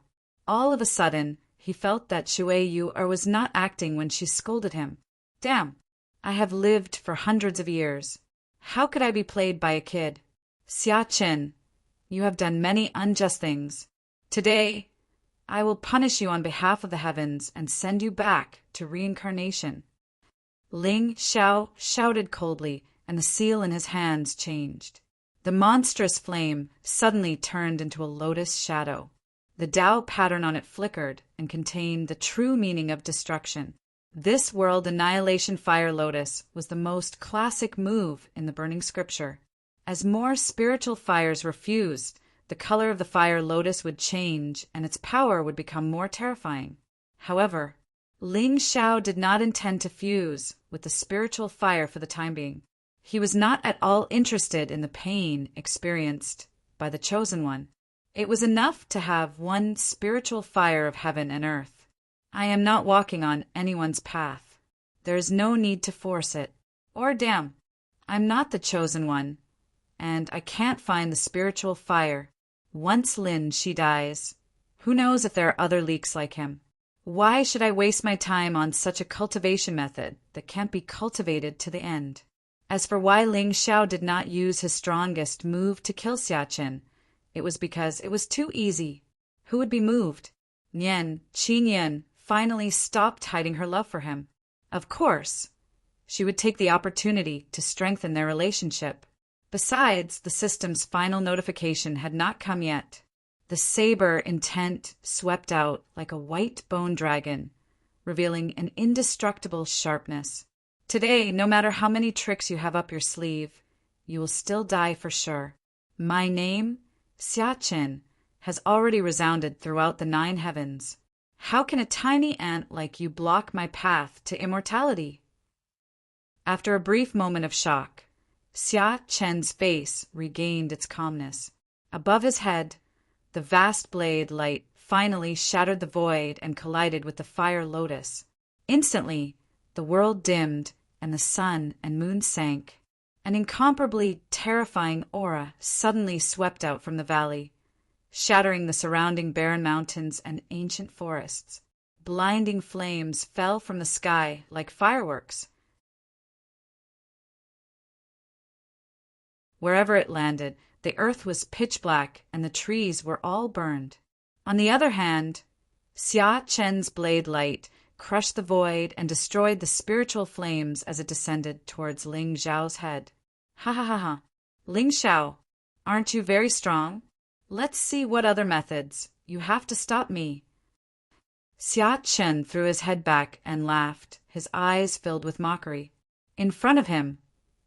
All of a sudden, he felt that Shui Yu was not acting when she scolded him. Damn, I have lived for hundreds of years. How could I be played by a kid? Xia Chen, you have done many unjust things. Today, I will punish you on behalf of the heavens and send you back to reincarnation. Ling Xiao shouted coldly, and the seal in his hands changed. The monstrous flame suddenly turned into a lotus shadow. The Tao pattern on it flickered and contained the true meaning of destruction. This world annihilation fire lotus was the most classic move in the burning scripture. As more spiritual fires were fused, the color of the fire lotus would change and its power would become more terrifying. However, Ling Xiao did not intend to fuse with the spiritual fire for the time being. He was not at all interested in the pain experienced by the chosen one. It was enough to have one spiritual fire of heaven and earth. I am not walking on anyone's path. There is no need to force it. Or damn, I'm not the chosen one, and I can't find the spiritual fire. Once Lin Shi dies, who knows if there are other leaks like him? Why should I waste my time on such a cultivation method that can't be cultivated to the end? As for why Ling Xiao did not use his strongest move to kill Xia Chen, it was because it was too easy. Who would be moved? Qi Nian finally stopped hiding her love for him. Of course, she would take the opportunity to strengthen their relationship. Besides, the system's final notification had not come yet. The saber intent swept out like a white bone dragon, revealing an indestructible sharpness. Today, no matter how many tricks you have up your sleeve, you will still die for sure. My name, Xia Chen, has already resounded throughout the 9 heavens. How can a tiny ant like you block my path to immortality? After a brief moment of shock, Xia Chen's face regained its calmness. Above his head, the vast blade light finally shattered the void and collided with the fire lotus. Instantly, the world dimmed and the sun and moon sank. An incomparably terrifying aura suddenly swept out from the valley, shattering the surrounding barren mountains and ancient forests. Blinding flames fell from the sky like fireworks. Wherever it landed, the earth was pitch black and the trees were all burned. On the other hand, Xia Chen's blade light crushed the void and destroyed the spiritual flames as it descended towards Ling Xiao's head. Ha ha ha ha. Ling Xiao, aren't you very strong? Let's see what other methods. You have to stop me. Xia Chen threw his head back and laughed, his eyes filled with mockery. In front of him,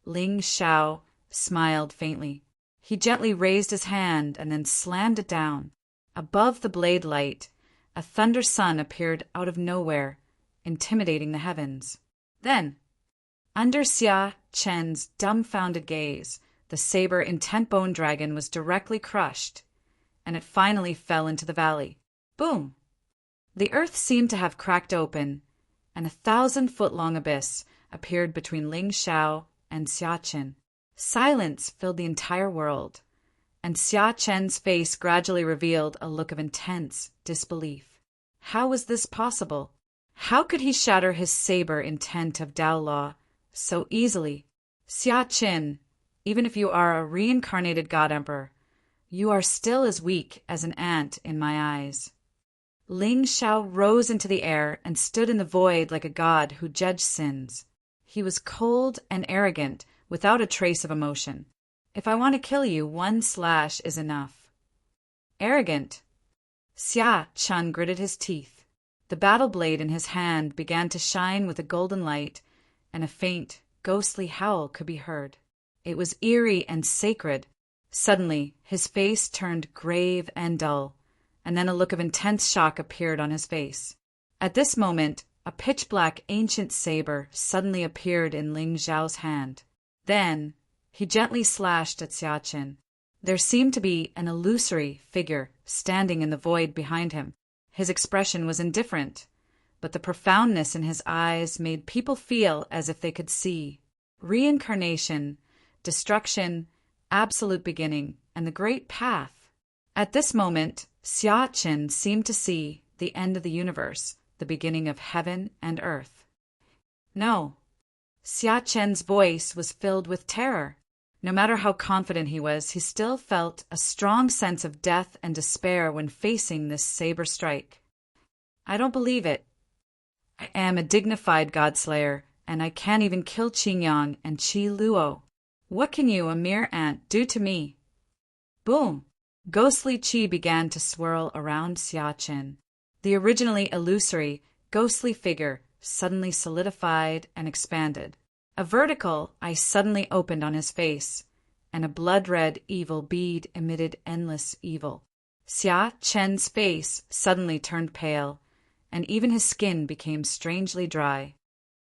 Ling Xiao smiled faintly. He gently raised his hand and then slammed it down. Above the blade light, a thunder sun appeared out of nowhere, intimidating the heavens. Then, under Xia Chen's dumbfounded gaze, the saber intent bone dragon was directly crushed, and it finally fell into the valley. Boom! The earth seemed to have cracked open, and a 1,000-foot-long abyss appeared between Ling Xiao and Xia Chen. Silence filled the entire world, and Xia Chen's face gradually revealed a look of intense disbelief. How was this possible? How could he shatter his saber intent of Tao law so easily? Xia Chen, even if you are a reincarnated God Emperor, you are still as weak as an ant in my eyes. Ling Xiao rose into the air and stood in the void like a god who judged sins. He was cold and arrogant, without a trace of emotion. If I want to kill you, 1 slash is enough. Arrogant. Xia Chen gritted his teeth. The battle blade in his hand began to shine with a golden light, and a faint, ghostly howl could be heard. It was eerie and sacred. Suddenly, his face turned grave and dull, and then a look of intense shock appeared on his face. At this moment, a pitch-black ancient saber suddenly appeared in Ling Xiao's hand. Then, he gently slashed at Xia Chen. There seemed to be an illusory figure standing in the void behind him. His expression was indifferent, but the profoundness in his eyes made people feel as if they could see. Reincarnation, destruction, absolute beginning, and the great path. At this moment, Xia Chen seemed to see the end of the universe, the beginning of heaven and earth. No. Xia Chen's voice was filled with terror. No matter how confident he was, he still felt a strong sense of death and despair when facing this saber strike. I don't believe it. I am a dignified godslayer, and I can't even kill Qing Yang and Qi Luo. What can you, a mere ant, do to me? Boom! Ghostly qi began to swirl around Xia Chen. The originally illusory, ghostly figure suddenly solidified and expanded. A vertical eye suddenly opened on his face, and a blood-red evil bead emitted endless evil. Xia Chen's face suddenly turned pale, and even his skin became strangely dry.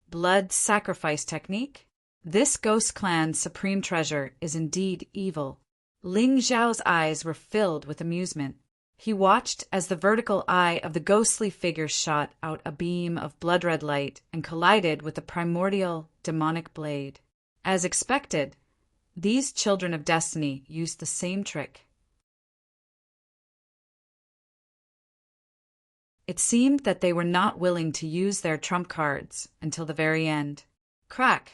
Blood sacrifice technique? This ghost clan's supreme treasure is indeed evil. Ling Zhao's eyes were filled with amusement. He watched as the vertical eye of the ghostly figure shot out a beam of blood-red light and collided with the primordial demonic blade. As expected, these children of destiny used the same trick. It seemed that they were not willing to use their trump cards until the very end. Crack!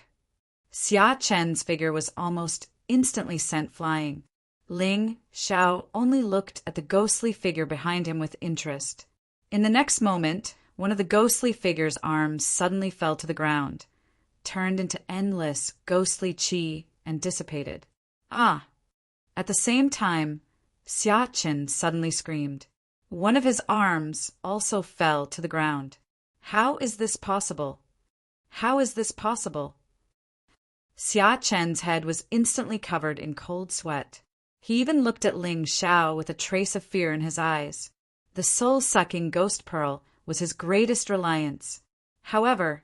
Xia Chen's figure was almost instantly sent flying. Ling Xiao only looked at the ghostly figure behind him with interest. In the next moment, one of the ghostly figure's arms suddenly fell to the ground, turned into endless ghostly qi, and dissipated. Ah! At the same time, Xia Chen suddenly screamed. One of his arms also fell to the ground. How is this possible? How is this possible? Xia Chen's head was instantly covered in cold sweat. He even looked at Ling Xiao with a trace of fear in his eyes. The soul-sucking ghost pearl was his greatest reliance. However,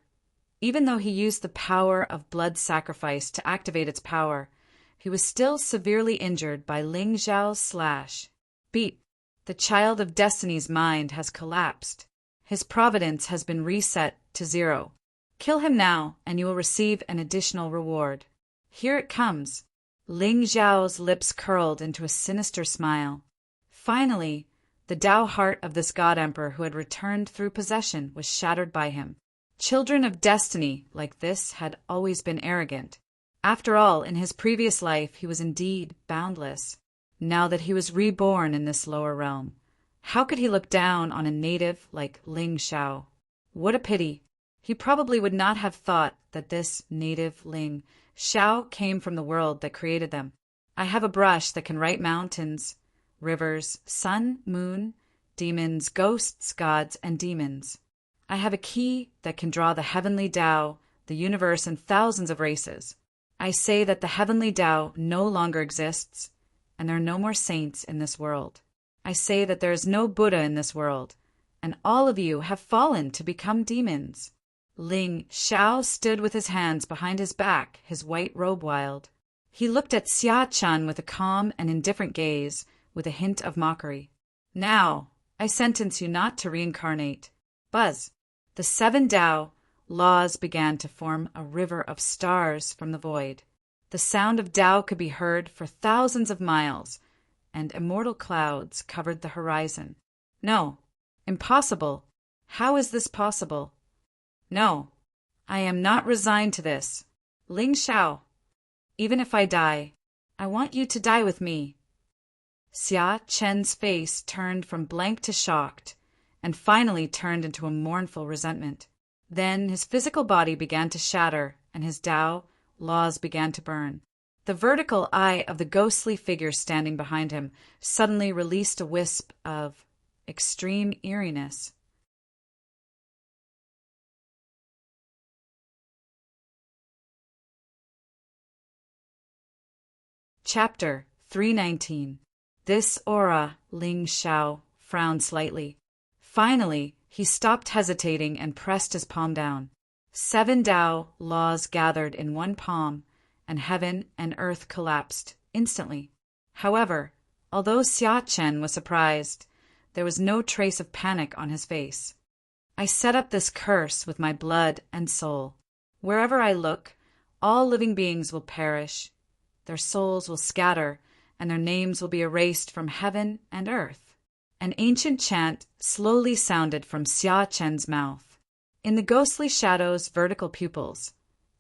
even though he used the power of blood sacrifice to activate its power, he was still severely injured by Ling Xiao's slash. Beat. The child of destiny's mind has collapsed. His providence has been reset to 0. Kill him now, and you will receive an additional reward. Here it comes. Ling Zhao's lips curled into a sinister smile. Finally, the Tao heart of this god emperor who had returned through possession was shattered by him. Children of destiny like this had always been arrogant. After all, in his previous life he was indeed boundless. Now that he was reborn in this lower realm, how could he look down on a native like Ling Xiao? What a pity! He probably would not have thought that this native Ling Xiao came from the world that created them. I have a brush that can write mountains, rivers, sun, moon, demons, ghosts, gods, and demons. I have a key that can draw the heavenly Tao, the universe, and thousands of races. I say that the heavenly Tao no longer exists, and there are no more saints in this world. I say that there is no Buddha in this world, and all of you have fallen to become demons. Ling Xiao stood with his hands behind his back, his white robe wild. He looked at Xia Chen with a calm and indifferent gaze, with a hint of mockery. Now, I sentence you not to reincarnate. Buzz. The 7 Tao laws began to form a river of stars from the void. The sound of Tao could be heard for thousands of miles, and immortal clouds covered the horizon. No, impossible. How is this possible? No, I am not resigned to this. Ling Xiao, even if I die, I want you to die with me. Xia Chen's face turned from blank to shocked, and finally turned into a mournful resentment. Then his physical body began to shatter, and his Tao laws began to burn. The vertical eye of the ghostly figure standing behind him suddenly released a wisp of extreme eeriness. Chapter 319. This aura, Ling Xiao frowned slightly. Finally, he stopped hesitating and pressed his palm down. 7 Tao laws gathered in one palm, and heaven and earth collapsed instantly. However, although Xia Chen was surprised, there was no trace of panic on his face. I set up this curse with my blood and soul. Wherever I look, all living beings will perish. Their souls will scatter, and their names will be erased from heaven and earth. An ancient chant slowly sounded from Xia Chen's mouth. In the ghostly shadow's vertical pupils,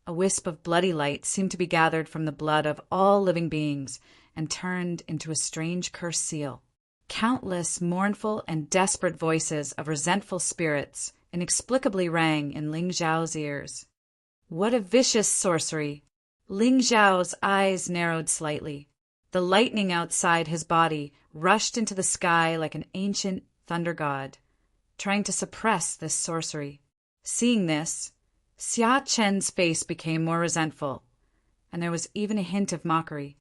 a wisp of bloody light seemed to be gathered from the blood of all living beings and turned into a strange curse seal. Countless mournful and desperate voices of resentful spirits inexplicably rang in Ling Zhao's ears. What a vicious sorcery! Ling Zhao's eyes narrowed slightly. The lightning outside his body rushed into the sky like an ancient thunder god, trying to suppress this sorcery. Seeing this, Xia Chen's face became more resentful, and there was even a hint of mockery.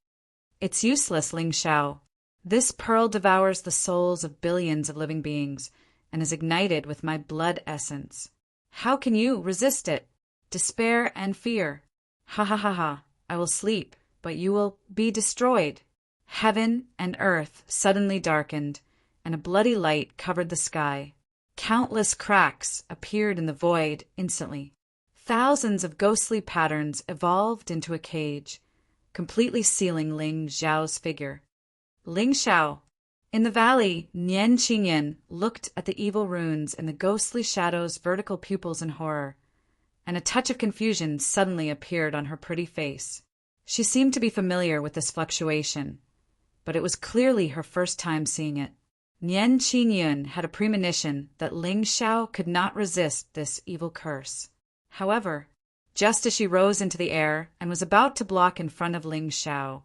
It's useless, Ling Xiao. This pearl devours the souls of billions of living beings and is ignited with my blood essence. How can you resist it? Despair and fear. Ha ha ha ha. I will sleep, but you will be destroyed. Heaven and earth suddenly darkened, and a bloody light covered the sky. Countless cracks appeared in the void instantly. Thousands of ghostly patterns evolved into a cage, completely sealing Ling Xiao's figure. Ling Xiao. In the valley, Nian Qingyan looked at the evil runes and the ghostly shadow's vertical pupils in horror, and a touch of confusion suddenly appeared on her pretty face. She seemed to be familiar with this fluctuation, but it was clearly her first time seeing it. Nian Qingyun had a premonition that Ling Xiao could not resist this evil curse. However, just as she rose into the air and was about to block in front of Ling Xiao,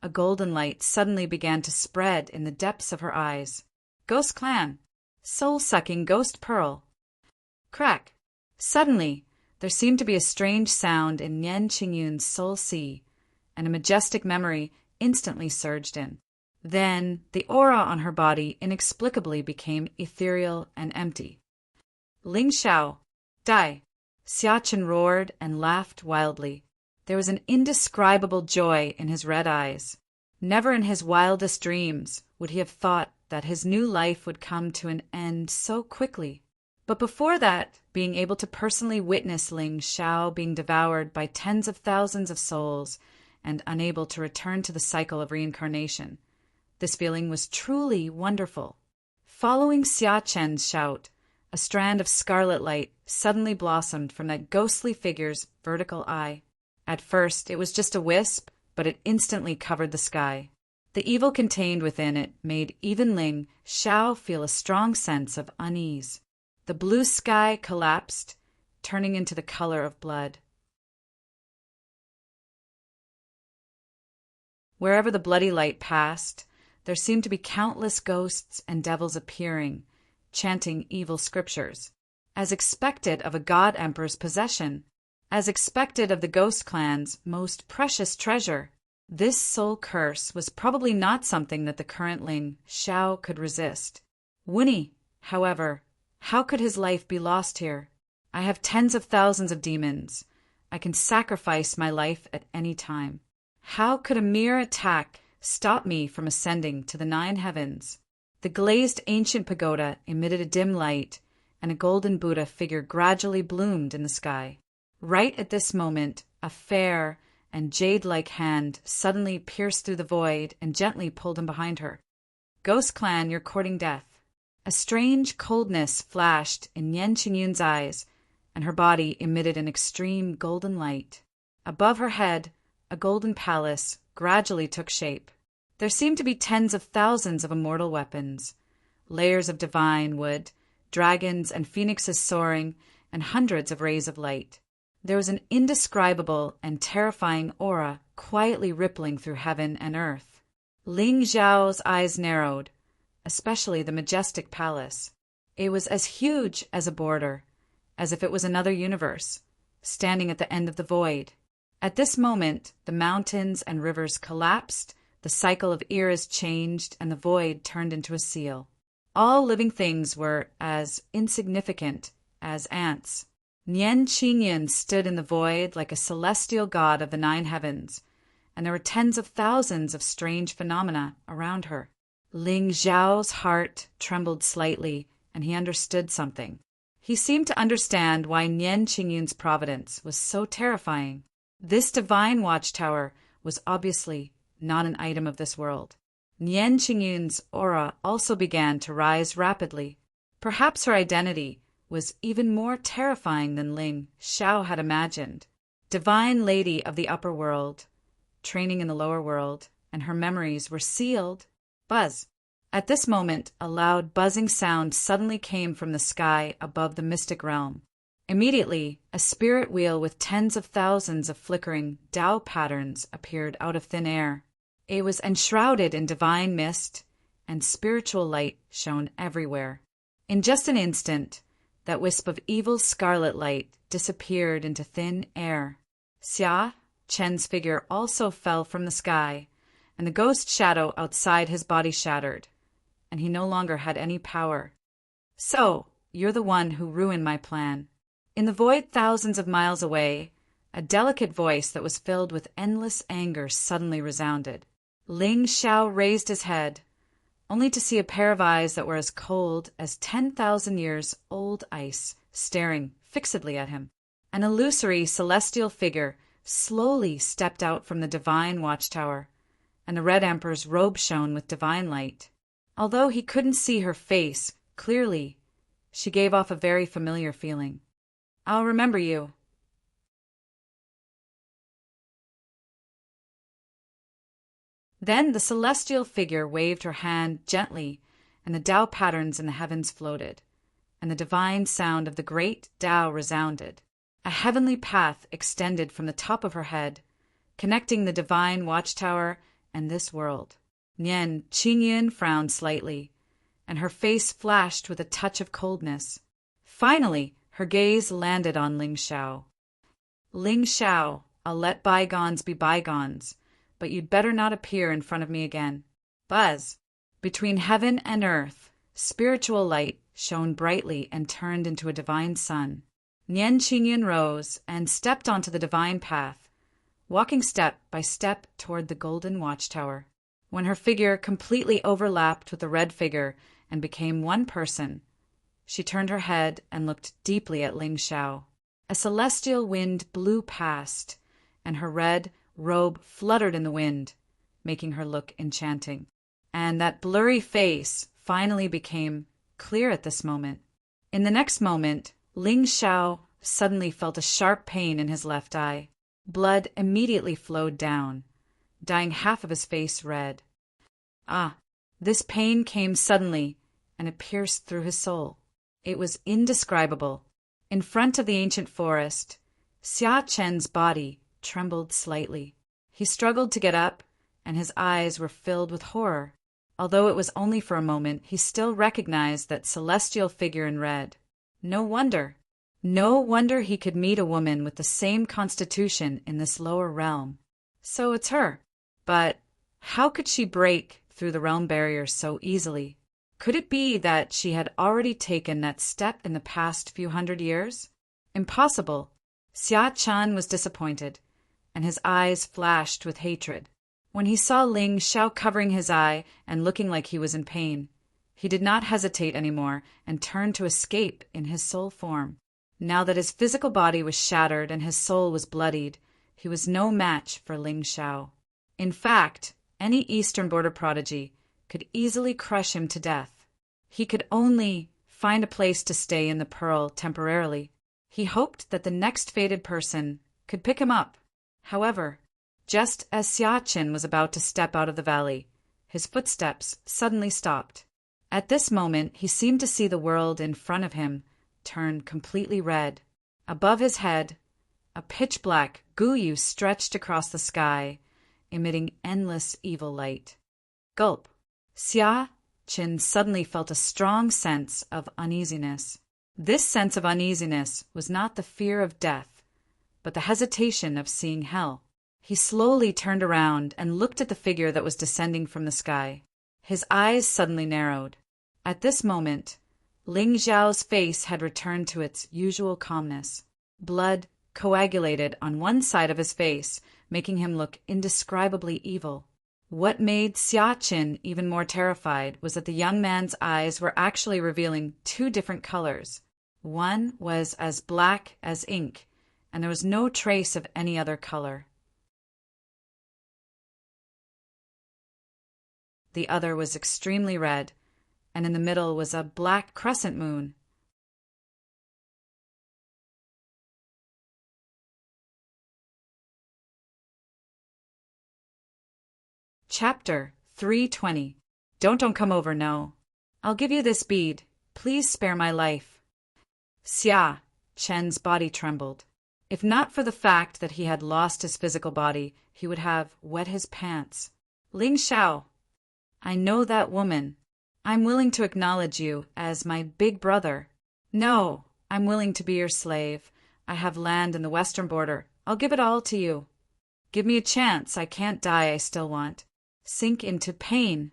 a golden light suddenly began to spread in the depths of her eyes. Ghost Clan! Soul-sucking ghost pearl! Crack! Suddenly, there seemed to be a strange sound in Nian Qingyun's soul sea, and a majestic memory instantly surged in. Then, the aura on her body inexplicably became ethereal and empty. Ling Xiao! Die! Xia Chen roared and laughed wildly. There was an indescribable joy in his red eyes. Never in his wildest dreams would he have thought that his new life would come to an end so quickly. But before that, being able to personally witness Ling Xiao being devoured by tens of thousands of souls and unable to return to the cycle of reincarnation, this feeling was truly wonderful. Following Xia Chen's shout, a strand of scarlet light suddenly blossomed from that ghostly figure's vertical eye. At first, it was just a wisp, but it instantly covered the sky. The evil contained within it made even Ling Xiao feel a strong sense of unease. The blue sky collapsed, turning into the color of blood. Wherever the bloody light passed, there seemed to be countless ghosts and devils appearing, chanting evil scriptures. As expected of a god emperor's possession, as expected of the ghost clan's most precious treasure, this soul curse was probably not something that the current Ling Xiao could resist. Winnie, however, how could his life be lost here? I have tens of thousands of demons. I can sacrifice my life at any time. How could a mere attack stop me from ascending to the 9 heavens? The glazed ancient pagoda emitted a dim light, and a golden Buddha figure gradually bloomed in the sky. Right at this moment, a fair and jade-like hand suddenly pierced through the void and gently pulled him behind her. Ghost Clan, you're courting death. A strange coldness flashed in Nian Qingyun's eyes, and her body emitted an extreme golden light. Above her head, a golden palace gradually took shape. There seemed to be tens of thousands of immortal weapons, layers of divine wood, dragons and phoenixes soaring, and hundreds of rays of light. There was an indescribable and terrifying aura quietly rippling through heaven and earth. Ling Xiao's eyes narrowed, especially the majestic palace. It was as huge as a border, as if it was another universe, standing at the end of the void. At this moment, the mountains and rivers collapsed, the cycle of eras changed, and the void turned into a seal. All living things were as insignificant as ants. Nian Qingyun stood in the void like a celestial god of the 9 heavens, and there were tens of thousands of strange phenomena around her. Ling Xiao's heart trembled slightly, and he understood something. He seemed to understand why Nian Qingyun's providence was so terrifying. This divine watchtower was obviously not an item of this world. Nian Qingyun's aura also began to rise rapidly. Perhaps her identity was even more terrifying than Ling Xiao had imagined. Divine Lady of the upper world, training in the lower world, and her memories were sealed. Buzz. At this moment, a loud buzzing sound suddenly came from the sky above the mystic realm. Immediately, a spirit wheel with tens of thousands of flickering Tao patterns appeared out of thin air. It was enshrouded in divine mist, and spiritual light shone everywhere. In just an instant, That wisp of evil scarlet light disappeared into thin air. Xia Chen's figure also fell from the sky, and the ghost shadow outside his body shattered, and he no longer had any power. So, you're the one who ruined my plan. In the void thousands of miles away, a delicate voice that was filled with endless anger suddenly resounded. Ling Xiao raised his head, only to see a pair of eyes that were as cold as 10,000 years old ice staring fixedly at him. An illusory celestial figure slowly stepped out from the divine watchtower, and the Red Emperor's robe shone with divine light. Although he couldn't see her face clearly, she gave off a very familiar feeling. I'll remember you. Then the celestial figure waved her hand gently, and the Tao patterns in the heavens floated, and the divine sound of the great Tao resounded. A heavenly path extended from the top of her head, connecting the divine watchtower and this world. Nian Qingyan frowned slightly, and her face flashed with a touch of coldness. Finally, her gaze landed on Ling Xiao. Ling Xiao, I'll let bygones be bygones, but you'd better not appear in front of me again. Buzz! Between heaven and earth, spiritual light shone brightly and turned into a divine sun. Nian Qingyan rose and stepped onto the divine path, walking step by step toward the golden watchtower. When her figure completely overlapped with the red figure and became one person, she turned her head and looked deeply at Ling Xiao. A celestial wind blew past, and her red robe fluttered in the wind, making her look enchanting. And that blurry face finally became clear at this moment. In the next moment, Ling Xiao suddenly felt a sharp pain in his left eye. Blood immediately flowed down, dyeing half of his face red. This pain came suddenly, and it pierced through his soul. It was indescribable. In front of the ancient forest, Xia Chen's body trembled slightly. He struggled to get up, and his eyes were filled with horror. Although it was only for a moment, he still recognized that celestial figure in red. No wonder he could meet a woman with the same constitution in this lower realm. So it's her. But how could she break through the realm barrier so easily? Could it be that she had already taken that step in the past few hundred years? Impossible. Xia Chan was disappointed, and his eyes flashed with hatred. When he saw Ling Xiao covering his eye and looking like he was in pain, he did not hesitate anymore and turned to escape in his soul form. Now that his physical body was shattered and his soul was bloodied, he was no match for Ling Xiao. In fact, any eastern border prodigy could easily crush him to death. He could only find a place to stay in the Pearl temporarily. He hoped that the next fated person could pick him up. However, just as Xia Chen was about to step out of the valley, his footsteps suddenly stopped. At this moment, he seemed to see the world in front of him turn completely red. Above his head, a pitch-black Guyu stretched across the sky, emitting endless evil light. Gulp! Xia Chen suddenly felt a strong sense of uneasiness. This sense of uneasiness was not the fear of death, but the hesitation of seeing hell. He slowly turned around and looked at the figure that was descending from the sky. His eyes suddenly narrowed. At this moment, Ling Xiao's face had returned to its usual calmness. Blood coagulated on one side of his face, making him look indescribably evil. What made Xia Chen even more terrified was that the young man's eyes were actually revealing two different colors. One was as black as ink, and there was no trace of any other color. The other was extremely red, and in the middle was a black crescent moon. Chapter 320. Don't come over, no. I'll give you this bead. Please spare my life. Xia Chen's body trembled. If not for the fact that he had lost his physical body, he would have wet his pants. Ling Xiao, I know that woman. I'm willing to acknowledge you as my big brother. No, I'm willing to be your slave. I have land in the western border. I'll give it all to you. Give me a chance. I can't die. I still want. Sink into pain.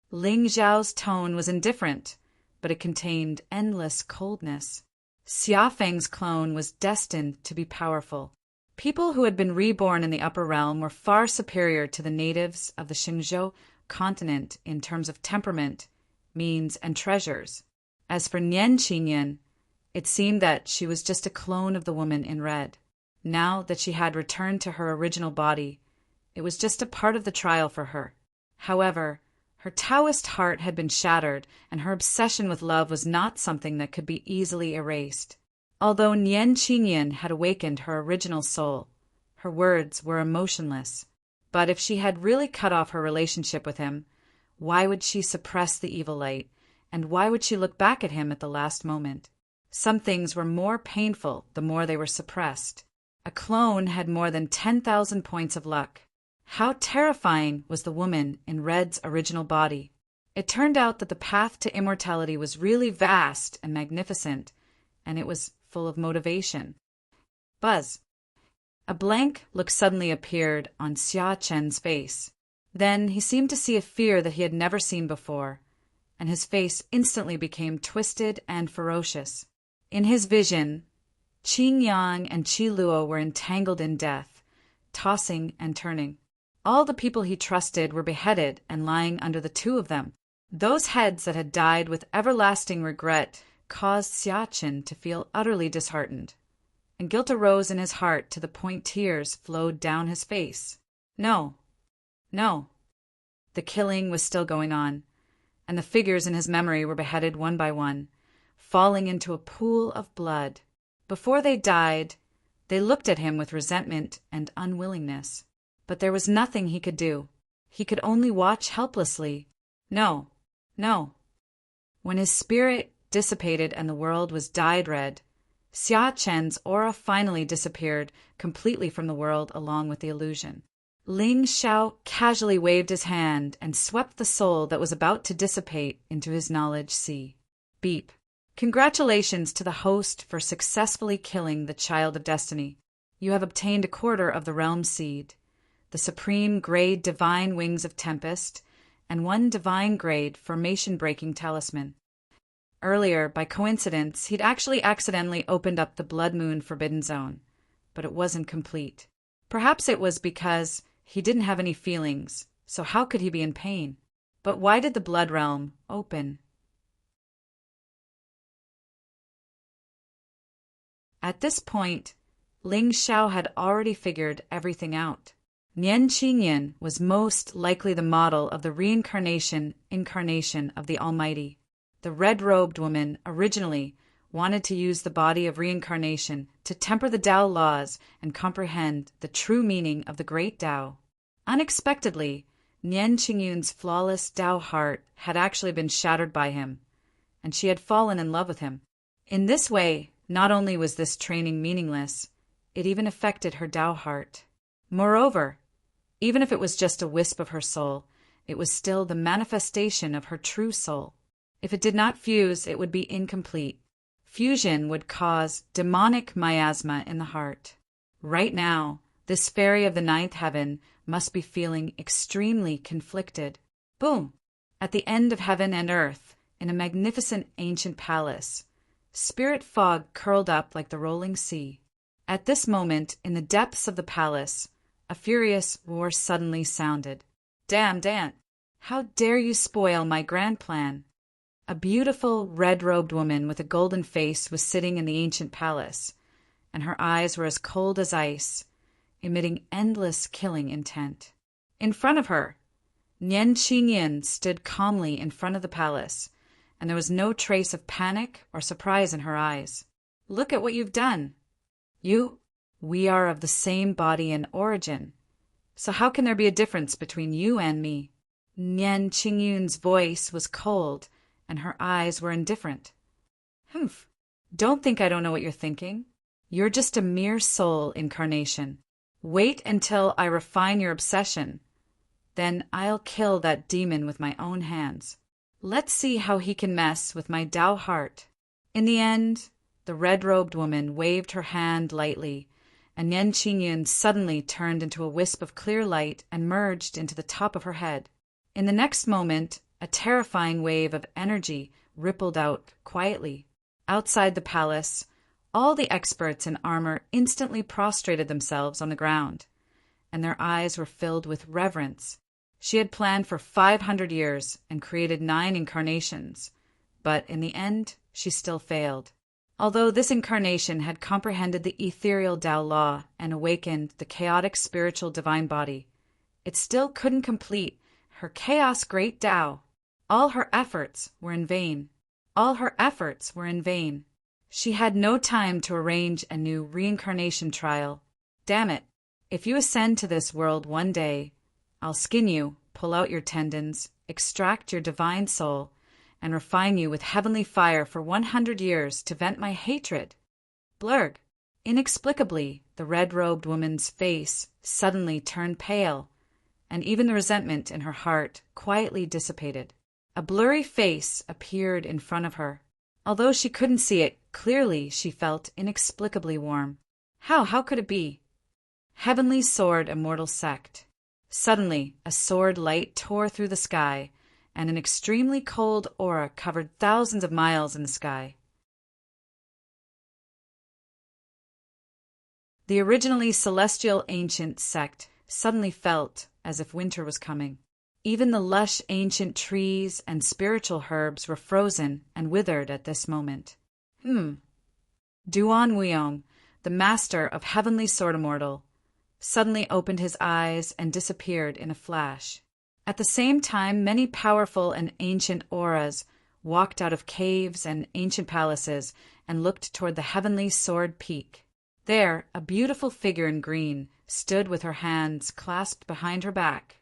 Ling Zhao's tone was indifferent, but it contained endless coldness. Xia Feng's clone was destined to be powerful. People who had been reborn in the upper realm were far superior to the natives of the Xingzhou continent in terms of temperament, means, and treasures. As for Nian Qingyan, it seemed that she was just a clone of the woman in red. Now that she had returned to her original body, it was just a part of the trial for her. However, her Taoist heart had been shattered, and her obsession with love was not something that could be easily erased. Although Nian Qingyan had awakened her original soul, her words were emotionless. But if she had really cut off her relationship with him, why would she suppress the evil light, and why would she look back at him at the last moment? Some things were more painful the more they were suppressed. A clone had more than 10,000 points of luck. How terrifying was the woman in Red's original body? It turned out that the path to immortality was really vast and magnificent, and it was full of motivation. Buzz. A blank look suddenly appeared on Xia Chen's face. Then he seemed to see a fear that he had never seen before, and his face instantly became twisted and ferocious. In his vision, Qing Yang and Qi Luo were entangled in death, tossing and turning. All the people he trusted were beheaded and lying under the two of them. Those heads that had died with everlasting regret caused Xia Chen to feel utterly disheartened, and guilt arose in his heart to the point tears flowed down his face. No. The killing was still going on, and the figures in his memory were beheaded one by one, falling into a pool of blood. Before they died, they looked at him with resentment and unwillingness. But there was nothing he could do. He could only watch helplessly. No. When his spirit dissipated and the world was dyed red, Xia Chen's aura finally disappeared completely from the world along with the illusion. Ling Xiao casually waved his hand and swept the soul that was about to dissipate into his knowledge sea. Beep. Congratulations to the host for successfully killing the Child of Destiny. You have obtained a quarter of the realm seed, the supreme grade divine wings of Tempest, and one divine grade formation-breaking talisman. Earlier, by coincidence, he'd actually accidentally opened up the Blood Moon Forbidden Zone, but it wasn't complete. Perhaps it was because he didn't have any feelings, so how could he be in pain? But why did the Blood Realm open? At this point, Ling Xiao had already figured everything out. Nian Qingyan was most likely the model of the incarnation of the Almighty. The red-robed woman originally wanted to use the body of reincarnation to temper the Tao laws and comprehend the true meaning of the great Tao. Unexpectedly, Nian Qingyan's flawless Tao heart had actually been shattered by him, and she had fallen in love with him. In this way, not only was this training meaningless, it even affected her Tao heart. Moreover, even if it was just a wisp of her soul, it was still the manifestation of her true soul. If it did not fuse, it would be incomplete. Fusion would cause demonic miasma in the heart. Right now, this fairy of the ninth heaven must be feeling extremely conflicted. Boom! At the end of heaven and earth, in a magnificent ancient palace, spirit fog curled up like the rolling sea. At this moment, in the depths of the palace, a furious roar suddenly sounded. Damn, Dan! How dare you spoil my grand plan? A beautiful, red-robed woman with a golden face was sitting in the ancient palace, and her eyes were as cold as ice, emitting endless killing intent. In front of her, Nian Qingyan stood calmly in front of the palace, and there was no trace of panic or surprise in her eyes. Look at what you've done. We are of the same body and origin, so how can there be a difference between you and me? Nian Qingyan's voice was cold, and her eyes were indifferent. Humph! Don't think I don't know what you're thinking. You're just a mere soul incarnation. Wait until I refine your obsession. Then I'll kill that demon with my own hands. Let's see how he can mess with my Tao heart. In the end, the red-robed woman waved her hand lightly, and Yen Qingyun suddenly turned into a wisp of clear light and merged into the top of her head. In the next moment, a terrifying wave of energy rippled out quietly. Outside the palace, all the experts in armor instantly prostrated themselves on the ground, and their eyes were filled with reverence. She had planned for 500 years and created 9 incarnations, but in the end, she still failed. Although this incarnation had comprehended the ethereal Tao law and awakened the chaotic spiritual divine body, it still couldn't complete her chaos great Tao. All her efforts were in vain. All her efforts were in vain. She had no time to arrange a new reincarnation trial. Damn it. If you ascend to this world one day, I'll skin you, pull out your tendons, extract your divine soul, and refine you with heavenly fire for 100 years to vent my hatred. Blurg. Inexplicably, the red-robed woman's face suddenly turned pale, and even the resentment in her heart quietly dissipated. A blurry face appeared in front of her. Although she couldn't see it clearly, she felt inexplicably warm. How could it be? Heavenly Sword Immortal Sect. Suddenly, a sword light tore through the sky, and an extremely cold aura covered thousands of miles in the sky. The originally celestial ancient sect suddenly felt as if winter was coming. Even the lush ancient trees and spiritual herbs were frozen and withered at this moment. Duan Wuyong, the master of Heavenly Sword Immortal, suddenly opened his eyes and disappeared in a flash. At the same time, many powerful and ancient auras walked out of caves and ancient palaces and looked toward the Heavenly Sword Peak. There, a beautiful figure in green stood with her hands clasped behind her back,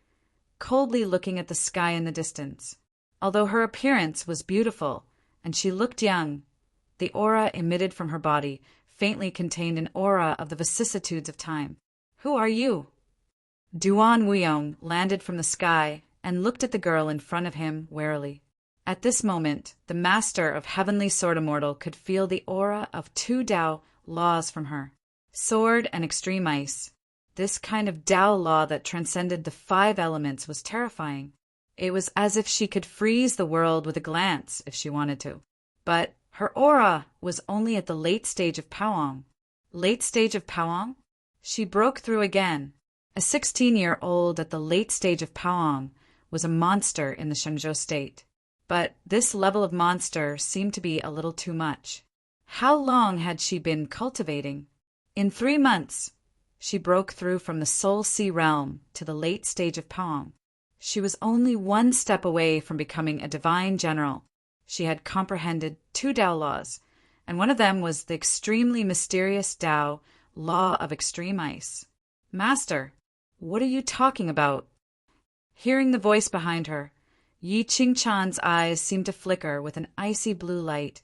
coldly looking at the sky in the distance. Although her appearance was beautiful and she looked young, the aura emitted from her body faintly contained an aura of the vicissitudes of time. Who are you? Duan Wuyong landed from the sky and looked at the girl in front of him warily. At this moment, the master of Heavenly Sword Immortal could feel the aura of 2 Tao laws from her. Sword and extreme ice. This kind of Tao law that transcended the 5 elements was terrifying. It was as if she could freeze the world with a glance if she wanted to. But her aura was only at the late stage of Powong. Late stage of Powong? She broke through again. A 16-year-old at the late stage of Powong was a monster in the Shenzhou state. But this level of monster seemed to be a little too much. How long had she been cultivating? In 3 months, she broke through from the Soul Sea realm to the late stage of Powong. She was only 1 step away from becoming a divine general. She had comprehended 2 Tao laws, and one of them was the extremely mysterious Tao law of extreme ice. Master, what are you talking about? Hearing the voice behind her, Yi Qingchan's eyes seemed to flicker with an icy blue light,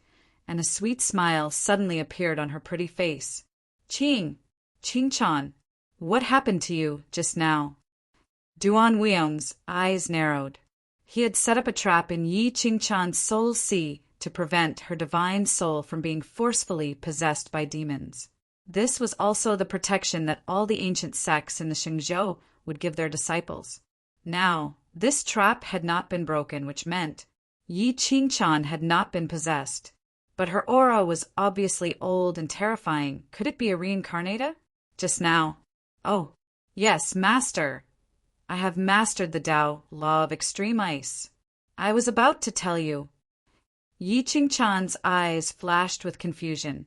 and a sweet smile suddenly appeared on her pretty face. Qingchan, what happened to you just now? Duan Wuyong's eyes narrowed. He had set up a trap in Yi Qingchan's soul sea to prevent her divine soul from being forcefully possessed by demons. This was also the protection that all the ancient sects in the Xingzhou would give their disciples. Now, this trap had not been broken, which meant Yi Qingchan had not been possessed. But her aura was obviously old and terrifying. Could it be a reincarnata? Just now. Oh, yes, Master. I have mastered the Tao law of extreme ice. I was about to tell you. Yi Qingchan's eyes flashed with confusion,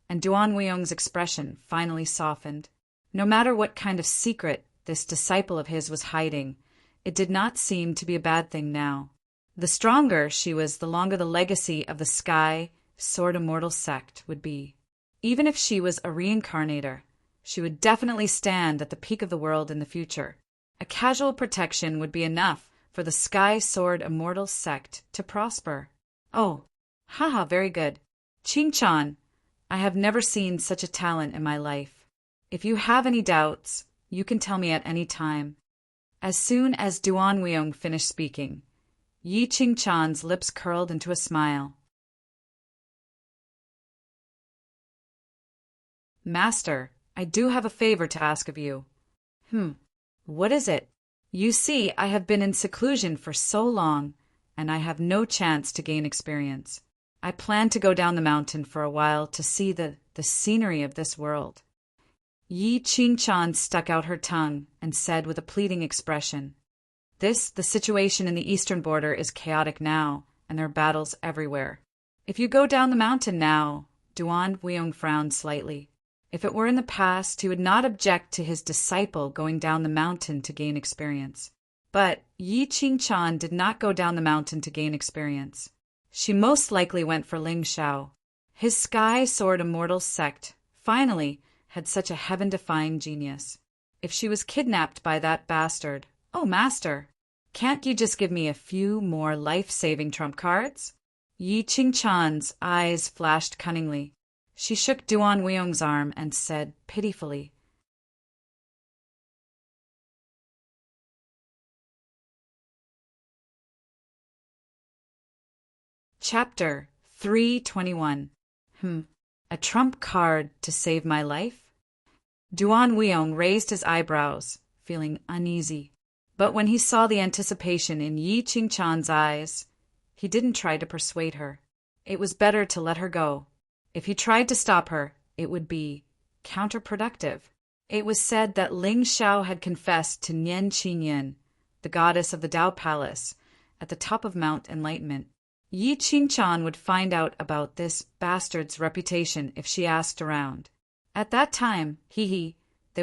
and Duan Wuyong's expression finally softened. No matter what kind of secret this disciple of his was hiding, it did not seem to be a bad thing now. The stronger she was, the longer the legacy of the Sky Sword Immortal sect would be. Even if she was a reincarnator, she would definitely stand at the peak of the world in the future. A casual protection would be enough for the Sky Sword Immortal sect to prosper. Oh, very good. Qingchan, I have never seen such a talent in my life. If you have any doubts, you can tell me at any time. As soon as Duan Wuyong finished speaking, Yi Qingchan's lips curled into a smile. Master, I do have a favor to ask of you. What is it? You see, I have been in seclusion for so long, and I have no chance to gain experience. I plan to go down the mountain for a while to see the scenery of this world. Yi Qingchan stuck out her tongue and said with a pleading expression, the situation in the eastern border is chaotic now, and there are battles everywhere. If you go down the mountain now, Duan Weong frowned slightly. If it were in the past, he would not object to his disciple going down the mountain to gain experience. But Yi Qingchan did not go down the mountain to gain experience. She most likely went for Ling Shao. His sky-soared immortal sect, finally, had such a heaven-defying genius. If she was kidnapped by that bastard, oh, master, can't you just give me a few more life-saving trump cards? Yi Qingchan's eyes flashed cunningly. She shook Duan Weong's arm and said pitifully, Chapter 321. A trump card to save my life? Duan Weong raised his eyebrows, feeling uneasy. But when he saw the anticipation in Yi Qingchan's eyes, he didn't try to persuade her. It was better to let her go. If he tried to stop her, it would be counterproductive. It was said that Ling Shao had confessed to Nian Qingyan, the goddess of the Dao Palace, at the top of Mount Enlightenment. Yi Qingchan would find out about this bastard's reputation if she asked around. At that time, they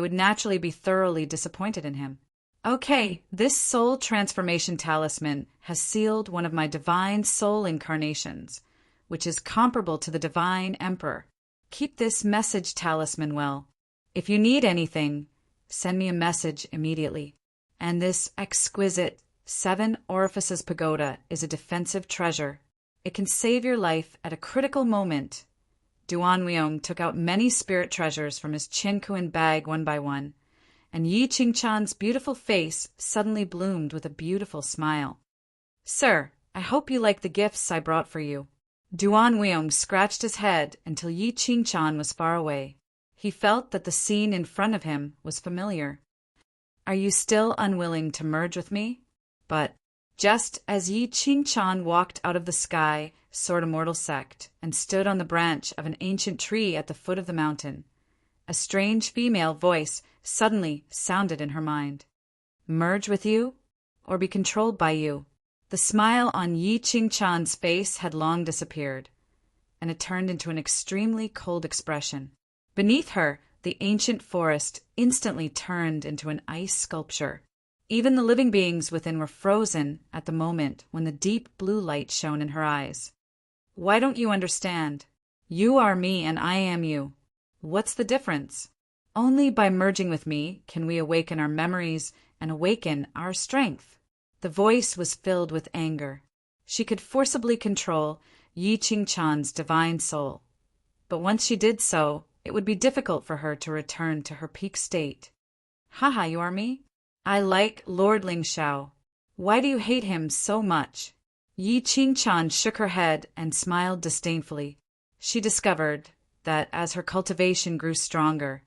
would naturally be thoroughly disappointed in him. Okay, this soul transformation talisman has sealed one of my divine soul incarnations, which is comparable to the divine emperor. Keep this message talisman well. If you need anything, send me a message immediately. And this exquisite 7 orifices pagoda is a defensive treasure. It can save your life at a critical moment. Duan Weong took out many spirit treasures from his Chinkuan bag one by one, and Yi Qingchan's beautiful face suddenly bloomed with a beautiful smile. Sir, I hope you like the gifts I brought for you. Duan Weong scratched his head until Yi Qingchan was far away. He felt that the scene in front of him was familiar. Are you still unwilling to merge with me? But just as Yi Qingchan walked out of the sky-soared immortal sect and stood on the branch of an ancient tree at the foot of the mountain, a strange female voice suddenly sounded in her mind. Merge with you, or be controlled by you? The smile on Yi Qingchan's face had long disappeared, and it turned into an extremely cold expression. Beneath her, the ancient forest instantly turned into an ice sculpture. Even the living beings within were frozen at the moment when the deep blue light shone in her eyes. Why don't you understand? You are me and I am you. What's the difference? Only by merging with me can we awaken our memories and awaken our strength. The voice was filled with anger. She could forcibly control Yi Qingchan's divine soul. But once she did so, it would be difficult for her to return to her peak state. Haha, you are me? I like Lord Ling Shao. Why do you hate him so much? Yi Qingchan shook her head and smiled disdainfully. She discovered that as her cultivation grew stronger,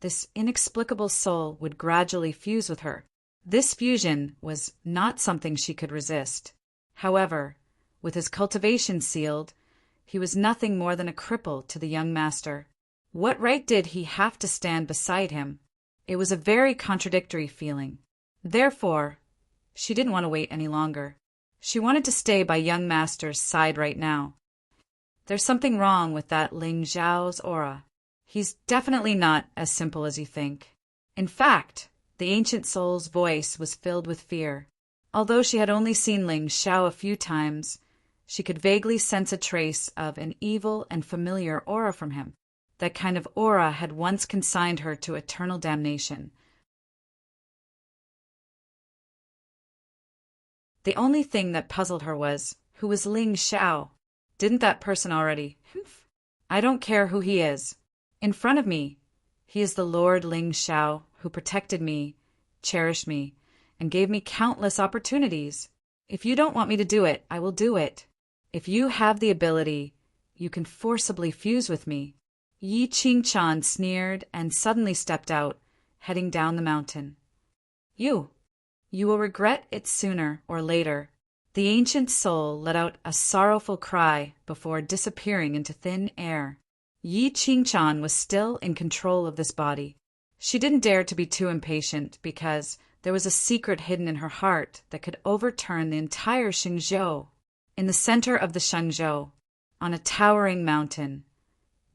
this inexplicable soul would gradually fuse with her. This fusion was not something she could resist. However, with his cultivation sealed, he was nothing more than a cripple to the young master. What right did he have to stand beside him? It was a very contradictory feeling. Therefore, she didn't want to wait any longer. She wanted to stay by young master's side right now. There's something wrong with that Ling Zhao's aura. He's definitely not as simple as you think. In fact, the ancient soul's voice was filled with fear. Although she had only seen Ling Shao a few times, she could vaguely sense a trace of an evil and familiar aura from him. That kind of aura had once consigned her to eternal damnation. The only thing that puzzled her was, who was Ling Shao? Didn't that person already? I don't care who he is. In front of me, he is the Lord Ling Shao, who protected me, cherished me, and gave me countless opportunities. If you don't want me to do it, I will do it. If you have the ability, you can forcibly fuse with me. Yi Qingchan sneered and suddenly stepped out, heading down the mountain. You will regret it sooner or later. The ancient soul let out a sorrowful cry before disappearing into thin air. Yi Qingchan was still in control of this body. She didn't dare to be too impatient because there was a secret hidden in her heart that could overturn the entire Xingzhou. In the center of the Shangzhou, on a towering mountain,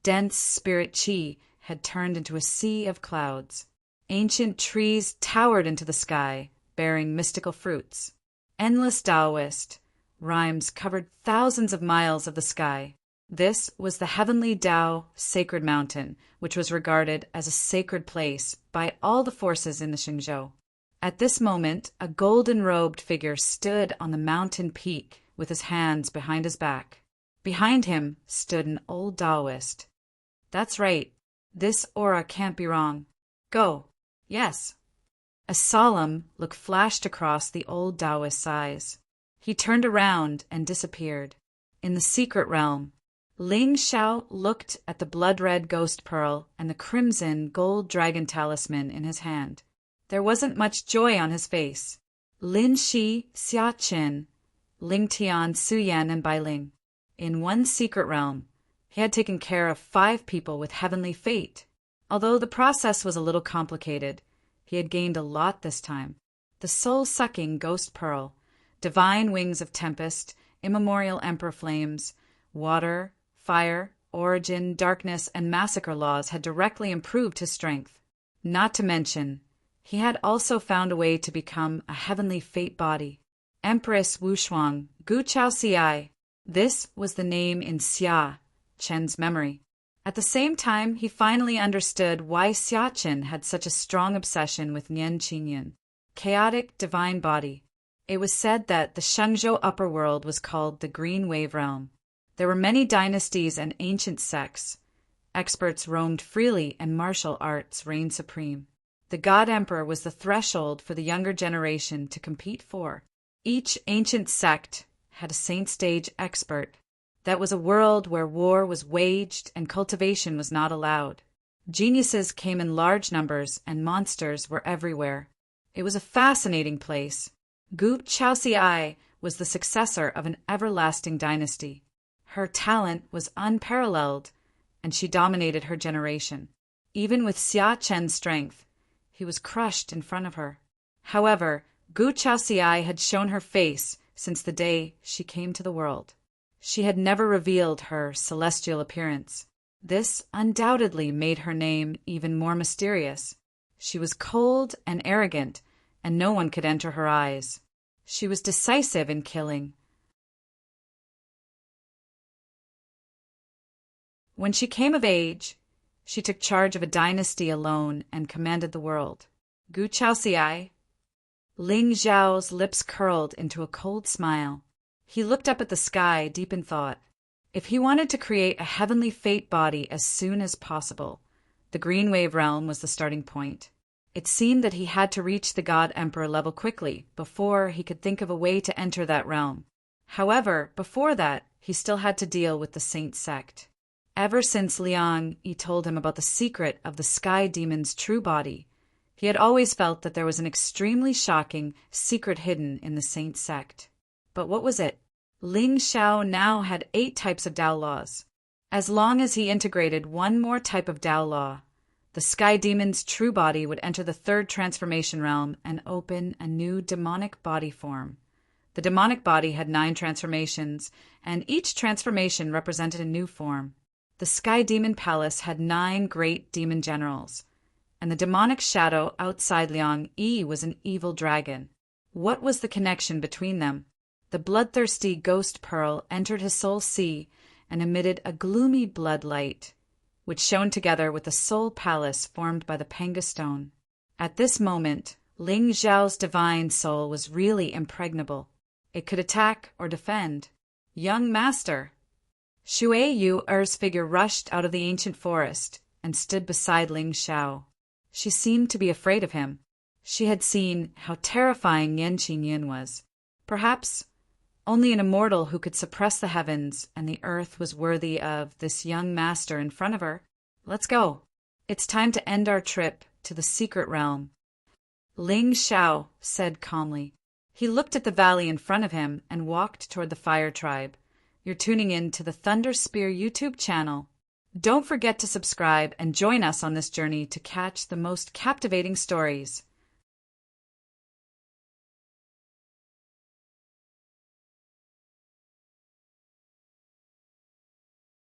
dense spirit qi had turned into a sea of clouds. Ancient trees towered into the sky, bearing mystical fruits. Endless Taoist rhymes covered thousands of miles of the sky. This was the heavenly Tao sacred mountain, which was regarded as a sacred place by all the forces in the Xingzhou. At this moment, a golden-robed figure stood on the mountain peak with his hands behind his back. Behind him stood an old Taoist. That's right. This aura can't be wrong. Go. Yes. A solemn look flashed across the old Taoist's eyes. He turned around and disappeared. In the secret realm, Ling Xiao looked at the blood-red ghost pearl and the crimson gold dragon talisman in his hand. There wasn't much joy on his face. Lin Shi, Xia Qin, Ling Tian, Su Yan, and Bai Ling. In one secret realm, he had taken care of 5 people with heavenly fate. Although the process was a little complicated, he had gained a lot this time. The soul-sucking ghost pearl, divine wings of tempest, immemorial emperor flames, water, fire, origin, darkness, and massacre laws had directly improved his strength. Not to mention, he had also found a way to become a heavenly fate body. Empress Wushuang, Gu Chao Xiai. This was the name in Xia Chen's memory. At the same time, he finally understood why Xia Chen had such a strong obsession with Nian Qingyun, chaotic divine body. It was said that the Shangzhou upper world was called the Green Wave Realm. There were many dynasties and ancient sects. Experts roamed freely and martial arts reigned supreme. The God Emperor was the threshold for the younger generation to compete for. Each ancient sect had a saint stage expert. That was a world where war was waged and cultivation was not allowed. Geniuses came in large numbers and monsters were everywhere. It was a fascinating place. Gu Chaoxiai was the successor of an everlasting dynasty. Her talent was unparalleled, and she dominated her generation. Even with Xia Chen's strength, he was crushed in front of her. However, Gu Chaoxiai had shown her face since the day she came to the world. She had never revealed her celestial appearance. This undoubtedly made her name even more mysterious. She was cold and arrogant, and no one could enter her eyes. She was decisive in killing. When she came of age, she took charge of a dynasty alone and commanded the world. Gu Chaoxiai. Ling Zhao's lips curled into a cold smile. He looked up at the sky, deep in thought. If he wanted to create a heavenly fate body as soon as possible, the Green Wave Realm was the starting point. It seemed that he had to reach the God Emperor level quickly before he could think of a way to enter that realm. However, before that, he still had to deal with the Saint sect. Ever since Liang Yi told him about the secret of the Sky Demon's true body, he had always felt that there was an extremely shocking secret hidden in the Saint sect. But what was it? Ling Xiao now had 8 types of Tao laws. As long as he integrated one more type of Tao law, the Sky Demon's true body would enter the 3rd transformation realm and open a new demonic body form. The demonic body had 9 transformations, and each transformation represented a new form. The Sky Demon Palace had 9 great demon generals, and the demonic shadow outside Liang Yi was an evil dragon. What was the connection between them? The bloodthirsty ghost pearl entered his soul sea and emitted a gloomy blood light, which shone together with the soul palace formed by the Panga stone. At this moment, Ling Zhao's divine soul was really impregnable. It could attack or defend. Young master! Shui Yu Er's figure rushed out of the ancient forest and stood beside Ling Xiao. She seemed to be afraid of him. She had seen how terrifying Yan Qingyun was. Perhaps only an immortal who could suppress the heavens and the earth was worthy of this young master in front of her. Let's go. It's time to end our trip to the secret realm. Ling Xiao said calmly. He looked at the valley in front of him and walked toward the fire tribe. You're tuning in to the Thunder Spear YouTube channel. Don't forget to subscribe and join us on this journey to catch the most captivating stories.